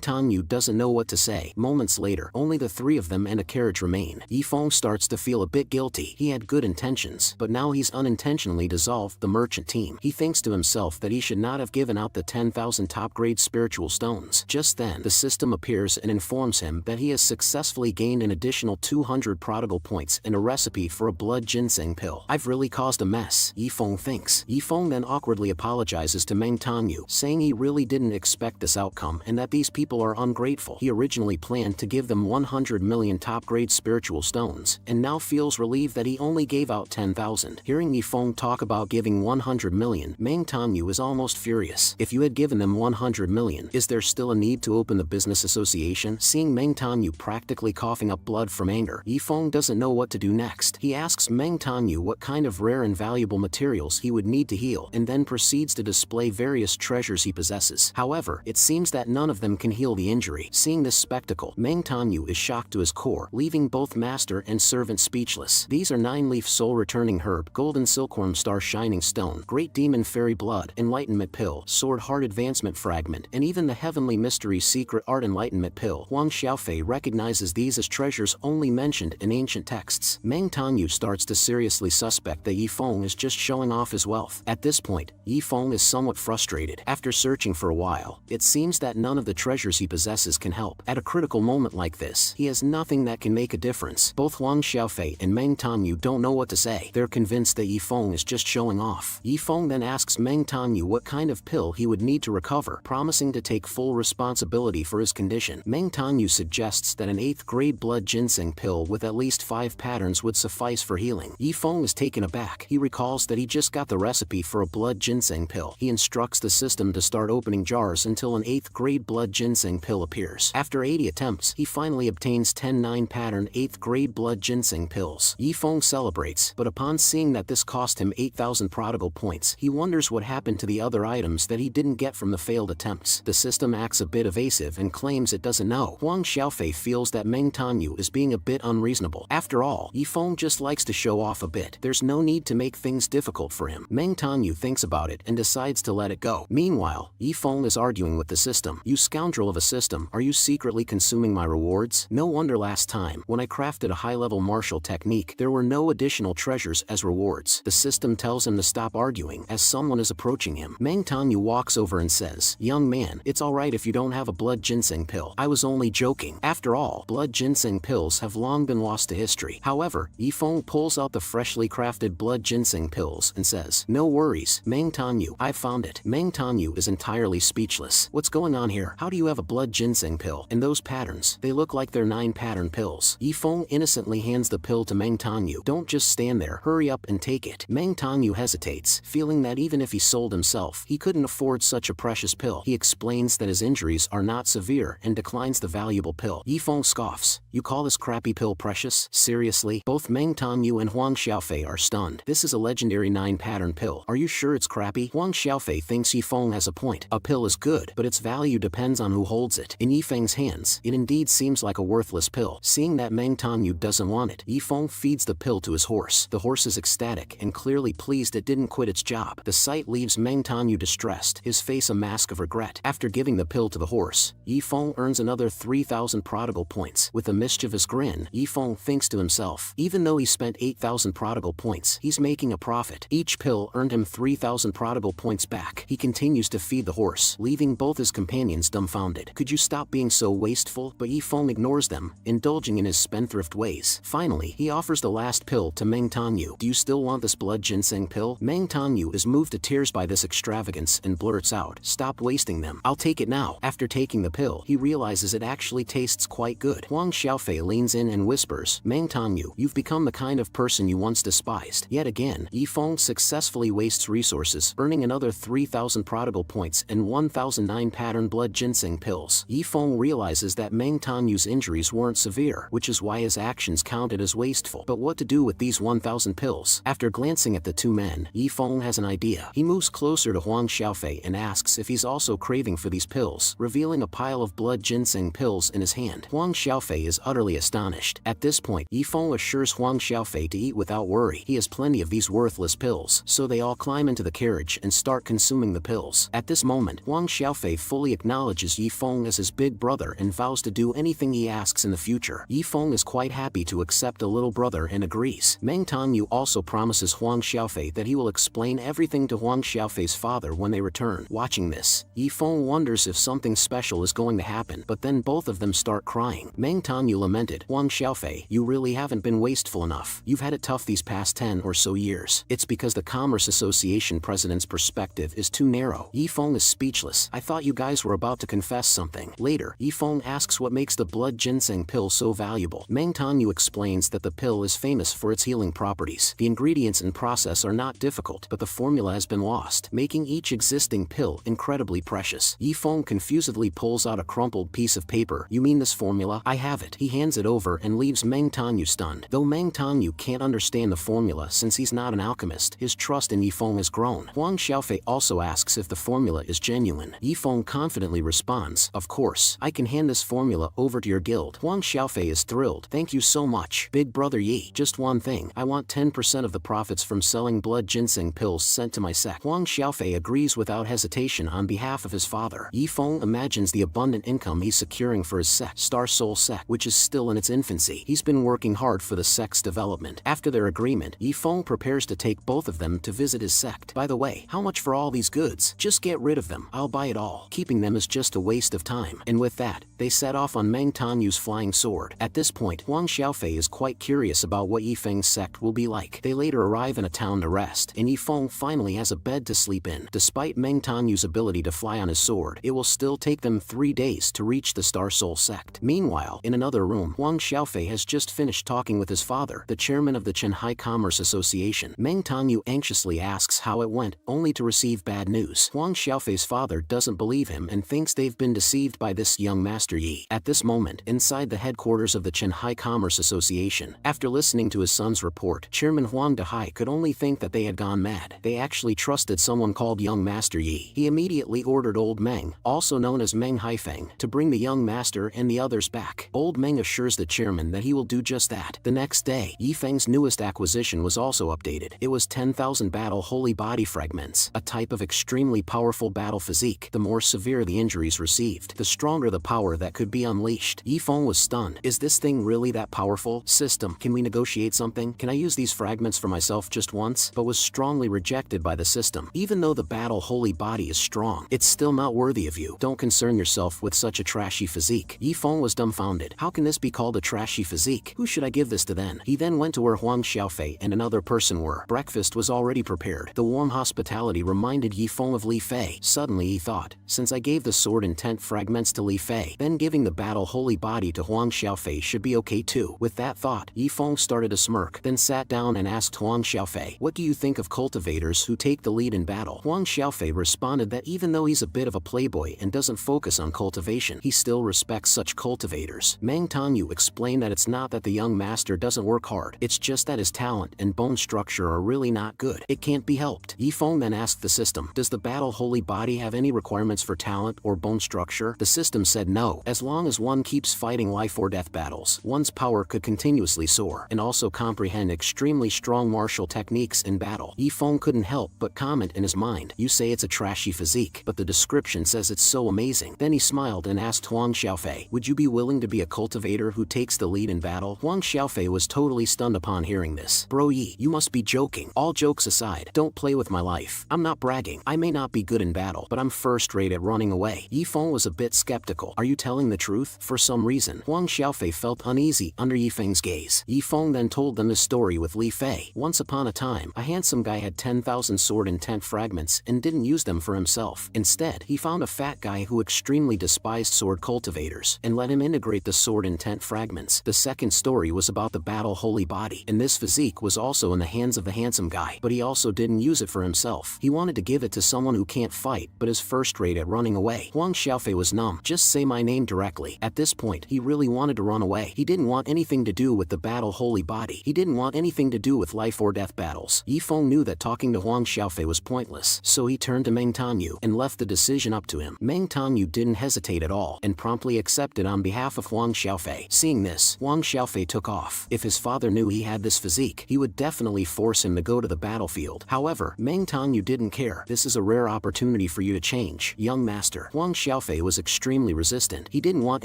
Tangyu doesn't know what to say. Moments later, only the three of them and a carriage remain. Yifeng starts to feel a bit guilty. He had good intentions, but now he's unintentionally dissolved the merchant team. He thinks to himself that he should not have given out the 10,000 top-grade spiritual stones. Just then, the system appears and informs him that he has successfully gained an additional 200 prodigal points and a recipe for a blood ginseng pill. I've really caused a mess, Yifeng thinks. Yifeng then awkwardly apologizes to Meng Tangyu, saying he really didn't expect this outcome and that these people are ungrateful. He originally planned to give them 100 million top-grade spiritual stones, and now feels relieved that he only gave out 10,000. Hearing Yifeng talk about giving 100 million, Meng Tangyu is almost furious. If you had given them 100 million, is there still a need to open the business association? Seeing Meng Tangyu practically coughing up blood from anger, Yifeng doesn't know what to do next. He asks Meng Tanyu what kind of rare and valuable materials he would need to heal, and then proceeds to display various treasures he possesses. However, it seems that none of them can heal the injury. Seeing this spectacle, Meng Tanyu is shocked to his core, leaving both master and servant speechless. These are 9-leaf soul-returning herb, golden silkworm star shining stone, great demon fairy blood, enlightenment pill, sword heart advancement fragment, and even the heavenly mystery secret art enlightenment pill. Huang Xiaofei recognizes these as treasures only mentioned in ancient texts. Meng Tanyu starts to seriously suspect that Yifeng is just showing off his wealth. At this point, Yifeng is somewhat frustrated. After searching for a while, it seems that none of the treasures he possesses can help. At a critical moment like this, he has nothing that can make a difference. Both Huang Xiaofei and Meng Tanyu don't know what to say. They're convinced that Yifeng is just showing off. Yifeng then asks Meng Tanyu what kind of pill he would need to recover, promising to take full responsibility for his condition. Meng Tanyu suggests that an 8th grade blood ginseng pill with at least 5 patterns would suffice for healing. Yifeng is taken aback. He recalls that he just got the recipe for a blood ginseng pill. He instructs the system to start opening jars until an 8th grade blood ginseng pill appears. After 80 attempts, he finally obtains 10 9-pattern 8th grade blood ginseng pills. Yifeng celebrates, but upon seeing that this cost him 8,000 prodigal points, he wonders what happened to the other items that he didn't get from the failed attempts. The system acts a bit evasive and claims it doesn't know. Huang Xiaofei feels that Meng Tanyu is being a bit unreasonable. After all, Yifeng just likes to show off a bit. There's no need to make things difficult for him. Meng Tanyu thinks about it and decides to let it go. Meanwhile, Yifeng is arguing with the system. "You scoundrel of a system, are you secretly consuming my rewards? No wonder last time, when I crafted a high-level martial technique, there were no additional treasures as rewards." The system tells him to stop arguing as someone is approaching him. Meng Tanyu walks over and says, "Young man, it's alright if you don't have a blood ginseng pill. I was only joking. After all, blood ginseng pills have long been lost to history." However, Yifeng pulls out the freshly crafted blood ginseng pills and says, "No worries, Meng Tanyu, I found it." Meng Tanyu is entirely speechless. What's going on here? How do you have a blood ginseng pill? And those patterns, they look like they're 9-pattern pills. Yifeng innocently hands the pill to Meng Tanyu. "Don't just stand there, hurry up and take it." Meng Tanyu hesitates, feeling that even if he sold himself, he couldn't afford such a precious pill. He explains that his injuries are not severe and declines the valuable pill. Yifeng scoffs, "You call this crappy pill precious? Seriously?" Both Meng Tanyu and Huang Xiaofei are stunned. "This is a legendary 9-pattern pill. Are you sure it's crappy?" Huang Xiaofei thinks Yifeng has a point. A pill is good, but its value depends on who holds it. In Yifeng's hands, it indeed seems like a worthless pill. Seeing that Meng Tanyu doesn't want it, Yifeng feeds the pill to his horse. The horse is ecstatic and clearly pleased it didn't quit its job. The sight leaves Meng Tanyu distressed, his face a mask of regret. After giving the pill to the horse, Yifeng earns another 3,000 prodigal points. With a mischievous grin, Yifeng thinks to himself, even though he spent 8,000 prodigal points, he's making a profit. Each pill earned him 3,000 prodigal points back. He continues to feed the horse, leaving both his companions dumbfounded. "Could you stop being so wasteful?" But Yifeng ignores them, indulging in his spendthrift ways. Finally, he offers the last pill to Meng Tanyu. "Do you still want this blood ginseng pill?" Meng Tanyu is moved to tears by this extravagance and blurts out, "Stop wasting them. I'll take it now." After taking the pill, he realizes it actually tastes quite good. Huang Xiaofei leans in and whispers, "Meng Tanyu, you've become the kind of person you once despised." Yet again, Yifeng successfully wastes resources, earning another 3,000 prodigal points and 1,009 pattern blood ginseng pills. Yifeng realizes that Meng Tanyu's injuries weren't severe, which is why his actions counted as wasteful. But what to do with these 1,000 pills? After glancing at the two men, Yifeng has an idea. He moves closer to Huang Xiaofei and asks if he's also craving for these pills, revealing a pile of blood ginseng pills in his hand. Huang Xiaofei is utterly astonished. At this point, Yifeng assures Huang Xiaofei to eat without worry. He has plenty of these worthless pills. So they all climb into the carriage and start consuming the pills. At this moment, Huang Xiaofei fully acknowledges Yifeng as his big brother and vows to do anything he asks in the future. Yifeng is quite happy to accept a little brother and agrees. Meng Tanyu also promises Huang Xiaofei that he will explain everything to Huang Xiaofei's father when they return. Watching this, Yifeng wonders if something special is going to happen, but then both of them start crying. Meng Tanyu lamented, "Huang Xiaofei, you really haven't been wasteful enough. You've had it tough these past 10 or so years. It's because the Commerce Association president's perspective is too narrow." Yifeng is speechless. "I thought you guys were about to confess something." Later, Yifeng asks what makes the blood ginseng pill so valuable. Meng Tanyu explains that the pill is famous for its healing properties. The ingredients and process are not difficult, but the formula has been lost, making each existing pill incredibly precious. Yifeng confusedly pulls out a crumpled piece of paper. "You mean this formula?" "I have it." He hands it over and leaves Meng Tanyu stunned. stunned. Though Meng Tangyu can't understand the formula since he's not an alchemist, his trust in Yifeng has grown. Huang Xiaofei also asks if the formula is genuine. Yifeng confidently responds, "Of course, I can hand this formula over to your guild." Huang Xiaofei is thrilled. "Thank you so much, Big Brother Yi. Just one thing, I want 10% of the profits from selling blood ginseng pills sent to my sect." Huang Xiaofei agrees without hesitation on behalf of his father. Yifeng imagines the abundant income he's securing for his sect, Star Soul Sect, which is still in its infancy. He's been working hard for the sect's development. After their agreement, Yifeng prepares to take both of them to visit his sect. "By the way, how much for all these goods? Just get rid of them. I'll buy it all. Keeping them is just a waste of time." And with that, they set off on Meng Tanyu's flying sword. At this point, Huang Xiaofei is quite curious about what Yifeng's sect will be like. They later arrive in a town to rest, and Yifeng finally has a bed to sleep in. Despite Meng Tanyu's ability to fly on his sword, it will still take them 3 days to reach the Star Soul Sect. Meanwhile, in another room, Huang Xiaofei has just finished talking with his father, the chairman of the Shanghai Commerce Association. Meng Tangyu anxiously asks how it went, only to receive bad news. Huang Xiaofei's father doesn't believe him and thinks they've been deceived by this young Master Yi. At this moment, inside the headquarters of the Shanghai Commerce Association, after listening to his son's report, Chairman Huang Dehai could only think that they had gone mad. They actually trusted someone called young Master Yi. He immediately ordered Old Meng, also known as Meng Haifeng, to bring the young master and the others back. Old Meng assures the chairman that he will do just that. The next day, Yifeng's newest acquisition was also updated. It was 10,000 battle holy body fragments, a type of extremely powerful battle physique. The more severe the injuries received, the stronger the power that could be unleashed. Yifeng was stunned. "Is this thing really that powerful? System, can we negotiate something? Can I use these fragments for myself just once?" But was strongly rejected by the system. "Even though the battle holy body is strong, it's still not worthy of you. Don't concern yourself with such a trashy physique." Yifeng was dumbfounded. How can this be called a trashy physique? Who should I give this to then? He then went to where Huang Xiaofei and another person were. Breakfast was already prepared. The warm hospitality reminded Yifeng of Li Fei. Suddenly he thought, since I gave the sword intent fragments to Li Fei, then giving the battle holy body to Huang Xiaofei should be okay too. With that thought, Yifeng started to smirk, then sat down and asked Huang Xiaofei, "What do you think of cultivators who take the lead in battle?" Huang Xiaofei responded that even though he's a bit of a playboy and doesn't focus on cultivation, he still respects such cultivators. Meng Tangyu explained that it's not that the young master doesn't work hard, it's just that his talent and bone structure are really not good. It can't be helped. Yifeng then asked the system, "Does the battle holy body have any requirements for talent or bone structure?" The system said no. As long as one keeps fighting life or death battles, one's power could continuously soar, and also comprehend extremely strong martial techniques in battle. Yifeng couldn't help but comment in his mind, "You say it's a trashy physique, but the description says it's so amazing." Then he smiled and asked Huang Xiaofei, "Would you be willing to be a cultivator who takes the lead in battle?" Huang Xiaofei was totally stunned upon hearing this. "Bro Yi, you must be joking. All jokes aside, don't play with my life. I'm not bragging. I may not be good in battle, but I'm first rate at running away." Yifeng was a bit skeptical. "Are you telling the truth?" For some reason, Huang Xiaofei felt uneasy under Yifeng's gaze. Yifeng then told them the story with Li Fei. Once upon a time, a handsome guy had 10,000 sword intent fragments and didn't use them for himself. Instead, he found a fat guy who extremely despised sword cultivators and let him integrate the sword intent fragments. The second story was about the battle holy body, and this physique was also in the hands of the handsome guy, but he also didn't use it for himself. He wanted to give it to someone who can't fight but is first rate at running away. Huang Xiaofei was numb. "Just say my name directly." At this point, he really wanted to run away. He didn't want anything to do with the battle holy body. He didn't want anything to do with life or death battles. Yifeng knew that talking to Huang Xiaofei was pointless, so he turned to Meng Tangyu and left the decision up to him. Meng Tangyu didn't hesitate at all and promptly accepted on behalf of Huang Xiaofei. Seeing this, Huang Xiaofei took off. If his father knew he had this physique, he would definitely force him to go to the battlefield. However, Meng Tangyu didn't care. "This is a rare opportunity for you to change, young master." Huang Xiaofei was extremely resistant. He didn't want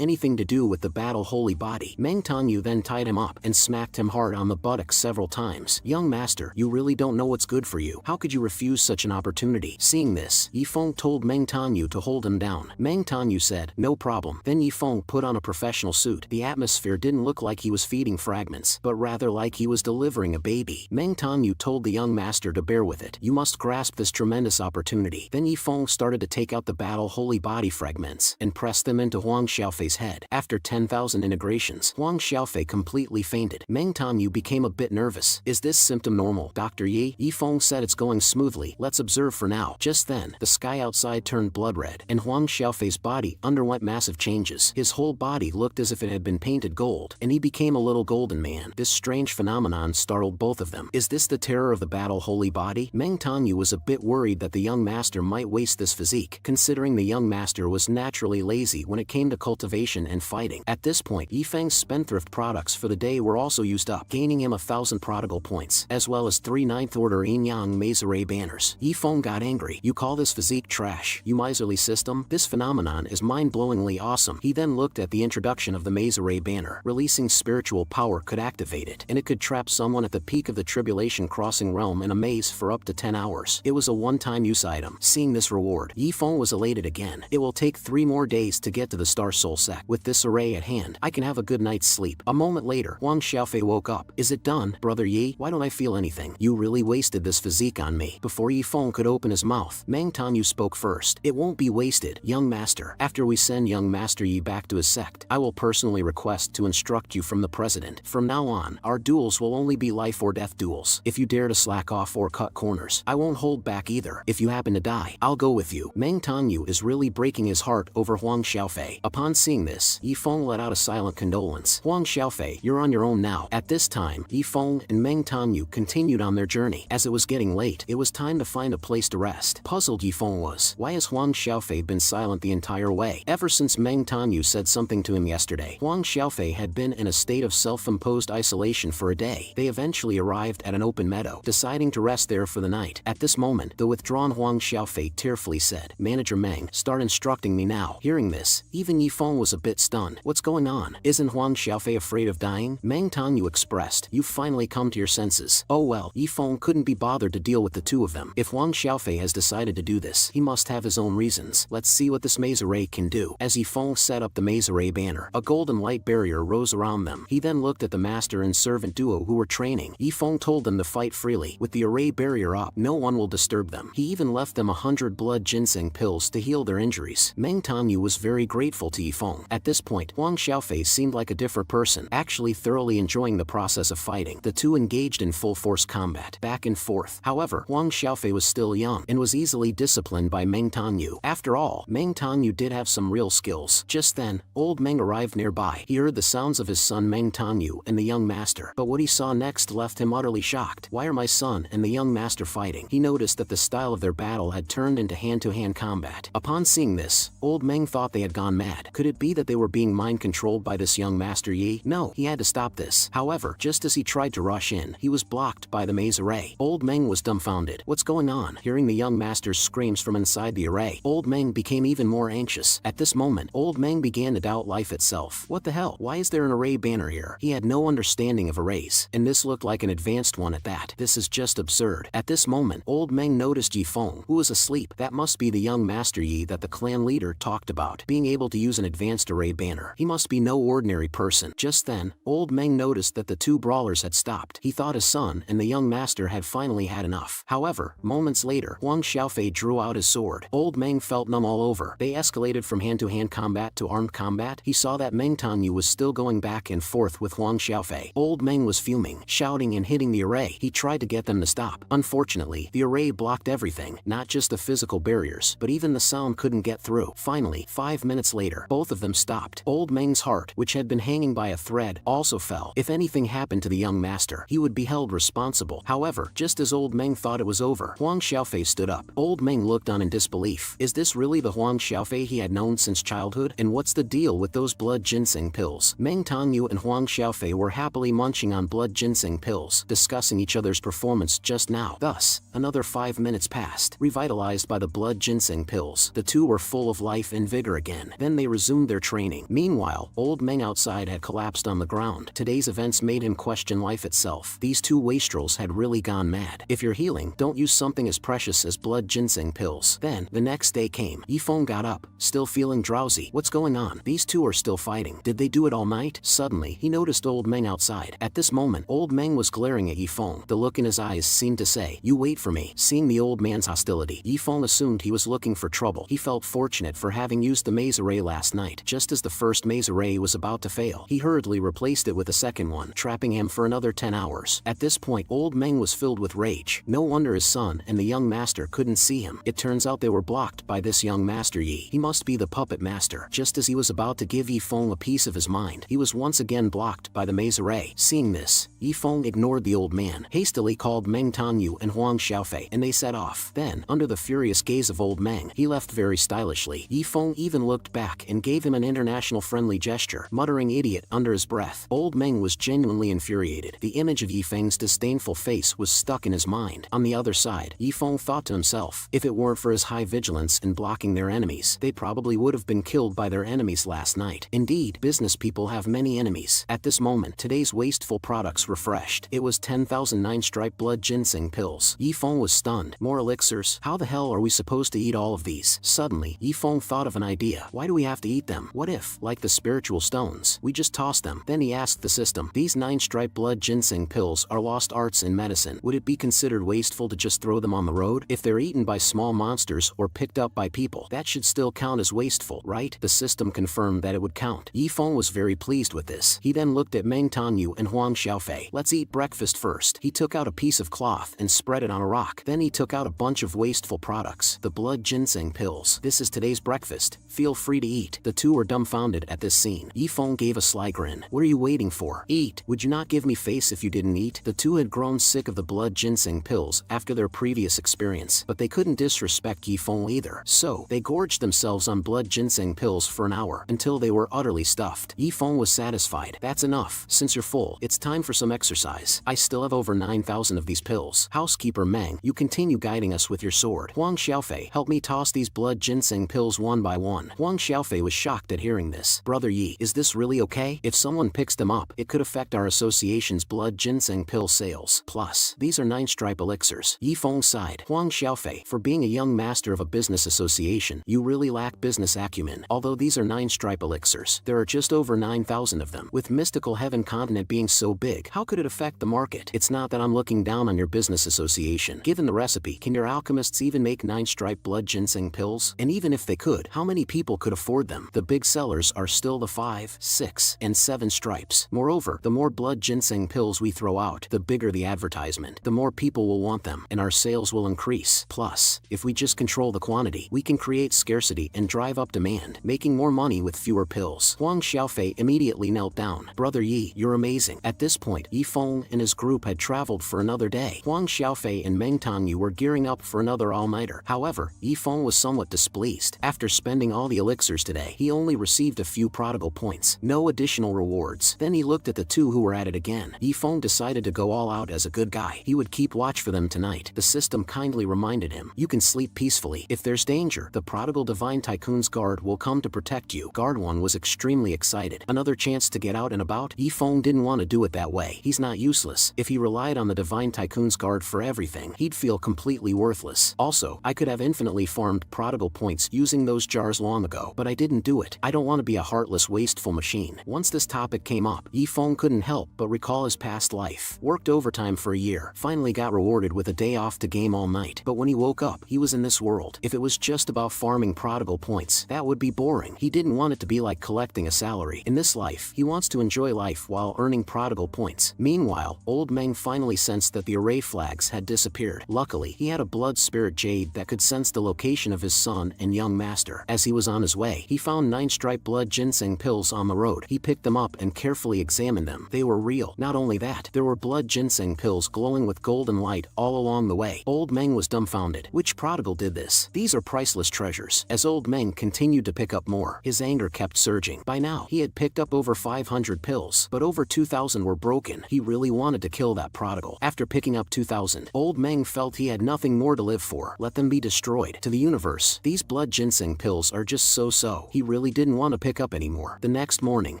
anything to do with the battle holy body. Meng Tangyu then tied him up and smacked him hard on the buttocks several times. "Young master, you really don't know what's good for you. How could you refuse such an opportunity?" Seeing this, Yifeng told Meng Tangyu to hold him down. Meng Tangyu said, "No problem." Then Yifeng put on a professional suit. The atmosphere didn't look like he was feeding fragments, but rather like he was delivering a baby. Meng Tangyu told the young master to bear with it. "You must grasp this tremendous opportunity." Then Yifeng started to take out the battle holy body fragments and press them into Huang Xiaofei's head. After 10,000 integrations, Huang Xiaofei completely fainted. Meng Tangyu became a bit nervous. "Is this symptom normal, Dr. Yi?" Yifeng said, "It's going smoothly. Let's observe for now." Just then, the sky outside turned blood red, and Huang Xiaofei's body underwent massive changes. His whole body looked as if it had been painted gold, and he became a little golden man. This strange phenomenon startled both of them. Is this the terror of the battle holy body? Meng Tangyu was a bit worried that the young master might waste this physique, considering the young master was naturally lazy when it came to cultivation and fighting. At this point, Yifeng's spendthrift products for the day were also used up, gaining him 1,000 prodigal points, as well as 3 9th order Yin-Yang Maze Array banners. Yifeng got angry. You call this physique trash, you miserly system? This phenomenon is mind-blowingly awesome. He then looked at the introduction of the Maze Array banner. Releasing spiritual power could activate it, and it could trap someone at the peak of the tribulation crossing realm in a maze for up to 10 hours. It was a one-time use item. Seeing this reward, Yifeng was elated again. It will take 3 more days to get to the Star Soul Sect. With this array at hand, I can have a good night's sleep. A moment later, Huang Xiaofei woke up. Is it done, Brother Yi? Why don't I feel anything? You really wasted this physique on me. Before Yifeng could open his mouth, Meng Tangyu spoke first. It won't be wasted, young master. After we send young master Yi back to his sect, I will personally request to instruct you from the president. From now on, our duels will only be life or death duels. If you dare to slack off or cut corners, I won't hold back either. If you happen to die, I'll go with you. Meng Tangyu is really breaking his heart over Huang Xiaofei. Upon seeing this, Yifeng let out a silent condolence. Huang Xiaofei, you're on your own now. At this time, Yifeng and Meng Tangyu continued on their journey. As it was getting late, it was time to find a place to rest. Puzzled Yifeng was, why has Huang Xiaofei been silent the entire way? Ever since Meng Tangyu said something to him yesterday, Huang Xiaofei had been in a state of self-imposed isolation for a day. They eventually arrived at an open meadow, deciding to rest there for the night. At this moment, the withdrawn Huang Xiaofei tearfully said, Manager Meng, start instructing me now. Hearing this, even Yifeng was a bit stunned. What's going on? Isn't Huang Xiaofei afraid of dying? Meng Tangyu expressed, you've finally come to your senses. Oh well, Yifeng couldn't be bothered to deal with the two of them. If Huang Xiaofei has decided to do this, he must have his own reasons. Let's see what this maze array can do. As Yifeng set up the maze array banner, a golden light barrier rose around them. He then looked at the master and servant duo who were training. Yifeng told them to fight freely. With the array barrier up, no one will disturb them. He even left them 100 blood ginseng pills to heal their injuries. Meng Tangyu was very grateful to Yifeng. At this point, Huang Xiaofei seemed like a different person, actually thoroughly enjoying the process of fighting. The two engaged in full-force combat, back and forth. However, Huang Xiaofei was still young, and was easily disciplined by Meng Tangyu. After all, Meng Tangyu did have some real skills. Just then, old Meng arrived nearby. He heard the sounds of his son Meng Tangyu and the young master, but what he saw next left him utterly shocked. Why are my son and the young master fighting? He noticed that the style of their battle had turned into hand-to-hand combat. Upon seeing this, old Meng thought they had gone mad. Could it be that they were being mind-controlled by this young master Yi? No, he had to stop this. However, just as he tried to rush in, he was blocked by the maze array. Old Meng was dumbfounded. What's going on? Hearing the young master's screams from inside the array, old Meng became even more anxious. At this moment, old Meng began to doubt life itself. What the hell? Why is there an array banner here? He had no understanding of arrays, and this looked like an advanced one at that. This is just absurd. At this moment, old Meng noticed Yifeng, who was asleep. That must be the young master Yi that the clan leader talked about, being able to use an advanced array banner. He must be no ordinary person. Just then, old Meng noticed that the two brawlers had stopped. He thought his son and the young master had finally had enough. However, moments later, Huang Xiaofei drew out his sword. Old Meng felt numb all over. They escalated from hand-to-hand combat to armed combat. He saw that Meng Tangyu was still going back and forth with Huang Xiaofei. Old Meng was fuming, shouting and hitting the array. He tried to get them to stop. Unfortunately, the array blocked everything, not just the physical barriers, but even the sound couldn't get through. Finally, 5 minutes later, both of them stopped. Old Meng's heart, which had been hanging by a thread, also fell. If anything happened to the young master, he would be held responsible. However, just as old Meng thought it was over, Huang Xiaofei stood up. Old Meng looked on in disbelief. Is this really the Huang Xiaofei he had known since childhood? And what's the deal with those blood ginseng pills? Meng Tangyu and Huang Xiaofei were happily munching on blood ginseng pills, discussing each other's performance just now. Thus, another 5 minutes passed. Revitalized by the blood ginseng pills, the two were full of life and vigor again. Then they resumed their training. Meanwhile, old Meng outside had collapsed on the ground. Today's events made him question life itself. These two wastrels had really gone mad. If you're healing, don't use something as precious as blood ginseng pills. Then, the next day came. Yifeng got up, still feeling drowsy. What's going on? These two are still fighting. Did they do it all night? Suddenly, he noticed old Meng outside. At this moment, old Meng was glaring at Yifeng. The look in his eyes seemed to say, you wait for me. Seeing the old man's hostility, Yifeng assumed he was looking for trouble. He felt fortunate for having used the maze array last night. Just as the first maze array was about to fail, he hurriedly replaced it with a second one, trapping him for another 10 hours. At this point, old Meng was filled with rage. No wonder his son and the young master couldn't see him. It turns out they were blocked by this young master Yi. He must be the puppet master. Just as he was about to give Yifeng a piece of his mind, he was once again blocked by the maze array. Seeing this, Yifeng ignored the old man, hastily called Meng Tanyu and Huang Xiaofei, and they set off. Then, under the furious gaze of old Meng, he left very stylishly. Yifeng even looked back and gave him an international friendly gesture, muttering idiot under his breath. Old Meng was genuinely infuriated. The image of Yifeng's disdainful face was stuck in his mind. On the other side, Yifeng thought to himself, if it weren't for his high vigilance in blocking their enemies, they probably would have been killed by their enemies last night. Indeed, business people have many enemies. At this moment, today's wasteful products refreshed. It was 10,000 9-stripe blood ginseng pills. Yifeng was stunned. More elixirs? How the hell are we supposed to eat all of these? Suddenly, Yifeng thought of an idea. Why do we have to eat them? What if, like the spiritual stones, we just toss them? Then he asked the system, these 9-stripe blood ginseng pills are lost arts in medicine. Would it be considered wasteful to just throw them on the road? If they're eaten by small monsters or picked up by people, that should still count as wasteful, right? The system confirmed that it would count. Yifeng was very pleased with this. He then looked at Meng Tanyu and Huang Xiaofei. Let's eat breakfast first. He took out a piece of cloth and spread it on a rock. Then he took out a bunch of wasteful products, the blood ginseng pills. This is today's breakfast. Feel free to eat. The two were dumbfounded at this scene. Yifeng gave a sly grin. What are you waiting for? Eat. Would you not give me face if you didn't eat? The two had grown sick of the blood ginseng pills after their previous experience, but they couldn't disrespect Yifeng either. So, they gorged themselves on blood ginseng pills for an hour until they were utterly stuffed. Yifeng was satisfied. That's enough. Since you're full, it's time for some exercise. I still have over 9,000 of these pills. Housekeeper Meng, you continue guiding us with your sword. Huang Xiaofei, help me toss these blood ginseng pills one by one. Huang Xiaofei was shocked at hearing this. Brother Yi, is this really okay? If someone picks them up, it could affect our association's blood ginseng pill sales. Plus, these are 9-stripe elixirs. Yifeng sighed. Huang Xiaofei, for being a young master of a business association, you really lack business acumen. Although these are 9-stripe elixirs, there are just over 9,000 of them. With mystical heaven continent being so big, how could it affect the market? It's not that I'm looking down on your business association. Given the recipe, can your alchemists even make 9-stripe blood ginseng pills? And even if they could, how many people could afford them? The big sellers are still the 5, 6, and 7 stripes. Moreover, the more blood ginseng pills we throw out, the bigger the advertisement, the more people will want them, and our sales will increase. Plus, if we just control the quantity, we can create scarcity and drive up demand, making more money with fewer pills. Huang Xiaofei immediately knelt down. Brother Yi, you're amazing. At this point, Yifeng and his group had traveled for another day. Huang Xiaofei and Meng Tanyu were gearing up for another all-nighter. However, Yifeng was somewhat displeased. After spending all the elixirs today, he only received a few prodigal points, no additional rewards. Then he looked at the two who were at it again. Yifeng decided to go all out as a good guy. He would keep watch for them tonight. The system kindly reminded him, you can sleep peacefully. If there's danger, the Prodigal Divine Tycoon's guard will come to protect you. Guard 1 was extremely excited. Another chance to get out and about? Yifeng didn't want to do it that way. He's not useless. If he relied on the Divine Tycoon's guard for everything, he'd feel completely worthless. Also, I could have infinitely farmed Prodigal points using those jars long ago, but I didn't do it. I don't want to be a heartless, wasteful machine. Once this topic came up, Yifeng couldn't help but recall his past life. Worked overtime for a year, finally got rewarded with a day off to game all night. But when he woke up, he was in this world. If it was just about farming Prodigal points, that would be boring. He didn't want it to be like collecting a salary. In this life, he wants to enjoy life while earning Prodigal points. Meanwhile, old Meng finally sensed that the array flags had disappeared. Luckily, he had a blood spirit jade that could sense the location of his son and young master. As he was on his way, he found 9-stripe blood ginseng pills on the road. He picked them up and carefully examined them. They were real. Not only that, there were blood ginseng pills glowing with golden light all along the way. Old Meng was dumbfounded. Which Prodigal did this? These are priceless treasures. As old Meng continued to pick up more, his anger kept surging. By now, he had picked up over 500 pills, but over 2,000 were broken. He really wanted to kill that Prodigal. After picking up 2,000, old Meng felt he had nothing more to live for. Let them be destroyed. To the universe, these blood ginseng pills are just so-so. He really didn't want to pick up anymore. The next morning,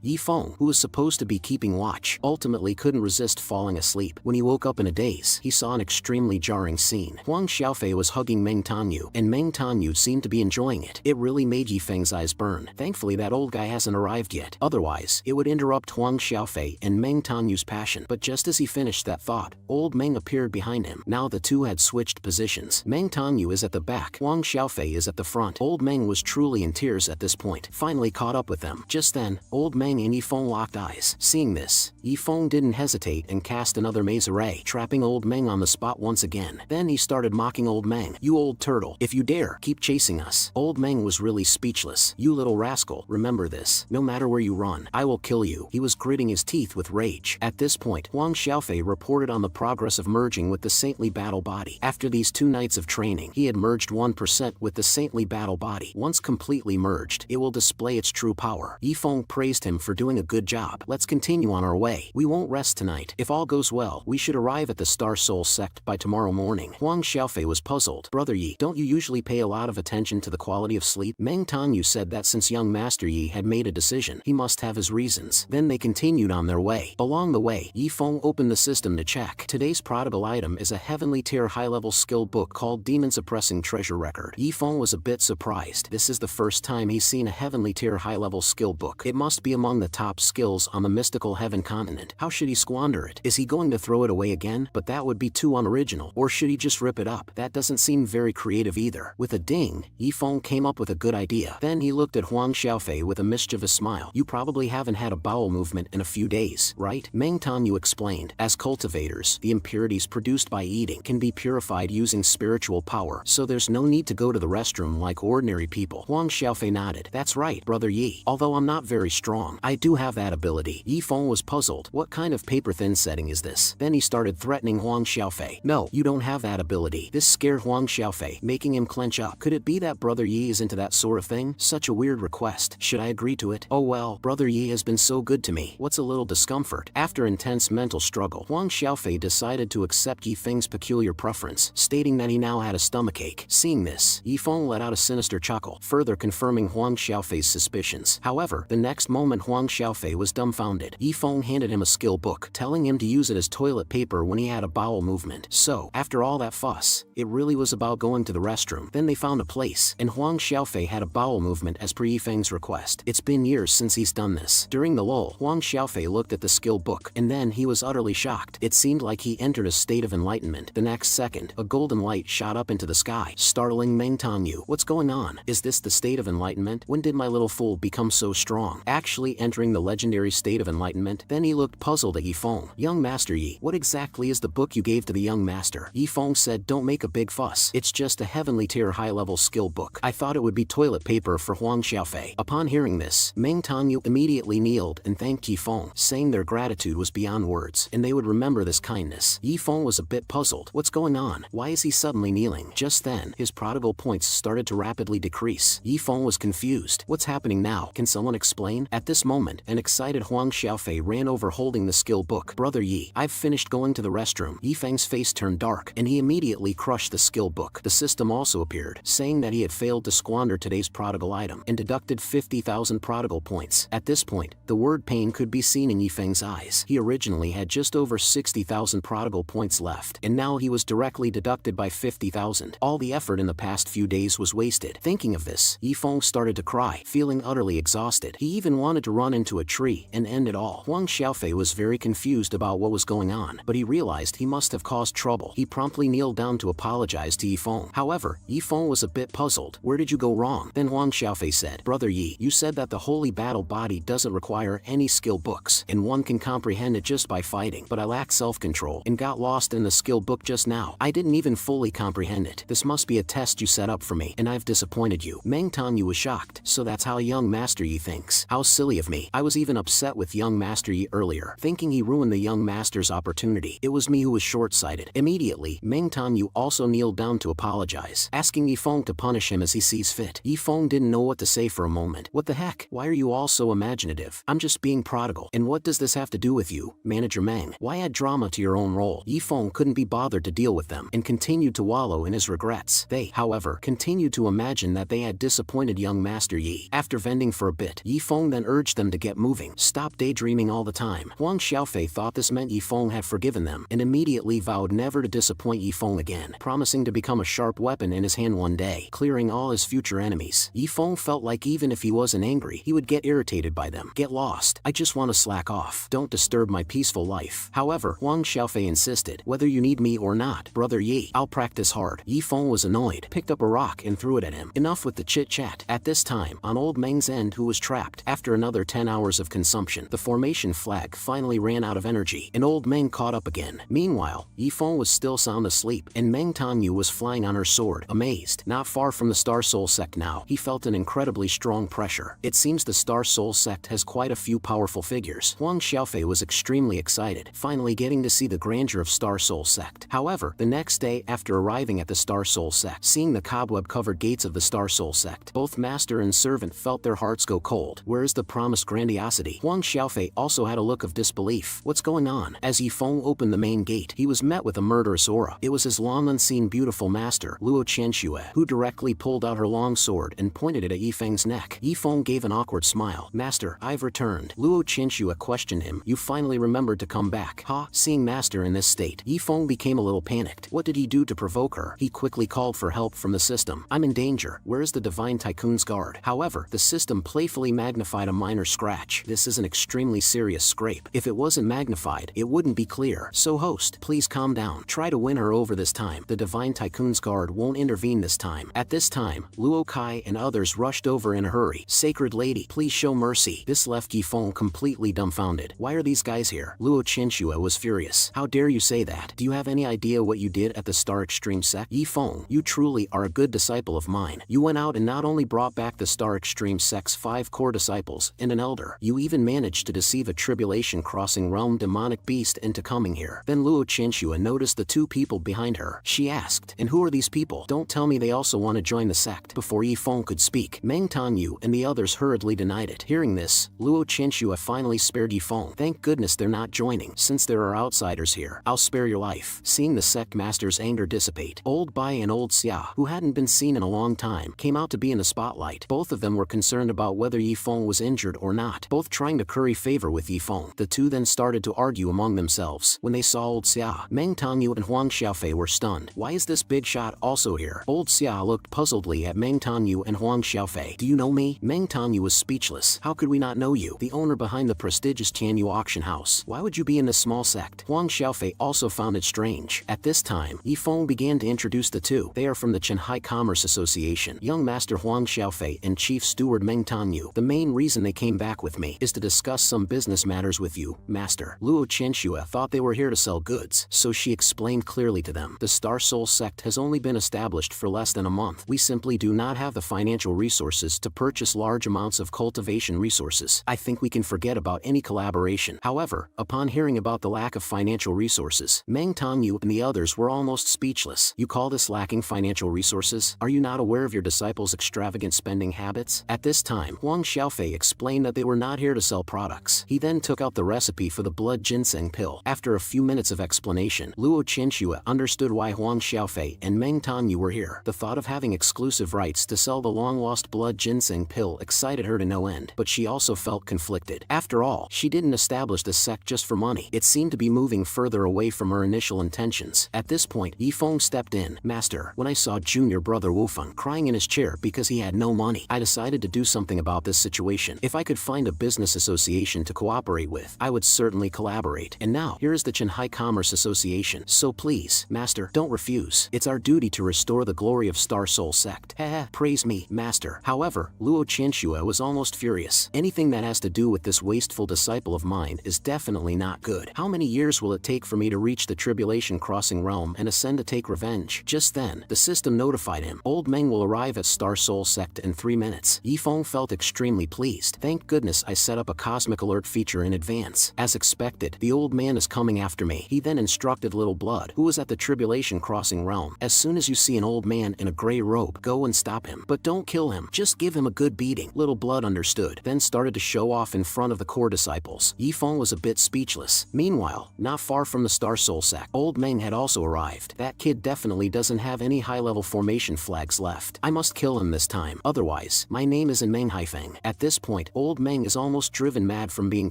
Yifeng, who was supposed to be keeping watch, ultimately couldn't resist falling asleep. When he woke up in a daze, he saw an extremely jarring scene. Huang Xiaofei was hugging Meng Tanyu, and Meng Tanyu seemed to be enjoying it. It really made Yifeng's eyes burn. Thankfully that old guy hasn't arrived yet. Otherwise, it would interrupt Huang Xiaofei and Meng Tanyu's passion. But just as he finished that thought, old Meng appeared behind him. Now the two had switched positions. Meng Tanyu is at the back, Huang Xiaofei is at the front. Old Meng was truly in tears at this point, finally caught up with them. Just then, old Meng and Yifeng locked eyes. Seeing this, Yifeng didn't hesitate and cast another maze array, trapping old Meng on the spot once again. Then he started mocking old Meng. You old turtle, if you dare, keep chasing us. Old Meng Meng was really speechless. You little rascal, remember this. No matter where you run, I will kill you. He was gritting his teeth with rage. At this point, Huang Xiaofei reported on the progress of merging with the saintly battle body. After these 2 nights of training, he had merged 1% with the saintly battle body. Once completely merged, it will display its true power. Yifeng praised him for doing a good job. Let's continue on our way. We won't rest tonight. If all goes well, we should arrive at the Star Soul sect by tomorrow morning. Huang Xiaofei was puzzled. Brother Yi, don't you usually pay a lot of attention to the quality of sleep? Meng Tangyu said that since young Master Yi had made a decision, he must have his reasons. Then they continued on their way. Along the way, Yifeng opened the system to check. Today's Prodigal item is a heavenly tier high-level skill book called Demon Suppressing Treasure Record. Yifeng was a bit surprised. This is the first time he's seen a heavenly tier high-level skill book. It must be among the top skills on the mystical heaven continent. How should he squander it? Is he going to throw it away again? But that would be too unoriginal. Or should he just rip it up? That doesn't seem very creative either. With a ding, Yifeng came up with a good idea. Then he looked at Huang Xiaofei with a mischievous smile. You probably haven't had a bowel movement in a few days, right? Meng Tangyu explained. As cultivators, the impurities produced by eating can be purified using spiritual power, so there's no need to go to the restroom like ordinary people. Huang Xiaofei nodded. That's right, Brother Yi. Although I'm not very strong, I do have that ability. Yifeng was puzzled. What kind of paper-thin setting is this? Then he started threatening Huang Xiaofei. No, you don't have that ability. This scared Huang Xiaofei, making him clench up. Could it be that Brother Yi is into that sort of thing? Such a weird request. Should I agree to it? Oh well, Brother Yi has been so good to me. What's a little discomfort? After intense mental struggle, Huang Xiaofei decided to accept Yifeng's peculiar preference, stating that he now had a stomachache. Seeing this, Yifeng let out a sinister chuckle, further confirming Huang Xiaofei's suspicions. However, the next moment Huang Xiaofei was dumbfounded. Yifeng handed him a skill book, telling him to use it as toilet paper when he had a bowel movement. So, after all that fuss, it really was about going to the restroom. Then they found a place, and Huang Xiaofei had a bowel movement as per Yifeng's request. It's been years since he's done this. During the lull, Huang Xiaofei looked at the skill book, and then he was utterly shocked. It seemed like he entered a state of enlightenment. The next second, a golden light shot up into the sky, startling Meng Tangyu. What's going on? Is this the state of enlightenment? When did my little fool become so strong? Actually entering the legendary state of enlightenment? Then he looked puzzled at Yifeng. Young Master Yi, what exactly is the book you gave to the young master? Yifeng said, don't make a big fuss. It's just a heavenly tier high-level skill book. I thought it would be toilet paper for Huang Xiaofei. Upon hearing this, Meng Tangyu immediately kneeled and thanked Yifeng, saying their gratitude was beyond words, and they would remember this kindness. Yifeng was a bit puzzled. What's going on? Why is he suddenly kneeling? Just then, his prodigal points started to rapidly decrease. Yifeng was confused. What's happening now? Can someone explain? At this moment, an excited Huang Xiaofei ran over holding the skill book. Brother Yi, I've finished going to the restroom. Yifeng's face turned dark, and he immediately crushed the skill book. The system also appeared, saying that he had failed to squander today's prodigal item, and deducted 50,000 prodigal points. At this point, the word pain could be seen in Yifeng's eyes. He originally had just over 60,000 prodigal points left, and now he was directly deducted by 50,000. All the effort in the past few days was wasted. Thinking of this, Yifeng started to cry, feeling utterly exhausted. He even wanted to run into a tree and end it all. Huang Xiaofei was very confused about what was going on, but he realized he must have caused trouble. He promptly kneeled down to apologize to Yifeng. However, Yifeng was a bit puzzled. Where did you go wrong? Then Huang Xiaofei said, Brother Yi, you said that the holy battle body doesn't require any skill books, and one can comprehend it just by fighting, but I lack self-control and got lost in the skill book just now. I didn't even fully comprehend it. This must be a test you set up for me, and I've disappointed you. Meng Tangyu was shocked. So that's how young Master Yi thinks. How silly of me. I was even upset with young Master Yi earlier, thinking he ruined the young master's opportunity. It was me who was short-sighted. Immediately, Meng Tangyu also kneeled down to apologize, asking Yifeng to punish him as he sees fit. Yifeng didn't know what to say for a moment. What the heck? Why are you all so imaginative? I'm just being prodigal. And what does this have to do with you, Manager Meng? Why add drama to your own role? Yifeng couldn't be bothered to deal with them, and continued to wallow in his regrets. They, however, continued to imagine that they had disappointed young Master Yi. After venting for a bit, Yifeng then urged them to get moving. Stop daydreaming all the time. Huang Xiaofei thought this meant Yifeng had forgiven them, and immediately vowed never to disappoint Yifeng again, promising to become a sharp weapon in his hand one day, clearing all his future enemies. Yifeng felt like even if he wasn't angry, he would get irritated by them. Get lost. I just want to slack off. Don't disturb my peaceful life. However, Huang Xiaofei insisted, whether you need me or not, Brother Yi, I'll practice hard. Yifeng was annoyed, picked up a rock and threw it at him. Enough with the chit-chat. At this time, on old Meng's end, who was trapped, after another 10 hours of consumption, the formation flag finally ran out of energy, and old Meng caught up again. Meanwhile, Yifeng was still sound asleep, and Meng Tangyu was flying on her sword, amazed. Not far from the Star Soul sect now. He felt an incredibly strong pressure. It seems the Star Soul sect has quite a few powerful figures. Huang Xiaofei was extremely excited, finally getting to see the grandeur of Star Soul sect. However, the next day after arriving at the Star Soul sect, seeing the cobweb-covered gates of the Star Soul sect, both master and servant felt their hearts go cold. Where is the promised grandiosity? Huang Xiaofei also had a look of disbelief. What's going on? As Yifeng opened the main gate, he was met with a murderous aura. It was his long-unseen beautiful master, Luo Qianxue, who directly pulled out her long sword and pointed it at Yifeng's neck. Yifeng gave an awkward smile. Master, I've returned. Luo Qianxue questioned him. You finally remembered to come back. Ha! Seeing master in this state, Yifeng became a little panicked. What did he do to provoke her? He quickly called for help from the system. I'm in danger. Where is the Divine Tycoon's guard? However, the system playfully magnified a minor scratch. This is an extremely serious scrape. If it wasn't magnified, it wouldn't be clear. So host, please calm down. Try to win her over this time. The Divine Tycoon's guard won't intervene this time. At this time, Luo Kai and others rushed over in a hurry. Sacred lady, please show mercy. This left Yifeng completely dumbfounded. Why are these guys here? Luo Qianxue was furious. How dare you say that? Do you have any idea what you did at the Star Extreme sect? Yifeng, you truly are a good disciple of mine. You went out and not only brought back the Star Extreme sect's 5 core disciples and an elder, you even managed to deceive a tribulation crossing realm demonic beast into coming here. Then Luo Qianxue noticed the 2 people behind her. She asked, and who are these people? Don't tell me they also want to join the sect. Before Yifeng could speak, Meng Tanyu and the others hurriedly denied it. Hearing this, Luo Qianxue finally spared Yifeng. Thank goodness they're not joining. Since there are outsiders here, I'll spare your life. Seeing the sect master's anger dissipate, Old Bai and Old Xia, who hadn't been seen in a long time, came out to be in the spotlight. Both of them were concerned about whether Yifeng was injured or not, both trying to curry favor with Yifeng. The 2 then started to argue among themselves. When they saw Old Xia, Meng Tanyu and Huang Xiaofei were stunned. Why is this big shot also here? Old Xia looked puzzledly at Meng Tanyu and Huang Xiaofei. Do you know me? Meng Tanyu was speechless. How could we not know you? The owner behind the prestigious Tianyu auction house. Why would you be in this small sect? Huang Xiaofei also found it strange. At this time, Yifeng began to introduce the 2. They are from the Shanghai Commerce Association. Young Master Huang Xiaofei and Chief Steward Meng Tanyu. The main reason they came back with me is to discuss some business matters with you, Master. Luo Qianxue thought they were here to sell goods, so she explained clearly to them. The Star Soul sect has only been established for less than a month. We simply do not have the financial resources to purchase large amounts of cultivation resources. I think we can forget about any collaboration. However, upon hearing about the lack of financial resources, Meng Tanyu and the others were almost speechless. You call this lacking financial resources? Are you not aware of your disciples' extravagant spending habits? At this time, Huang Xiaofei explained that they were not here to sell products. He then took out the recipe for the blood ginseng pill. After a few minutes of explanation, Luo Qianxue understood why Huang Xiaofei and Meng Tanyu were here. The thought of having exclusive rights to sell the long-lost blood ginseng pill excited her to no end, but she also felt conflicted. After all, she didn't establish the sect just for money. It seemed to be moving further away from her initial intentions. At this point, Yifeng stepped in. Master, when I saw junior brother Wufeng crying in his chair because he had no money, I decided to do something about this situation. If I could find a business association to cooperate with, I would certainly collaborate. And now, here is the Shanghai Commerce Association. So please, Master, don't refuse. It's our duty to restore the glory of Star Soul sect. Heh, praise me, Master. However, Luo Qianxue was almost furious. Anything that has to do with this wasteful disciple of mine is definitely not good. How many years will it take for me to reach the tribulation crossing realm and ascend to take revenge? Just then, the system notified him. Old Meng will arrive at Star Soul sect in 3 minutes. Yifeng felt extremely pleased. Thank goodness I set up a cosmic alert feature in advance. As expected, the old man is coming after me. He then instructed Little Blood, who was at the tribulation crossing realm. As soon as you see an old man in a gray robe, go and stop him. But don't kill him. Just give him a good beating. Little Blood understood, then started to show off in front of the core disciples. Yifeng was a bit speechless. Meanwhile, not far from the Star Soul sect, Old Meng had also arrived. That kid definitely doesn't have any high-level formation flags left. I must kill him this time. Otherwise, my name isn't Meng Haifeng. At this point, Old Meng is almost driven mad from being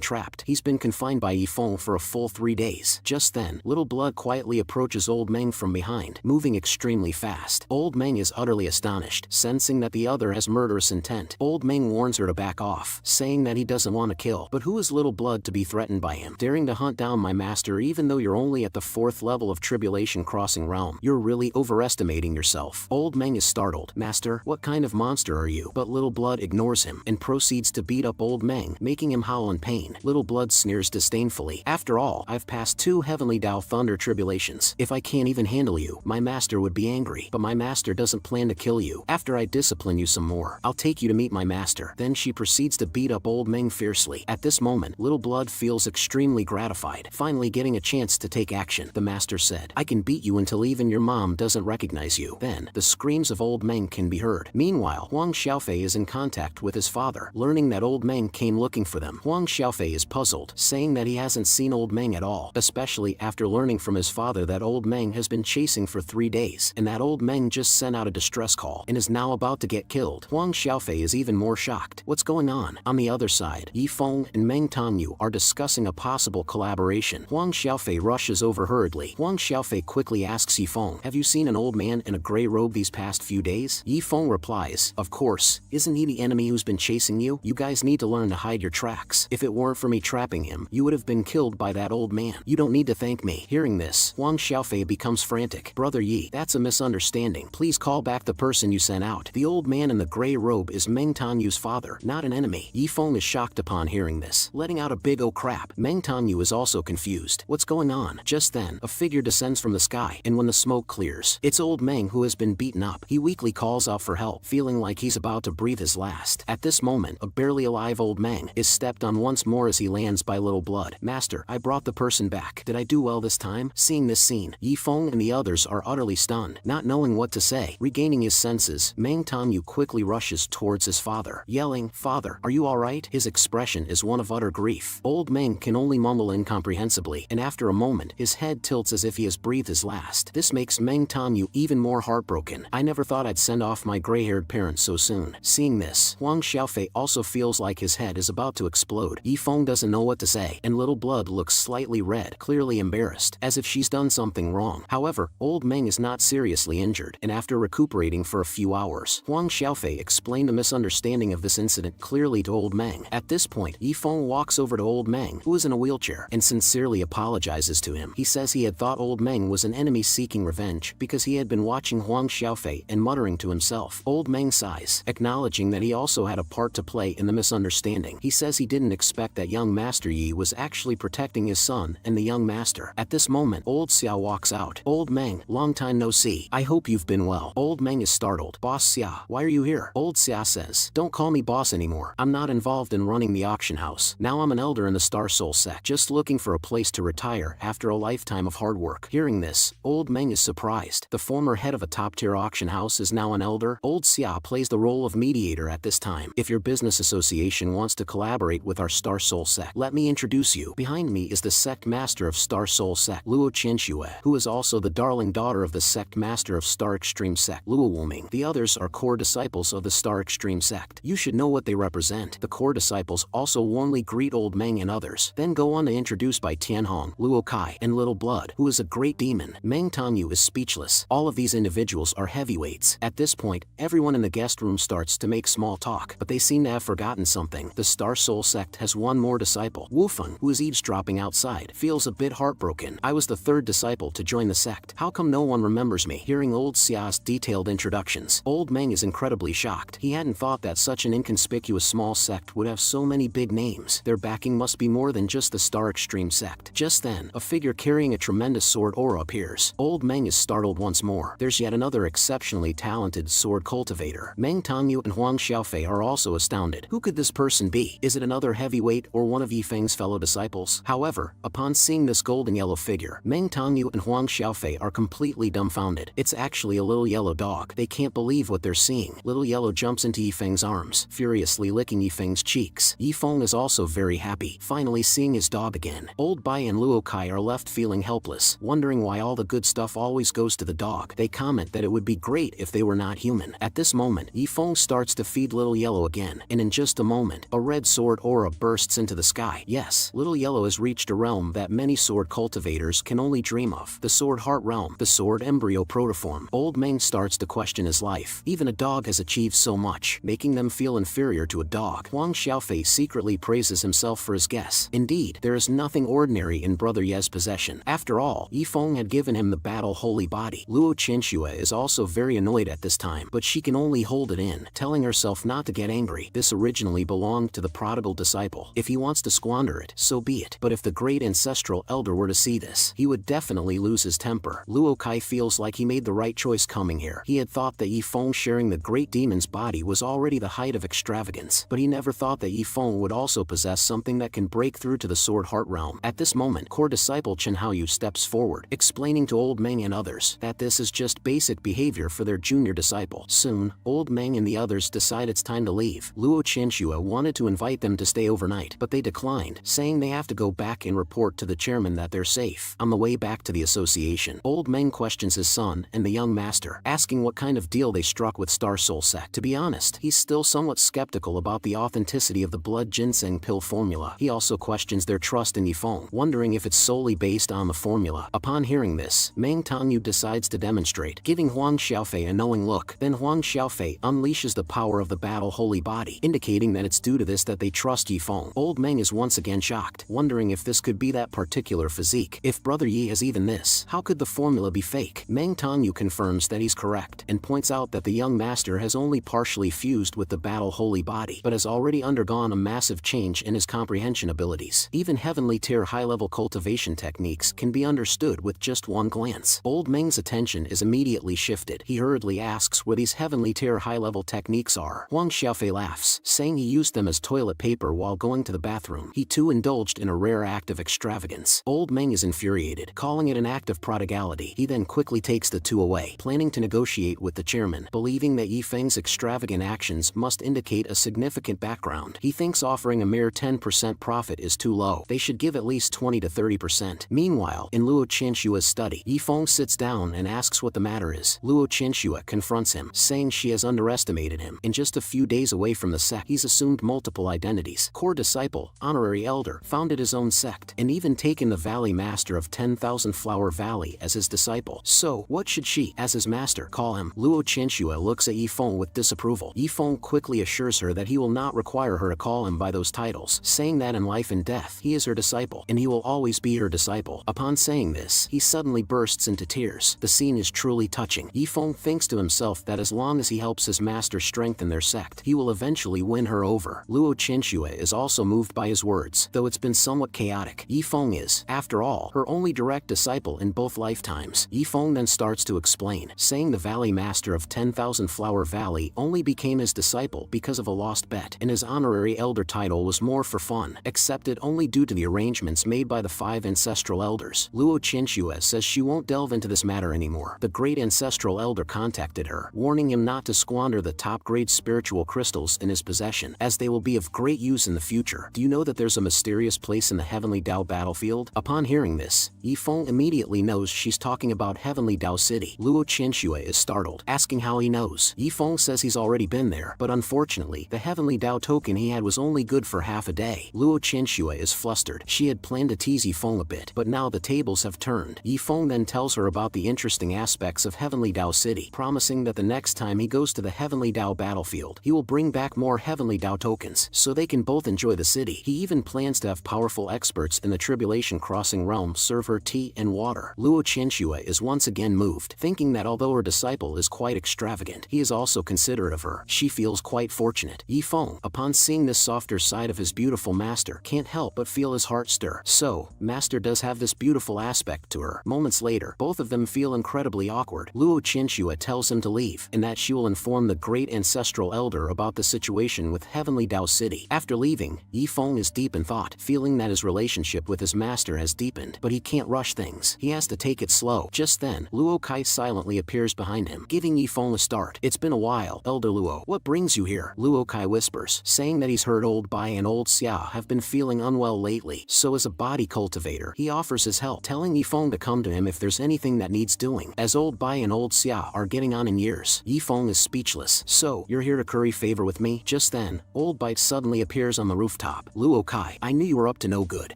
trapped. He's been confined by Yifeng for a full 3 days. Just then, Little Blood quietly approaches Old Meng from behind, moving extremely fast. Old Meng is utterly astonished, sensing that the other has murderous intent. Old Meng warns her to back off, saying that he doesn't want to kill. But who is Little Blood to be threatened by him? Daring to hunt down my master even though you're only at the 4th level of tribulation crossing realm. You're really overestimating yourself. Old Meng is startled. Master, what kind of monster are you? But Little Blood ignores him and proceeds to beat up Old Meng, making him howl in pain. Little Blood sneers disdainfully. After all, I've passed 2 heavenly Dao Thunder tribulations. If I can't even handle you, my master would be angry. But my master doesn't plan to kill you. After I discipline you some more, I'll take you to meet my master. Then she proceeds to beat up old Meng fiercely. At this moment, little blood feels extremely gratified, finally getting a chance to take action. The master said, I can beat you until even your mom doesn't recognize you. Then, the screams of old Meng can be heard. Meanwhile, Huang Xiaofei is in contact with his father, learning that old Meng came looking for them. Huang Xiaofei is puzzled, saying that he hasn't seen old Meng at all, especially after learning from his father that old Meng has been chasing for 3 days, and that old Meng just sent out a distress call and is now about to get killed. Huang Xiaofei is even more shocked. What's going on? On the other side, Yi Feng and Meng Tongyu are discussing a possible collaboration. Huang Xiaofei rushes over hurriedly. Huang Xiaofei quickly asks Yi Feng, have you seen an old man in a gray robe these past few days? Yi Feng replies, of course, isn't he the enemy who's been chasing you? You guys need to learn to hide your tracks. If it weren't for me trapping him, you would have been killed by that old man. You don't need to thank me. Hearing this, Huang Xiaofei becomes frantic. Brother Yi, that's a misunderstanding. Please call back the person you sent out. The old man in the gray robe is Meng Tonyu's father, not an enemy. Yi Feng is shocked upon hearing this, letting out a big oh crap. Meng Tonyu is also confused. What's going on? Just then, a figure descends from the sky, and when the smoke clears, it's old Meng who has been beaten up. He weakly calls out for help, feeling like he's about to breathe his last. At this moment, a barely alive old Meng is stepped on once more as he lands by little blood. Master, I brought the person back. Did I do well this time? Seeing this scene, Yi Feng and the others are utterly stunned, not knowing what to say. Regaining his senses, Meng Tongyu quickly rushes towards his father, yelling, Father, are you alright? His expression is one of utter grief. Old Meng can only mumble incomprehensibly, and after a moment, his head tilts as if he has breathed his last. This makes Meng Tongyu even more heartbroken. I never thought I'd send off my gray-haired parents so soon. Seeing this, Huang Xiaofei also feels like his head is about to explode. Yi Feng doesn't know what to say, and little blood looks slightly red, clearly embarrassed, as if she's done something wrong. However, old Meng is not seriously injured, and after recuperating for a few hours, Huang Xiaofei explained the misunderstanding of this incident clearly to old Meng. At this point, Yi Feng walks over to old Meng, who is in a wheelchair, and sincerely apologizes to him. He says he had thought old Meng was an enemy seeking revenge because he had been watching Huang Xiaofei and muttering to himself. Old Meng sighs, acknowledging that he also had a part to play in the misunderstanding. He says he didn't expect that young Master Yi was actually protecting his son and the young master. At this moment, old Xia walks out. Old Meng, long time no see. I hope you've been well. Old Meng is startled. Boss Xia, why are you here? Old Xia says, don't call me boss anymore. I'm not involved in running the auction house. Now I'm an elder in the Star Soul sect, just looking for a place to retire after a lifetime of hard work. Hearing this, old Meng is surprised. The former head of a top-tier auction house is now an elder. Old Xia plays the role of mediator at this time. If your business association wants to collaborate with our Star Soul sect, let me introduce you. Behind me is the sect master of Star Soul sect, Luo Qianxue, who is also the darling daughter of the sect master of Star Extreme sect, Luo Wuming. The others are core disciples of the Star Extreme sect. You should know what they represent. The core disciples also warmly greet old Meng and others, then go on to introduce by Tianhong, Luo Kai, and Little Blood, who is a great demon. Meng Tongyu is speechless. All of these individuals are heavyweights. At this point, everyone in the guest room starts to make small talk, but they seem to have forgotten something. The Star Soul sect has one more disciple. Wufeng, who is eavesdropping outside, feels a bit heartbroken. I was the third disciple to join the sect. How come no one remembers me? Hearing old Xia's detailed introductions, old Meng is incredibly shocked. He hadn't thought that such an inconspicuous small sect would have so many big names. Their backing must be more than just the Star Extreme sect. Just then, a figure carrying a tremendous sword aura appears. Old Meng is startled once more. There's yet another exceptionally talented sword cultivator. Meng Tongyu and Huang Xiaofei are also astounded. Who could this person be? Is it another heavyweight or one of Yi Feng's fellow disciples? However, upon seeing this golden yellow figure, Meng Tongyu and Huang Xiaofei are completely dumbfounded. It's actually a little yellow dog. They can't believe what they're seeing. Little Yellow jumps into Yi Feng's arms, furiously licking Yi Feng's cheeks. Yi Feng is also very happy, finally seeing his dog again. Old Bai and Luo Kai are left feeling helpless, wondering why all the good stuff always goes to the dog. They comment that it would be great if they were not human. At this moment, Yi Feng starts to feed Little Yellow again, and in just a moment, a red sword aura bursts into the sky. Yes, Little Yellow has reached a realm that many sword cultivators can only dream of. The Sword Heart Realm, the Sword Embryo Protoform. Old Meng starts to question his life. Even a dog has achieved so much, making them feel inferior to a dog. Huang Xiaofei secretly praises himself for his guess. Indeed, there is nothing ordinary in Brother Ye's possession. After all, Yi Feng had given him the battle holy body. Luo Qianxue is also very annoyed at this time, but she can only hold it in, telling herself not to get angry. This originally belonged to the prodigal disciple. If he wants to squander it, so be it. But if the great ancestral elder were to see this, he would definitely lose his temper. Luo Kai feels like he made the right choice coming here. He had thought that that Yifeng sharing the great demon's body was already the height of extravagance, but he never thought that Yifeng would also possess something that can break through to the sword heart realm. At this moment, core disciple Chen Haoyu steps forward, explaining to Old Meng and others that this is just basic behavior for their junior disciple. Soon, Old Meng and the others decide it's time to leave. Luo Qianxue wanted to invite them to stay overnight, but they declined, saying they have to go back and report to the chairman that they're safe. On the way back to the association, Old Meng questions his son and the young master, asking what kind of deal they struck with Star Soul Sect. To be honest, he's still somewhat skeptical about the authenticity of the blood ginseng pill formula. He also questions their trust in Yifeng, wondering if it's solely based on the formula. Upon hearing this, Meng Tangyu decides to demonstrate, giving Huang Xiaofei a knowing look. Then Huang Xiaofei unleashes the power of the battle holy body, indicating that it's due to this that they trust Yifeng. Old Meng is once again shocked, wondering if this could be that particular physique. If Brother Yi has even this, how could the formula be fake? Meng Tangyu confirms that he's correct, and points out that the young master has only partially fused with the battle holy body, but has already undergone a massive change in his comprehension abilities. Even heavenly tier high-level cultivation techniques can be understood with just one glance. Old Meng's attention is immediately shifted. He hurriedly asks where these heavenly tier high-level techniques are. Huang Xiaofei laughs, saying he used them as toilet paper while going to the bathroom. He too indulged in a rare act of extravagance. Old Meng is infuriated, calling it an act of prodigality. He then quickly takes the two away, planning to negotiate with the chairman, believing that Yifeng's extravagant actions must indicate a significant background. He thinks offering a mere 10% profit is too low. They should give at least 20 to 30%. Meanwhile, in Luo Qianshua's study, Yifeng sits down and asks what the matter is. Luo Qianxue confronts him, saying she has underestimated him. In just a few days away from the sect, he's assumed multiple identities. Core disciple, honorary elder, founded his own sect, and even taken the Valley Master of 10,000 Flower Valley as his disciple. So, what should she, as his master, call him? Luo Qianxue looks at Yifeng with disapproval. Yifeng quickly assures her that he will not require her to call him by those titles, saying that in life and death, he is her disciple, and he will always be her disciple. Upon saying this, he suddenly bursts into tears. The scene is truly touching. Yifeng thinks to himself that as long as he helps his master strengthen their sect, he will eventually win her over. Luo Qianxue is also moved by his words, though it's been somewhat chaotic. Yifeng is, after all, her only direct disciple in both lifetimes. Yifeng then starts to explain, saying the Valley Master of 10,000 Flower Valley only became his disciple because of a lost bet, and his honorary elder title was more for fun, accepted only due to the arrangements made by the 5 ancestral elders. Luo Qianxue says she won't delve into this matter anymore. The great ancestral elder contacted her, warning him not to squander the top-grade spiritual crystals in his possession, as they will be of great use in the future. Do you know that there's a mysterious place in the Heavenly Dao battlefield? Upon hearing this, Yifeng immediately knows she's talking about Heavenly Dao City. Luo Qianxue is startled, asking how he knows. Yifeng says he's already been there, but unfortunately, the Heavenly Dao token he had was only good for half a day. Luo Qianxue is flustered. She had planned to tease Yifeng a bit, but now the tables have turned. Yifeng then tells her about the interesting aspects of Heavenly Dao City, promising that the next time he goes to the Heavenly Dao battlefield, he will bring back more Heavenly Dao tokens, so they can both enjoy the city. He even plans to have powerful experts in the Tribulation Crossing realm serve her tea and water. Luo Qianxue is once again moved, thinking that although her disciple is quite extravagant, he is also considerate of her. She feels quite fortunate. Yifeng, upon seeing this softer side of his beautiful master, can't help but feel his heart stir. So, master does have this beautiful aspect to her. Moments later, both of them feel incredibly awkward. Luo Qianxue tells him to leave, and that she will inform the great ancestral elder about the situation with Heavenly Dao City. After leaving, Yifeng is deep in thought, feeling that his relationship with his master has deepened, but he can't rush things. He has to take it slow. Just then, Luo Kai silently appears behind him, giving Yifeng a start. It's been a while, Elder Luo. What brings you here? Luo Kai whispers, saying that he's heard Old Bai and Old Xia have been feeling unwell lately, so as a body cultivator, he offers his help, telling Yifeng to come to him if there's anything that needs doing. As Old Bai and Old Xia are getting on in years, Yifeng is speechless. So, you're here to curry favor with me? Just then, Old Bai suddenly appears on the rooftop. Luo Kai, I knew you were up to no good.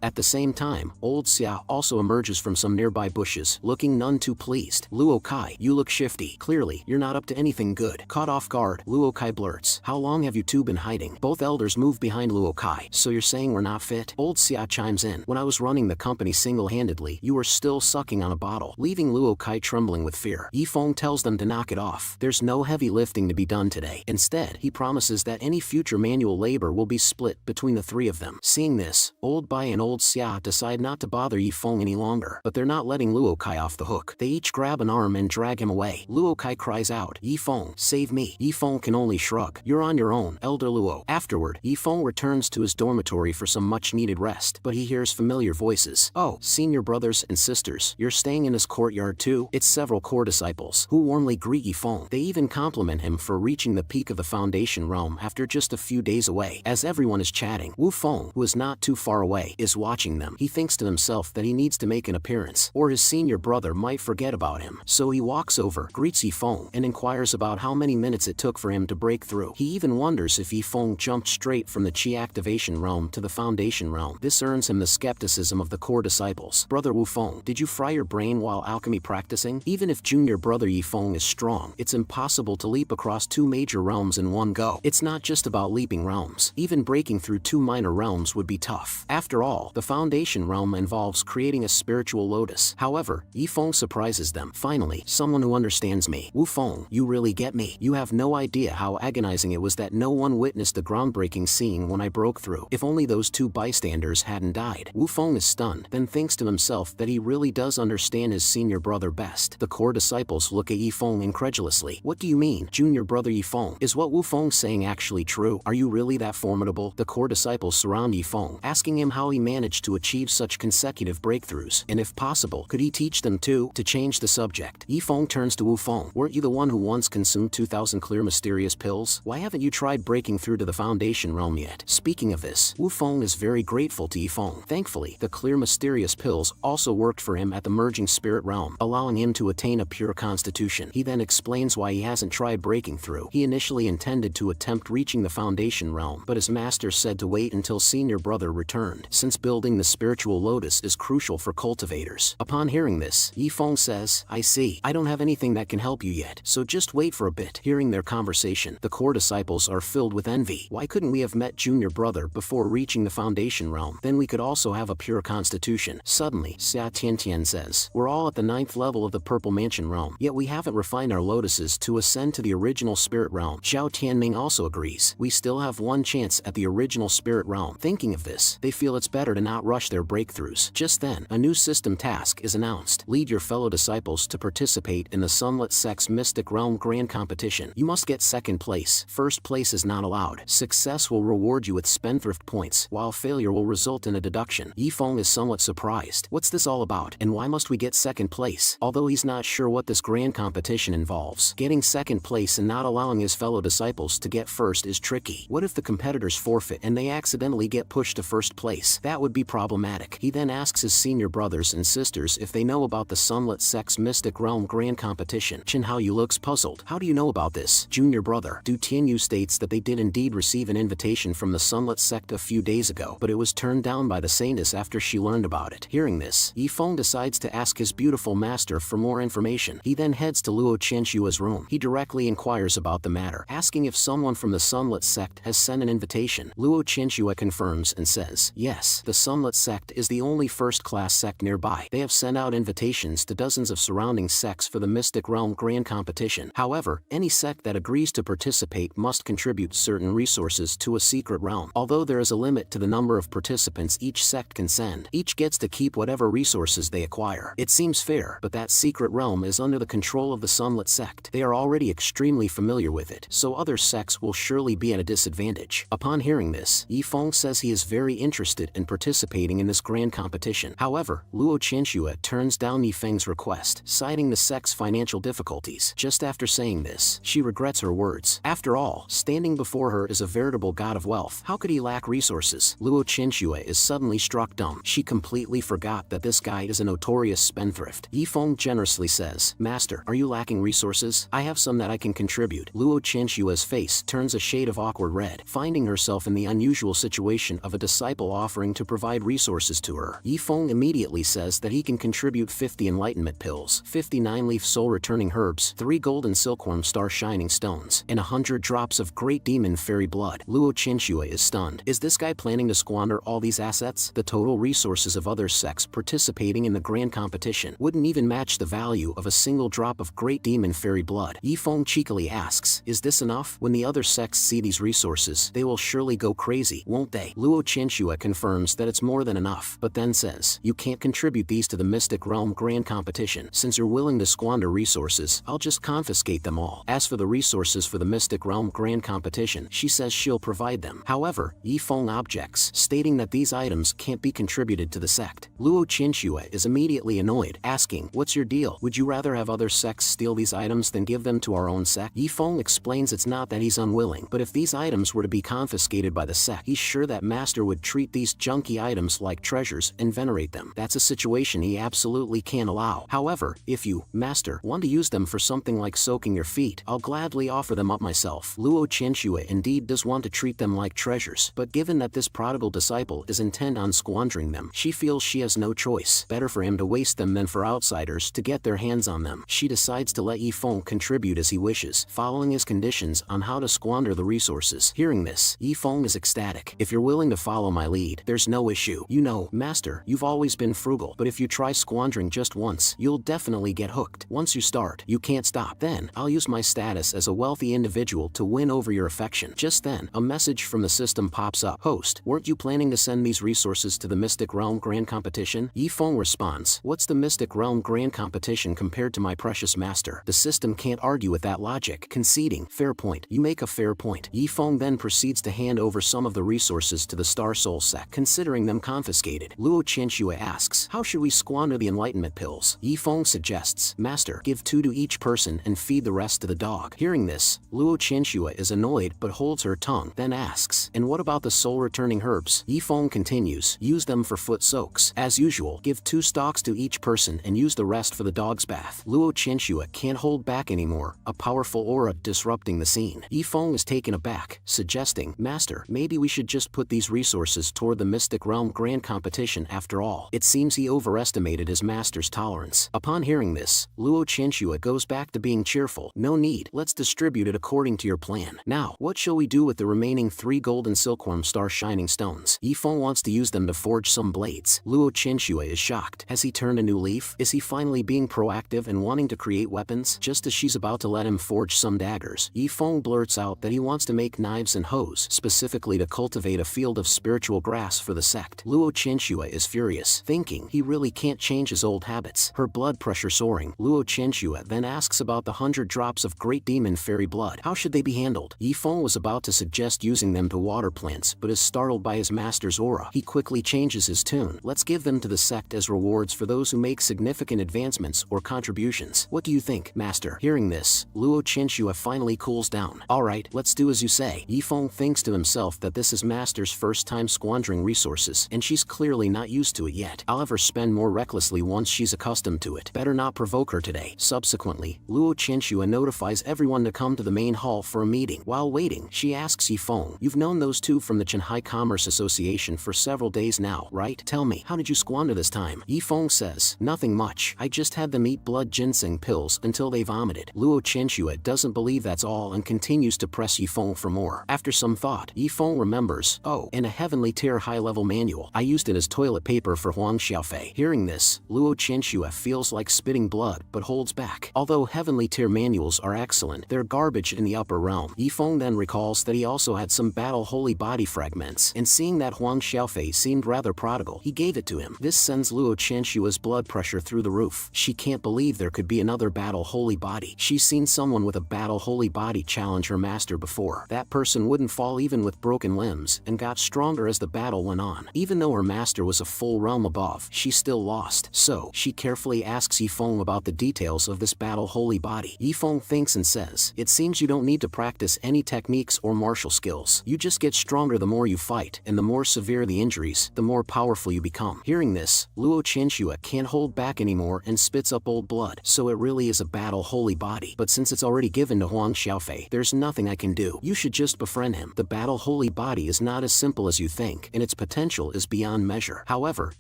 At the same time, Old Xia also emerges from some nearby bushes, looking none too pleased. Luo Kai, you look shifty. Clearly, you're not up to anything good. Caught off guard, Luo Kai blurts, how long have you two been hiding? Both elders move behind Luo Kai. So you're saying we're not fit? Old Xia chimes in, when I was running the company single-handedly, you were still sucking on a bottle, leaving Luo Kai trembling with fear. Yifeng tells them to knock it off. There's no heavy lifting to be done today. Instead, he promises that any future manual labor will be split between the three of them. Seeing this, Old Bai and Old Xia decide not to bother Yifeng any longer, but they're not letting Luo Kai off the hook. They each grab an arm and drag him away. Luo Kai cries cries out, Yifeng, save me. Yifeng can only shrug. You're on your own, Elder Luo. Afterward, Yifeng returns to his dormitory for some much-needed rest, but he hears familiar voices. Oh, senior brothers and sisters, you're staying in his courtyard too? It's several core disciples, who warmly greet Yifeng. They even compliment him for reaching the peak of the Foundation realm after just a few days away. As everyone is chatting, Wu Feng, who is not too far away, is watching them. He thinks to himself that he needs to make an appearance, or his senior brother might forget about him. So he walks over, greets Yifeng, and inquires about how many minutes it took for him to break through. He even wonders if Yifeng jumped straight from the Qi activation realm to the Foundation realm. This earns him the skepticism of the core disciples. Brother Wu Feng, did you fry your brain while alchemy practicing? Even if junior brother Yifeng is strong, it's impossible to leap across two major realms in one go. It's not just about leaping realms. Even breaking through two minor realms would be tough. After all, the Foundation realm involves creating a spiritual lotus. However, Yifeng surprises them. Finally, someone who understands me. Wu Feng, you really get me. You have no idea how agonizing it was that no one witnessed the groundbreaking scene when I broke through. If only those two bystanders hadn't died. Wu Feng is stunned, then thinks to himself that he really does understand his senior brother best. The core disciples look at Yifeng incredulously. What do you mean, junior brother Yifeng? Is what Wu Feng saying actually true? Are you really that formidable? The core disciples surround Yifeng, asking him how he managed to achieve such consecutive breakthroughs, and if possible, could he teach them too? To change the subject, Yifeng turns to Wu Feng. Weren't you the one who once consumed 2,000 clear mysterious pills? Why haven't you tried breaking through to the Foundation realm yet? Speaking of this, Wu Feng is very grateful to Yifeng. Thankfully, the clear mysterious pills also worked for him at the merging spirit realm, allowing him to attain a pure constitution. He then explains why he hasn't tried breaking through. He initially intended to attempt reaching the Foundation realm, but his master said to wait until senior brother returned, since building the spiritual lotus is crucial for cultivators. Upon hearing this, Yifeng says, I see. I don't have anything that can help you yet, so just wait for a bit. Hearing their conversation, the core disciples are filled with envy. Why couldn't we have met junior brother before reaching the Foundation realm? Then we could also have a pure constitution. Suddenly, Xia Tiantian says, we're all at the 9th level of the Purple Mansion realm, yet we haven't refined our lotuses to ascend to the original spirit realm. Zhao Tianming also agrees. We still have one chance at the original spirit realm. Thinking of this, they feel it's better to not rush their breakthroughs. Just then, a new system task is announced. Lead your fellow disciples to participate in the Sunlit Sect's Mystic Realm Grand Competition. You must get second place. First place is not allowed. Success will reward you with spendthrift points, while failure will result in a deduction. Yifeng is somewhat surprised. What's this all about, and why must we get second place? Although he's not sure what this grand competition involves, getting second place and not allowing his fellow disciples to get first is tricky. What if the competitors forfeit and they accidentally get pushed to first place? That would be problematic. He then asks his senior brothers and sisters if they know about the Sunlit Sect's Mystic Realm Grand Competition. Chen Haoyu looks puzzled. How do you know about this, junior brother? Du Tianyu states that they did indeed receive an invitation from the Sunlit Sect a few days ago, but it was turned down by the saintess after she learned about it. Hearing this, Yifeng decides to ask his beautiful master for more information. He then heads to Luo Qianshua's room. He directly inquires about the matter, asking if someone from the Sunlit Sect has sent an invitation. Luo Qianshua confirms and says, yes, the Sunlit Sect is the only first-class sect nearby. They have sent out invitations to dozens of surrounding sects for the Mystic Realm Grand Competition. However, any sect that agrees to participate must contribute certain resources to a secret realm. Although there is a limit to the number of participants each sect can send, each gets to keep whatever resources they acquire. It seems fair, but that secret realm is under the control of the Sunlit Sect. They are already extremely familiar with it, so other sects will surely be at a disadvantage. Upon hearing this, Yifeng says he is very interested in participating in this grand competition. However, Luo Qianshua turns down Yifeng's request, citing the sect's financial difficulties. Just after saying this, she regrets her words. After all, standing before her is a veritable god of wealth. How could he lack resources? Luo Qianshua is suddenly struck dumb. She completely forgot that this guy is a notorious spendthrift. Yifeng generously says, Master, are you lacking resources? I have some that I can contribute. Luo Qianshua's face turns a shade of awkward red, finding herself in the unusual situation of a disciple offering to provide resources to her. Yifeng immediately says that he can contribute 50 enlightenment pills, 50 9-leaf soul-returning herbs, 3 golden silkworm star-shining stones, and 100 drops of great demon fairy blood. Luo Qianshua is stunned. Is this guy planning to squander all these assets? The total resources of other sects participating in the grand competition wouldn't even match the value of a single drop of great demon fairy blood. Yifeng cheekily asks, is this enough? When the other sects see these resources, they will surely go crazy, won't they? Luo Qianshua confirms that it's more than enough, but then says, you can't contribute these to the Mystic Realm Grand Competition. Since you're willing to squander resources, I'll just just confiscate them all. As for the resources for the Mystic Realm Grand Competition, she says she'll provide them. However, Yifeng objects, stating that these items can't be contributed to the sect. Luo Qinxue is immediately annoyed, asking, "What's your deal? Would you rather have other sects steal these items than give them to our own sect?" Yifeng explains it's not that he's unwilling, but if these items were to be confiscated by the sect, he's sure that Master would treat these junky items like treasures and venerate them. That's a situation he absolutely can't allow. However, if you, Master, want to use them for something like soaking your feet, I'll gladly offer them up myself. Luo Qinxue indeed does want to treat them like treasures, but given that this prodigal disciple is intent on squandering them, she feels she has no choice. Better for him to waste them than for outsiders to get their hands on them. She decides to let Yifeng contribute as he wishes, following his conditions on how to squander the resources. Hearing this, Yifeng is ecstatic. "If you're willing to follow my lead, there's no issue. You know, Master, you've always been frugal, but if you try squandering just once, you'll definitely get hooked. Once you start, you can't stop. Then, I'll use my status as a wealthy individual to win over your affection." Just then, a message from the system pops up. "Host, weren't you planning to send these resources to the Mystic Realm Grand Competition?" Yifeng responds, "What's the Mystic Realm Grand Competition compared to my precious master?" The system can't argue with that logic, conceding, "Fair point. You make a fair point." Yifeng then proceeds to hand over some of the resources to the Star Soul sect, considering them confiscated. Luo Qinxue asks, "How should we squander the enlightenment pills?" Yifeng suggests, "Master, give 2 to each person and feed the rest to the dog." Hearing this, Luo Qinxue is annoyed but holds her tongue, then asks, "And what about the soul-returning herbs?" Yifeng continues, "Use them for foot soaks. As usual, give 2 stalks to each person and use the rest for the dog's bath." Luo Qinxue can't hold back anymore, a powerful aura disrupting the scene. Yifeng is taken aback, suggesting, "Master, maybe we should just put these resources toward the Mystic Realm Grand Competition after all." It seems he overestimated his master's tolerance. Upon hearing this, Luo Qinxue goes back to being cheerful. "No need, let's distribute it according to your plan. Now, what shall we do with the remaining 3 golden silkworm star shining stones?" Yifeng wants to use them to forge some blades. Luo Qinxue is shocked. Has he turned a new leaf? Is he finally being proactive and wanting to create weapons? Just as she's about to let him forge some daggers, Yifeng blurts out that he wants to make knives and hoes, specifically to cultivate a field of spiritual grass for the sect. Luo Qinxue is furious, thinking he really can't change his old habits. Her blood pressure soaring, Luo Qinxue then asks about the 100 drops of great demon fairy blood. How should they be handled? Yifeng was about to suggest using them to water plants, but is startled by his master's aura. He quickly changes his tune. "Let's give them to the sect as rewards for those who make significant advancements or contributions. What do you think, Master?" Hearing this, Luo Qinxue finally cools down. "Alright, let's do as you say." Yifeng thinks to himself that this is Master's first time squandering resources, and she's clearly not used to it yet. I'll have her spend more recklessly once she's accustomed to it. Better not provoke her today. Subsequently, Luo Qinxue notifies everyone to come to the main hall for a meeting. While waiting, she asks Yifeng, "You've known those 2 from the Shanghai Commerce Association for several days now, right? Tell me, how did you squander this time?" Yifeng says, "Nothing much. I just had them eat blood ginseng pills until they vomited." Luo Qinxue doesn't believe that's all and continues to press Yifeng for more. After some thought, Yifeng remembers, "Oh, and a heavenly tier high-level manual. I used it as toilet paper for Huang Xiaofei." Hearing this, Luo Qinxue feels like spitting blood but holds back. Although heavenly tier manuals are excellent, they're garbage in the upper realm. Yifeng then recalls that he also had some battle holy body fragments, and seeing that Huang Xiaofei seemed rather prodigal, he gave it to him. This sends Luo Qinshua's blood pressure through the roof. She can't believe there could be another battle holy body. She's seen someone with a battle holy body challenge her master before. That person wouldn't fall even with broken limbs, and got stronger as the battle went on. Even though her master was a full realm above, she still lost. So, she carefully asks Yifeng about the details of this battle holy body. Yifeng thinks and says, "It seems you don't need to practice any techniques or martial skills. You just get stronger the more you fight, and the more severe the injuries, the more powerful you become." Hearing this, Luo Qinshua can't hold back anymore and spits up old blood. So it really is a battle holy body. But since it's already given to Huang Xiaofei, there's nothing I can do. You should just befriend him. The battle holy body is not as simple as you think, and its potential is beyond measure. However,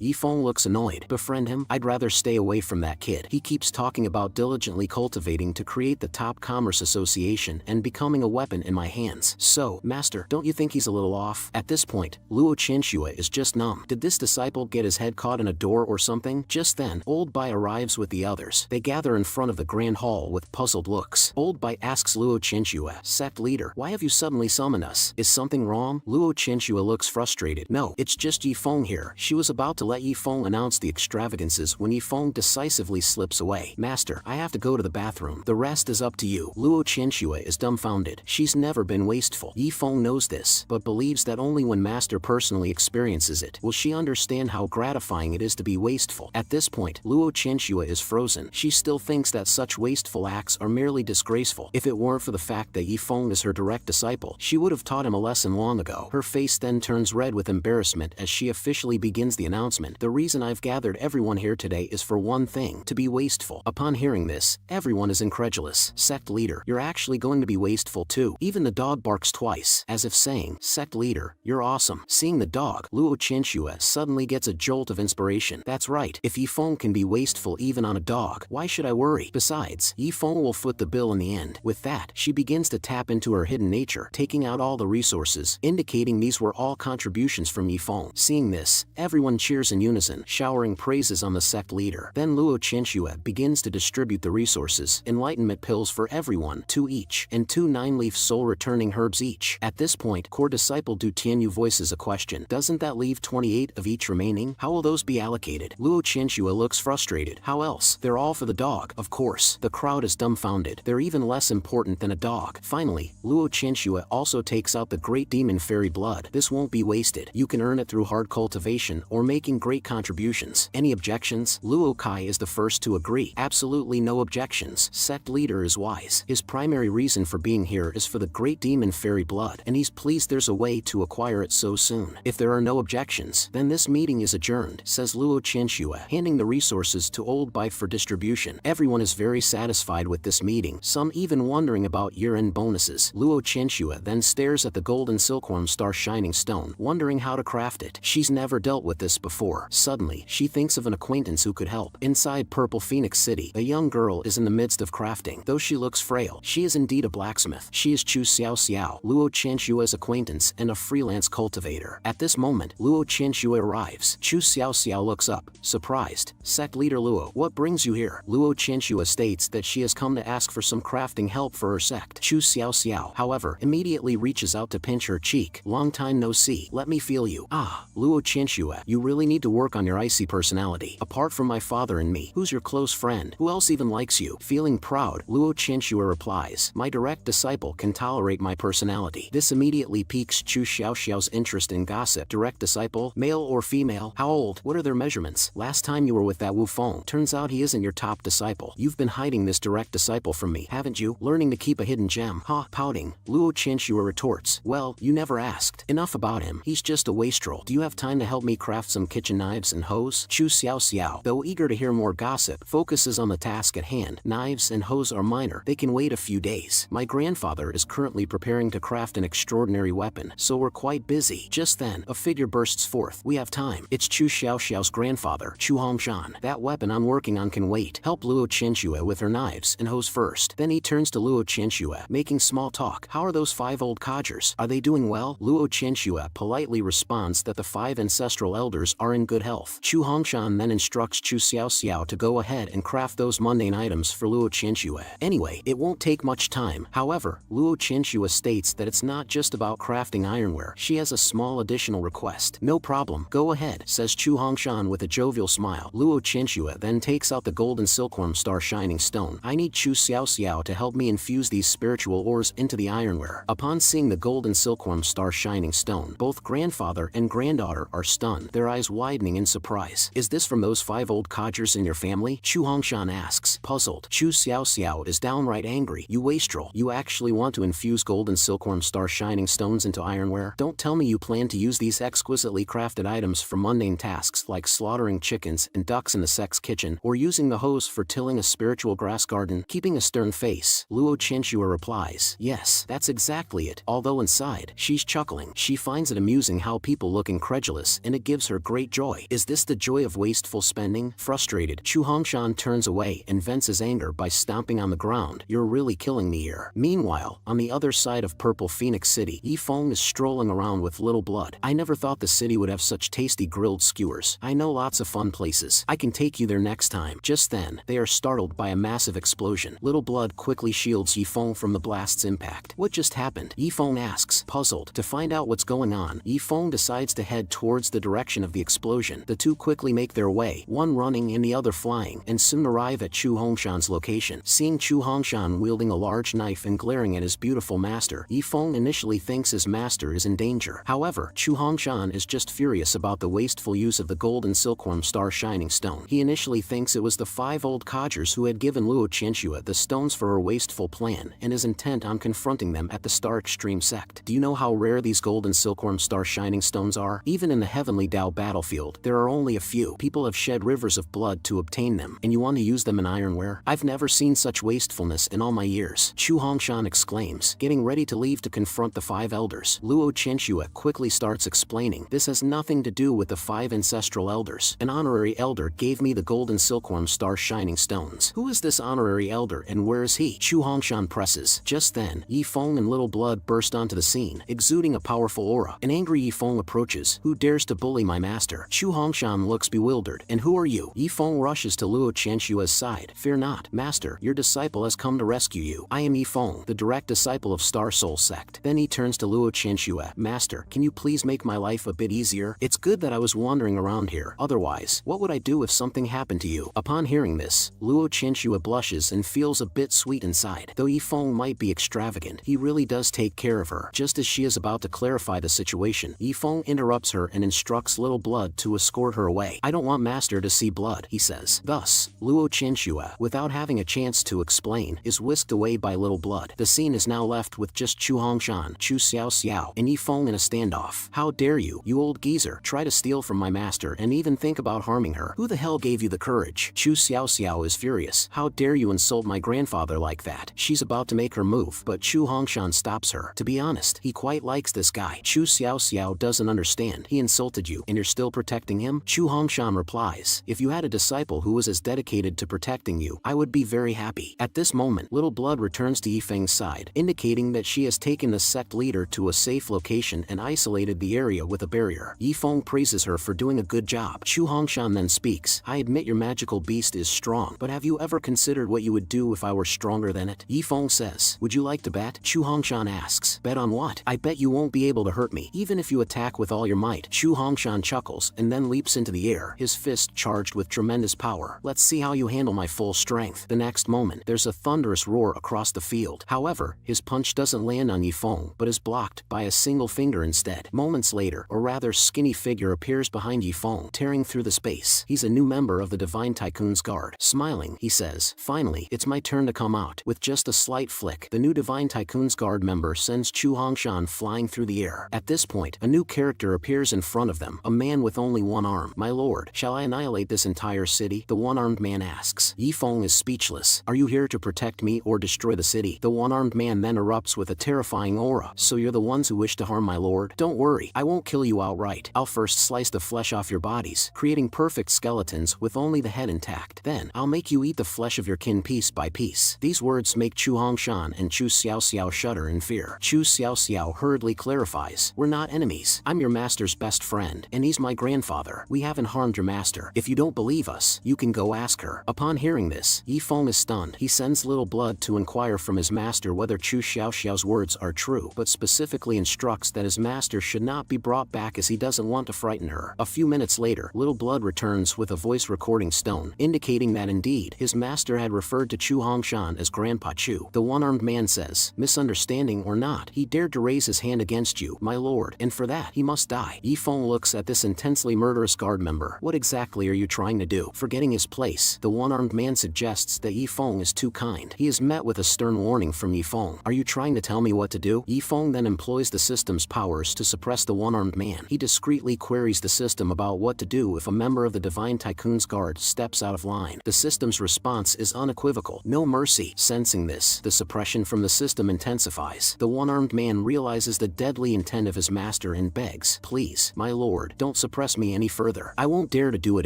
Yifeng looks annoyed. Befriend him? I'd rather stay away from that kid. He keeps talking about diligently cultivating to create the top commerce association and becoming a weapon in my hands. So, master, don't you think he's a little off? At this point, Luo Qinshua is just numb. Did this disciple get his head caught in a door or something? Just then, Old Bai arrives with the others. They gather in front of the grand hall with puzzled looks. Old Bai asks Luo Qinshua, "Sect leader, why have you suddenly summoned us? Is something wrong?" Luo Qinshua looks frustrated. "No, it's just Yifeng here." She was about to let Yifeng announce the extravagances when Yifeng decisively slips away. "Master, I have to go to the bathroom. The rest is up to you. Luo Qianxue is dumbfounded. She's never been wasteful. Yifeng knows this, but believes that only when Master personally experiences it will she understand how gratifying it is to be wasteful. At this point, Luo Qianxue is frozen. She still thinks that such wasteful acts are merely disgraceful. If it weren't for the fact that Yifeng is her direct disciple, she would have taught him a lesson long ago. Her face then turns red with embarrassment as she officially begins the announcement. The reason I've gathered everyone here today is for one thing: to be wasteful. Upon hearing this, everyone is incredulous. Sect leader, you're actually going to be wasteful too. Even the dog barks twice, as if saying, Sect leader, you're awesome. Seeing the dog, Luo Qianxue suddenly gets a jolt of inspiration. That's right, if Yifeng can be wasteful even on a dog, why should I worry? Besides, Yifeng will foot the bill in the end. With that, she begins to tap into her hidden nature, taking out all the resources, indicating these were all contributions from Yifeng. Seeing this, everyone cheers in unison, showering praises on the sect leader. Then Luo Qianxue begins to distribute the resources, enlightenment pills for everyone, 2 each, and 2 9-leaf soul-returning herbs each. At this point, core disciple Du Tianyu voices a question. Doesn't that leave 28 of each remaining? How will those be allocated? Luo Qianxue looks frustrated. How else? They're all for the dog. Of course. The crowd is dumbfounded. They're even less important than a dog. Finally, Luo Qianxue also takes out the great demon fairy blood. This won't be wasted. You can earn it through hard cultivation or making great contributions. Any objections? Luo Kai is the first to agree. Absolutely no objections. Sect leader is wise. His primary reason for being here is for the great demon fairy blood, and he's pleased there's a way to acquire it so soon. If there are no objections, then this meeting is adjourned, says Luo Qianxue, handing the resources to Old Bife for distribution. Everyone is very satisfied with this meeting, some even wondering about year-end bonuses. Luo Qianxue then stares at the golden silkworm star shining stone, wondering how to craft it. She's never dealt with this before. Suddenly, she thinks of an acquaintance who could help. Inside Purple Phoenix City, a young girl is in the midst of crafting. Though she looks frail, she is indeed a blacksmith. She is Chu Xiao Xiao, Luo Qianxue's acquaintance and a freelance cultivator. At this moment, Luo Qianxue arrives. Chu Xiao Xiao looks up, surprised. Sect leader Luo, what brings you here? Luo Qianxue states that she has come to ask for some crafting help for her sect. Chu Xiao Xiao, however, immediately reaches out to pinch her cheek. Long time no see. Let me feel you. Ah, Luo Qianxue, you really need to work on your icy personality. Apart from my father and me, who's your close friend? Who else even likes you? Feeling proud, Luo Qianxue replies, my direct disciple can tolerate my personality. This immediately piques Chu Xiaoxiao's interest in gossip. Direct disciple, male or female? How old? What are their measurements? Last time you were with that Wu Feng. Turns out he isn't your top disciple. You've been hiding this direct disciple from me, haven't you? Learning to keep a hidden gem. Ha, pouting. Luo Qianxue retorts, well, you never asked. Enough about him. He's just a wastrel. Do you have time to help me craft some kitchen knives and hoes? Chu Xiao, though eager to hear more gossip, focuses on the task at hand. Knives and hoes are minor. They can wait a few days. My grandfather is currently preparing to craft an extraordinary weapon, so we're quite busy. Just then, a figure bursts forth. We have time. It's Chu Xiaoxiao's grandfather, Chu Hongshan. That weapon I'm working on can wait. Help Luo Qianxue with her knives and hoes first. Then he turns to Luo Qianxue, making small talk. How are those 5 old codgers? Are they doing well? Luo Qianxue politely responds that the 5 ancestral elders are in good health. Chu Hongshan then instructs Chu Xiao to go ahead and craft those mundane items for Luo Qianxue. Anyway, it won't take much time. However, Luo Qianxue states that it's not just about crafting ironware. She has a small additional request. No problem. Go ahead, says Chu Hongshan with a jovial smile. Luo Qianxue then takes out the golden silkworm star shining stone. I need Chu Xiao to help me infuse these spiritual ores into the ironware. Upon seeing the golden silkworm star shining stone, both grandfather and granddaughter are stunned, their eyes widening in surprise. Is this from those 5 old codgers in your family? Chu Hongshan asks. Puzzled, Chu Xiao is downright angry. You wastrel. You actually want to infuse golden silkworm star shining stones into ironware? Don't tell me you plan to use these exquisitely crafted items for mundane tasks like slaughtering chickens and ducks in the sect's kitchen, or using the hose for tilling a spiritual grass garden. Keeping a stern face, Luo Qianxue replies, yes, that's exactly it. Although inside, she's chuckling. She finds it amusing how people look incredulous, and it gives her great joy. Is this the joy of wasteful spending? Frustrated, Chu Hongshan turns away and vents his anger by stomping on the ground. You're really killing me here. Meanwhile, on the other side of Purple Phoenix City, Yifeng is strolling around with Little Blood. I never thought the city would have such tasty grilled skewers. I know lots of fun places. I can take you there next time. Just then, they are startled by a massive explosion. Little Blood quickly shields Yifeng from the blast's impact. What just happened? Yifeng asks, puzzled. To find out what's going on, Yifeng decides to head towards the direction of the explosion. The two quickly make their way, one running and the other flying, and soon arrive at Chu Hongshan's his location. Seeing Chu Hongshan wielding a large knife and glaring at his beautiful master, Yifeng initially thinks his master is in danger. However, Chu Hongshan is just furious about the wasteful use of the golden silkworm star shining stone. He initially thinks it was the 5 old codgers who had given Luo Qianxue the stones for her wasteful plan and is intent on confronting them at the Star Extreme sect. Do you know how rare these golden silkworm star shining stones are? Even in the heavenly Dao battlefield, there are only a few. People have shed rivers of blood to obtain them, and you want to use them in ironware? I've never seen such wastefulness in all my years. Chu Hongshan exclaims, getting ready to leave to confront the 5 elders. Luo Qianxue quickly starts explaining, this has nothing to do with the 5 ancestral elders. An honorary elder gave me the golden silkworm star shining stones. Who is this honorary elder and where is he? Chu Hongshan presses. Just then, Yifeng and Little Blood burst onto the scene, exuding a powerful aura. An angry Yifeng approaches. Who dares to bully my master? Chu Hongshan looks bewildered. And who are you? Yifeng rushes to Luo Qianxue's side. Fear not, master, your disciple has come to rescue you. I am Yifeng, the direct disciple of Star Soul sect. Then he turns to Luo Qianxue. Master, can you please make my life a bit easier? It's good that I was wandering around here. Otherwise, what would I do if something happened to you? Upon hearing this, Luo Qianxue blushes and feels a bit sweet inside. Though Yifeng might be extravagant, he really does take care of her. Just as she is about to clarify the situation, Yifeng interrupts her and instructs Little Blood to escort her away. I don't want master to see blood, he says. Thus, Luo Qianxue, without having a chance to explain, is whisked away by Little Blood. The scene is now left with just Chu Hongshan, Chu Xiao, and Yifeng in a standoff. How dare you, you old geezer, try to steal from my master and even think about harming her? Who the hell gave you the courage? Chu Xiao is furious. How dare you insult my grandfather like that? She's about to make her move, but Chu Hongshan stops her. To be honest, he quite likes this guy. Chu Xiao doesn't understand. He insulted you, and you're still protecting him? Chu Hongshan replies, if you had a disciple who was as dedicated to protecting you, I would be very happy. At this moment, Little Blood returns to Yifeng's side, indicating that she has taken the sect leader to a safe location and isolated the area with a barrier. Yifeng praises her for doing a good job. Chu Hongshan then speaks, I admit your magical beast is strong, but have you ever considered what you would do if I were stronger than it? Yifeng says, would you like to bet? Chu Hongshan asks, bet on what? I bet you won't be able to hurt me, even if you attack with all your might. Chu Hongshan chuckles and then leaps into the air, his fist charged with tremendous power. Let's see how you handle my full strength. The next moment, there's a thunderous roar across the field. However, his punch doesn't land on Yifeng, but is blocked by a single finger instead. Moments later, a rather skinny figure appears behind Yifeng, tearing through the space. He's a new member of the Divine Tycoon's guard. Smiling, he says, finally, it's my turn to come out. With just a slight flick, the new Divine Tycoon's guard member sends Chu Hongshan flying through the air. At this point, a new character appears in front of them, a man with only one arm. My lord, shall I annihilate this entire city? The one-armed man asks. Yifeng is speechless. Are you here to protect me or destroy the city? The one-armed man then erupts with a terrifying aura. So you're the ones who wish to harm my lord? Don't worry, I won't kill you outright. I'll first slice the flesh off your bodies, creating perfect skeletons with only the head intact. Then, I'll make you eat the flesh of your kin piece by piece. These words make Chu Hongshan and Chu Xiao shudder in fear. Chu Xiao hurriedly clarifies, we're not enemies. I'm your master's best friend, and he's my grandfather. We haven't harmed your master. If you don't believe us, you can go ask her. Upon hearing this, Yifeng is stunned. He sends Little Blood to inquire from his master whether Chu Xiao's words are true, but specifically instructs that his master should not be brought back as he doesn't want to frighten her. A few minutes later, Little Blood returns with a voice recording stone, indicating that indeed, his master had referred to Chu Hongshan as Grandpa Chu. The one-armed man says, misunderstanding or not, he dared to raise his hand against you, my lord, and for that, he must die. Yifeng looks at this intensely murderous guard member. What exactly are you trying to do? Forgetting his place, the one-armed man suggests that Yifeng is too kind. He is met with a stern warning from Yifeng. Are you trying to tell me what to do? Yifeng then employs the system's powers to suppress the one-armed man. He discreetly queries the system about what to do if a member of the Divine Tycoon's guard steps out of line. The system's response is unequivocal. No mercy. Sensing this, the suppression from the system intensifies. The one-armed man realizes the deadly intent of his master and begs, please, my lord, don't suppress me any further. I won't dare to do it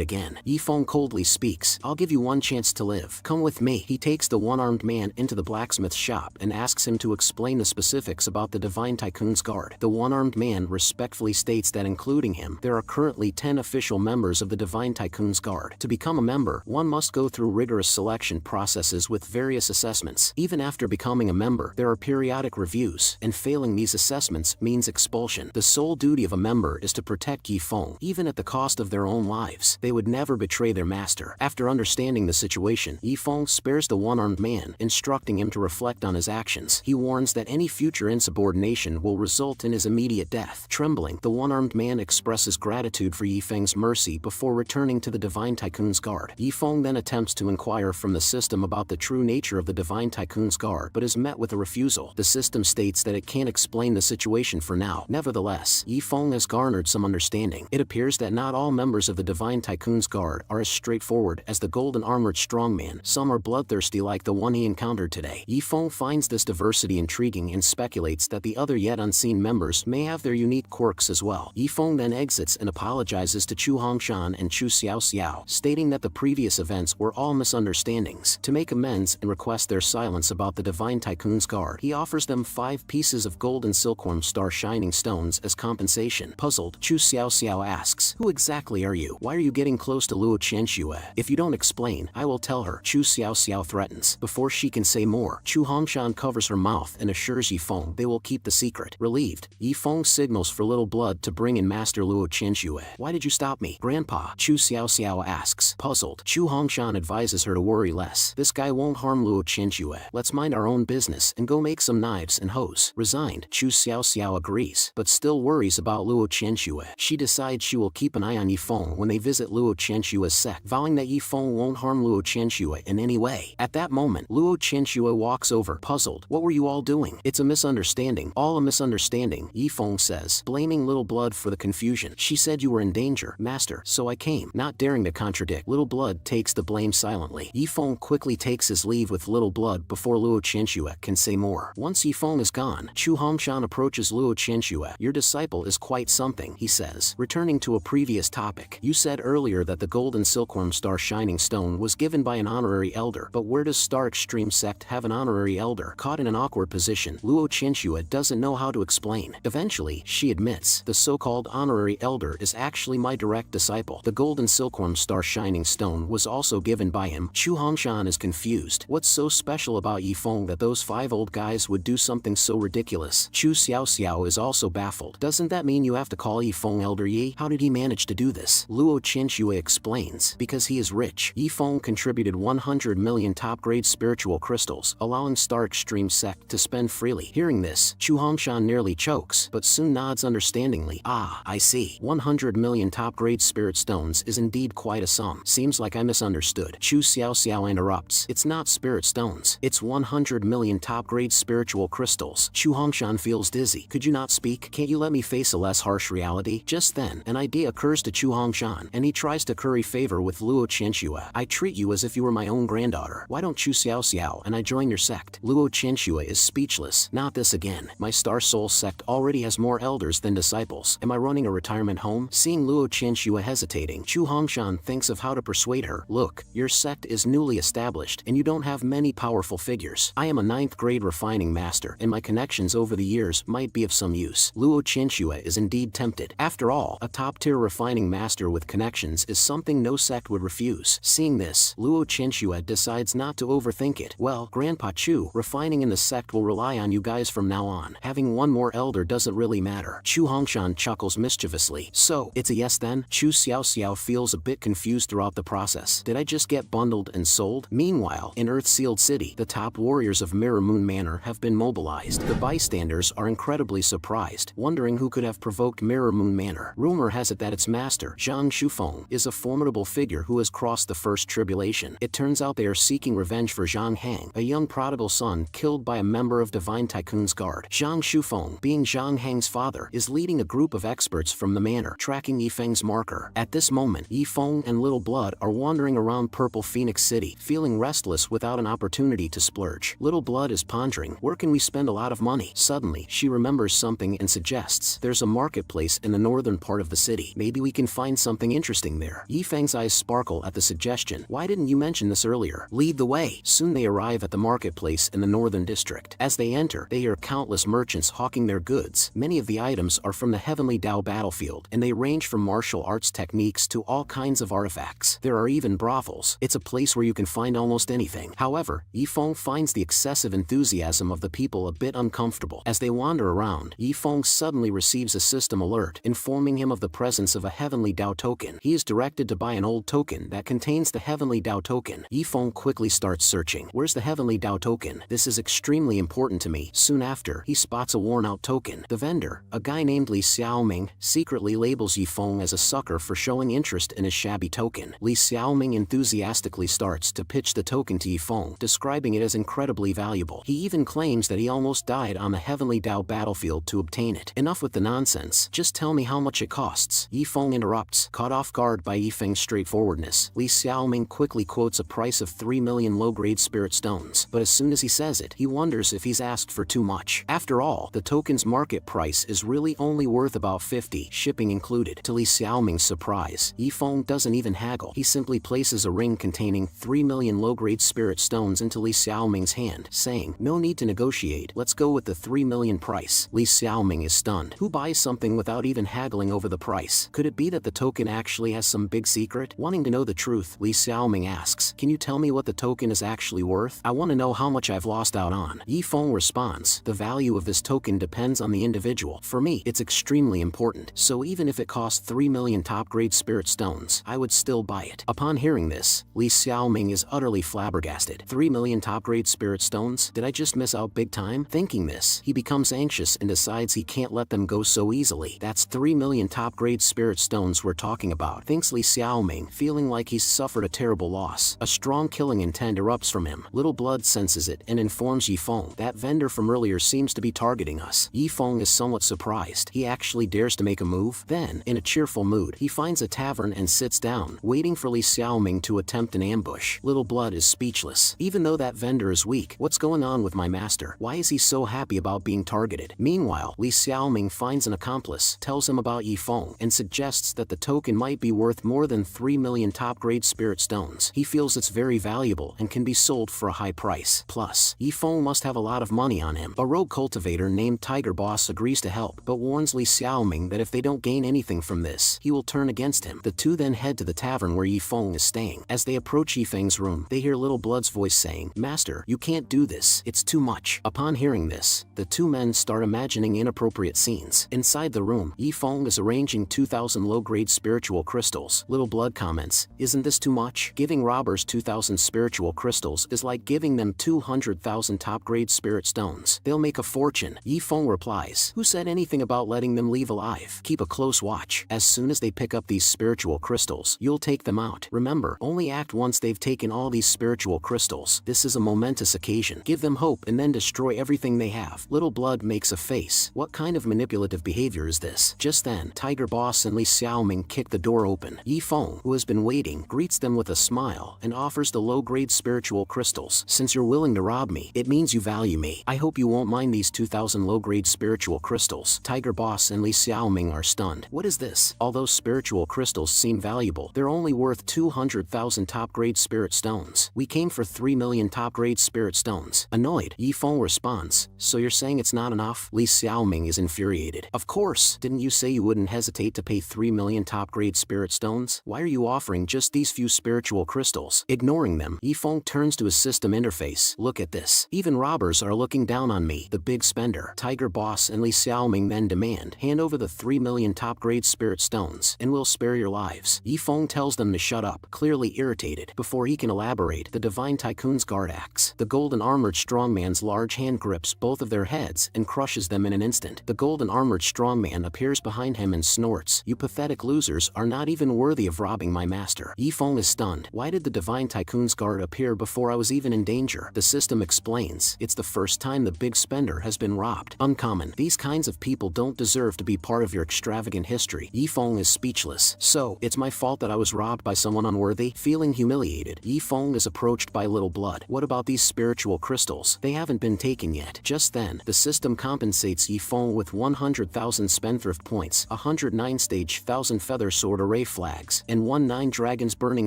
again. Yifeng coldly speaks, I'll give you one chance to live. Come with me. He takes the one-armed man into the blacksmith shop and asks him to explain the specifics about the Divine Tycoon's guard. The one-armed man respectfully states that including him, there are currently 10 official members of the Divine Tycoon's guard. To become a member, one must go through rigorous selection processes with various assessments. Even after becoming a member, there are periodic reviews, and failing these assessments means expulsion. The sole duty of a member is to protect Yifeng, even at the cost of their own lives. They would never betray their master. After understanding the situation, Yifeng spares the one-armed man, instructing him to reflect on his actions. He warns that any future insubordination will result in his immediate death. Trembling, the one-armed man expresses gratitude for Yifeng's mercy before returning to the Divine Tycoon's guard. Yifeng then attempts to inquire from the system about the true nature of the Divine Tycoon's guard, but is met with a refusal. The system states that it can't explain the situation for now. Nevertheless, Yifeng has garnered some understanding. It appears that not all members of the Divine Tycoon's guard are as straightforward as the golden-armored strongman. Some are bloodthirsty like the one he encountered today. Yifeng finds this diversity intriguing and speculates that the other yet unseen members may have their unique quirks as well. Yifeng then exits and apologizes to Chu Hongshan and Chu Xiaoxiao, stating that the previous events were all misunderstandings. To make amends and request their silence about the Divine Tycoon's guard, he offers them 5 pieces of gold and silkworm star shining stones as compensation. Puzzled, Chu Xiaoxiao asks, "Who exactly are you? Why are you getting close to Luo Qianxue? If you don't explain, I will tell her," Chu Xiaoxiao threatens. Before she can say more, Chu Hongshan covers her mouth and assures Yifeng they will keep the secret. Relieved, Yifeng signals for Little Blood to bring in Master Luo Qianxue. "Why did you stop me, Grandpa?" Chu Xiaoxiao asks. Puzzled, Chu Hongshan advises her to worry less. "This guy won't harm Luo Qianxue. Let's mind our own business and go make some knives and hoes." Resigned, Chu Xiaoxiao agrees, but still worries about Luo Qianxue. She decides she will keep an eye on Yifeng when they visit Luo Qianxue's sect, vowing that Yifeng won't harm Luo Qianxue in any way. At that moment, Luo Qianxue walks over. Puzzled, "What were you all doing?" "It's a misunderstanding." "All a misunderstanding," Yifeng says, blaming Little Blood for the confusion. "She said you were in danger, Master, so I came." Not daring to contradict, Little Blood takes the blame silently. Yifeng quickly takes his leave with Little Blood before Luo Qianxue can say more. Once Yifeng is gone, Chu Hongshan approaches Luo Qianxue. "Your disciple is quite something," he says. Returning to a previous topic, "You said earlier that the gold and silkworm star shining stone was given by an honorary elder, but where does Star Extreme Sect have an honorary elder?" Caught in an awkward position, Luo Qianxue doesn't know how to explain. Eventually, she admits, "The so-called honorary elder is actually my direct disciple. The gold and silkworm star shining stone was also given by him." Chu Hongshan is confused. What's so special about Yifeng that those 5 old guys would do something so ridiculous? Chu Xiaoxiao is also baffled. "Doesn't that mean you have to call Yifeng Elder Yi? How did he manage to do this?" Luo Qianxue explains, "Because he is rich." Yifeng contributed 100 million top-grade spiritual crystals, allowing Star Extreme Sect to spend freely. Hearing this, Chu Hongshan nearly chokes, but soon nods understandingly. "Ah, I see. 100 million top-grade spirit stones is indeed quite a sum. Seems like I misunderstood." Chu Xiaoxiao interrupts, "It's not spirit stones. It's 100 million top-grade spiritual crystals." Chu Hongshan feels dizzy. "Could you not speak? Can't you let me face a less harsh reality?" Just then, an idea occurs to Chu Hongshan, and he tries to curry favor with Luo Qianxue. "I treat you as if you were my own granddaughter. Why don't Chu Xiaoxiao and I join your sect?" Luo Qianxue is speechless. "Not this again. My Star Soul sect already has more elders than disciples. Am I running a retirement home?" Seeing Luo Qianxue hesitating, Chu Hongshan thinks of how to persuade her. "Look, your sect is newly established, and you don't have many powerful figures. I am a 9th grade refining master, and my connections over the years might be of some use." Luo Qianxue is indeed tempted. After all, a top-tier refining master with connections is something no sect would refuse. Seeing this, Luo Qianxue decides not to overthink it. "Well, Grandpa Chu, refining in the sect will rely on you guys from now on. Having one more elder doesn't really matter." Chu Hongshan chuckles mischievously. "So, it's a yes then?" Chu Xiaoxiao feels a bit confused throughout the process. Did I just get bundled and sold? Meanwhile, in Earth-Sealed City, the top warriors of Mirror Moon Manor have been mobilized. The bystanders are incredibly surprised, wondering who could have provoked Mirror Moon Manor. Rumor has it that its master, Zhang Shufeng, is a formidable figure who has crossed the first tribulation. It turns out they are seeking revenge for Zhang Hang, a young prodigal son killed by a member of Divine Tycoon's guard. Zhang Shufeng, being Zhang Hang's father, is leading a group of experts from the manor, tracking Yifeng's marker. At this moment, Yifeng and Little Blood are wandering around Purple Phoenix City, feeling restless without an opportunity to splurge. Little Blood is pondering, where can we spend a lot of money? Suddenly, she remembers something and suggests, there's a marketplace in the northern part of the city. Maybe we can find something interesting there. Yifeng's eyes sparkle at the suggestion. Why didn't you mention this earlier? Lead the way. Soon they arrive at the marketplace in the northern district. As they enter, they hear countless merchants hawking their goods. Many of the items are from the Heavenly Dao battlefield, and they range from martial arts techniques to all kinds of artifacts. There are even brothels. It's a place where you can find almost anything. However, Yifeng finds the excessive enthusiasm of the people a bit uncomfortable. As they wander around, Yifeng suddenly receives a system alert, informing him of the presence of a Heavenly Dao token. He is directed to buy an old token that contains the Heavenly Dao token. token. Yifeng quickly starts searching. Where's the heavenly Dao token? This is extremely important to me. Soon after, he spots a worn-out token. The vendor, a guy named Li Xiaoming, secretly labels Yifeng as a sucker for showing interest in his shabby token. Li Xiaoming enthusiastically starts to pitch the token to Yifeng, describing it as incredibly valuable. He even claims that he almost died on the heavenly Dao battlefield to obtain it. Enough with the nonsense. Just tell me how much it costs. Yifeng interrupts, caught off guard by Yifeng's straightforwardness. Li Xiaoming quickly quotes a price of 3 million low-grade spirit stones, but as soon as he says it, he wonders if he's asked for too much. After all, the token's market price is really only worth about 50, shipping included. To Li Xiaoming's surprise, Yifeng doesn't even haggle. He simply places a ring containing 3 million low-grade spirit stones into Li Xiaoming's hand, saying, "No need to negotiate, let's go with the 3 million price." Li Xiaoming is stunned. Who buys something without even haggling over the price? Could it be that the token actually has some big secret? Wanting to know the truth, Li Xiaoming asks, "Can you tell me what the token is actually worth? I want to know how much I've lost out on." Yifeng responds, "The value of this token depends on the individual. For me, it's extremely important, so even if it costs 3 million top-grade spirit stones, I would still buy it." Upon hearing this, Li Xiaoming is utterly flabbergasted. 3 million top-grade spirit stones? Did I just miss out big time? Thinking this, he becomes anxious and decides he can't let them go so easily. That's 3 million top-grade spirit stones we're talking about, thinks Li Xiaoming, feeling like he's suffered a terrible loss. A strong killing intent erupts from him. Little Blood senses it and informs Yifeng, "That vendor from earlier seems to be targeting us." Yifeng is somewhat surprised. He actually dares to make a move. Then, in a cheerful mood, he finds a tavern and sits down, waiting for Li Xiaoming to attempt an ambush. Little Blood is speechless. Even though that vendor is weak, what's going on with my master? Why is he so happy about being targeted? Meanwhile, Li Xiaoming finds an accomplice, tells him about Yifeng, and suggests that the token might be worth more than 3 million top-grade spirit stones. He feels it's very valuable and can be sold for a high price. Plus, Yifeng must have a lot of money on him. A rogue cultivator named Tiger Boss agrees to help, but warns Li Xiaoming that if they don't gain anything from this, he will turn against him. The two then head to the tavern where Yifeng is staying. As they approach Yifeng's room, they hear Little Blood's voice saying, "Master, you can't do this. It's too much." Upon hearing this, the two men start imagining inappropriate scenes. Inside the room, Yifeng is arranging 2,000 low-grade spiritual crystals. Little Blood comments, "Isn't this too much? Giving robbers 2,000 spiritual crystals is like giving them 200,000 top-grade spirit stones. They'll make a fortune." Yifeng replies, "Who said anything about letting them leave alive? Keep a close watch. As soon as they pick up these spiritual crystals, you'll take them out. Remember, only act once they've taken all these spiritual crystals. This is a momentous occasion. Give them hope and then destroy everything they have." Little Blood makes a face. What kind of manipulative behavior is this? Just then, Tiger Boss and Li Xiaoming kick the door open. Yifeng, who has been waiting, greets them with a smile and offers the low-grade spiritual crystals. "Since you're willing to rob me, it means you value me. I hope you won't mind these 2,000 low-grade spiritual crystals." Tiger Boss and Li Xiaoming are stunned. What is this? Although spiritual crystals seem valuable, they're only worth 200,000 top-grade spirit stones. "We came for 3 million top-grade spirit stones." Annoyed, Yifeng responds, "So you're saying it's not enough?" Li Xiaoming is infuriated. "Of course, didn't you say you wouldn't hesitate to pay 3 million top-grade spirit stones? Why are you offering just these few spiritual crystals?" Ignoring them, Yifeng turns to his system interface. "Look at this. Even robbers are looking down on me, the big spender." Tiger Boss and Li Xiaoming then demand, "Hand over the 3 million top-grade spirit stones, and we'll spare your lives." Yifeng tells them to shut up, clearly irritated. Before he can elaborate, the Divine Tycoon's guard acts. The golden-armored strongman's large hand grips both of their heads and crushes them in an instant. The golden-armored strongman appears behind him and snorts, "You pathetic losers are not even worthy of robbing my master." Yifeng is stunned. Why did the Divine Tycoon's guard appear before I was even in danger? The system explains, it's the first time the big spender has been robbed. Uncommon. These kinds of people don't deserve to be part of your extravagant history. Yifeng is speechless. "So, it's my fault that I was robbed by someone unworthy?" Feeling humiliated, Yifeng is approached by Little Blood. "What about these spiritual crystals? They haven't been taken yet." Just then, the system compensates Yifeng with 100,000 spendthrift points, 109 stage 1,000 feather sword array flags, and 19 dragons burning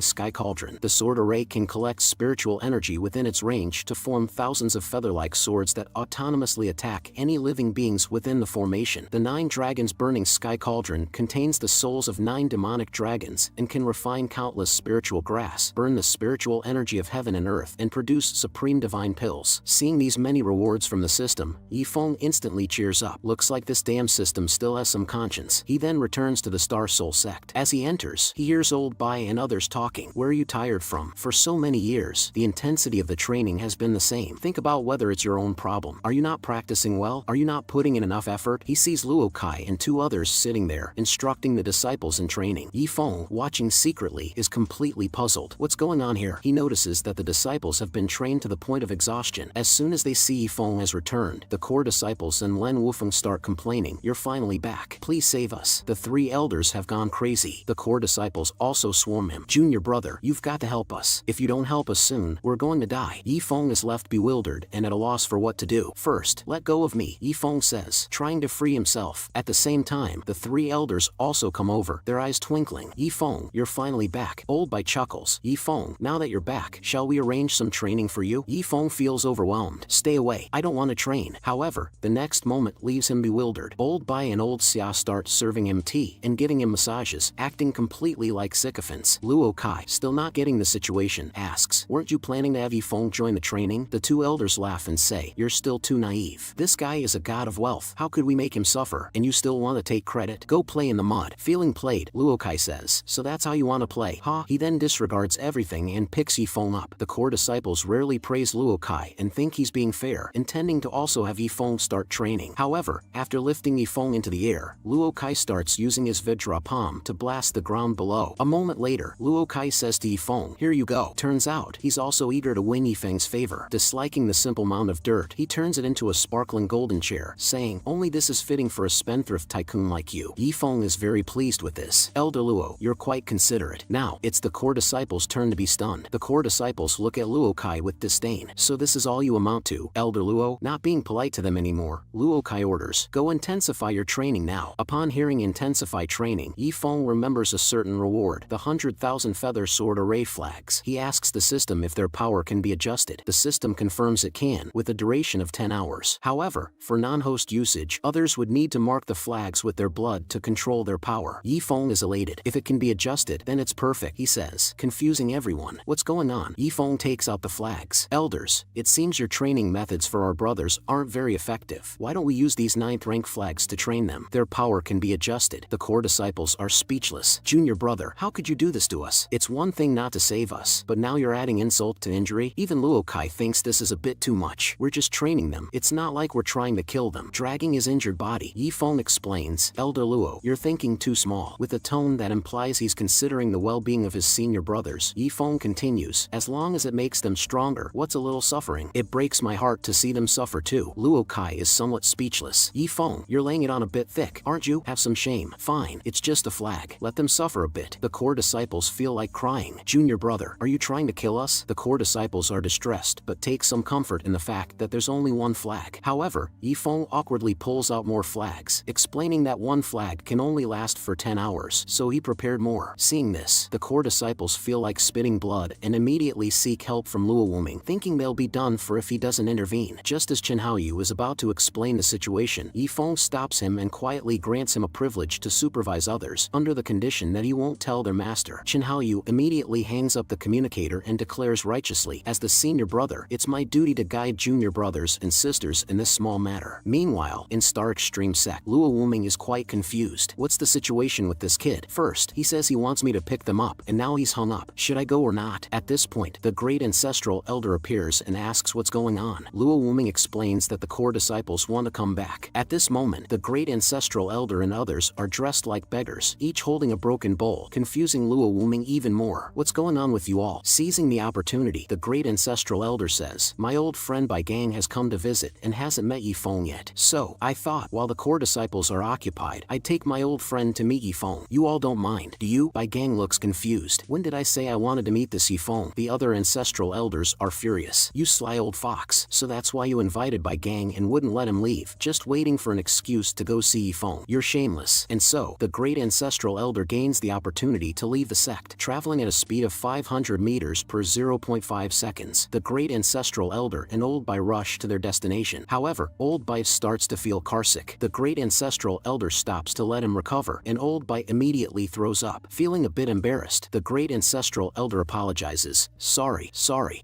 sky cauldron. The sword array can collect spiritual energy within its range to form thousands of feather-like swords that autonomously attack any living beings within the formation. The 9 dragons burning sky cauldron contains the souls of 9 demonic dragons and can refine countless spiritual grass, burn the spiritual energy of heaven and earth, and produce supreme divine pills. Seeing these many rewards from the system, Yifeng instantly cheers up. Looks like this damn system still has some conscience. He then returns to the Star Soul sect. As he enters, he hears Old Bai and others talking. "Where are you tired from?" from. For so many years, the intensity of the training has been the same. Think about whether it's your own problem. Are you not practicing well? Are you not putting in enough effort? He sees Luo Kai and two others sitting there, instructing the disciples in training. Yifeng, watching secretly, is completely puzzled. What's going on here? He notices that the disciples have been trained to the point of exhaustion. As soon as they see Yifeng has returned, the core disciples and Len Wufeng start complaining. You're finally back. Please save us. The three elders have gone crazy. The core disciples also swarm him. Junior brother, you've got to help us. If you don't help us soon, we're going to die. Yifeng is left bewildered and at a loss for what to do. First, let go of me, Yifeng says, trying to free himself. At the same time, the three elders also come over, their eyes twinkling. Yifeng, you're finally back. Old Bai chuckles. Yifeng, now that you're back, shall we arrange some training for you? Yifeng feels overwhelmed. Stay away. I don't want to train. However, the next moment leaves him bewildered. Old Bai and Old Xia start serving him tea and giving him massages, acting completely like sycophants. Luo Kai, still not getting the situation, asks, weren't you planning to have Yifeng join the training? The two elders laugh and say, you're still too naive. This guy is a god of wealth. How could we make him suffer? And you still want to take credit? Go play in the mud. Feeling played, Luo Kai says, so that's how you want to play, huh? He then disregards everything and picks Yifeng up. The core disciples rarely praise Luo Kai and think he's being fair, intending to also have Yifeng start training. However, after lifting Yifeng into the air, Luo Kai starts using his Vajra palm to blast the ground below. A moment later, Luo Kai says to Yifeng, here you go. Turns out, he's also eager to win Yifeng's favor. Disliking the simple mound of dirt, he turns it into a sparkling golden chair, saying, only this is fitting for a spendthrift tycoon like you. Yifeng is very pleased with this. Elder Luo, you're quite considerate. Now, it's the core disciples' turn to be stunned. The core disciples look at Luo Kai with disdain. So this is all you amount to, Elder Luo? Not being polite to them anymore, Luo Kai orders, go intensify your training now. Upon hearing intensify training, Yifeng remembers a certain reward, the 100,000 feather sword array flags. He asks the system if their power can be adjusted. The system confirms it can, with a duration of 10 hours. However, for non-host usage, others would need to mark the flags with their blood to control their power. Yifeng is elated. If it can be adjusted, then it's perfect, he says, confusing everyone. What's going on? Yifeng takes out the flags. Elders, it seems your training methods for our brothers aren't very effective. Why don't we use these 9th rank flags to train them? Their power can be adjusted. The core disciples are speechless. Junior brother, how could you do this to us? It's one thing not to save us, but now you're adding insult to injury? Even Luo Kai thinks this is a bit too much. We're just training them. It's not like we're trying to kill them. Dragging his injured body, Yifeng explains, Elder Luo, you're thinking too small. With a tone that implies he's considering the well-being of his senior brothers, Yifeng continues, as long as it makes them stronger, what's a little suffering? It breaks my heart to see them suffer too. Luo Kai is somewhat speechless. Yifeng, you're laying it on a bit thick, aren't you? Have some shame. Fine, it's just a flag. Let them suffer a bit. The core disciples feel like crying. Junior brother, are you trying to kill us? The core disciples are distressed, but take some comfort in the fact that there's only one flag. However, Yifeng awkwardly pulls out more flags, explaining that one flag can only last for 10 hours, so he prepared more. Seeing this, the core disciples feel like spitting blood and immediately seek help from Luo Wuming, thinking they'll be done for if he doesn't intervene. Just as Chen Haoyu is about to explain the situation, Yifeng stops him and quietly grants him a privilege to supervise others, under the condition that he won't tell their master. Chen Haoyu immediately hangs up the communicator and declares righteously, as the senior brother, it's my duty to guide junior brothers and sisters in this small matter. Meanwhile, in Star Extreme Sect, Luo Wuming is quite confused. What's the situation with this kid? First, he says he wants me to pick them up, and now he's hung up. Should I go or not? At this point, the great ancestral elder appears and asks what's going on. Luo Wuming explains that the core disciples want to come back. At this moment, the great ancestral elder and others are dressed like beggars, each holding a broken bowl, confusing Luo Wuming even more. What's going on with you all? Seizing the opportunity, the great ancestral elder says, my old friend Bai Gang has come to visit and hasn't met Yifeng yet. So, I thought, while the core disciples are occupied, I'd take my old friend to meet Yifeng. You all don't mind, do you? Bai Gang looks confused. When did I say I wanted to meet this Yifeng? The other ancestral elders are furious. You sly old fox. So that's why you invited Bai Gang and wouldn't let him leave, just waiting for an excuse to go see Yifeng. You're shameless. And so, the great ancestral elder gains the opportunity to leave the sect, traveling at a speed of 500 meters per 0.5 seconds. The great ancestral elder and Old Bai rush to their destination. However, Old Bai starts to feel carsick. The great ancestral elder stops to let him recover, and Old Bai immediately throws up. Feeling a bit embarrassed, the great ancestral elder apologizes. Sorry,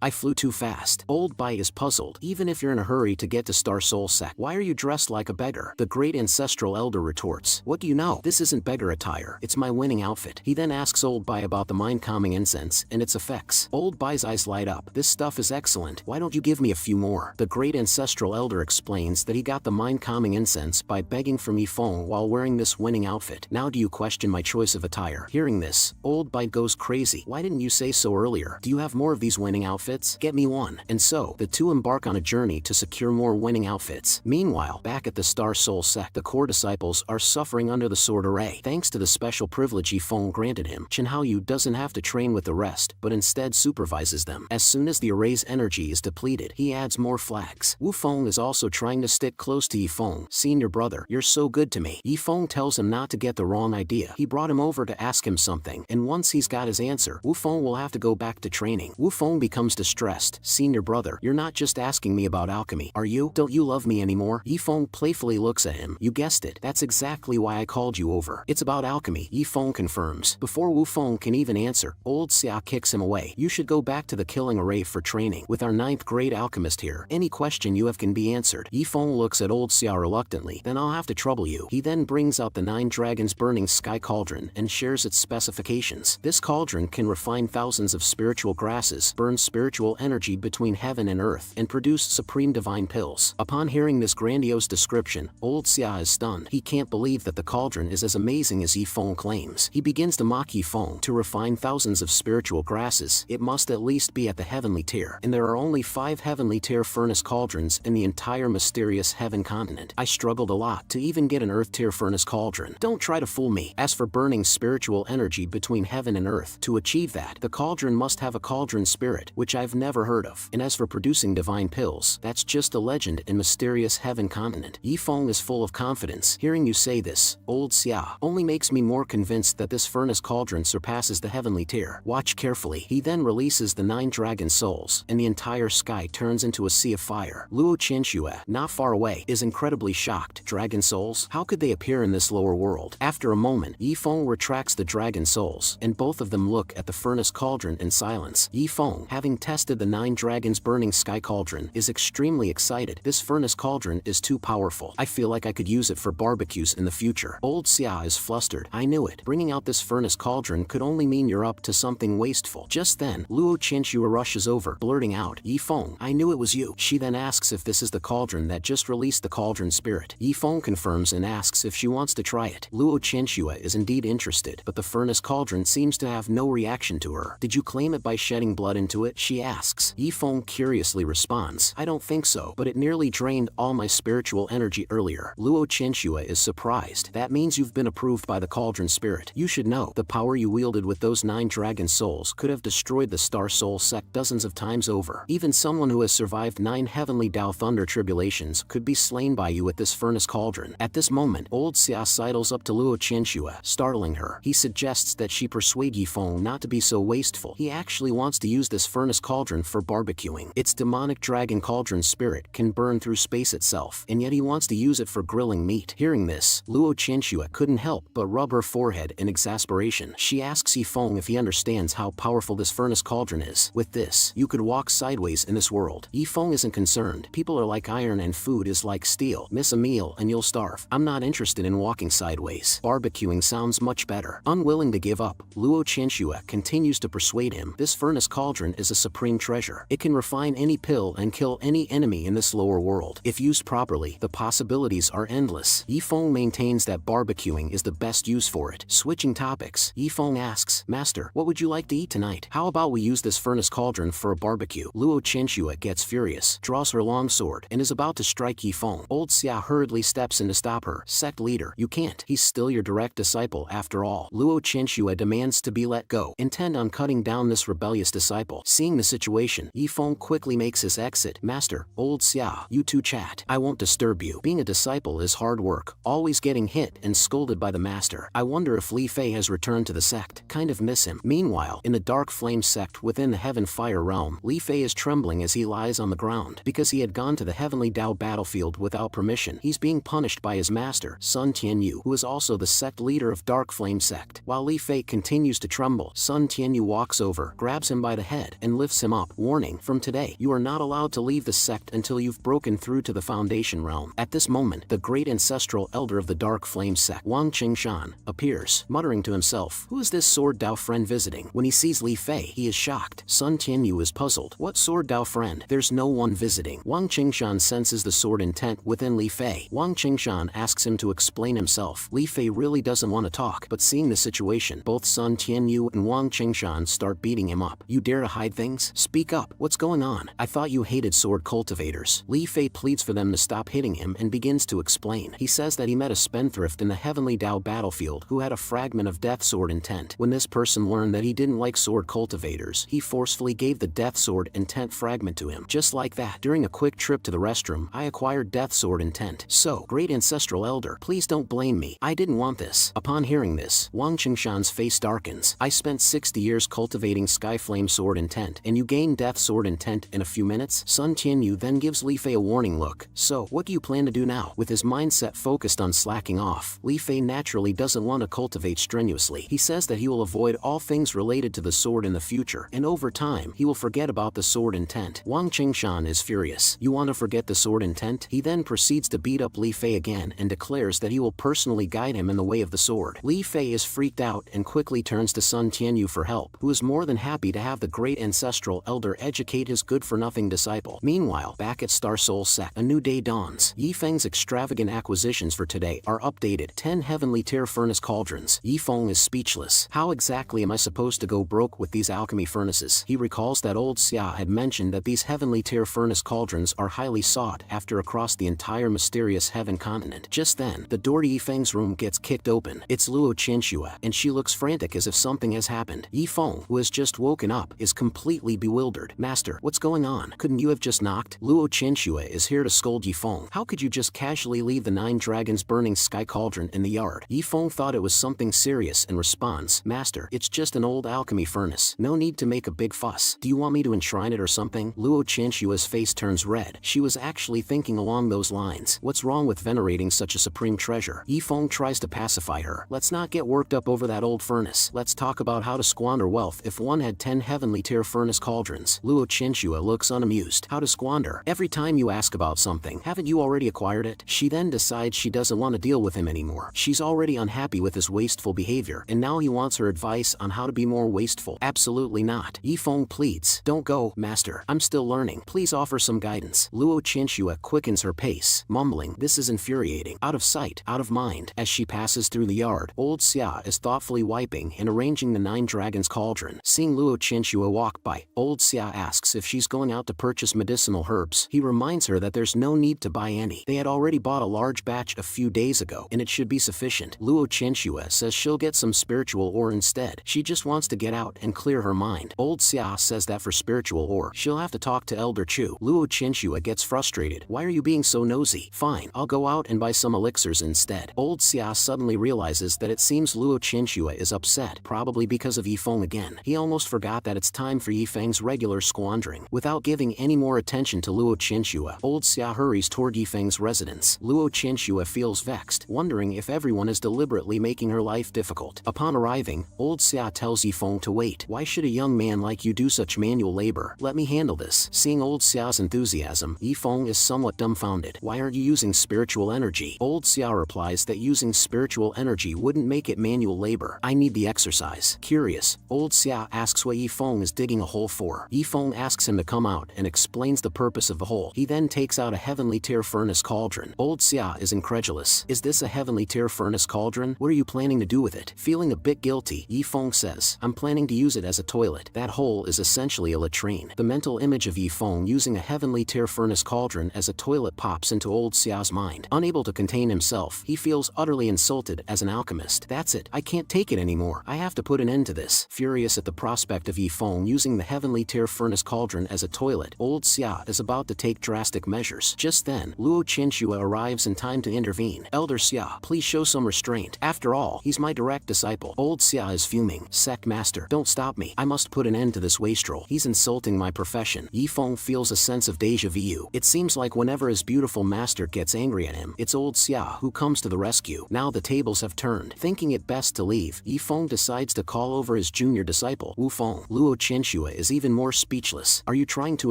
I flew too fast. Old Bai is puzzled. Even if you're in a hurry to get to Star Soul Sect, why are you dressed like a beggar? The great ancestral elder retorts. What do you know? This isn't beggar attire. It's my winning outfit. He then asks Old Bai about the mind-calming incense incense and its effects. Old Bai's eyes light up. This stuff is excellent. Why don't you give me a few more? The great ancestral elder explains that he got the mind-calming incense by begging from Yifeng while wearing this winning outfit. Now do you question my choice of attire? Hearing this, Old Bai goes crazy. Why didn't you say so earlier? Do you have more of these winning outfits? Get me one. And so, the two embark on a journey to secure more winning outfits. Meanwhile, back at the Star Soul sect, the core disciples are suffering under the sword array. Thanks to the special privilege Yifeng granted him, Chen Haoyu doesn't have to train with the rest, but instead supervises them. As soon as the array's energy is depleted, he adds more flags. Wu Feng is also trying to stick close to Yifeng. Senior brother, you're so good to me. Yifeng tells him not to get the wrong idea. He brought him over to ask him something, and once he's got his answer, Wu Feng will have to go back to training. Wu Feng becomes distressed. Senior brother, you're not just asking me about alchemy, are you? Don't you love me anymore? Yifeng playfully looks at him. You guessed it. That's exactly why I called you over. It's about alchemy, Yifeng confirms. Before Wu Feng can even answer, old Xia kicks him away. You should go back to the killing array for training. With our 9th grade alchemist here, any question you have can be answered. Yifeng looks at old Xia reluctantly. Then I'll have to trouble you. He then brings out the 9 dragons burning sky cauldron and shares its specifications. This cauldron can refine thousands of spiritual grasses, burn spiritual energy between heaven and earth, and produce supreme divine pills. Upon hearing this grandiose description, old Xia is stunned. He can't believe that the cauldron is as amazing as Yifeng claims. He begins to mock Yifeng. To refine thousands of spiritual grasses, it must at least be at the heavenly tier, and there are only 5 heavenly tier furnace cauldrons in the entire mysterious heaven continent. I struggled a lot to even get an earth tier furnace cauldron. Don't try to fool me. As for burning spiritual energy between heaven and earth, to achieve that, the cauldron must have a cauldron spirit, which I've never heard of. And as for producing divine pills, that's just a legend in mysterious heaven continent. Yifeng is full of confidence. Hearing you say this, old Xia, only makes me more convinced that this furnace cauldron surpasses the heavenly tier. Watch carefully. He then releases the 9 dragon souls, and the entire sky turns into a sea of fire. Luo Qianxue, not far away, is incredibly shocked. Dragon souls? How could they appear in this lower world? After a moment, Yifeng retracts the dragon souls, and both of them look at the furnace cauldron in silence. Yifeng, having tested the 9 dragons burning sky cauldron, is extremely excited. This furnace cauldron is too powerful. I feel like I could use it for barbecues in the future. Old Xia is flustered. I knew it. Bringing out this furnace cauldron could only mean you're up to something wasteful. Just then, Luo Qianxue rushes over, blurting out, Yifeng, I knew it was you. She then asks if this is the cauldron that just released the cauldron spirit. Yifeng confirms and asks if she wants to try it. Luo Qianxue is indeed interested, but the furnace cauldron seems to have no reaction to her. Did you claim it by shedding blood into it? She asks. Yifeng curiously responds, I don't think so, but it nearly drained all my spiritual energy earlier. Luo Qianxue is surprised. That means you've been approved by the cauldron spirit. You should know, the power you wielded with those 9 dragon souls could have destroyed the Star Soul sect dozens of times over. Even someone who has survived 9 heavenly Dao Thunder tribulations could be slain by you at this furnace cauldron. At this moment, old Xia sidles up to Luo Qianxue, startling her. He suggests that she persuade Yifeng not to be so wasteful. He actually wants to use this furnace cauldron for barbecuing. Its demonic dragon cauldron spirit can burn through space itself, and yet he wants to use it for grilling meat. Hearing this, Luo Qianxue couldn't help but rub her forehead in exasperation. She asks Yifeng if he understands how powerful this furnace cauldron is. With this, you could walk sideways in this world. Yifeng isn't concerned. People are like iron and food is like steel. Miss a meal and you'll starve. I'm not interested in walking sideways. Barbecuing sounds much better. Unwilling to give up, Luo Qianxue continues to persuade him. This furnace cauldron is a supreme treasure. It can refine any pill and kill any enemy in this lower world. If used properly, the possibilities are endless. Yifeng maintains that barbecuing is the best use for it. Switching topics, Yifeng asks, Master, what would you like to eat tonight? How about we use this furnace cauldron for a barbecue? Luo Qianxue gets furious, draws her long sword, and is about to strike Yifeng. Old Xia hurriedly steps in to stop her. Sect leader, you can't. He's still your direct disciple after all. Luo Qianxue demands to be let go, intent on cutting down this rebellious disciple. Seeing the situation, Yifeng quickly makes his exit. Master, old Xia, you two chat. I won't disturb you. Being a disciple is hard work, always getting hit and scolded by the master. I wonder if Li Fei has returned to the sect. Kind of miss him. Meanwhile, in the dark flame sect within the heaven fire realm, Li Fei is trembling as he lies on the ground. Because he had gone to the heavenly Dao battlefield without permission, he's being punished by his master, Sun Tianyu, who is also the sect leader of Dark Flame sect. While Li Fei continues to tremble, Sun Tianyu walks over, grabs him by the head, and lifts him up. Warning, from today, you are not allowed to leave the sect until you've broken through to the foundation realm. At this moment, the great ancestral elder of the Dark Flame sect, Wang Qingshan, appears, muttering to himself, who is this sword Dao friend visiting? When he sees Li Fei. He is shocked. Sun Tianyu is puzzled. What sword, Dao friend? There's no one visiting. Wang Qingshan senses the sword intent within Li Fei. Wang Qingshan asks him to explain himself. Li Fei really doesn't want to talk, but seeing the situation, both Sun Tianyu and Wang Qingshan start beating him up. You dare to hide things? Speak up. What's going on? I thought you hated sword cultivators. Li Fei pleads for them to stop hitting him and begins to explain. He says that he met a spendthrift in the Heavenly Dao battlefield who had a fragment of death sword intent. When this person learned that he didn't like sword cultivators, he forcefully gave the death sword intent fragment to him. Just like that, during a quick trip to the restroom, I acquired death sword intent. So, great ancestral elder, please don't blame me. I didn't want this. Upon hearing this, Wang Qingshan's face darkens. I spent 60 years cultivating Skyflame sword intent, and you gain death sword intent in a few minutes? Sun Tianyu then gives Li Fei a warning look. So, what do you plan to do now? With his mindset focused on slacking off, Li Fei naturally doesn't want to cultivate strenuously. He says that he will avoid all things related to the sword in the future, and over time, he will forget about the sword intent. Wang Qingshan is furious. You want to forget the sword intent? He then proceeds to beat up Li Fei again and declares that he will personally guide him in the way of the sword. Li Fei is freaked out and quickly turns to Sun Tianyu for help, who is more than happy to have the great ancestral elder educate his good-for-nothing disciple. Meanwhile, back at Star Soul Sect, a new day dawns. Yifeng's extravagant acquisitions for today are updated. 10 heavenly tier furnace cauldrons. Yifeng is speechless. How exactly am I supposed to go broke with these alchemy furnaces? He recalls that old Xia had mentioned that these heavenly tier furnace cauldrons are highly sought after across the entire mysterious heaven continent. Just then, the door to Yifeng's room gets kicked open. It's Luo Qianxue, and she looks frantic as if something has happened. Yifeng, who has just woken up, is completely bewildered. Master, what's going on? Couldn't you have just knocked? Luo Qianxue is here to scold Yifeng. How could you just casually leave the 9 dragons burning sky cauldron in the yard? Yifeng thought it was something serious and responds, Master, it's just an old alchemy furnace. No need to make a big fuss. Do you want me to enshrine it or something? Luo Qianxue's face turns red. She was actually thinking along those lines. What's wrong with venerating such a supreme treasure? Yifeng tries to pacify her. Let's not get worked up over that old furnace. Let's talk about how to squander wealth if one had 10 heavenly tier furnace cauldrons. Luo Qianxue looks unamused. How to squander? Every time you ask about something, haven't you already acquired it? She then decides she doesn't want to deal with him anymore. She's already unhappy with his wasteful behavior, and now he wants her advice on how to be more wasteful. Absolutely not. Yifeng pleads. Don't go, master. I'm still learning. Please offer some guidance. Luo Qianxue quickens her pace, mumbling, this is infuriating. Out of sight, out of mind. As she passes through the yard, old Xia is thoughtfully wiping and arranging the 9 dragons cauldron. Seeing Luo Qianxue walk by, old Xia asks if she's going out to purchase medicinal herbs. He reminds her that there's no need to buy any. They had already bought a large batch a few days ago, and it should be sufficient. Luo Qianxue says she'll get some spiritual ore instead. She just wants to get out and clear her mind. Old Xia says that for spiritual ore, she'll have to talk to Elder Chu. Luo Qianxue gets frustrated. Why are you being so nosy? Fine, I'll go out and buy some elixirs instead. Old Xia suddenly realizes that it seems Luo Qianxue is upset, probably because of Yifeng again. He almost forgot that it's time for Yifeng's regular squandering. Without giving any more attention to Luo Qianxue, old Xia hurries toward Yifeng's residence. Luo Qianxue feels vexed, wondering if everyone is deliberately making her life difficult. Upon arriving, old Xia tells Yifeng to wait. Why should a young man like you do such manual labor? Let me handle this. Seeing old Xia's enthusiasm, Yifeng is somewhat dumbfounded. Why aren't you using spiritual energy? Old Xia replies that using spiritual energy wouldn't make it manual labor. I need the exercise. Curious, old Xia asks what Yifeng is digging a hole for. Yifeng asks him to come out and explains the purpose of the hole. He then takes out a heavenly tier furnace cauldron. Old Xia is incredulous. Is this a heavenly tier furnace cauldron? What are you planning to do with it? Feeling a bit guilty, Yifeng says, I'm planning to use it as a toilet. That hole is essentially a latrine. The mental image of Yifeng using a heavenly tier furnace cauldron as a toilet pops into old Xia's mind. Unable to contain himself, he feels utterly insulted as an alchemist. That's it. I can't take it anymore. I have to put an end to this. Furious at the prospect of Yifeng using the heavenly tier furnace cauldron as a toilet, old Xia is about to take drastic measures. Just then, Luo Qianxue arrives in time to intervene. Elder Xia, please show some restraint. After all, he's my direct disciple. Old Xia is fuming. Sect master, don't stop me. I must put an end to this wastrel. He's insulting my profession. Yifeng feels a sense of deja vu. It seems like whenever his beautiful master gets angry at him, it's old Xia who comes to the rescue. Now the tables have turned. Thinking it best to leave, Yifeng decides to call over his junior disciple, Wu Feng. Luo Qianxue is even more speechless. Are you trying to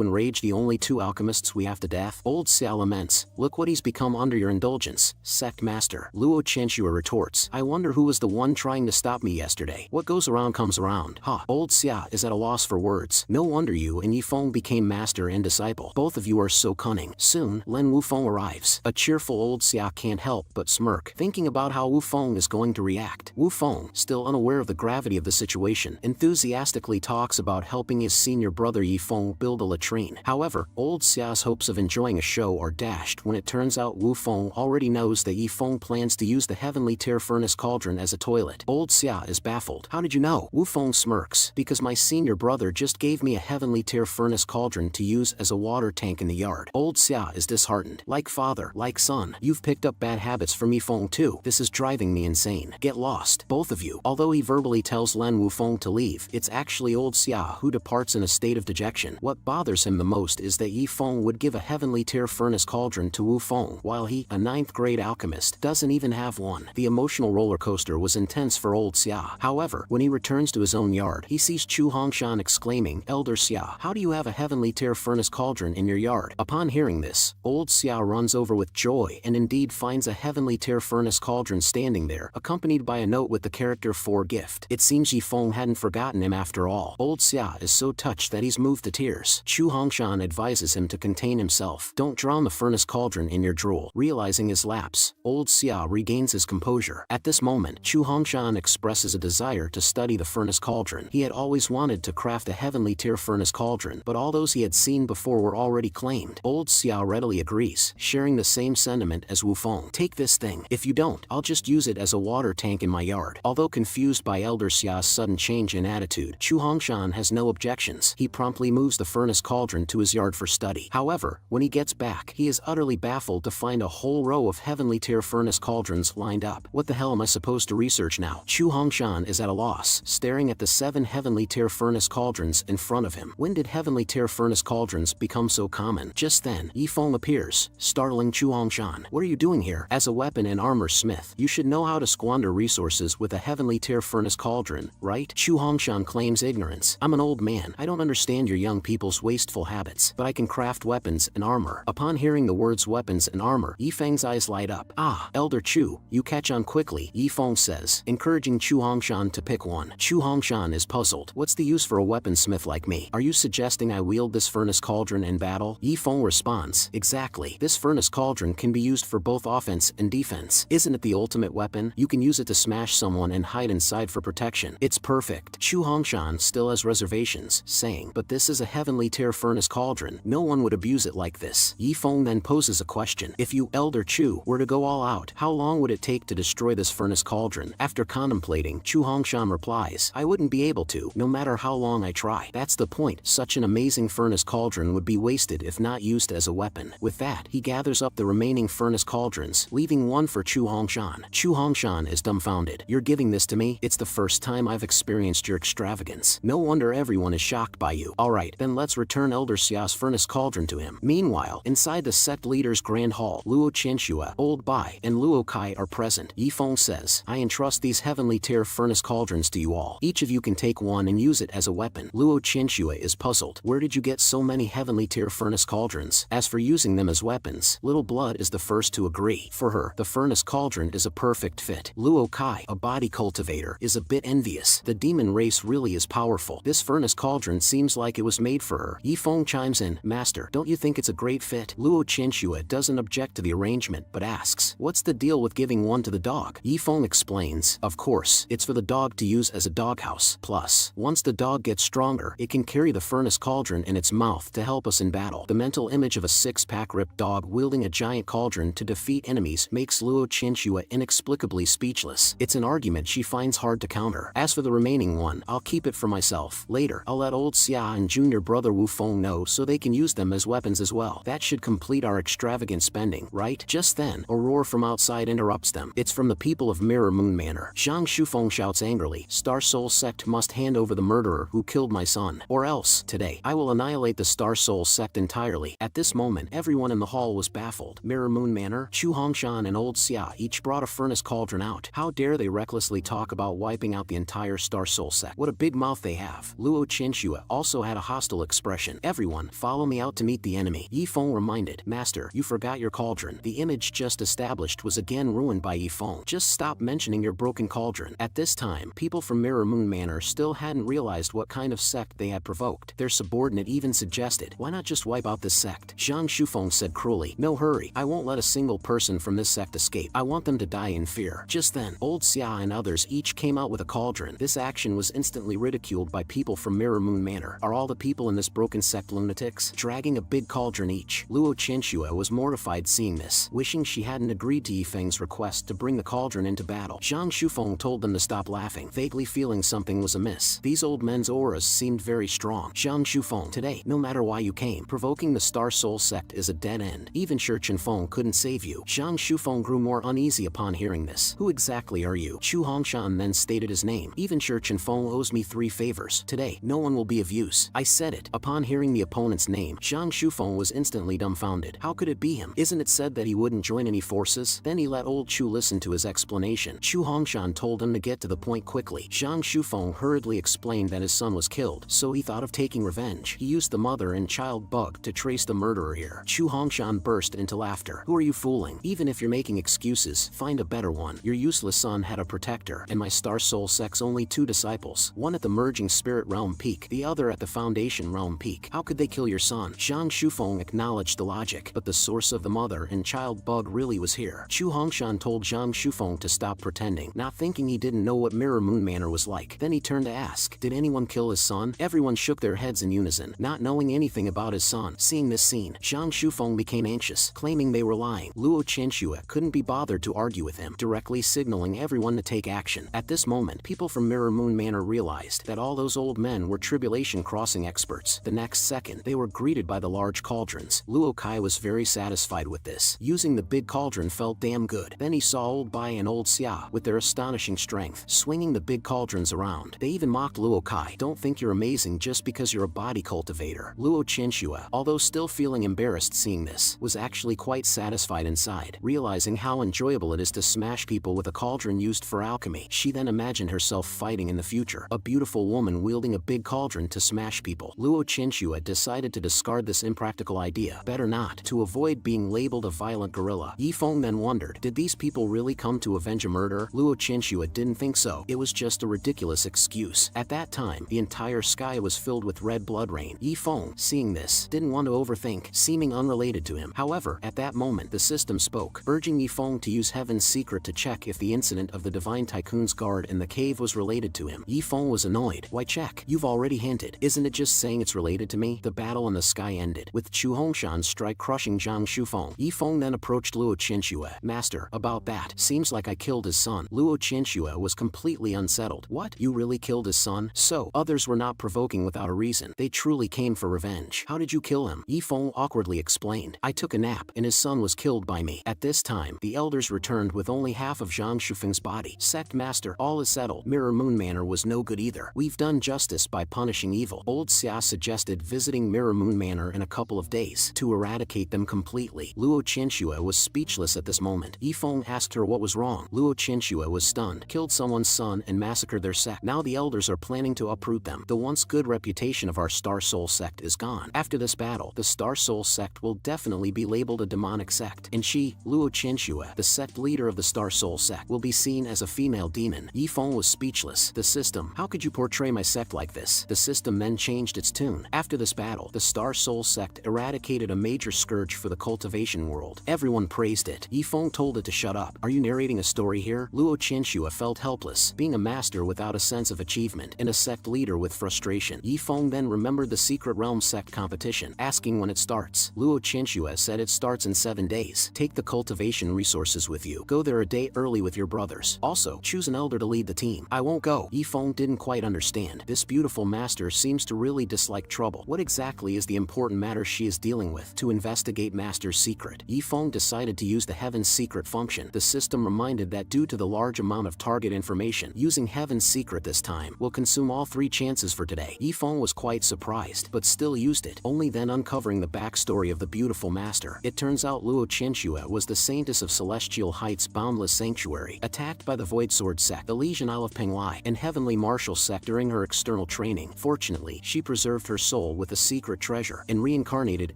enrage the only 2 alchemists we have to death? Old Xia laments. Look what he's become under your indulgence, sect master. Luo Qianxue retorts. I wonder who was the one trying to stop me yesterday. What goes around comes around. around. Ha! Old Xia is at a loss for words. No wonder you and Yifeng became master and disciple. Both of you are so cunning. Soon, Lin Wufeng arrives. A cheerful old Xia can't help but smirk, thinking about how Wufeng is going to react. Wufeng, still unaware of the gravity of the situation, enthusiastically talks about helping his senior brother Yifeng build a latrine. However, old Xia's hopes of enjoying a show are dashed when it turns out Wufeng already knows that Yifeng plans to use the heavenly tear furnace cauldron as a toilet. Old Xia is baffled. How did you know? Wufeng smirks. Because my senior brother just gave me a heavenly tear furnace cauldron to use as a water tank in the yard. Old Xia is disheartened. Like father, like son, you've picked up bad habits from Yifeng too. This is driving me insane. Get lost, both of you. Although he verbally tells Lin Wufeng to leave, it's actually old Xia who departs in a state of dejection. What bothers him the most is that Yifeng would give a heavenly tear furnace cauldron to Wufeng, while he, a 9th grade alchemist, doesn't even have one. The emotional roller coaster was intense for old Xia. However, when he returns to his own yard, he sees Chu Hongshan exclaiming, "Elder Xia, how do you have a heavenly tear furnace cauldron in your yard?" Upon hearing this, old Xia runs over with joy and indeed finds a heavenly tear furnace cauldron standing there, accompanied by a note with the character "for gift." It seems Yifeng hadn't forgotten him after all. Old Xia is so touched that he's moved to tears. Chu Hongshan advises him to contain himself. Don't drown the furnace cauldron in your drool. Realizing his lapse, old Xia regains his composure. At this moment, Chu Hongshan expresses a desire to study the furnace cauldron. He had always wanted to craft a heavenly tear furnace cauldron, but all those he had seen before were already claimed. Old Xia readily agrees, sharing the same sentiment as Wufeng. Take this thing. If you don't, I'll just use it as a water tank in my yard. Although confused by Elder Xia's sudden change in attitude, Chu Hongshan has no objections. He promptly moves the furnace cauldron to his yard for study. However, when he gets back, he is utterly baffled to find a whole row of heavenly tear furnace cauldrons lined up. What the hell am I supposed to research now? Chu Hongshan is at a loss, staring at the 7 heavenly tear furnace cauldrons in front of him. When did heavenly tear furnace cauldrons become so common? Just then, Yifeng appears, startling Chu Hongshan. What are you doing here? As a weapon and armor smith, you should know how to squander resources with a heavenly tear furnace cauldron, right? Chu Hongshan claims ignorance. I'm an old man. I don't understand your young people's wasteful habits, but I can craft weapons and armor. Upon hearing the words weapons and armor, Yifeng's eyes light up. Ah, Elder Chu, you catch on quickly, Yifeng says, encouraging Chu Hongshan to pick one. Chu Hongshan is puzzled. What's the use for a weaponsmith like me? Are you suggesting I wield this furnace cauldron in battle? Yifeng responds, exactly. This furnace cauldron can be used for both offense and defense. Isn't it the ultimate weapon? You can use it to smash someone and hide inside for protection. It's perfect. Chu Hongshan still has reservations, saying, but this is a heavenly tear furnace cauldron. No one would abuse it like this. Yifeng then poses a question. If you, Elder Chu, were to go all out, how long would it take to destroy this furnace cauldron? After contemplating, Chu Hongshan replies, I wouldn't be able to, no matter how long I try. That's the point. Such an amazing furnace cauldron would be wasted if not used as a weapon. With that, he gathers up the remaining furnace cauldrons, leaving one for Chu Hongshan. Chu Hongshan is dumbfounded. You're giving this to me? It's the first time I've experienced your extravagance. No wonder everyone is shocked by you. Alright, then let's return Elder Xia's furnace cauldron to him. Meanwhile, inside the sect leader's grand hall, Luo Qianxue, Old Bai, and Luo Kai are present. Yifeng says, I entrust these heavenly tear furnace cauldrons to you all. Each of you can take one and use it as a weapon. Luo Qianxue is puzzled. Where did you get so many heavenly tear furnace cauldrons? As for using them as weapons, Little Blood is the first to agree. For her, the furnace cauldron is a perfect fit. Luo Kai, a body cultivator, is a bit envious. The demon race really is powerful. This furnace cauldron seems like it was made for her. Yifeng chimes in, Master, don't you think it's a great fit? Luo Qianxue doesn't object to the arrangement, but asks, what's the deal with giving one to the dog? Yifeng explains, of course, it's for the dog to use as a doghouse. Plus, once the dog gets stronger, it can carry the furnace cauldron in its mouth to help us in battle. The mental image of a 6-pack ripped dog wielding a giant cauldron to defeat enemies makes Luo Qianxue inexplicably speechless. It's an argument she finds hard to counter. As for the remaining one, I'll keep it for myself. Later, I'll let old Xia and junior brother Wufeng know so they can use them as weapons as well. That should complete our extravagant spending, right? Just then, a roar from outside interrupts them. It's from the people of Mirror Moon Manor. Zhang Shufeng shouts angrily, Star Soul Sect must hand over the murderer who killed my son. Or else, today, I will annihilate the Star Soul Sect entirely. At this moment, everyone in the hall was baffled. Mirror Moon Manor, Chu Hongshan and old Xia each brought a furnace cauldron out. How dare they recklessly talk about wiping out the entire Star Soul Sect? What a big mouth they have. Luo Qianxue also had a hostile expression. Everyone, follow me out to meet the enemy. Yifeng reminded, Master, you forgot your cauldron. The image just established was again ruined by Yifeng. Just stop mentioning your broken cauldron. At this time, people from Mirror Moon Moon Manor still hadn't realized what kind of sect they had provoked. Their subordinate even suggested, "Why not just wipe out this sect?" Zhang Shufeng said cruelly, "No hurry, I won't let a single person from this sect escape. I want them to die in fear." Just then, Old Xia and others each came out with a cauldron. This action was instantly ridiculed by people from Mirror Moon Manor. Are all the people in this broken sect lunatics? Dragging a big cauldron each. Luo Qianxue was mortified seeing this, wishing she hadn't agreed to Yifeng's request to bring the cauldron into battle. Zhang Shufeng told them to stop laughing, vaguely feeling something was amiss. These old men's auras seemed very strong. Zhang Shufeng, today, no matter why you came, provoking the Star Soul sect is a dead end. Even Shi Chenfeng couldn't save you. Zhang Shufeng grew more uneasy upon hearing this. Who exactly are you? Chu Hongshan then stated his name. Even Shi Chenfeng owes me 3 favors. Today, no one will be of use. I said it. Upon hearing the opponent's name, Zhang Shufeng was instantly dumbfounded. How could it be him? Isn't it said that he wouldn't join any forces? Then he let old Chu listen to his explanation. Chu Hongshan told him to get to the point quickly. Zhang Shufeng hurriedly explained that his son was killed, so he thought of taking revenge. He used the mother and child bug to trace the murderer here. Chu Hongshan burst into laughter. Who are you fooling? Even if you're making excuses, find a better one. Your useless son had a protector, and my Star Soul sect's only 2 disciples. One at the merging spirit realm peak, the other at the foundation realm peak. How could they kill your son? Zhang Shufeng acknowledged the logic, but the source of the mother and child bug really was here. Chu Hongshan told Zhang Shufeng to stop pretending, not thinking he didn't know what Mirror Moon Manor was like. Then he turned to ask, did anyone kill his son? Everyone shook their heads in unison, not knowing anything about his son. Seeing this scene, Zhang Shufeng became anxious, claiming they were lying. Luo Qianxue couldn't be bothered to argue with him, directly signaling everyone to take action. At this moment, people from Mirror Moon Manor realized that all those old men were tribulation crossing experts. The next second, they were greeted by the large cauldrons. Luo Kai was very satisfied with this. Using the big cauldron felt damn good. Then he saw Old Bai and Old Xia, with their astonishing strength, swinging the big cauldrons around. They even mocked Luo Kai. Don't think you're amazing just because you're a body cultivator. Luo Qianxue, although still feeling embarrassed seeing this, was actually quite satisfied inside, realizing how enjoyable it is to smash people with a cauldron used for alchemy. She then imagined herself fighting in the future, a beautiful woman wielding a big cauldron to smash people. Luo Qianxue decided to discard this impractical idea. Better not, to avoid being labeled a violent gorilla. Yifeng then wondered, did these people really come to avenge a murder? Luo Qianxue didn't think so. It was just a ridiculous excuse. At that time, the entire sky was filled with red blood rain. Yifeng, seeing this, didn't want to overthink, seeming unrelated to him. However, at that moment, the system spoke, urging Yifeng to use Heaven's secret to check if the incident of the Divine Tycoon's guard in the cave was related to him. Yifeng was annoyed. Why check? You've already hinted. Isn't it just saying it's related to me? The battle in the sky ended, with Chu Hongshan's strike crushing Zhang Shufeng. Yifeng then approached Luo Qianxue. Master, about that. Seems like I killed his son. Luo Qianxue was completely unsettled. What? You really killed his son? So, others were not provoking without a reason. They truly came for revenge. How did you kill him? Yifeng awkwardly explained. I took a nap, and his son was killed by me. At this time, the elders returned with only half of Zhang Shufeng's body. Sect Master, all is settled. Mirror Moon Manor was no good either. We've done justice by punishing evil. Old Xia suggested visiting Mirror Moon Manor in a couple of days to eradicate them completely. Luo Qianxue was speechless at this moment. Yifeng asked her what was wrong. Luo Qianxue was stunned. Killed someone's son and massacred their sect. Now the elders are planning to uproot them. The once good reputation of our Star Soul sect is gone. After this battle, the Star Soul sect will definitely be labeled a demonic sect. And she, Luo Qianxue, the sect leader of the Star Soul sect, will be seen as a female demon. Yifeng was speechless. The system, how could you portray my sect like this? The system then changed its tune. After this battle, the Star Soul sect eradicated a major scourge for the cultivation world. Everyone praised it. Yifeng told it to shut up. Are you narrating a story here? Luo Qianxue felt helpless, being a master without a sense of achievement, and a sect leader with frustration. Yifeng then remembered the Secret Realm sect competition, asking when it starts. Luo Qianxue said it starts in 7 days. Take the cultivation resources with you. Go there a day early with your brothers. Also, choose an elder to lead the team. I won't go. Yifeng didn't quite understand. This beautiful master seems to really dislike trouble. What exactly is the important matter she is dealing with? To investigate Master's secret, Yifeng decided to use the Heaven's secret function. The system reminded that due to the large amount of target information, using Heaven's secret this time will consume all 3 chances for today. Yifeng was quite surprised, but still used it, only then uncovering the backstory of the beautiful master. It turns out Luo Qianxue was the saintess of Celestial Heights Boundless Sanctuary, attacked by the Void Sword sect, the Legion Isle of Penglai, and Heavenly Martial sect during her external training. Fortunately, she preserved her soul with a secret treasure and reincarnated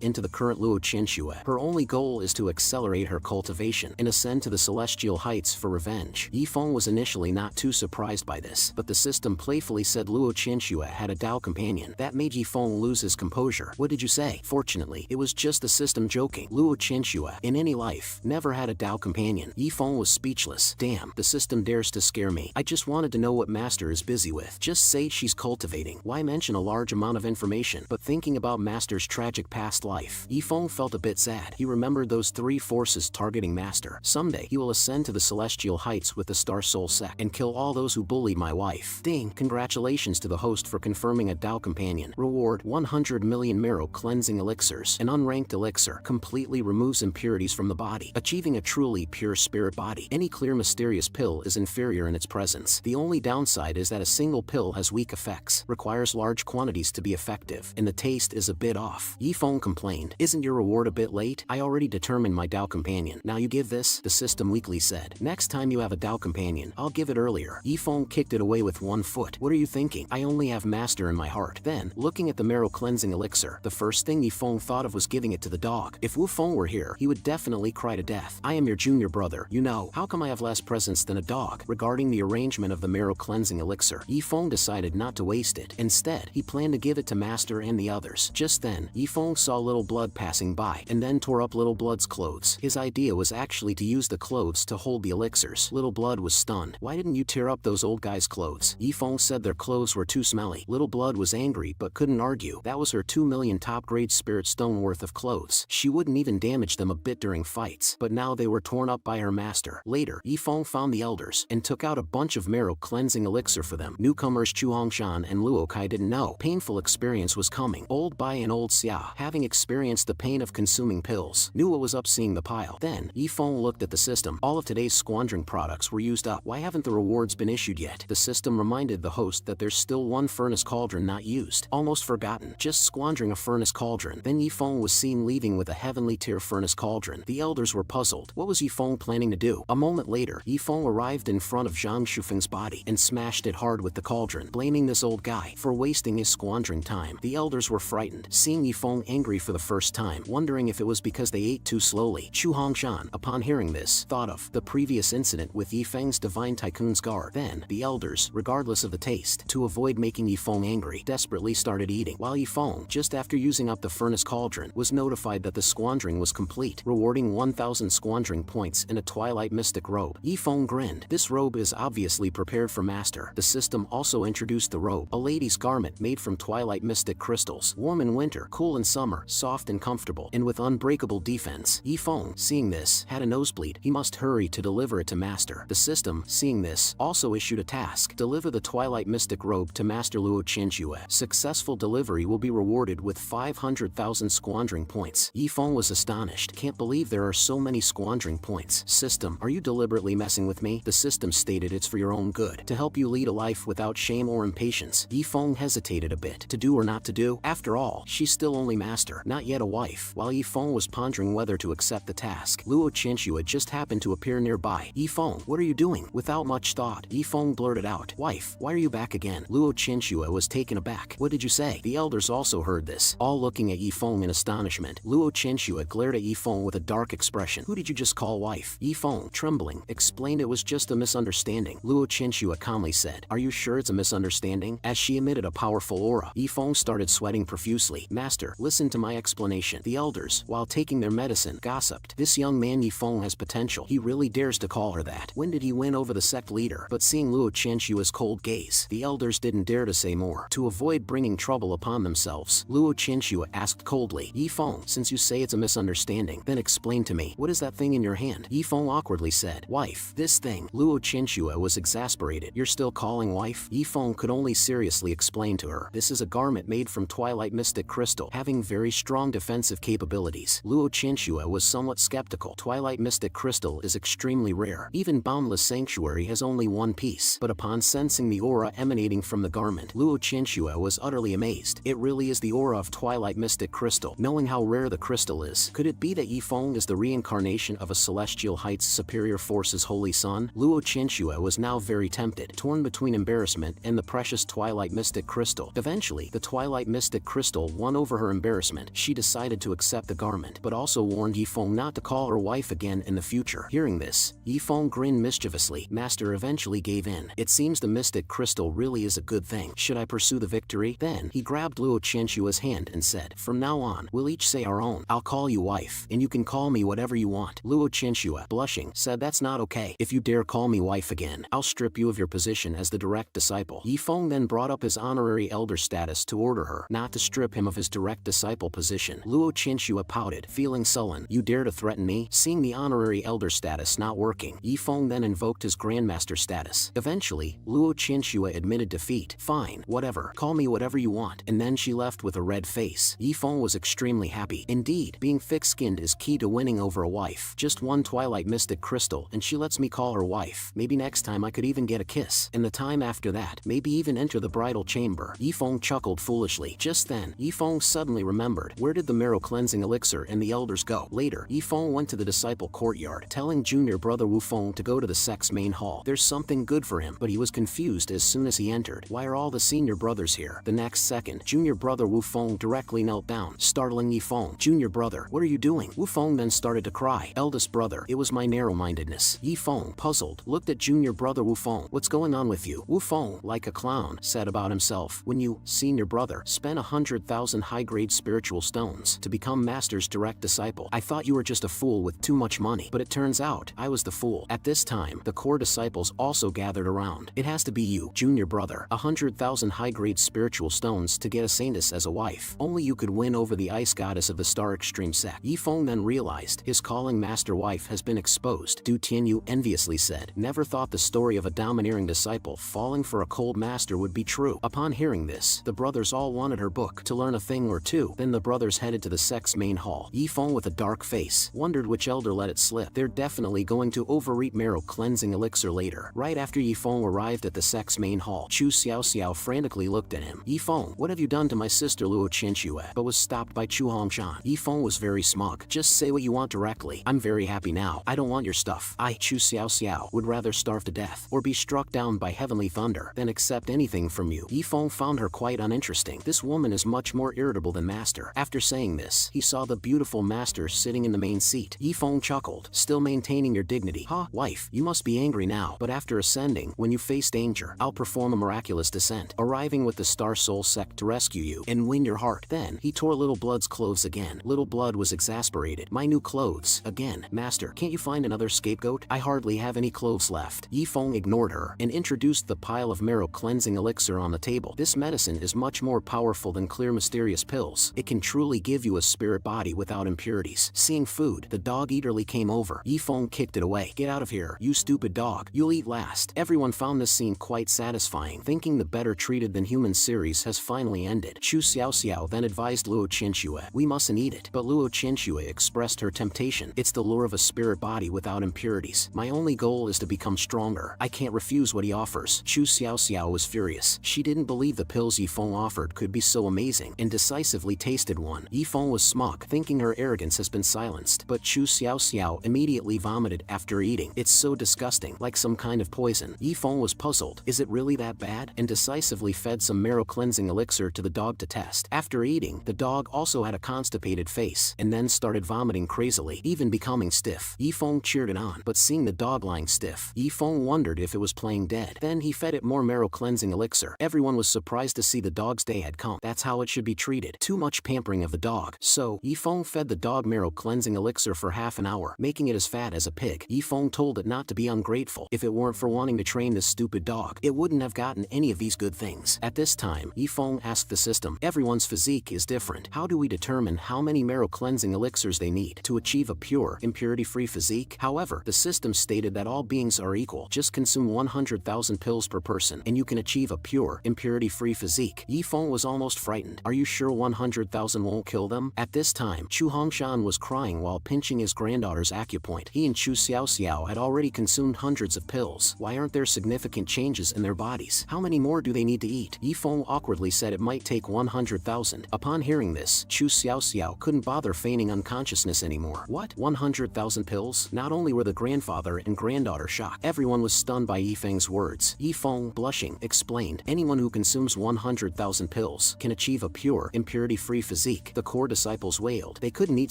into the current Luo Qianxue. Her only goal is to accelerate her cultivation and ascend to the Celestial Heights for revenge. Yifeng was initially not too surprised by this. guess, but the system playfully said Luo Qianxue had a Dao companion. That made Yifeng lose his composure. What did you say? Fortunately, it was just the system joking. Luo Qianxue, in any life, never had a Dao companion. Yifeng was speechless. Damn, the system dares to scare me. I just wanted to know what Master is busy with. Just say she's cultivating. Why mention a large amount of information? But thinking about Master's tragic past life, Yifeng felt a bit sad. He remembered those three forces targeting Master. Someday, he will ascend to the celestial heights with the Star Soul sect and kill all those who bullied my wife. Ding! Congratulations to the host for confirming a Dao companion. Reward 100 million marrow cleansing elixirs. An unranked elixir completely removes impurities from the body, achieving a truly pure spirit body. Any clear mysterious pill is inferior in its presence. The only downside is that a single pill has weak effects, requires large quantities to be effective, and the taste is a bit off. Yifeng complained. Isn't your reward a bit late? I already determined my Dao companion. Now you give this? The system weakly said. Next time you have a Dao companion, I'll give it earlier. Yifeng kicked it away with one foot. What are you thinking? I only have Master in my heart. Then, looking at the marrow cleansing elixir, the first thing Yifeng thought of was giving it to the dog. If Wu Feng were here, he would definitely cry to death. I am your junior brother, you know. How come I have less presence than a dog? Regarding the arrangement of the marrow cleansing elixir, Yifeng decided not to waste it. Instead, he planned to give it to Master and the others. Just then, Yifeng saw Little Blood passing by, and then tore up Little Blood's clothes. His idea was actually to use the clothes to hold the elixirs. Little Blood was stunned. Why didn't you tear up those old guys' clothes? Yifeng said their clothes were too smelly. Little Blood was angry but couldn't argue. That was her 2 million top-grade spirit stone worth of clothes. She wouldn't even damage them a bit during fights, but now they were torn up by her master. Later, Yifeng found the elders and took out a bunch of marrow cleansing elixir for them. Newcomers Chu Hongshan and Luo Kai didn't know. Painful experience was coming. Old Bai and Old Xia, having experienced the pain of consuming pills, knew what was up seeing the pile. Then, Yifeng looked at the system. All of today's squandering products were used up. Why haven't the rewards been issued yet? The system reminded the host that there's still one furnace cauldron not used. Almost forgotten. Just squandering a furnace cauldron. Then Yifeng was seen leaving with a heavenly tier furnace cauldron. The elders were puzzled. What was Yifeng planning to do? A moment later, Yifeng arrived in front of Zhang Shufeng's body and smashed it hard with the cauldron, blaming this old guy for wasting his squandering time. The elders were frightened, seeing Yifeng angry for the first time, wondering if it was because they ate too slowly. Chu Hongshan, upon hearing this, thought of the previous incident with Yifeng's Divine Tycoon's guard. Then, the elders, regardless of the taste, to avoid making Yifeng angry, desperately started eating, while Yifeng, just after using up the furnace cauldron, was notified that the squandering was complete, rewarding 1,000 squandering points in a Twilight Mystic robe. Yifeng grinned. This robe is obviously prepared for Master. The system also introduced the robe, a lady's garment made from Twilight Mystic crystals, warm in winter, cool in summer, soft and comfortable, and with unbreakable defense. Yifeng, seeing this, had a nosebleed. He must hurry to deliver it to Master. The system, seeing this, also issued a task. Deliver the Twilight Mystic robe to Master Luo Qianxue. Successful delivery will be rewarded with 500,000 squandering points. Yifeng was astonished. Can't believe there are so many squandering points. System, are you deliberately messing with me? The system stated it's for your own good, to help you lead a life without shame or impatience. Yifeng hesitated a bit. To do or not to do? After all, she's still only Master, not yet a wife. While Yifeng was pondering whether to accept the task, Luo Qianxue just happened to appear nearby. Yifeng, what are you doing? Without much thought, Yifeng blurted out, Wife, why are you back again? Luo Qianxue was taken aback. What did you say? The elders also heard this, all looking at Yifeng in astonishment. Luo Qianxue glared at Yifeng with a dark expression. Who did you just call wife? Yifeng, trembling, explained it was just a misunderstanding. Luo Qianxue calmly said, Are you sure it's a misunderstanding? As she emitted a powerful aura, Yifeng started sweating profusely. Master, listen to my explanation. The elders, while taking their medicine, gossiped. This young man Yifeng has potential. He really dares to call her that. When did he win over the sect leader? But seeing Luo Qianxue's cold gaze, the elders didn't dare to say more. To avoid bringing trouble upon themselves, Luo Qianxue asked coldly, Yifeng, since you say it's a misunderstanding, then explain to me, what is that thing in your hand? Yifeng awkwardly said, Wife, this thing. Luo Qianxue was exasperated. You're still calling wife? Yifeng could only seriously explain to her. This is a garment made from Twilight Mystic crystal, having very strong defensive capabilities. Luo Qianxue was somewhat skeptical. Twilight Mystic crystal is extremely rare. Even Boundless Sanctuary has only one piece. But upon sensing the aura emanating from the garment, Luo Qianxue was utterly amazed. It really is the aura of Twilight Mystic crystal. Knowing how rare the crystal is, could it be that Yifeng is the reincarnation of a Celestial Heights Superior Force's holy son? Luo Qianxue was now very tempted, torn between embarrassment and the precious Twilight Mystic crystal. Eventually, the Twilight Mystic crystal won over her embarrassment. She decided to accept the garment, but also warned Yifeng not to call her wife again in the future. Hearing this, Yifeng grinned mischievously. Master eventually gave in. It seems the mystic crystal really is a good thing. Should I pursue the victory? Then, he grabbed Luo Qianshua's hand and said, from now on, we'll each say our own. I'll call you wife, and you can call me whatever you want. Luo Qianshua, blushing, said that's not okay. If you dare call me wife again, I'll strip you of your position as the direct disciple. Yifeng then brought up his honorary elder status to order her not to strip him of his direct disciple position. Luo Qianshua pouted, feeling sullen. You dare to threaten me? Seeing the honorary elder status not working, Yifeng then invoked his grandmaster status. Eventually, Luo Qianshua admitted defeat. Fine, whatever. Call me whatever you want. And then she left with a red face. Yifeng was extremely happy. Indeed, being thick-skinned is key to winning over a wife. Just one Twilight Mystic Crystal and she lets me call her wife. Maybe next time I could even get a kiss. And the time after that, maybe even enter the bridal chamber. Yifeng chuckled foolishly. Just then, Yifeng suddenly remembered. Where did the marrow cleansing elixir and the elders go? Later, Yifeng went to the disciple courtyard, telling junior brother Wufeng to go to the sect's main hall. There's something good for him, but he was confused as soon as he entered. Why are all the senior brothers here? The next second, junior brother Wufeng directly knelt down, startling Yifeng. Junior brother, what are you doing? Wufeng then started to cry. Eldest brother, it was my narrow-mindedness. Yifeng, puzzled, looked at junior brother Wufeng. What's going on with you? Wufeng, like a clown, said about himself. When you, senior brother, spent 100,000 high-grade spiritual stones to become master's direct disciple, I thought you were just a fool with too much money. But it turns out, I was the fool. At this time, the core disciples also gathered around. It has to be you, junior brother. 100,000 high-grade spiritual stones to get a saintess as a wife. Only you could win over the ice goddess of the Star Extreme sect. Yifeng then realized his calling master wife has been exposed. Du Tianyu enviously said, never thought the story of a domineering disciple falling for a cold master would be true. Upon hearing this, the brothers all wanted her book to learn a thing or two. Then the brothers headed to the sect's main hall. Yifeng, with a dark face, wondered which elder let it slip. They're definitely going to overeat marrow cleansing elixir later. Right after Yifeng arrived at the sect's main hall, Chu Xiaoxiao frantically looked at him. Yifeng, what have you done to my sister Luo Qianshua? But was stopped by Chu Hongshan. Yifeng was very smug. Just say what you want directly. I'm very happy now. I don't want your stuff. I, Chu Xiaoxiao, would rather starve to death or be struck down by heavenly thunder than accept anything from you. Yifeng found her quite uninteresting. This woman is much more irritable than master. After saying this, he saw the beautiful master sitting in the main seat. Yifeng chuckled, still maintaining your dignity. Huh, wife, you must be angry now. But after ascending, when you face danger, I'll perform a miraculous descent, arriving with the Star Soul sect to rescue you and win your heart. Then, he tore Little Blood's clothes again. Little Blood was exasperated. My new clothes. Again, master, can't you find another scapegoat? I hardly have any clothes left. Yifeng ignored her and introduced the pile of marrow cleansing elixir on the table. This medicine is much more powerful than clear mysterious pills. It can truly give you a spirit body without impurities. Seeing food, the dog eagerly came over. Yifeng kicked it away. Get out of here, you stupid dog. You'll eat last. Everyone found this scene quite satisfying, thinking the better treated than human series has finally ended. Chu Xiaoxiao then advised Luo Qianshua, we mustn't eat it. But Luo Qianshua expressed her temptation. It's the lure of a spirit body without impurities. My only goal is to become stronger. I can't refuse what he offers. Chu Xiaoxiao was furious. She didn't believe the pills Yifeng offered could be so amazing, and decisively tasted one. Yifeng was smug, thinking her arrogance has been silenced. But Chu Xiaoxiao immediately vomited after eating. It's so disgusting, like some kind of poison. Yifeng was puzzled. Is it really that bad? And decisively fed some marrow cleansing elixir to the dog to test. After eating, the dog also had a constipated face, and then started vomiting crazily, even becoming stiff. Yifeng cheered it on, but seeing the dog lying stiff, Yifeng wondered if it was playing dead. Then he fed it more marrow cleansing elixir. Everyone was surprised to see the dog's day had come. That's how it should be treated. Too much pampering of the dog. So, Yifeng fed the dog marrow cleansing elixir for half an hour, making it as fat as a pig. Yifeng told it not to be ungrateful. If it weren't for wanting to train this stupid dog, it wouldn't have gotten any of these good things. At this time, Yifeng asked the system, everyone's physique is different. How do we determine how many marrow cleansing elixirs they need to achieve a pure, impurity-free physique? However, the system stated that all beings are equal. Just consume 100,000 pills per person, and you can achieve a pure, impurity-free physique. Yifeng was almost frightened. Are you sure 100,000 won't kill them? At this time, Chu Hongshan was crying while pinching his granddaughter's acupoint. He and Chu Xiaoxiao had already consumed hundreds of pills. Why aren't there significant changes in their bodies? How many more do they need to eat? Yifeng awkwardly said it might take 100,000. Upon hearing this, Chu Xiaoxiao couldn't bother feigning unconsciousness anymore. What? 100,000 pills? Not only were the grandfather and granddaughter shocked, everyone was stunned by Yifeng's words. Yifeng, blushing, explained, anyone who consumes 100,000 pills can achieve a pure, impurity-free physique. The core disciples wailed. They couldn't eat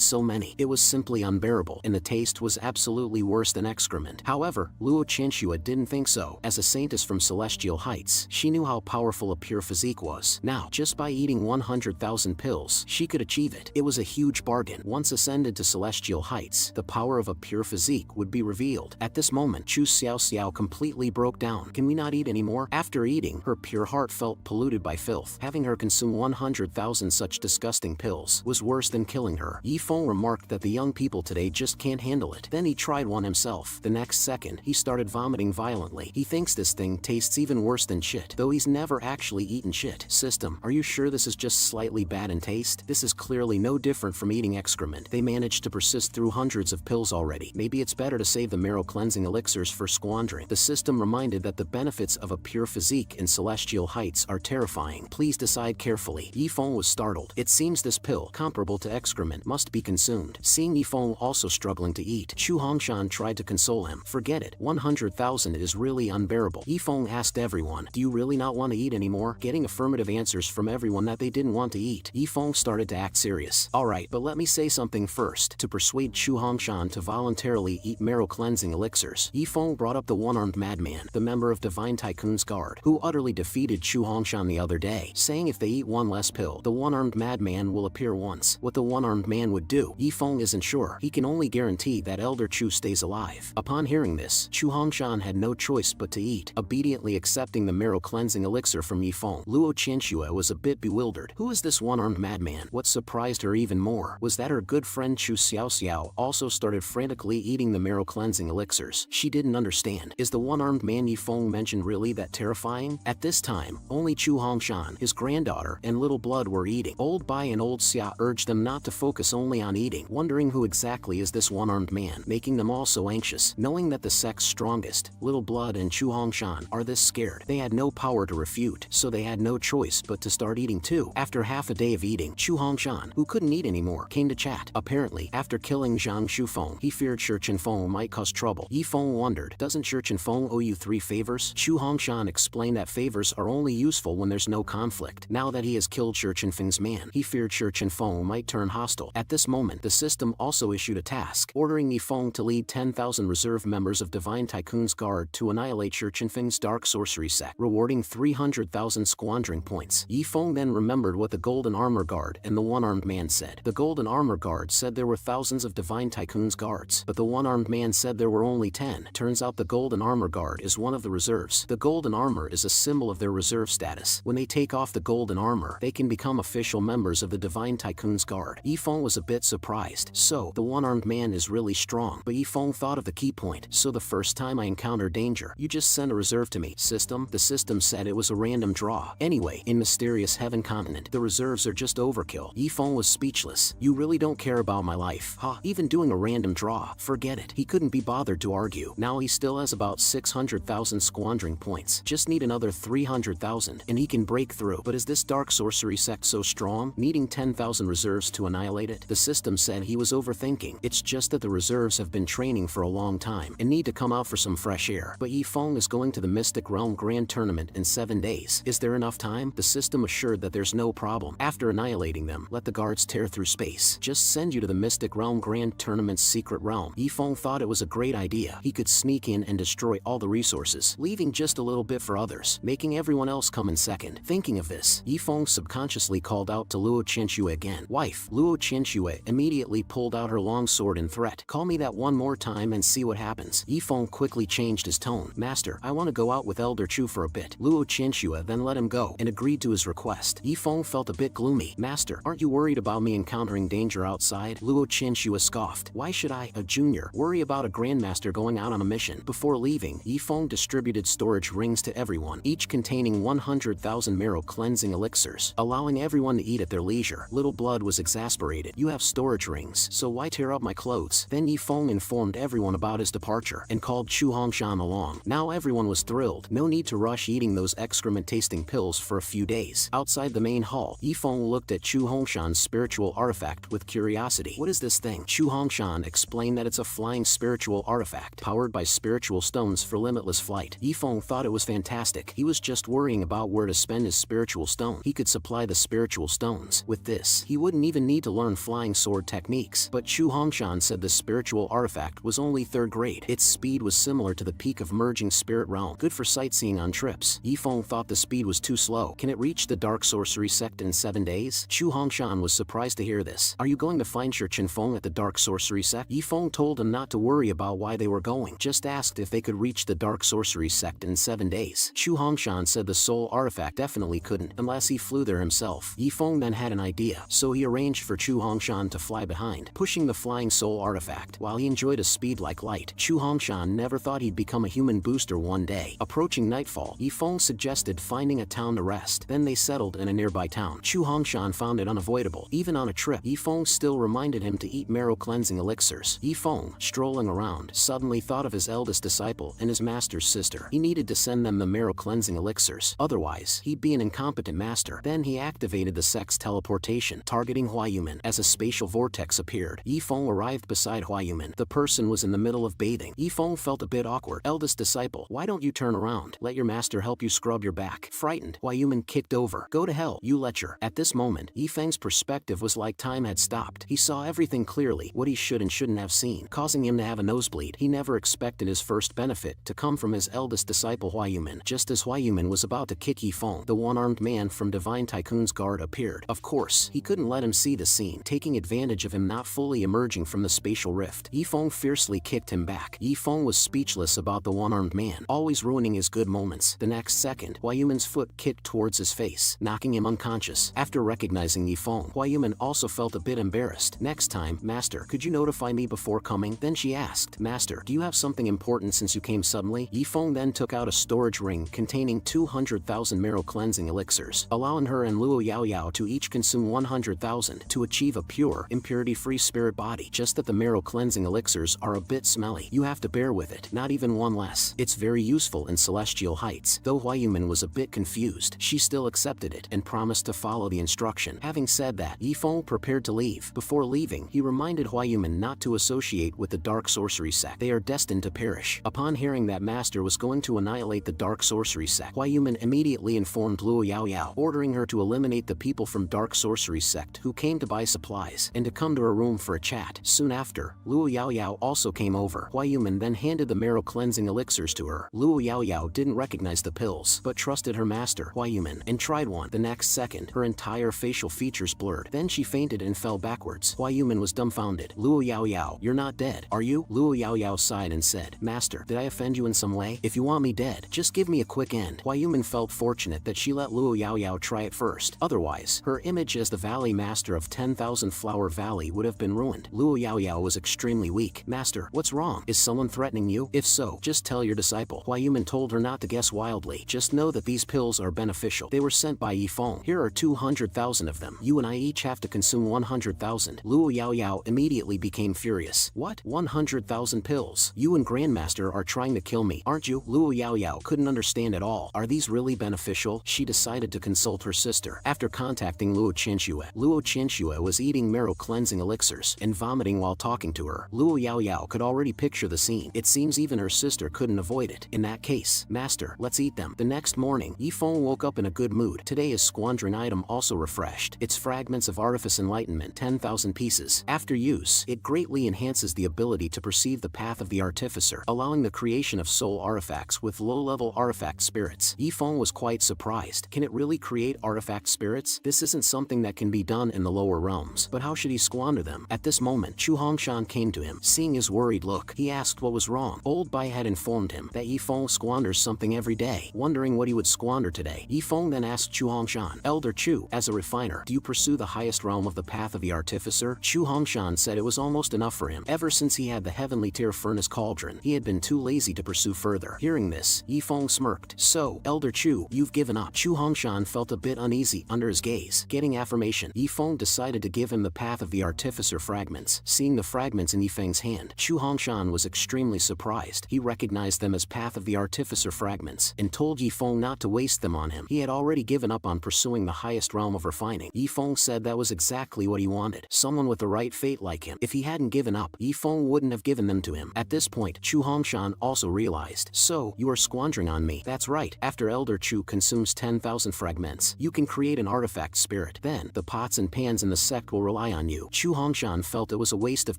so many. It was simply unbearable, and the taste was absolutely worse than excrement. However, Luo Qianshua didn't think so. As as a saintess from celestial heights, she knew how powerful a pure physique was. Now, just by eating 100,000 pills, she could achieve it. It was a huge bargain. Once ascended to celestial heights, the power of a pure physique would be revealed. At this moment, Chu Xiao completely broke down. Can we not eat anymore? After eating, her pure heart felt polluted by filth. Having her consume 100,000 such disgusting pills was worse than killing her. Yi Feng remarked that the young people today just can't handle it. Then he tried one himself. The next second, he started vomiting violently. He thinks this thing tastes even worse than shit, though he's never actually eaten shit. System, are you sure this is just slightly bad in taste? This is clearly no different from eating excrement. They managed to persist through hundreds of pills already. Maybe it's better to save the marrow cleansing elixirs for squandering. The system reminded that the benefits of a pure physique in celestial heights are terrifying. Please decide carefully. Yi Feng was startled. It seems this pill, comparable to excrement, must be consumed. Seeing Yi Feng also struggling to eat, Chu Hongshan tried to console him. Forget it. 100,000 is really unbearable. Yi Feng asked everyone, do you really not want to eat anymore? Getting affirmative answers from everyone that they didn't want to eat, Yi Feng started to act serious. Alright, but let me say something first. To persuade Chu Hongshan to voluntarily eat marrow cleansing elixirs, Yi Feng brought up the one-armed madman, the member of Divine Tycoon's guard, who utterly defeated Chu Hongshan the other day, saying if they eat one less pill, the one-armed madman will appear once. What the one-armed man would do, Yi Feng isn't sure. He can only guarantee that Elder Chu stays alive. Upon hearing this, Chu Hongshan had no choice but to eat, obediently accepting the marrow cleansing elixir from Yi Feng. Luo Qianxue was a bit bewildered. Who is this one-armed madman? What surprised her even more was that her good friend Chu Xiao also started frantically eating the marrow cleansing elixirs. She didn't understand. Is the one-armed man Yi Feng mentioned really that terrifying? At this time, only Chu Hongshan, his granddaughter, and little blood were eating. Old Bai and old Xia urged them not to focus only on eating, wondering who exactly is this one-armed man, making them all so anxious. Knowing that the sect's strongest, little blood and Chu Hongshan, are this scared, they had no power to refute, so they had no choice but to start eating too. After half a day of eating, Chu Hongshan, who couldn't eat anymore, came to chat. Apparently, after killing Zhang Shufeng, he feared Shi Chenfeng might cause trouble. Yi Feng wondered, doesn't Shi Chenfeng owe you 3 favors? Chu Hongshan explained that favors are only useful when there's no conflict. Now that he has killed Shi Chenfeng's man, he feared Shi Chenfeng might turn hostile. At this moment, the system also issued a task, ordering Yi Feng to lead 10,000 reserve members of Divine Tycoon's guard to annihilate Shi Chenfeng's dark sorcery sect, rewarding 300,000 squandering points. Yi Feng then remembered what the Golden Armor Guard and the one-armed man said. The Golden Armor Guard said there were thousands of Divine Tycoon's guards, but the one-armed man said there were only 10. Turns out the Golden Armor Guard is one of the reserves. The Golden Armor is a symbol of their reserve status. When they take off the Golden Armor, they can become official members of the Divine Tycoon's guard. Yi Feng was a bit surprised. So, the one-armed man is really strong, but Yi Feng thought of the key point. So the first time I encounter danger, you just send a reserve to me. System? The system said it was a random draw. Anyway, in Mysterious Heaven Continent, the reserves are just overkill. Yi Feng was speechless. You really don't care about my life, huh? Even doing a random draw. Forget it. He couldn't be bothered to argue. Now he still has about 600,000 squandering points. Just need another 300,000, and he can break through. But is this dark sorcery sect so strong, needing 10,000 reserves to annihilate it? The system said he was overthinking. It's just that the reserves have been training for a long time and need to come out for some fresh air. But Yi Feng is going to the Mystic Realm Grand Tournament in 7 days. Is there enough time? The system assured that there's no problem. After annihilating them, let the guards tear through space. Just send you to the Mystic Realm Grand Tournament's secret realm. Yi Feng thought it was a great idea. He could sneak in and destroy all the resources, leaving just a little bit for others, making everyone else come in second. Thinking of this, Yi Feng subconsciously called out to Luo Qianxue again. Wife. Luo Qianxue immediately pulled out her long sword in threat. Call me that one more time and see what happens. Yi Feng quickly changed his tone. Master, I want to go out with Elder Chu for a bit. Luo Qianxue then let him go and agreed to his request. Yi Feng felt a bit gloomy. Master, aren't you worried about me encountering danger outside? Luo Qianxue scoffed. Why should I, a junior, worry about a grandmaster going out on a mission? Before leaving, Yi Feng distributed storage rings to everyone, each containing 100,000 marrow cleansing elixirs, allowing everyone to eat at their leisure. Little Blood was exasperated. You have storage rings, so why tear up my clothes? Then Yi Feng informed everyone about his departure and called Chu Hongshan along. Now everyone was thrilled. No need to rush eating those excrement-tasting pills for a few days. Outside the main hall, Yi Feng looked at Chu Hongshan's spiritual artifact with curiosity. What is this thing? Chu Hongshan explained that it's a flying spiritual artifact, powered by spiritual stones for limitless flight. Yi Feng thought it was fantastic. He was just worrying about where to spend his spiritual stone. He could supply the spiritual stones. With this, he wouldn't even need to learn flying sword techniques. But Chu Hongshan said the spiritual artifact was only 3rd grade. Its speed was similar to the peak of merging spiritual spirit realm. Good for sightseeing on trips. Yifeng thought the speed was too slow. Can it reach the dark sorcery sect in 7 days? Chu Hongshan was surprised to hear this. Are you going to find Shi Qinfeng at the dark sorcery sect? Yifeng told him not to worry about why they were going, just asked if they could reach the dark sorcery sect in 7 days. Chu Hongshan said the soul artifact definitely couldn't unless he flew there himself. Yifeng then had an idea, so he arranged for Chu Hongshan to fly behind, pushing the flying soul artifact. While he enjoyed a speed like light, Chu Hongshan never thought he'd become a human booster one day. Approaching nightfall, Yifeng suggested finding a town to rest. Then they settled in a nearby town. Chu Hongshan found it unavoidable. Even on a trip, Yifeng still reminded him to eat marrow cleansing elixirs. Yifeng, strolling around, suddenly thought of his eldest disciple and his master's sister. He needed to send them the marrow cleansing elixirs, otherwise he'd be an incompetent master. Then he activated the sect's teleportation, targeting Huayuman. As a spatial vortex appeared, Yifeng arrived beside Huayuman. The person was in the middle of bathing. Yifeng felt a bit awkward. Eldest disciple, why don't you turn around? Let your master help you scrub your back. Frightened, Huayuman kicked over. Go to hell, you lecher. At this moment, Yifeng's perspective was like time had stopped. He saw everything clearly, what he should and shouldn't have seen, causing him to have a nosebleed. He never expected his first benefit to come from his eldest disciple Huayuman. Just as Huayuman was about to kick Yifeng, the one-armed man from Divine Tycoon's guard appeared. Of course, he couldn't let him see the scene, taking advantage of him not fully emerging from the spatial rift. Yifeng fiercely kicked him back. Yifeng was speechless about the one-armed man, always ruining his good moments. The next second, Huayuman's foot kicked towards his face, knocking him unconscious. After recognizing Yifeng, Huayuman also felt a bit embarrassed. Next time, Master, could you notify me before coming? Then she asked, Master, do you have something important since you came suddenly? Yifeng then took out a storage ring containing 200,000 marrow cleansing elixirs, allowing her and Luo Yaoyao to each consume 100,000 to achieve a pure, impurity-free spirit body. Just that the marrow cleansing elixirs are a bit smelly. You have to bear with it, not even one less. It's very useful in celestial heights. Though Huayuman was a bit confused, she still accepted it and promised to follow the instruction. Having said that, Yifeng prepared to leave. Before leaving, he reminded Huayuman not to associate with the dark sorcery sect. They are destined to perish. Upon hearing that Master was going to annihilate the dark sorcery sect, Huayuman immediately informed Luo Yaoyao, ordering her to eliminate the people from dark sorcery sect who came to buy supplies and to come to her room for a chat. Soon after, Luo Yaoyao also came over. Huayuman then handed the marrow cleansing elixirs to her. Luo Yaoyao didn't recognize the pills, but trusted her master, Huayuman, and tried one. The next second, her entire facial features blurred. Then she fainted and fell backwards. Huayuman was dumbfounded. Luo Yaoyao, you're not dead, are you? Luo Yaoyao sighed and said, Master, did I offend you in some way? If you want me dead, just give me a quick end. Huayuman felt fortunate that she let Luo Yaoyao try it first. Otherwise, her image as the Valley Master of 10,000 Flower Valley would have been ruined. Luo Yaoyao was extremely weak. Master, what's wrong? Is someone threatening you? If so, just tell your disciple. Huayuman told her not to guess wildly. Just know that these pills are beneficial. They were sent by Yifeng. Here are 200,000 of them. You and I each have to consume 100,000. Luo Yaoyao immediately became furious. What? 100,000 pills? You and Grandmaster are trying to kill me, aren't you? Luo Yaoyao couldn't understand at all. Are these really beneficial? She decided to consult her sister. After contacting Luo Qianxue was eating marrow cleansing elixirs and vomiting while talking to her. Luo Yaoyao could already picture the scene. It seems even her sister couldn't avoid it. In that case, Master, let's eat them. The next morning, Yifeng woke up in a good mood. Today his squandering item also refreshed. It's Fragments of Artifice Enlightenment, 10,000 pieces. After use, it greatly enhances the ability to perceive the path of the artificer, allowing the creation of soul artifacts with low-level artifact spirits. Yifeng was quite surprised. Can it really create artifact spirits? This isn't something that can be done in the lower realms. But how should he squander them? At this moment, Chu Hongshan came to him. Seeing his worried look, he asked what was wrong. Old Bai had informed him that Yifeng squanders something every day. Wondering what he would squander today, Yifeng then asked Chu Hongshan, Elder Chu, as a refiner, do you pursue the highest realm of the path of the artificer? Chu Hongshan said it was almost enough for him. Ever since he had the heavenly tier furnace cauldron, he had been too lazy to pursue further. Hearing this, Yifeng smirked. So, Elder Chu, you've given up. Chu Hongshan felt a bit uneasy under his gaze. Getting affirmation, Yifeng decided to give him the path of the artificer fragments. Seeing the fragments in Yifeng's hand, Chu Hongshan was extremely surprised. He recognized them as path of the artificer fragments and told Yifeng not to waste them on him. He had already given up on pursuing the highest realm of refining. Yifeng said that was exactly what he wanted. Someone with the right fate like him. If he hadn't given up, Yifeng wouldn't have given them to him. At this point, Chu Hongshan also realized. So, you are squandering on me. That's right. After Elder Chu consumes 10,000 fragments, you can create an artifact spirit. Then, the pots and pans in the sect will rely on you. Chu Hongshan felt it was a waste of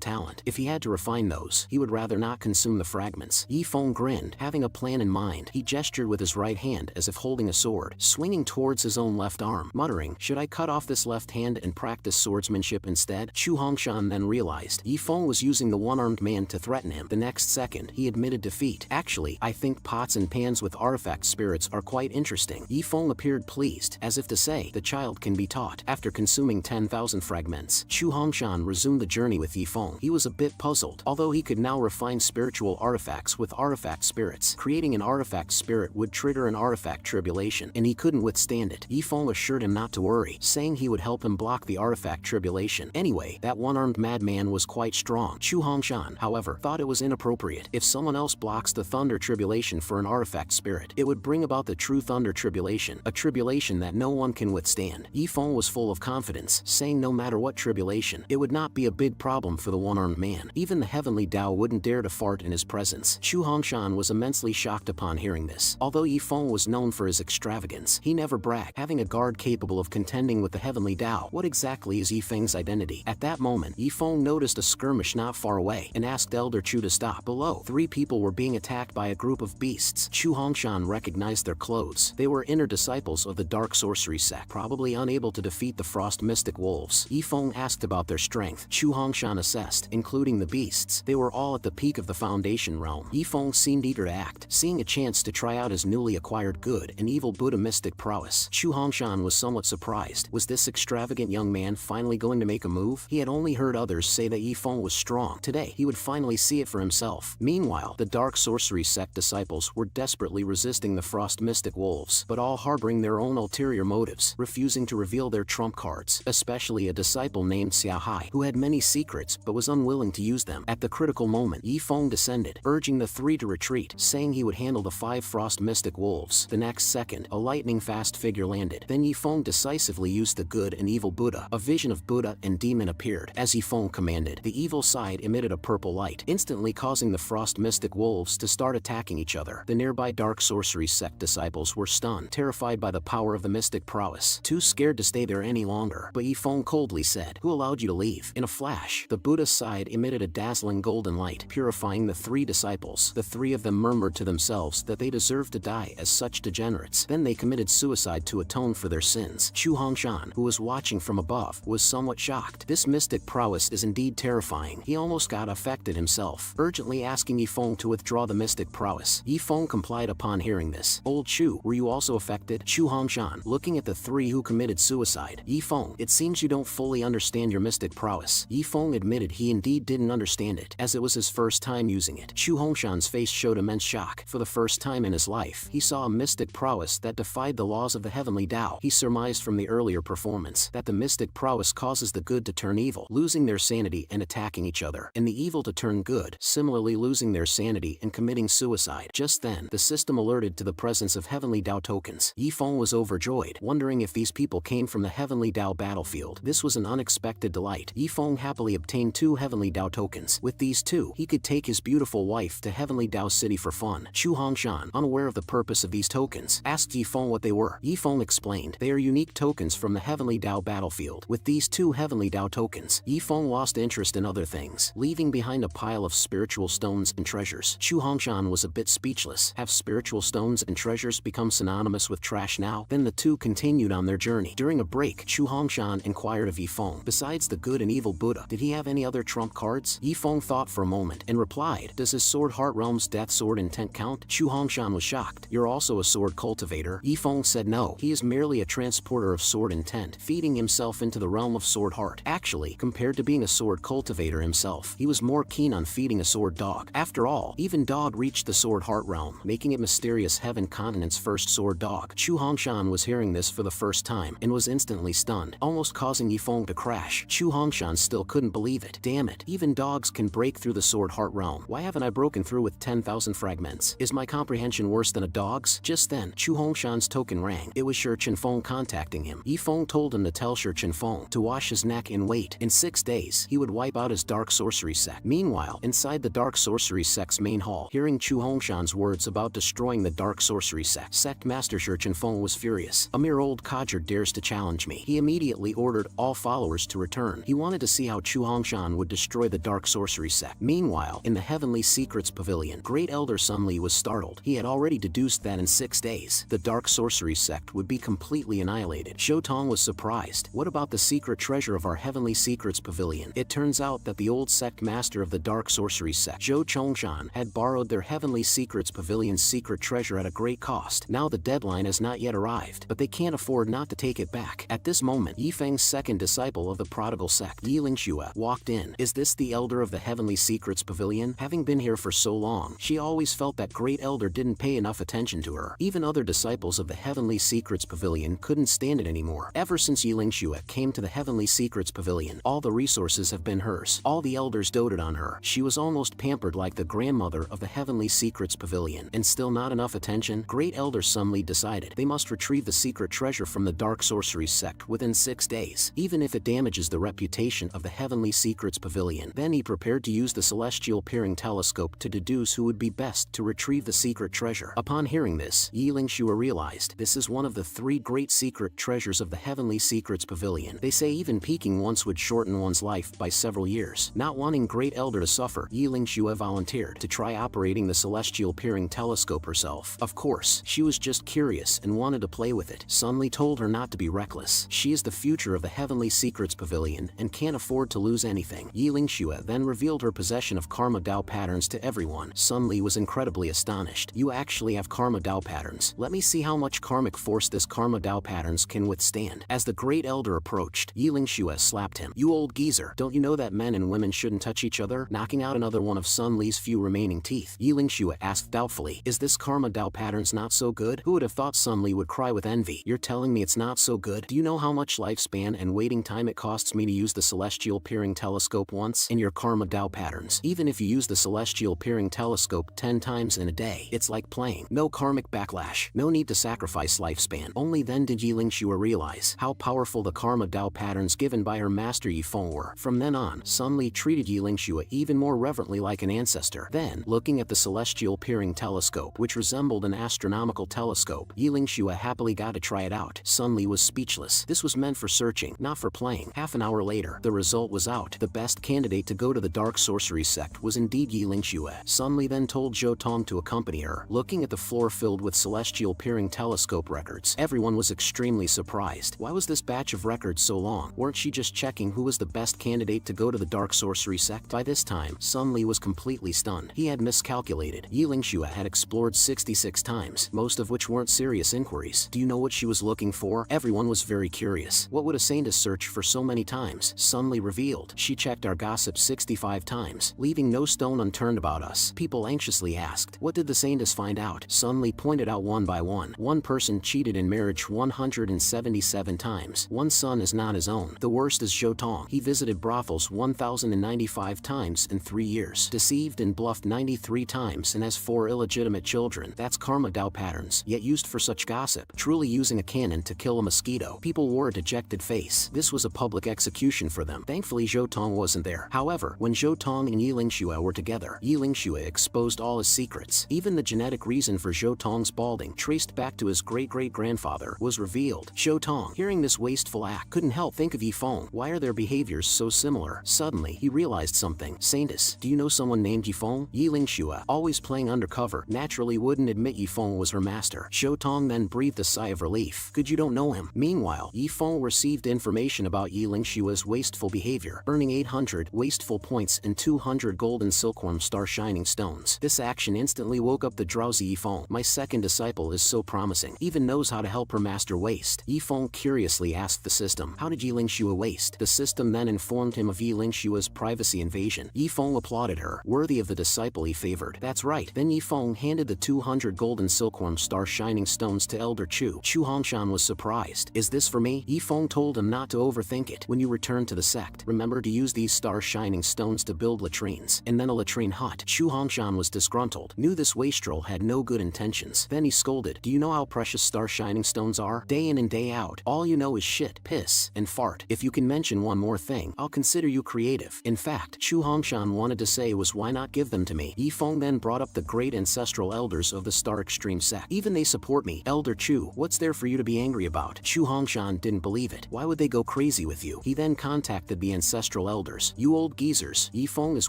talent. If he had to refine those, he would rather not consume the fragments. Yifeng grinned. Having a plan in mind, he gestured with his right hand as if holding a sword, swinging towards his own left arm, muttering, "Should I cut off this left hand and practice swordsmanship instead?" Chu Hongshan then realized Yifeng was using the one-armed man to threaten him. The next second, he admitted defeat. "Actually, I think pots and pans with artifact spirits are quite interesting." Yifeng appeared pleased, as if to say, "The child can be taught." After consuming 10,000 fragments, Chu Hongshan resumed the journey with Yifeng. He was a bit puzzled, although he could now refine spiritual artifacts with artifact spirits. Creating an artifact spirit would trigger an artifact tribulation, and he couldn't withstand it. Yifeng assured him not to worry, saying he would help him block the artifact tribulation. Anyway, that one-armed madman was quite strong. Chu Hongshan, however, thought it was inappropriate. If someone else blocks the thunder tribulation for an artifact spirit, it would bring about the true thunder tribulation, a tribulation that no one can withstand. Yifeng was full of confidence, saying no matter what tribulation, it would not be a big problem for the one-armed man. Even the heavenly Tao wouldn't dare to fart in his presence. Chu Hongshan was immensely shocked upon hearing this. Although Yifeng was known for his extravagance, he never bragged, having a guard capable of contending with the heavenly Tao. What exactly is Yifeng's identity? At that moment, Yifeng noticed a skirmish not far away and asked Elder Chu to stop. Below, 3 people were being attacked by a group of beasts. Chu Hongshan recognized their clothes. They were inner disciples of the dark sorcery sect, probably unable to defeat the frost mystic wolves. Yifeng asked about their strength. Chu Hongshan assessed, including the beasts. They were all at the peak of the foundation realm. Yifeng seemed eager to act, seeing a chance to try out his newly acquired good and evil Buddha mystic prowess. Chu Hongshan was somewhat surprised. Was this extravagant young man finally going to make a move? He had only heard others say that Yifeng was strong. Today, he would finally see it for himself. Meanwhile, the dark sorcery sect disciples were desperately resisting the frost mystic wolves, but all harboring their own ulterior motives, refusing to reveal their trump cards, especially a disciple named Xiaohai, who had many secrets but was unwilling to use them. At the critical moment, Yifeng descended, urging the 3 to retreat, saying he would handle the 5 frost mystic wolves. The next second, a lightning-fast figure landed. Then Yifeng decisively used the good and evil Buddha. A vision of Buddha and demon appeared. As Yifeng commanded, the evil side emitted a purple light, instantly causing the frost mystic wolves to start attacking each other. The nearby dark sorcery sect disciples were stunned, terrified by the power of the mystic prowess, too scared to stay there any longer. But Yifeng coldly said, "Who allowed you to leave?" In a flash, the Buddha side emitted a dazzling golden light, purifying the 3 disciples. The 3 of them murmured to themselves that they deserved to die as such degenerates. Then they committed suicide to atone for their sins. Chu Hongshan, who was watching from above, was somewhat shocked. This mystic prowess is indeed terrifying. He almost got affected himself, urgently asking Yifeng to withdraw the mystic prowess. Yifeng complied upon hearing this. "Old Chu, were you also affected?" Chu Hongshan, looking at the 3 who committed suicide. "Yifeng, it seems you don't fully understand your mystic prowess." Yifeng admitted he indeed didn't understand it, as it was his first time using it. Chu Hongshan's face showed immense shock. For the first time in his life, he saw a mystic prowess that defied the laws of the heavenly Tao. He surmised from the earlier performance that the mystic prowess causes the good to turn evil, losing their sanity and attacking each other, and the evil to turn good, similarly losing their sanity and committing suicide. Just then, the system alerted to the presence of heavenly Tao tokens. Yifeng was overjoyed, wondering if these people came from the heavenly Tao battlefield. This was an unexpected delight. Yifeng happily obtained 2 heavenly Tao tokens. With these 2, he could take his beautiful wife to heavenly Tao city for fun. Chu Hongshan, unaware of the purpose of these tokens, asked Yifeng what they were. Yifeng explained, "They are unique tokens from the heavenly Tao battlefield." With these 2 heavenly Tao tokens, Yifeng lost interest in other things, leaving behind a pile of spiritual stones and treasures. Chu Hongshan was a bit speechless. Have spiritual stones and treasures become synonymous with trash now? Then the 2 continued on their journey. During a break, Chu Hongshan inquired of Yifeng, besides the good and evil Buddha, did he have any other trump cards? Yifeng thought for a moment and replied, "Does his sword Heart Realm's Death Sword intent count?" Chu Hongshan was shocked. "You're also a sword cultivator?" Yifeng said no, he is merely a transporter of sword intent, feeding himself into the realm of sword heart. Actually, compared to being a sword cultivator himself, he was more keen on feeding a sword dog. After all, even dog reached the sword heart realm, making it mysterious heaven continent's first sword dog. Chu Hongshan was hearing this for the first time and was instantly stunned, almost causing Yifeng to crash. Chu Hongshan still couldn't believe it. Damn it, even dogs can break through the sword heart realm. Why haven't I broken through with 10,000 fragments? Is my comprehension worse than a dog's? Just then, Chu Hongshan's token rang. It was Shi Chenfeng contacting him. Yifeng told him to tell Shi Chenfeng to wash his neck and wait. In 6 days, he would wipe out his dark sorcery sect. Meanwhile, inside the dark sorcery sect's main hall, hearing Chu Hongshan's words about destroying the dark sorcery sect master Shi Chenfeng was furious. "A mere old codger dares to challenge me." He immediately ordered all followers to return. He wanted to see how Chu Hongshan would destroy the dark sorcery sect. Meanwhile, in the heavenly secrets pavilion, great elder Sun Li was startled. He had already deduced that in 6 days, the dark sorcery sect would be completely annihilated. Zhou Tong was surprised. What about the secret treasure of our Heavenly Secrets Pavilion? It turns out that the old sect master of the dark sorcery sect, Zhou Chongshan, had borrowed their Heavenly Secrets Pavilion's secret treasure at a great cost. Now the deadline has not yet arrived, but they can't afford not to take it back. At this moment, Yifeng's second disciple of the Prodigal sect, Yi Lingxue, walked in. Is this the elder of the Heavenly Secrets Pavilion? Having been here for so long, she always felt that great elder didn't pay enough attention to her. Even other disciples of the Heavenly Secrets Pavilion couldn't stand it anymore. Ever since Yi Lingxue came to the Heavenly Secrets Pavilion, all the resources have been hers. All the elders doted on her. She was almost pampered like the grandmother of the Heavenly Secrets Pavilion. And still not enough attention? Great Elder Sun Li decided they must retrieve the secret treasure from the dark sorcery sect within 6 days, even if it damages the reputation of the Heavenly Secrets Pavilion. Then he prepared to use the celestial peering telescope to deduce who would be best to retrieve the secret treasure. Upon hearing this, Yi Lingxue realized this is one of the 3 great secret treasures of the Heavenly Secrets Pavilion. They say even peeking once would shorten one's life by several years. Not wanting Great Elder to suffer, Yi Lingxue volunteered to try operating the celestial peering telescope herself. Of course, she was just curious and wanted to play with it. Sun Li told her not to be reckless. She is the future of the Heavenly Secrets Pavilion and can't afford to lose anything. Yi Lingxue then revealed her possession of Karma Dao patterns to everyone. Sun Li was incredibly astonished. You actually have Karma Dao patterns. Let me see how much karmic force this Karma Dao patterns can withstand. As the Great Elder approached, Yi Lingxue slapped him. You old geezer, don't you know that men and women shouldn't touch each other? Knocking out another one of Sun Li's few remaining teeth, Yi Lingxue asked doubtfully, is this Karma Dao patterns not so good? Who would have thought Sun Li would cry with envy? You're telling me it's not so good? Do you know how much lifespan and waiting time it costs me to use the celestial peering telescope once? In your Karma Dao patterns, even if you use the celestial peering telescope 10 times in a day, it's like playing. No karmic backlash. No need to sacrifice lifespan. Only then did Yi Lingxue realize how powerful the Karma Dao patterns given by her master Yifeng were. From then on, Sun Li treated Yi Lingxue even more reverently like an ancestor. Then, looking at the celestial peering telescope, which resembled an astronomical telescope, Yi Lingxue happily got to try it out. Sun Li was speechless. This was meant for searching, not for playing. Half an hour later, the result was out. The best candidate to go to the dark sorcery sect was indeed Yi Lingxue. Sun Li then told Zhou Tong to accompany her. Looking at the floor filled with celestial peering telescope records, everyone was extremely surprised. Why was this batch of records so long? Weren't she just checking who was the best candidate to go to the dark sorcery sect? By this time, Sun Li was completely stunned. He had miscalculated. Yi Lingxue had explored 66 times, most of which weren't serious inquiries. Do you know what she was looking for? Everyone was very curious. What would a saintess search for so many times? Sun Li revealed. She checked our gossip 65 times, leaving no stone unturned about us. People anxiously asked, what did the saintess find out? Sun Li pointed out one by one. One person cheated in marriage 177 times. One son is not his own. The worst is Zhou Tong. He visited brothels 1,095 times in 3 years. Deceived and bluffed 93 times and has 4 illegitimate children. That's Karma Dao patterns, yet used for such gossip. Truly using a cannon to kill a mosquito. People wore a dejected face. This was a public execution for them. Thankfully Zhou Tong wasn't there. However, when Zhou Tong and Yi Lingxue were together, Yi Lingxue exposed all his secrets. Even the genetic reason for Zhou Tong's balding, traced back to his great-great-grandfather, was revealed. Zhou Tong, hearing this wasteful act, couldn't help think of Yifeng. Why are their behaviors so similar? Suddenly, he realized something. Saintess, do you know someone named Yifeng? Yi Lingxue, always playing undercover, naturally wouldn't admit Yifeng was her master. Zhou Tong then breathed a sigh of relief. Good you don't know him. Meanwhile, Yifeng received information about Yi Lingxue's wasteful behavior, earning 800 wasteful points and 200 golden silkworm star shining stones. This action instantly woke up the drowsy Yifeng. My second disciple is so promising. Even knows how to help her master waste. Yifeng curiously asked the system, how did Yi Lingxue waste? The system then informed him of Yi Lingxue's privacy invasion. Yifeng applauded her, worthy of the disciple he favored. That's right. Then Yifeng handed the 200 golden silkworm star shining stones to Elder Chu. Chu Hongshan was surprised. Is this for me? Yifeng told him not to overthink it. When you return to the sect, remember to use these star shining stones to build latrines, and then a latrine hut. Chu Hongshan was disgruntled, knew this wastrel had no good intentions. Then he scolded, do you know how precious star shining stones are? Day in and day out, all you know is shit, piss, and fart. If you can mention one more thing, I'll consider you creative. In fact, Chu Hongshan wanted to say was why not give them to me? Yifeng then brought up the great ancestral elders of the Star Extreme sect. Even they support me. Elder Chu, what's there for you to be angry about? Chu Hongshan didn't believe it. Why would they go crazy with you? He then contacted the ancestral elders. You old geezers, Yifeng is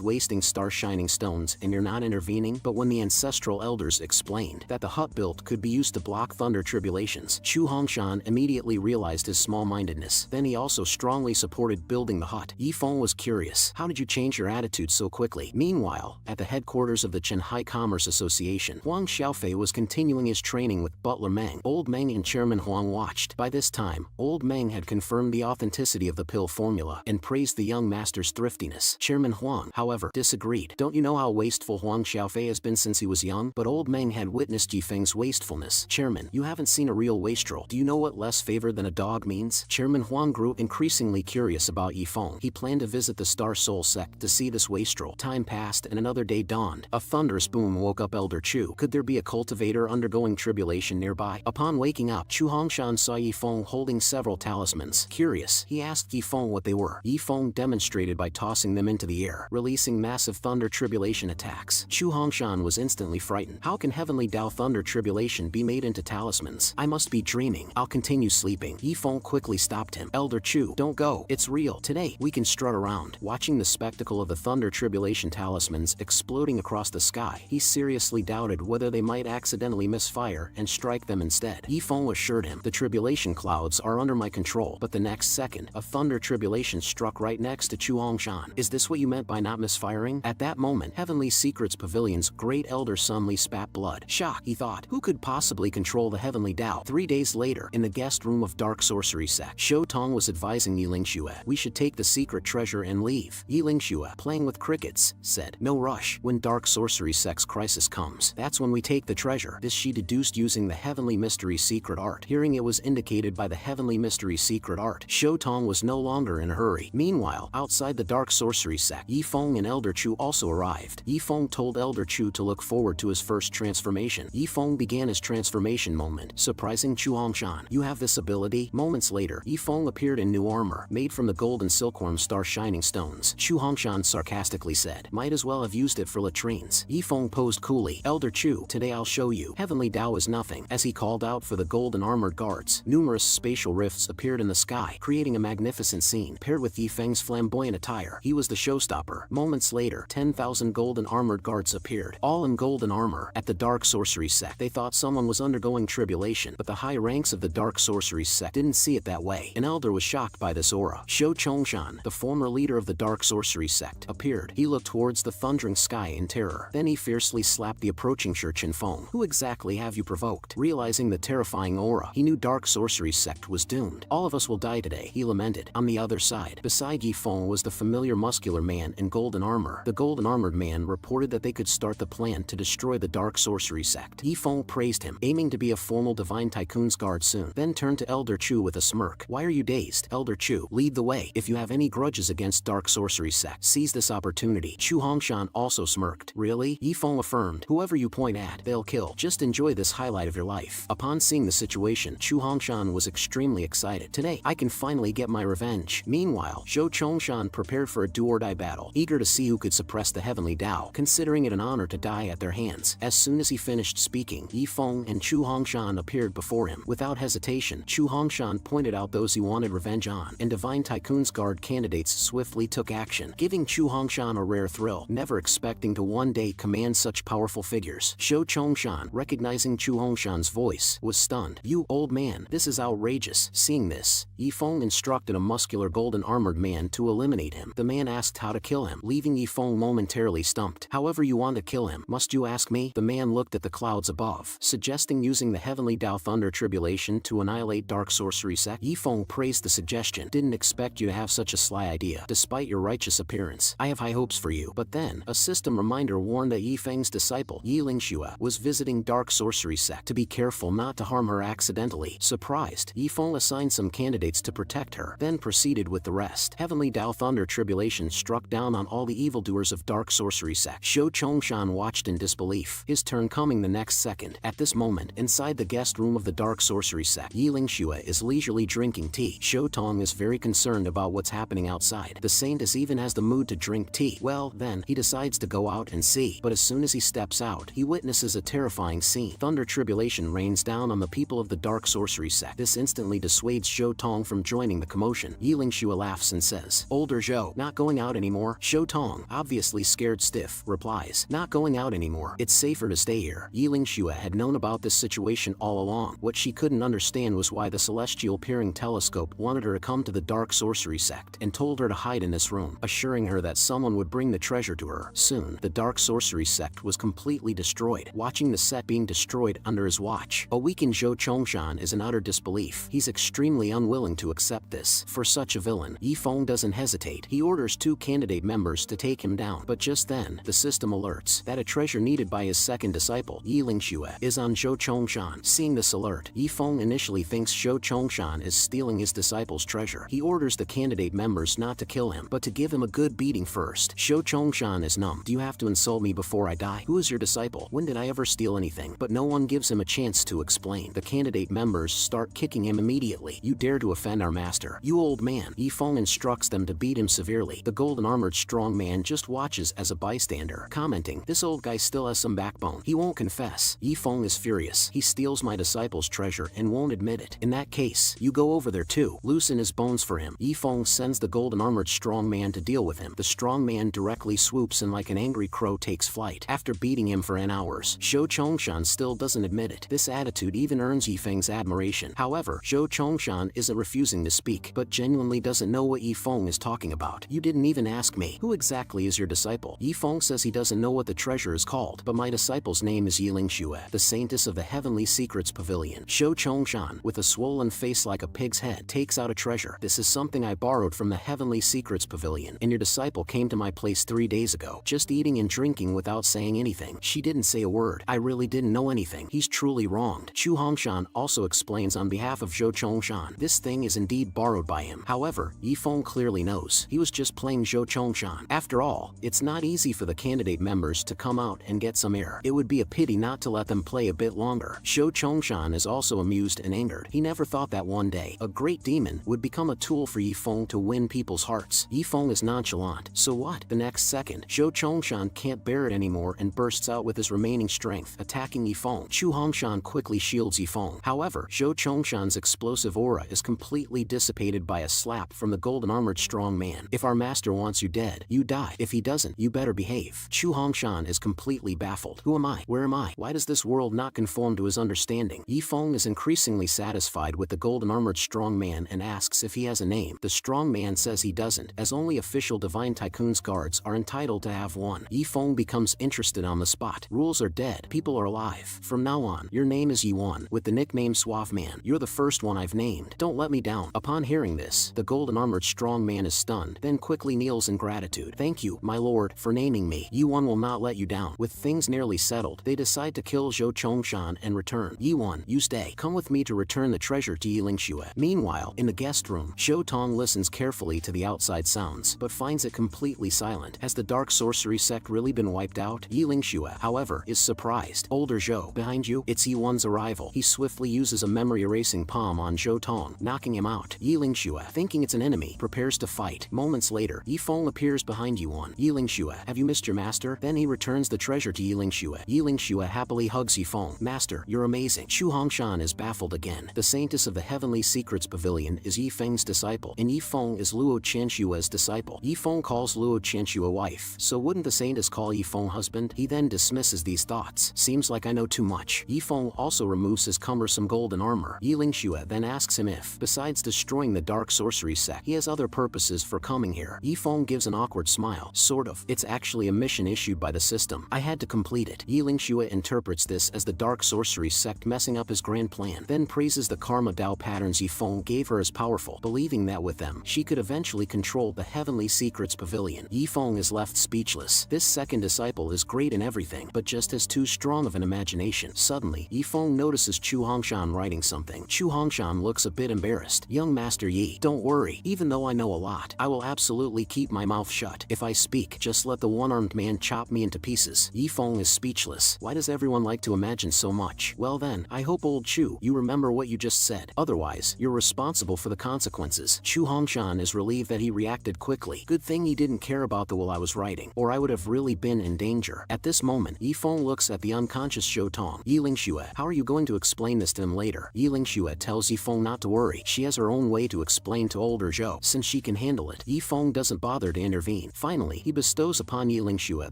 wasting star shining stones and you're not intervening training, but when the ancestral elders explained that the hut built could be used to block thunder tribulations, Chu Hongshan immediately realized his small-mindedness. Then he also strongly supported building the hut. Yifeng was curious. How did you change your attitude so quickly? Meanwhile, at the headquarters of the Chenhai Commerce Association, Huang Xiaofei was continuing his training with Butler Meng. Old Meng and Chairman Huang watched. By this time, Old Meng had confirmed the authenticity of the pill formula and praised the young master's thriftiness. Chairman Huang, however, disagreed. Don't you know how wasteful Huang Xiaofei has been since he was young? But Old Meng had witnessed Yifeng's wastefulness. Chairman, you haven't seen a real wastrel. Do you know what less favored than a dog means? Chairman Huang grew increasingly curious about Yifeng. He planned to visit the Star Soul sect to see this wastrel. Time passed and another day dawned. A thunderous boom woke up Elder Chu. Could there be a cultivator undergoing tribulation nearby? Upon waking up, Chu Hongshan saw Yifeng holding several talismans. Curious, he asked Yifeng what they were. Yifeng demonstrated by tossing them into the air, releasing massive thunder tribulation attacks. Chu Hongshan was instantly frightened. How can Heavenly Tao thunder tribulation be made into talismans? I must be dreaming. I'll continue sleeping. Yifeng quickly stopped him. Elder Chu, don't go. It's real. Today, we can strut around. Watching the spectacle of the thunder tribulation talismans exploding across the sky, he seriously doubted whether they might accidentally misfire and strike them instead. Yifeng assured him, the tribulation clouds are under my control. But the next second, a thunder tribulation struck right next to Chu Hongshan. Is this what you meant by not misfiring? At that moment, Heavenly Secrets Pavilion's great elder suddenly spat blood. Shock, he thought. Who could possibly control the Heavenly Tao? 3 days later, in the guest room of Dark Sorcery Sect, Shou Tong was advising Yi Lingxue. We should take the secret treasure and leave. Yi Lingxue, playing with crickets, said, no rush. When Dark Sorcery Sect's crisis comes, that's when we take the treasure. This she deduced using the Heavenly Mystery Secret Art. Hearing it was indicated by the Heavenly Mystery Secret Art, Shou Tong was no longer in a hurry. Meanwhile, outside the Dark Sorcery Sect, Yifeng and Elder Chu also arrived. Yifeng told Elder Chu to look forward to his first transformation. Yifeng began his transformation moment, surprising Chu Hongshan. You have this ability? Moments later, Yifeng appeared in new armor, made from the gold and silkworm star shining stones. Chu Hongshan sarcastically said, might as well have used it for latrines. Yifeng posed coolly. Elder Chu, today I'll show you. Heavenly Tao is nothing. As he called out for the golden armored guards, numerous spatial rifts appeared in the sky, creating a magnificent scene. Paired with Yifeng's flamboyant attire, he was the showstopper. Moments later, 10,000 golden armored guards appeared, all in golden armor. At the Dark Sorcery Sect, they thought someone was undergoing tribulation, but the high ranks of the Dark Sorcery Sect didn't see it that way. An elder was shocked by this aura. Shou Chongshan, the former leader of the Dark Sorcery Sect, appeared. He looked towards the thundering sky in terror. Then he fiercely slapped the approaching Shi Chenfeng. Who exactly have you provoked? Realizing the terrifying aura, he knew Dark Sorcery Sect was doomed. All of us will die today, he lamented. On the other side, beside Yifeng was the familiar muscular man in golden armor. The golden armored man reported that they could start the plan to destroy the Dark Sorcery Sect. Yifeng praised him, aiming to be a formal Divine Tycoon's guard soon. Then turned to Elder Chu with a smirk. Why are you dazed? Elder Chu, lead the way. If you have any grudges against Dark Sorcery Sect, seize this opportunity. Chu Hongshan also smirked. Really? Yifeng affirmed. Whoever you point at, they'll kill. Just enjoy this highlight of your life. Upon seeing the situation, Chu Hongshan was extremely excited. Today, I can finally get my revenge. Meanwhile, Shou Chongshan prepared for a do-or-die battle, eager to see who could suppress the Heavenly Tao, considering it an honor to die at their hands. As soon as he finished speaking, Yifeng and Chu Hongshan appeared before him. Without hesitation, Chu Hongshan pointed out those he wanted revenge on, and Divine Tycoon's guard candidates swiftly took action, giving Chu Hongshan a rare thrill, never expecting to one day command such powerful figures. Shou Chongshan, recognizing Chu Hongshan's voice, was stunned. You, old man, this is outrageous. Seeing this, Yifeng instructed a muscular golden armored man to eliminate him. The man asked how to kill him, leaving Yifeng momentarily stumped. However you want to kill him, must you ask me? The man looked at the clouds above, suggesting using the Heavenly Tao Thunder Tribulation to annihilate Dark Sorcery Sect. Yifeng praised the suggestion. Didn't expect you to have such a sly idea. Despite your righteous appearance, I have high hopes for you. But then, a system reminder warned that Yifeng's disciple, Yi Lingxue, was visiting Dark Sorcery Sect to be careful not to harm her accidentally. Surprised, Yifeng assigned some candidates to protect her, then proceeded with the rest. Heavenly Tao Thunder Tribulation struck down on all the evildoers of Dark Sorcery Sect. Shou Chongshan watched in disbelief, his turn coming the next second. At this moment, inside the guest room of the Dark Sorcery Sect, Yi Lingxue is leisurely drinking tea. Shou Tong is very concerned about what's happening outside. The saint even has the mood to drink tea. Well, then, he decides to go out and see. But as soon as he steps out, he witnesses a terrifying scene. Thunder tribulation rains down on the people of the Dark Sorcery Sect. This instantly dissuades Shou Tong from joining the commotion. Yi Lingxue laughs and says, Older Zhou, not going out anymore? Shou Tong, obviously scared stiff, replies, Not going out anymore. It's safer to stay here. Yi Lingxue had known about this situation all along. What she couldn't understand was why the celestial peering telescope wanted her to come to the dark sorcery sect and told her to hide in this room, assuring her that someone would bring the treasure to her. Soon, the dark sorcery sect was completely destroyed. Watching the set being destroyed under his watch, a weakened Zhou Chongshan is in utter disbelief. He's extremely unwilling to accept this. For such a villain, Yi Feng doesn't hesitate. He orders 2 candidate members to take him down. But just then, the system alerts that a treasure needed by his second disciple, Yi Lingxue, is on Zhou Chongshan. Seeing this alert, Yi Feng initially thinks Zhou Chongshan is stealing his disciple's treasure. He orders the candidate members not to kill him, but to give him a good beating first. Zhou Chongshan is numb. Do you have to insult me before I die? Who is your disciple? When did I ever steal anything? But no one gives him a chance to explain. The candidate members start kicking him immediately. You dare to offend our master, you old man. Yi Feng instructs them to beat him severely. The golden armored strong man just watches as a bystander, commenting, this old guy still has some backbone. He won't confess. Yi Feng is furious. He steals my disciple's treasure and won't admit it. In that case, you go over there too. Loosen his bones for him. Yi Feng sends the golden armored strong man to deal with him. The strong man directly swoops and like an angry crow takes flight. After beating him for n hours, Zhou Chongshan still doesn't admit it. This attitude even earns Yi Feng's admiration. However, Zhou Chongshan isn't refusing to speak, but genuinely doesn't know what Yi Feng is talking about. You didn't even ask me. Who exactly is your disciple? Yi Feng says he doesn't know what the treasure is called, but my disciple's name is Yi Lingxue, the saintess of the Heavenly Secrets Pavilion. Zhou Chongshan, with a swollen face like a pig's head, takes out a treasure. This is something I borrowed from the Heavenly Secrets Pavilion, and your disciple came to my place 3 days ago, just eating and drinking without saying anything. She didn't say a word. I really didn't know anything. He's truly wronged. Chu Hongshan also explains on behalf of Zhou Chongshan. This thing is indeed borrowed by him. However, Yi Feng clearly knows. He was just playing Zhou Chongshan. After all, it's not easy for the candidate members to come out and get some air. It would be a pity not to let them play a bit longer. Zhou Chongshan is also amused and angered. He never thought that one day, a great demon would become a tool for Yi Feng to win people's hearts. Yi Feng is nonchalant. So what? The next second, Zhou Chongshan can't bear it anymore and bursts out with his remaining strength, attacking Yi Feng. Chu Hongshan quickly shields Yi Feng. However, Zhou Chongshan's explosive aura is completely dissipated by a slap from the golden armored strong man. If our master wants you dead, you die. If he doesn't, you better behave. Chu Hongshan is completely baffled. Who am I? Where am I? Why does this world not conform to his understanding? Yi Feng is increasingly satisfied with the golden armored strong man and asks if he has a name. The strong man says he doesn't, as only official Divine Tycoon's guards are entitled to have one. Yi Feng becomes interested on the spot. Rules are dead. People are alive. From now on, your name is Yi-Wan, with the nickname Suave Man. You're the first one I've named. Don't let me down. Upon hearing this, the golden armored strong man is stunned, then quickly kneels in gratitude. Thank you, my lord, for naming me. Yi-Wan will not let you down. With things nearly settled, they decide to kill Zhou Chongshan and return. Yi-Wan, you stay. Come with me to return the treasure to Yi Lingxue. Meanwhile, in the guest room, Zhou Tong listens carefully to the outside sounds, but finds it completely silent. Has the dark sorcery sect really been wiped out? Yi Lingxue, however, is surprised. Older Zhou, behind you, it's Yi-Wan's arrival. He swiftly uses a memory-erasing palm on Zhou Tong, knocking him out. Yi Lingxue, thinking it's an enemy, prepares to fight. Moments later, Yi Feng appears behind Yi-Wan. Yi Lingxue, have you missed your master? Then he returns the treasure to Yi Lingxue. Yi Lingxue happily hugs Yi Feng. Master, you're amazing. Chu Hongshan is baffled again. The saintess of the Heavenly Secrets Pavilion is Yi Feng's disciple, and Yi Feng is Luo Qianshua's disciple. Yi Feng calls Luo Qianshua wife, so wouldn't the saintess call Yi Feng husband? He then dismisses these thoughts. Seems like I know too much. Yi Feng also removes his cumbersome golden armor. Yi Lingxue then asks him if, besides destroying the dark sorcery sect, he has other purposes for coming here. Yi Feng gives an awkward smile. Sort of. It's actually a mission issued by the system. I had to complete it. Yi Lingxue interprets this as the dark sorcery sect messing up his grand plan, then praises the karma Dao patterns Yi Feng gave her as powerful, believing that with them, she could eventually control the Heavenly Secrets Pavilion. Yi Feng is left speechless. This second disciple is great in everything, but just has too strong of an imagination. Suddenly, Yi Feng notices Chu Hongshan writing something. Chu Hongshan looks a bit embarrassed. Young Master Yi, don't worry. Even though I know a lot, I will absolutely keep my mouth shut. If I speak, just let the one-armed man chop me into pieces. Yi Feng is speechless. Why does everyone like to imagine so much? Well then, I hope old Chu, you remember what you just said. Otherwise, you're responsible for the consequences. Chu Hongshan is relieved that he reacted quickly. Good thing he didn't care about the will I was writing, or I would have really been in danger. At this moment, Yi Feng looks at the unconscious Zhou Tong. Yi Lingxue, how are you going to explain this to him later? Yi Lingxue tells Yi Feng not to worry. She has her own way to explain to older Zhou, since she can handle it. Yi Feng doesn't bother to intervene. Finally, he bestows upon Yi Lingxue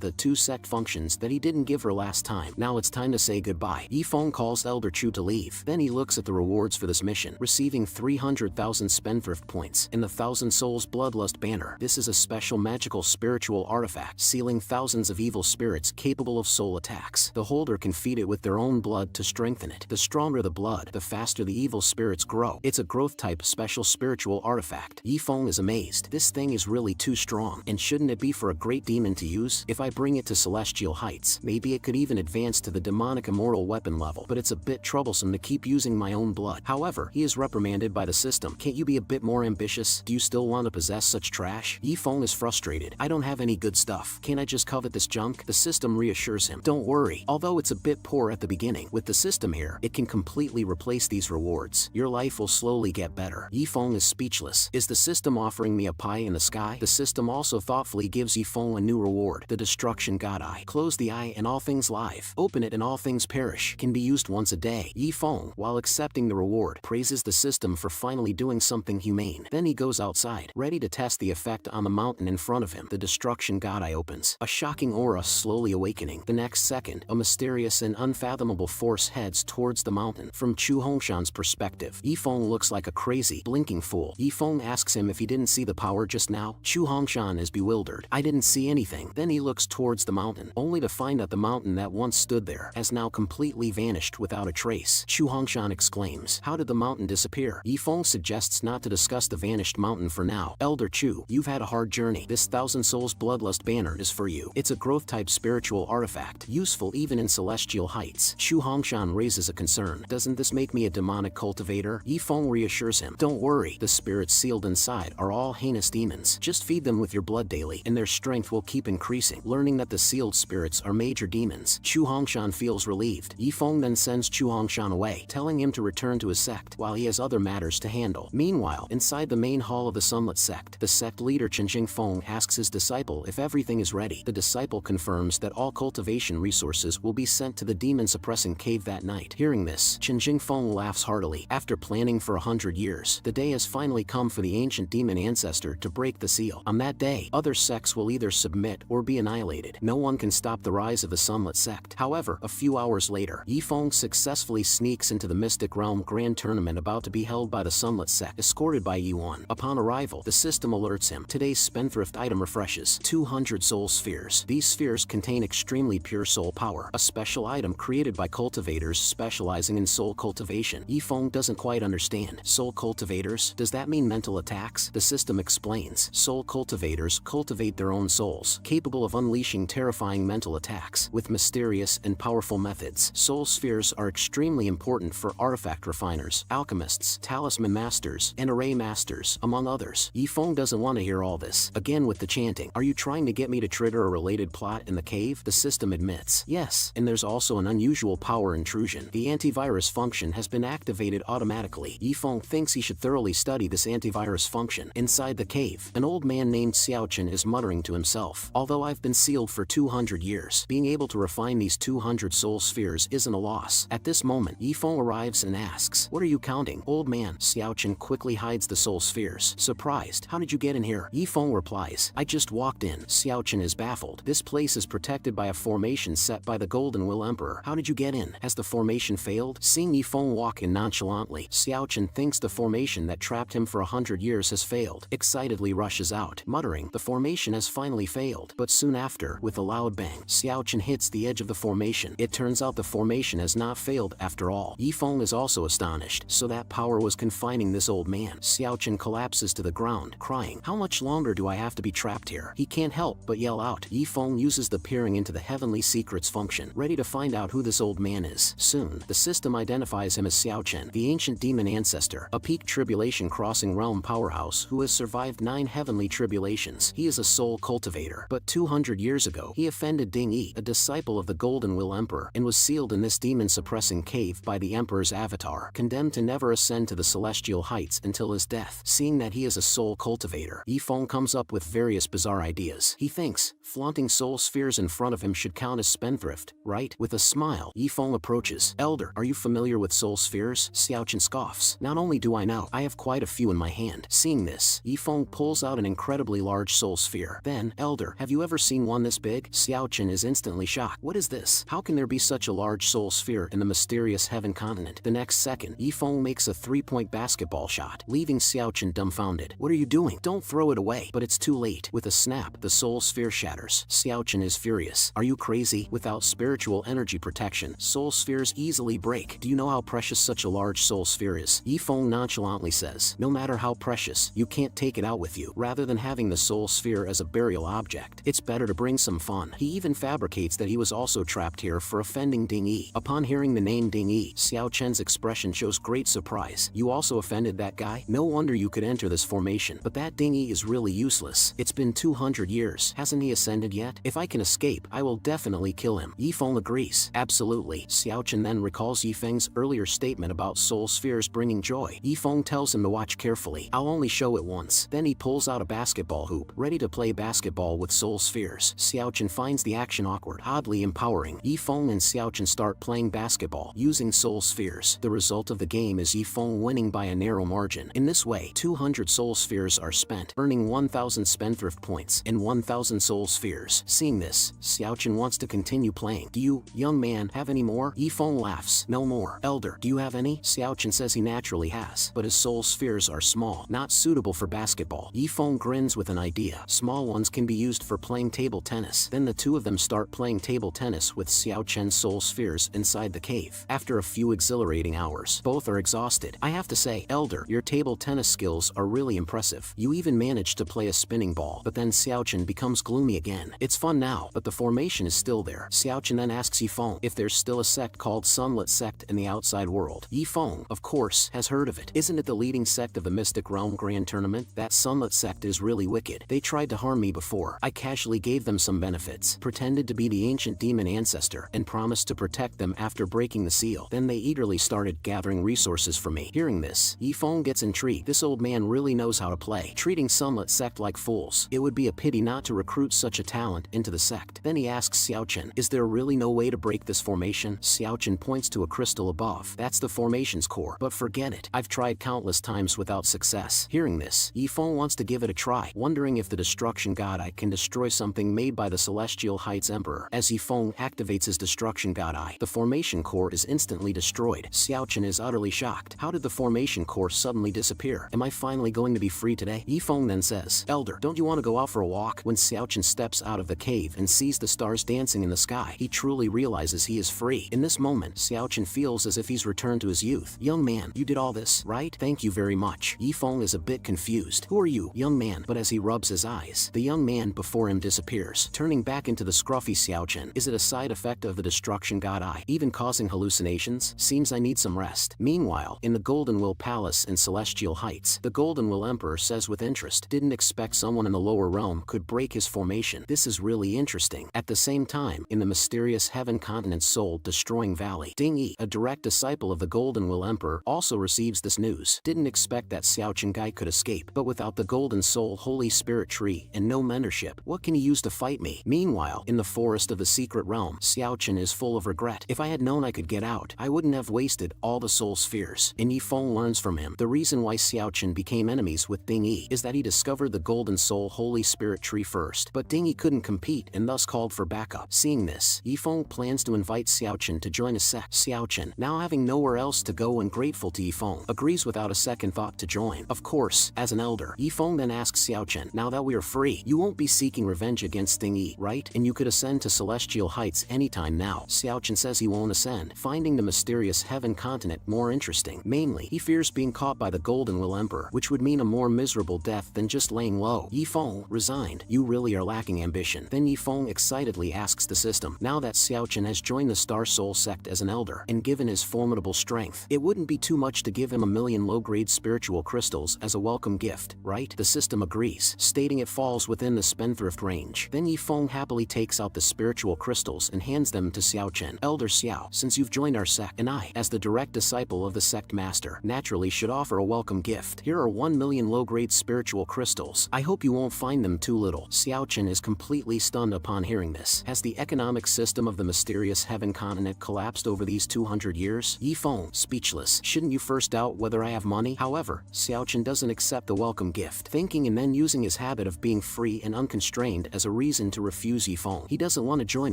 the 2 2 sect functions that he didn't give her last time. Now it's time to say goodbye. Yifeng calls Elder Chu to leave. Then he looks at the rewards for this mission, receiving 300,000 spendthrift points and the 1,000 Souls Bloodlust banner. This is a special magical spiritual artifact, sealing thousands of evil spirits capable of soul attacks. The holder can feed it with their own blood to strengthen it. The stronger the blood, the faster the evil spirits grow. It's a growth type special spiritual artifact. Yifeng is amazed. This thing is really too strong, and shouldn't it be for a great demon to use? If I bring it to celestial heights, maybe it could even advance to the demonic immortal weapon level, but it's a bit troublesome to keep using my own blood. However, he is reprimanded by the system. Can't you be a bit more ambitious? Do you still want to possess such trash? Yifeng is frustrated. I don't have any good stuff. Can't I just covet this junk? The system reassures him. Don't worry. Although it's a bit poor at the beginning, with the system here, it can completely replace these rewards. Your life will slowly get better. Yifeng is speechless. Is the system offering me a pie in the sky? The system also thoughtfully gives Yifeng a new reward. The Destruction God Eye. Close the eye and all things live. Open it and all things perish. Can be used once a day. Yifeng, while accepting the reward, praises the system for finally doing something humane. Then he goes outside, ready to test the effect on the mountain in front of him. The Destruction God Eye opens, a shocking aura slowly awakening. The next second, a mysterious and unfathomable force heads towards the mountain. From Chu Hongshan's perspective, Yifeng looks like a crazy, blinking fool. Yifeng asks him if he didn't see the power just now. Chu Hongshan is bewildered. I didn't see anything. Then he looks towards the mountain, only to find that the mountain that once stood there has now completely vanished without a trace. Chu Hongshan exclaims, how did the mountain disappear? Yifeng suggests not to discuss the vanished mountain for now. Elder Chu, you've had a hard journey. This 1,000 Souls Bloodlust banner is for you. It's a growth type spiritual artifact, useful even in celestial heights. Chu Hongshan raises a concern. Doesn't this make me a demonic cultivator? Yifeng reassures him. Don't worry, the spirits sealed inside are all heinous demons. Just feed them with your blood daily, and their strength will keep increasing. Learning that the sealed spirits are major demons, Chu Hongshan feels relieved. Yifeng then sends Chu Hongshan away, telling him to return to his sect, while he has other matters to handle. Meanwhile, inside the main hall of the Sunlit sect, the sect leader Chen Jingfeng asks his disciple if everything is ready. The disciple confirms that all cultivation resources will be sent to the demon-suppressing cave that night. Hearing this, Chen Jingfeng laughs heartily. After planning for 100 years, the day has finally come for the ancient demon ancestor to break the seal. On that day, other sects will either submit or be annihilated. No one can stop the rise of the Sunlit sect. However, a few hours later, Yifeng successfully sneaks into the Mystic Realm Grand Tournament about to be held by the Sunlit sect, escorted by Yuan. Upon arrival, the system alerts him. Today's spendthrift item refreshes 200 soul spheres. These spheres contain extremely pure soul power, a special item created by cultivators specializing in soul cultivation. Yifeng doesn't quite understand. Soul cultivators? Does that mean mental attacks? The system explains. Soul cultivators cultivate their own souls, capable of unleashing terrifying mental attacks with mysterious and powerful methods. Soul spheres are extremely important for artifact refiners, alchemists, talisman masters, and array masters, among others. Yifeng doesn't want to hear all this. Again with the chanting. Are you trying to get me to trigger a related plot in the cave? The system admits. Yes, and there's also an unusual power intrusion. The antivirus function has been activated automatically. Yifeng thinks he should thoroughly study this antivirus function. Inside the cave, an old man named Xiaochen is muttering to himself. Although I've been sealed for 200 years, being able to refine these 200 soul spheres isn't a loss. At this moment, Yifeng arrives and asks, what are you counting, old man? Xiaochen quickly hides the soul spheres. Surprised, how did you get in here? Yifeng replies, I just walked in. Xiaochen is baffled. This place is protected by a formation set by the Golden Will Emperor. How did you get in? Has the formation failed? Seeing Yifeng walk in nonchalantly, Xiaochen thinks the formation that trapped him for 100 years has failed. Excitedly rushes out, muttering, the formation has finally failed. But soon after, with a loud bang, Xiaochen hits the edge of the formation. It turns out the formation has not failed after all. Yifeng is also astonished. So that power was confining this old man. Xiaochen collapses to the ground, crying, how much longer do I have to be trapped here? He can't help but yell out. Yifeng uses the peering into the heavenly secrets function, ready to find out who this old man is. Soon, the system identifies him as Xiaochen, the ancient demon ancestor, a peak tribulation crossing realm powerhouse who has survived 9 heavenly tribulations. He is a soul cultivator, but 200 years ago, he offended Ding Yi, a disciple of the Golden Will Emperor, and was sealed in this demon-suppressing cave by the Emperor's avatar, condemned to never ascend to the celestial heights until his death. Seeing that he is a soul cultivator, Yifeng comes up with various bizarre ideas. He thinks, flaunting soul spheres in front of him should count as spendthrift, right? With a smile, Yifeng approaches. Elder, are you familiar with soul spheres? Xiaochen scoffs. Not only do I know, I have quite a few in my hand. Seeing this, Yifeng pulls out an incredibly large soul sphere. Then, Elder, have you ever seen one this big? Xiao Chen is instantly shocked. What is this? How can there be such a large soul sphere in the mysterious heaven continent? The next second, Yifeng makes a 3-point basketball shot, leaving Xiao Chen dumbfounded. What are you doing? Don't throw it away. But it's too late. With a snap, the soul sphere shatters. Xiao Chen is furious. Are you crazy? Without spiritual energy protection, soul spheres easily break. Do you know how precious such a large soul sphere is? Yifeng nonchalantly says, no matter how precious, you can't take it out with you. Rather than having the soul sphere as a burial object, it's better to bring some fun. He even fabricates that he was also trapped here for offending Ding Yi. Upon hearing the name Ding Yi, Xiao Chen's expression shows great surprise. You also offended that guy? No wonder you could enter this formation. But that Ding Yi is really useless. It's been 200 years. Hasn't he ascended yet? If I can escape, I will definitely kill him. Yifeng agrees. Absolutely. Xiao Chen then recalls Yifeng's earlier statement about soul spheres bringing joy. Yifeng tells him to watch carefully. I'll only show it once. Then he pulls out a basketball hoop, ready to play basketball with soul spheres. Xiao Chen finds the action awkward, oddly empowering. Yifeng and Xiao Chen start playing basketball, using soul spheres. The result of the game is Yifeng winning by a narrow margin. In this way, 200 soul spheres are spent, earning 1,000 spendthrift points and 1,000 soul spheres. Seeing this, Xiao Chen wants to continue playing. Do you, young man, have any more? Yifeng laughs. No more. Elder, do you have any? Xiao Chen says he naturally has, but his soul spheres are small, not suitable for basketball. Yifeng grins with an idea. Small ones can be used for playing table tennis. Then the two of them start playing table tennis with Xiao Chen's soul spheres inside the cave. After a few exhilarating hours, both are exhausted. I have to say, Elder, your table tennis skills are really impressive. You even managed to play a spinning ball. But then Xiao Chen becomes gloomy again. It's fun now, but the formation is still there. Xiao Chen then asks Yifeng if there's still a sect called Sunlit Sect in the outside world. Yifeng, of course, has heard of it. Isn't it the leading sect of the Mystic Realm Grand Tournament? That Sunlit Sect is really wicked. They tried to harm me before. I casually gave them some benefits, pretended to be the ancient demon ancestor, and promised to protect them after breaking the seal. Then they eagerly started gathering resources for me. Hearing this, Yifeng gets intrigued. This old man really knows how to play, treating Sunlit Sect like fools. It would be a pity not to recruit such a talent into the sect. Then he asks Xiao Chen, is there really no way to break this formation? Xiao Chen points to a crystal above. That's the formation's core. But forget it. I've tried countless times without success. Hearing this, Yifeng wants to give it a try, wondering if the destruction god eye can destroy something made by the Celestial Heights Emperor. As Yifeng activates his destruction god eye, the formation core is instantly destroyed. Xiao Chen is utterly shocked. How did the formation core suddenly disappear? Am I finally going to be free today? Yifeng then says, Elder, don't you want to go out for a walk? When Xiao Chen steps out of the cave and sees the stars dancing in the sky, he truly realizes he is free. In this moment, Xiao Chen feels as if he's returned to his youth. Young man, you did all this, right? Thank you very much. Yifeng is a bit confused. Who are you, young man? But as he rubs his eyes, the young man before him disappears, turning back into the scruffy Xiao Chen. Is it a side effect of the destruction god eye, even causing hallucinations? Seems I need some rest. Meanwhile, in the Golden Will Palace in Celestial Heights, the Golden Will Emperor says with interest, didn't expect someone in the lower realm could break his formation. This is really interesting. At the same time, in the mysterious Heaven Continent's soul-destroying valley, Ding Yi, a direct disciple of the Golden Will Emperor, also receives this news. Didn't expect that Xiao Chen guy could escape, but without the Golden Soul Holy Spirit Tree and no mentorship, what can he use to fight me? Meanwhile, in the forest of the secret realm, Xiao Chen is full of regret. If I had known I could get out, I wouldn't have wasted all the soul spheres. And Yifeng learns from him. The reason why Xiao Chen became enemies with Ding Yi is that he discovered the Golden Soul Holy Spirit Tree first, but Ding Yi couldn't compete and thus called for backup. Seeing this, Yifeng plans to invite Xiao Chen to join a sect. Xiao Chen, now having nowhere else to go and grateful to Yifeng, agrees without a second thought to join. Of course, as an elder, Yifeng then asks Xiao Chen, now that we are free, you won't be seeking revenge against Ding Yi, right? And you could ascend to Celestial Heights anytime now. Xiao Chen says he won't ascend, finding the mysterious Heaven Continent more interesting. Mainly, he fears being caught by the Golden Will Emperor, which would mean a more miserable death than just laying low. Yifeng, resigned. You really are lacking ambition. Then Yifeng excitedly asks the system, now that Xiao Chen has joined the Star Soul sect as an elder, and given his formidable strength, it wouldn't be too much to give him 1,000,000 low-grade spiritual crystals as a welcome gift, right? The system agrees, stating it falls within the spendthrift range. Then Yifeng happily takes out the spiritual crystals and hands them to Xiao Chen. Elder Xiao, since you've joined our sect, and I, as the direct disciple of the sect master, naturally should offer a welcome gift. Here are 1,000,000 low-grade spiritual crystals. I hope you won't find them too little. Xiao Chen is completely stunned upon hearing this. Has the economic system of the mysterious Heaven Continent collapsed over these 200 years? Yifeng, speechless. Shouldn't you first doubt whether I have money? However, Xiao Chen doesn't accept the welcome gift, thinking and then using his habit of being free and unconstrained as a reason reason to refuse Yifeng. He doesn't want to join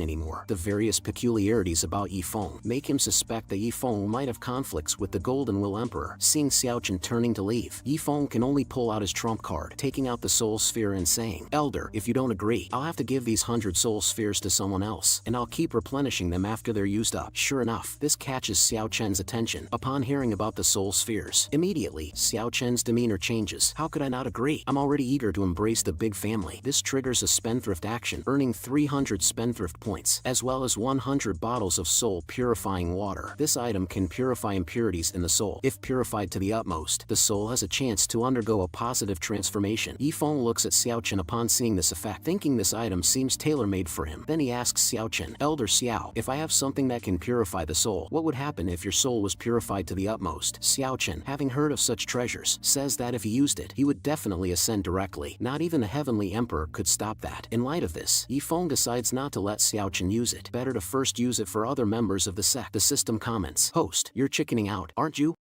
anymore. The various peculiarities about Yifeng make him suspect that Yifeng might have conflicts with the Golden Will Emperor. Seeing Xiao Chen turning to leave, Yifeng can only pull out his trump card, taking out the Soul Sphere and saying, "Elder, if you don't agree, I'll have to give these 100 Soul Spheres to someone else, and I'll keep replenishing them after they're used up." Sure enough, this catches Xiao Chen's attention. Upon hearing about the Soul Spheres, immediately, Xiao Chen's demeanor changes. How could I not agree? I'm already eager to embrace the big family. This triggers a spendthrift action, earning 300 spendthrift points, as well as 100 bottles of soul purifying water. This item can purify impurities in the soul. If purified to the utmost, the soul has a chance to undergo a positive transformation. Yifeng looks at Xiao Chen upon seeing this effect, thinking this item seems tailor-made for him. Then he asks Xiao Chen, "Elder Xiao, if I have something that can purify the soul, what would happen if your soul was purified to the utmost?" Xiao Chen, having heard of such treasures, says that if he used it, he would definitely ascend directly. Not even the Heavenly Emperor could stop that. In light of this, Yifeng decides not to let Xiao Chen use it. Better to first use it for other members of the sect. The system comments, "Host, you're chickening out, aren't you?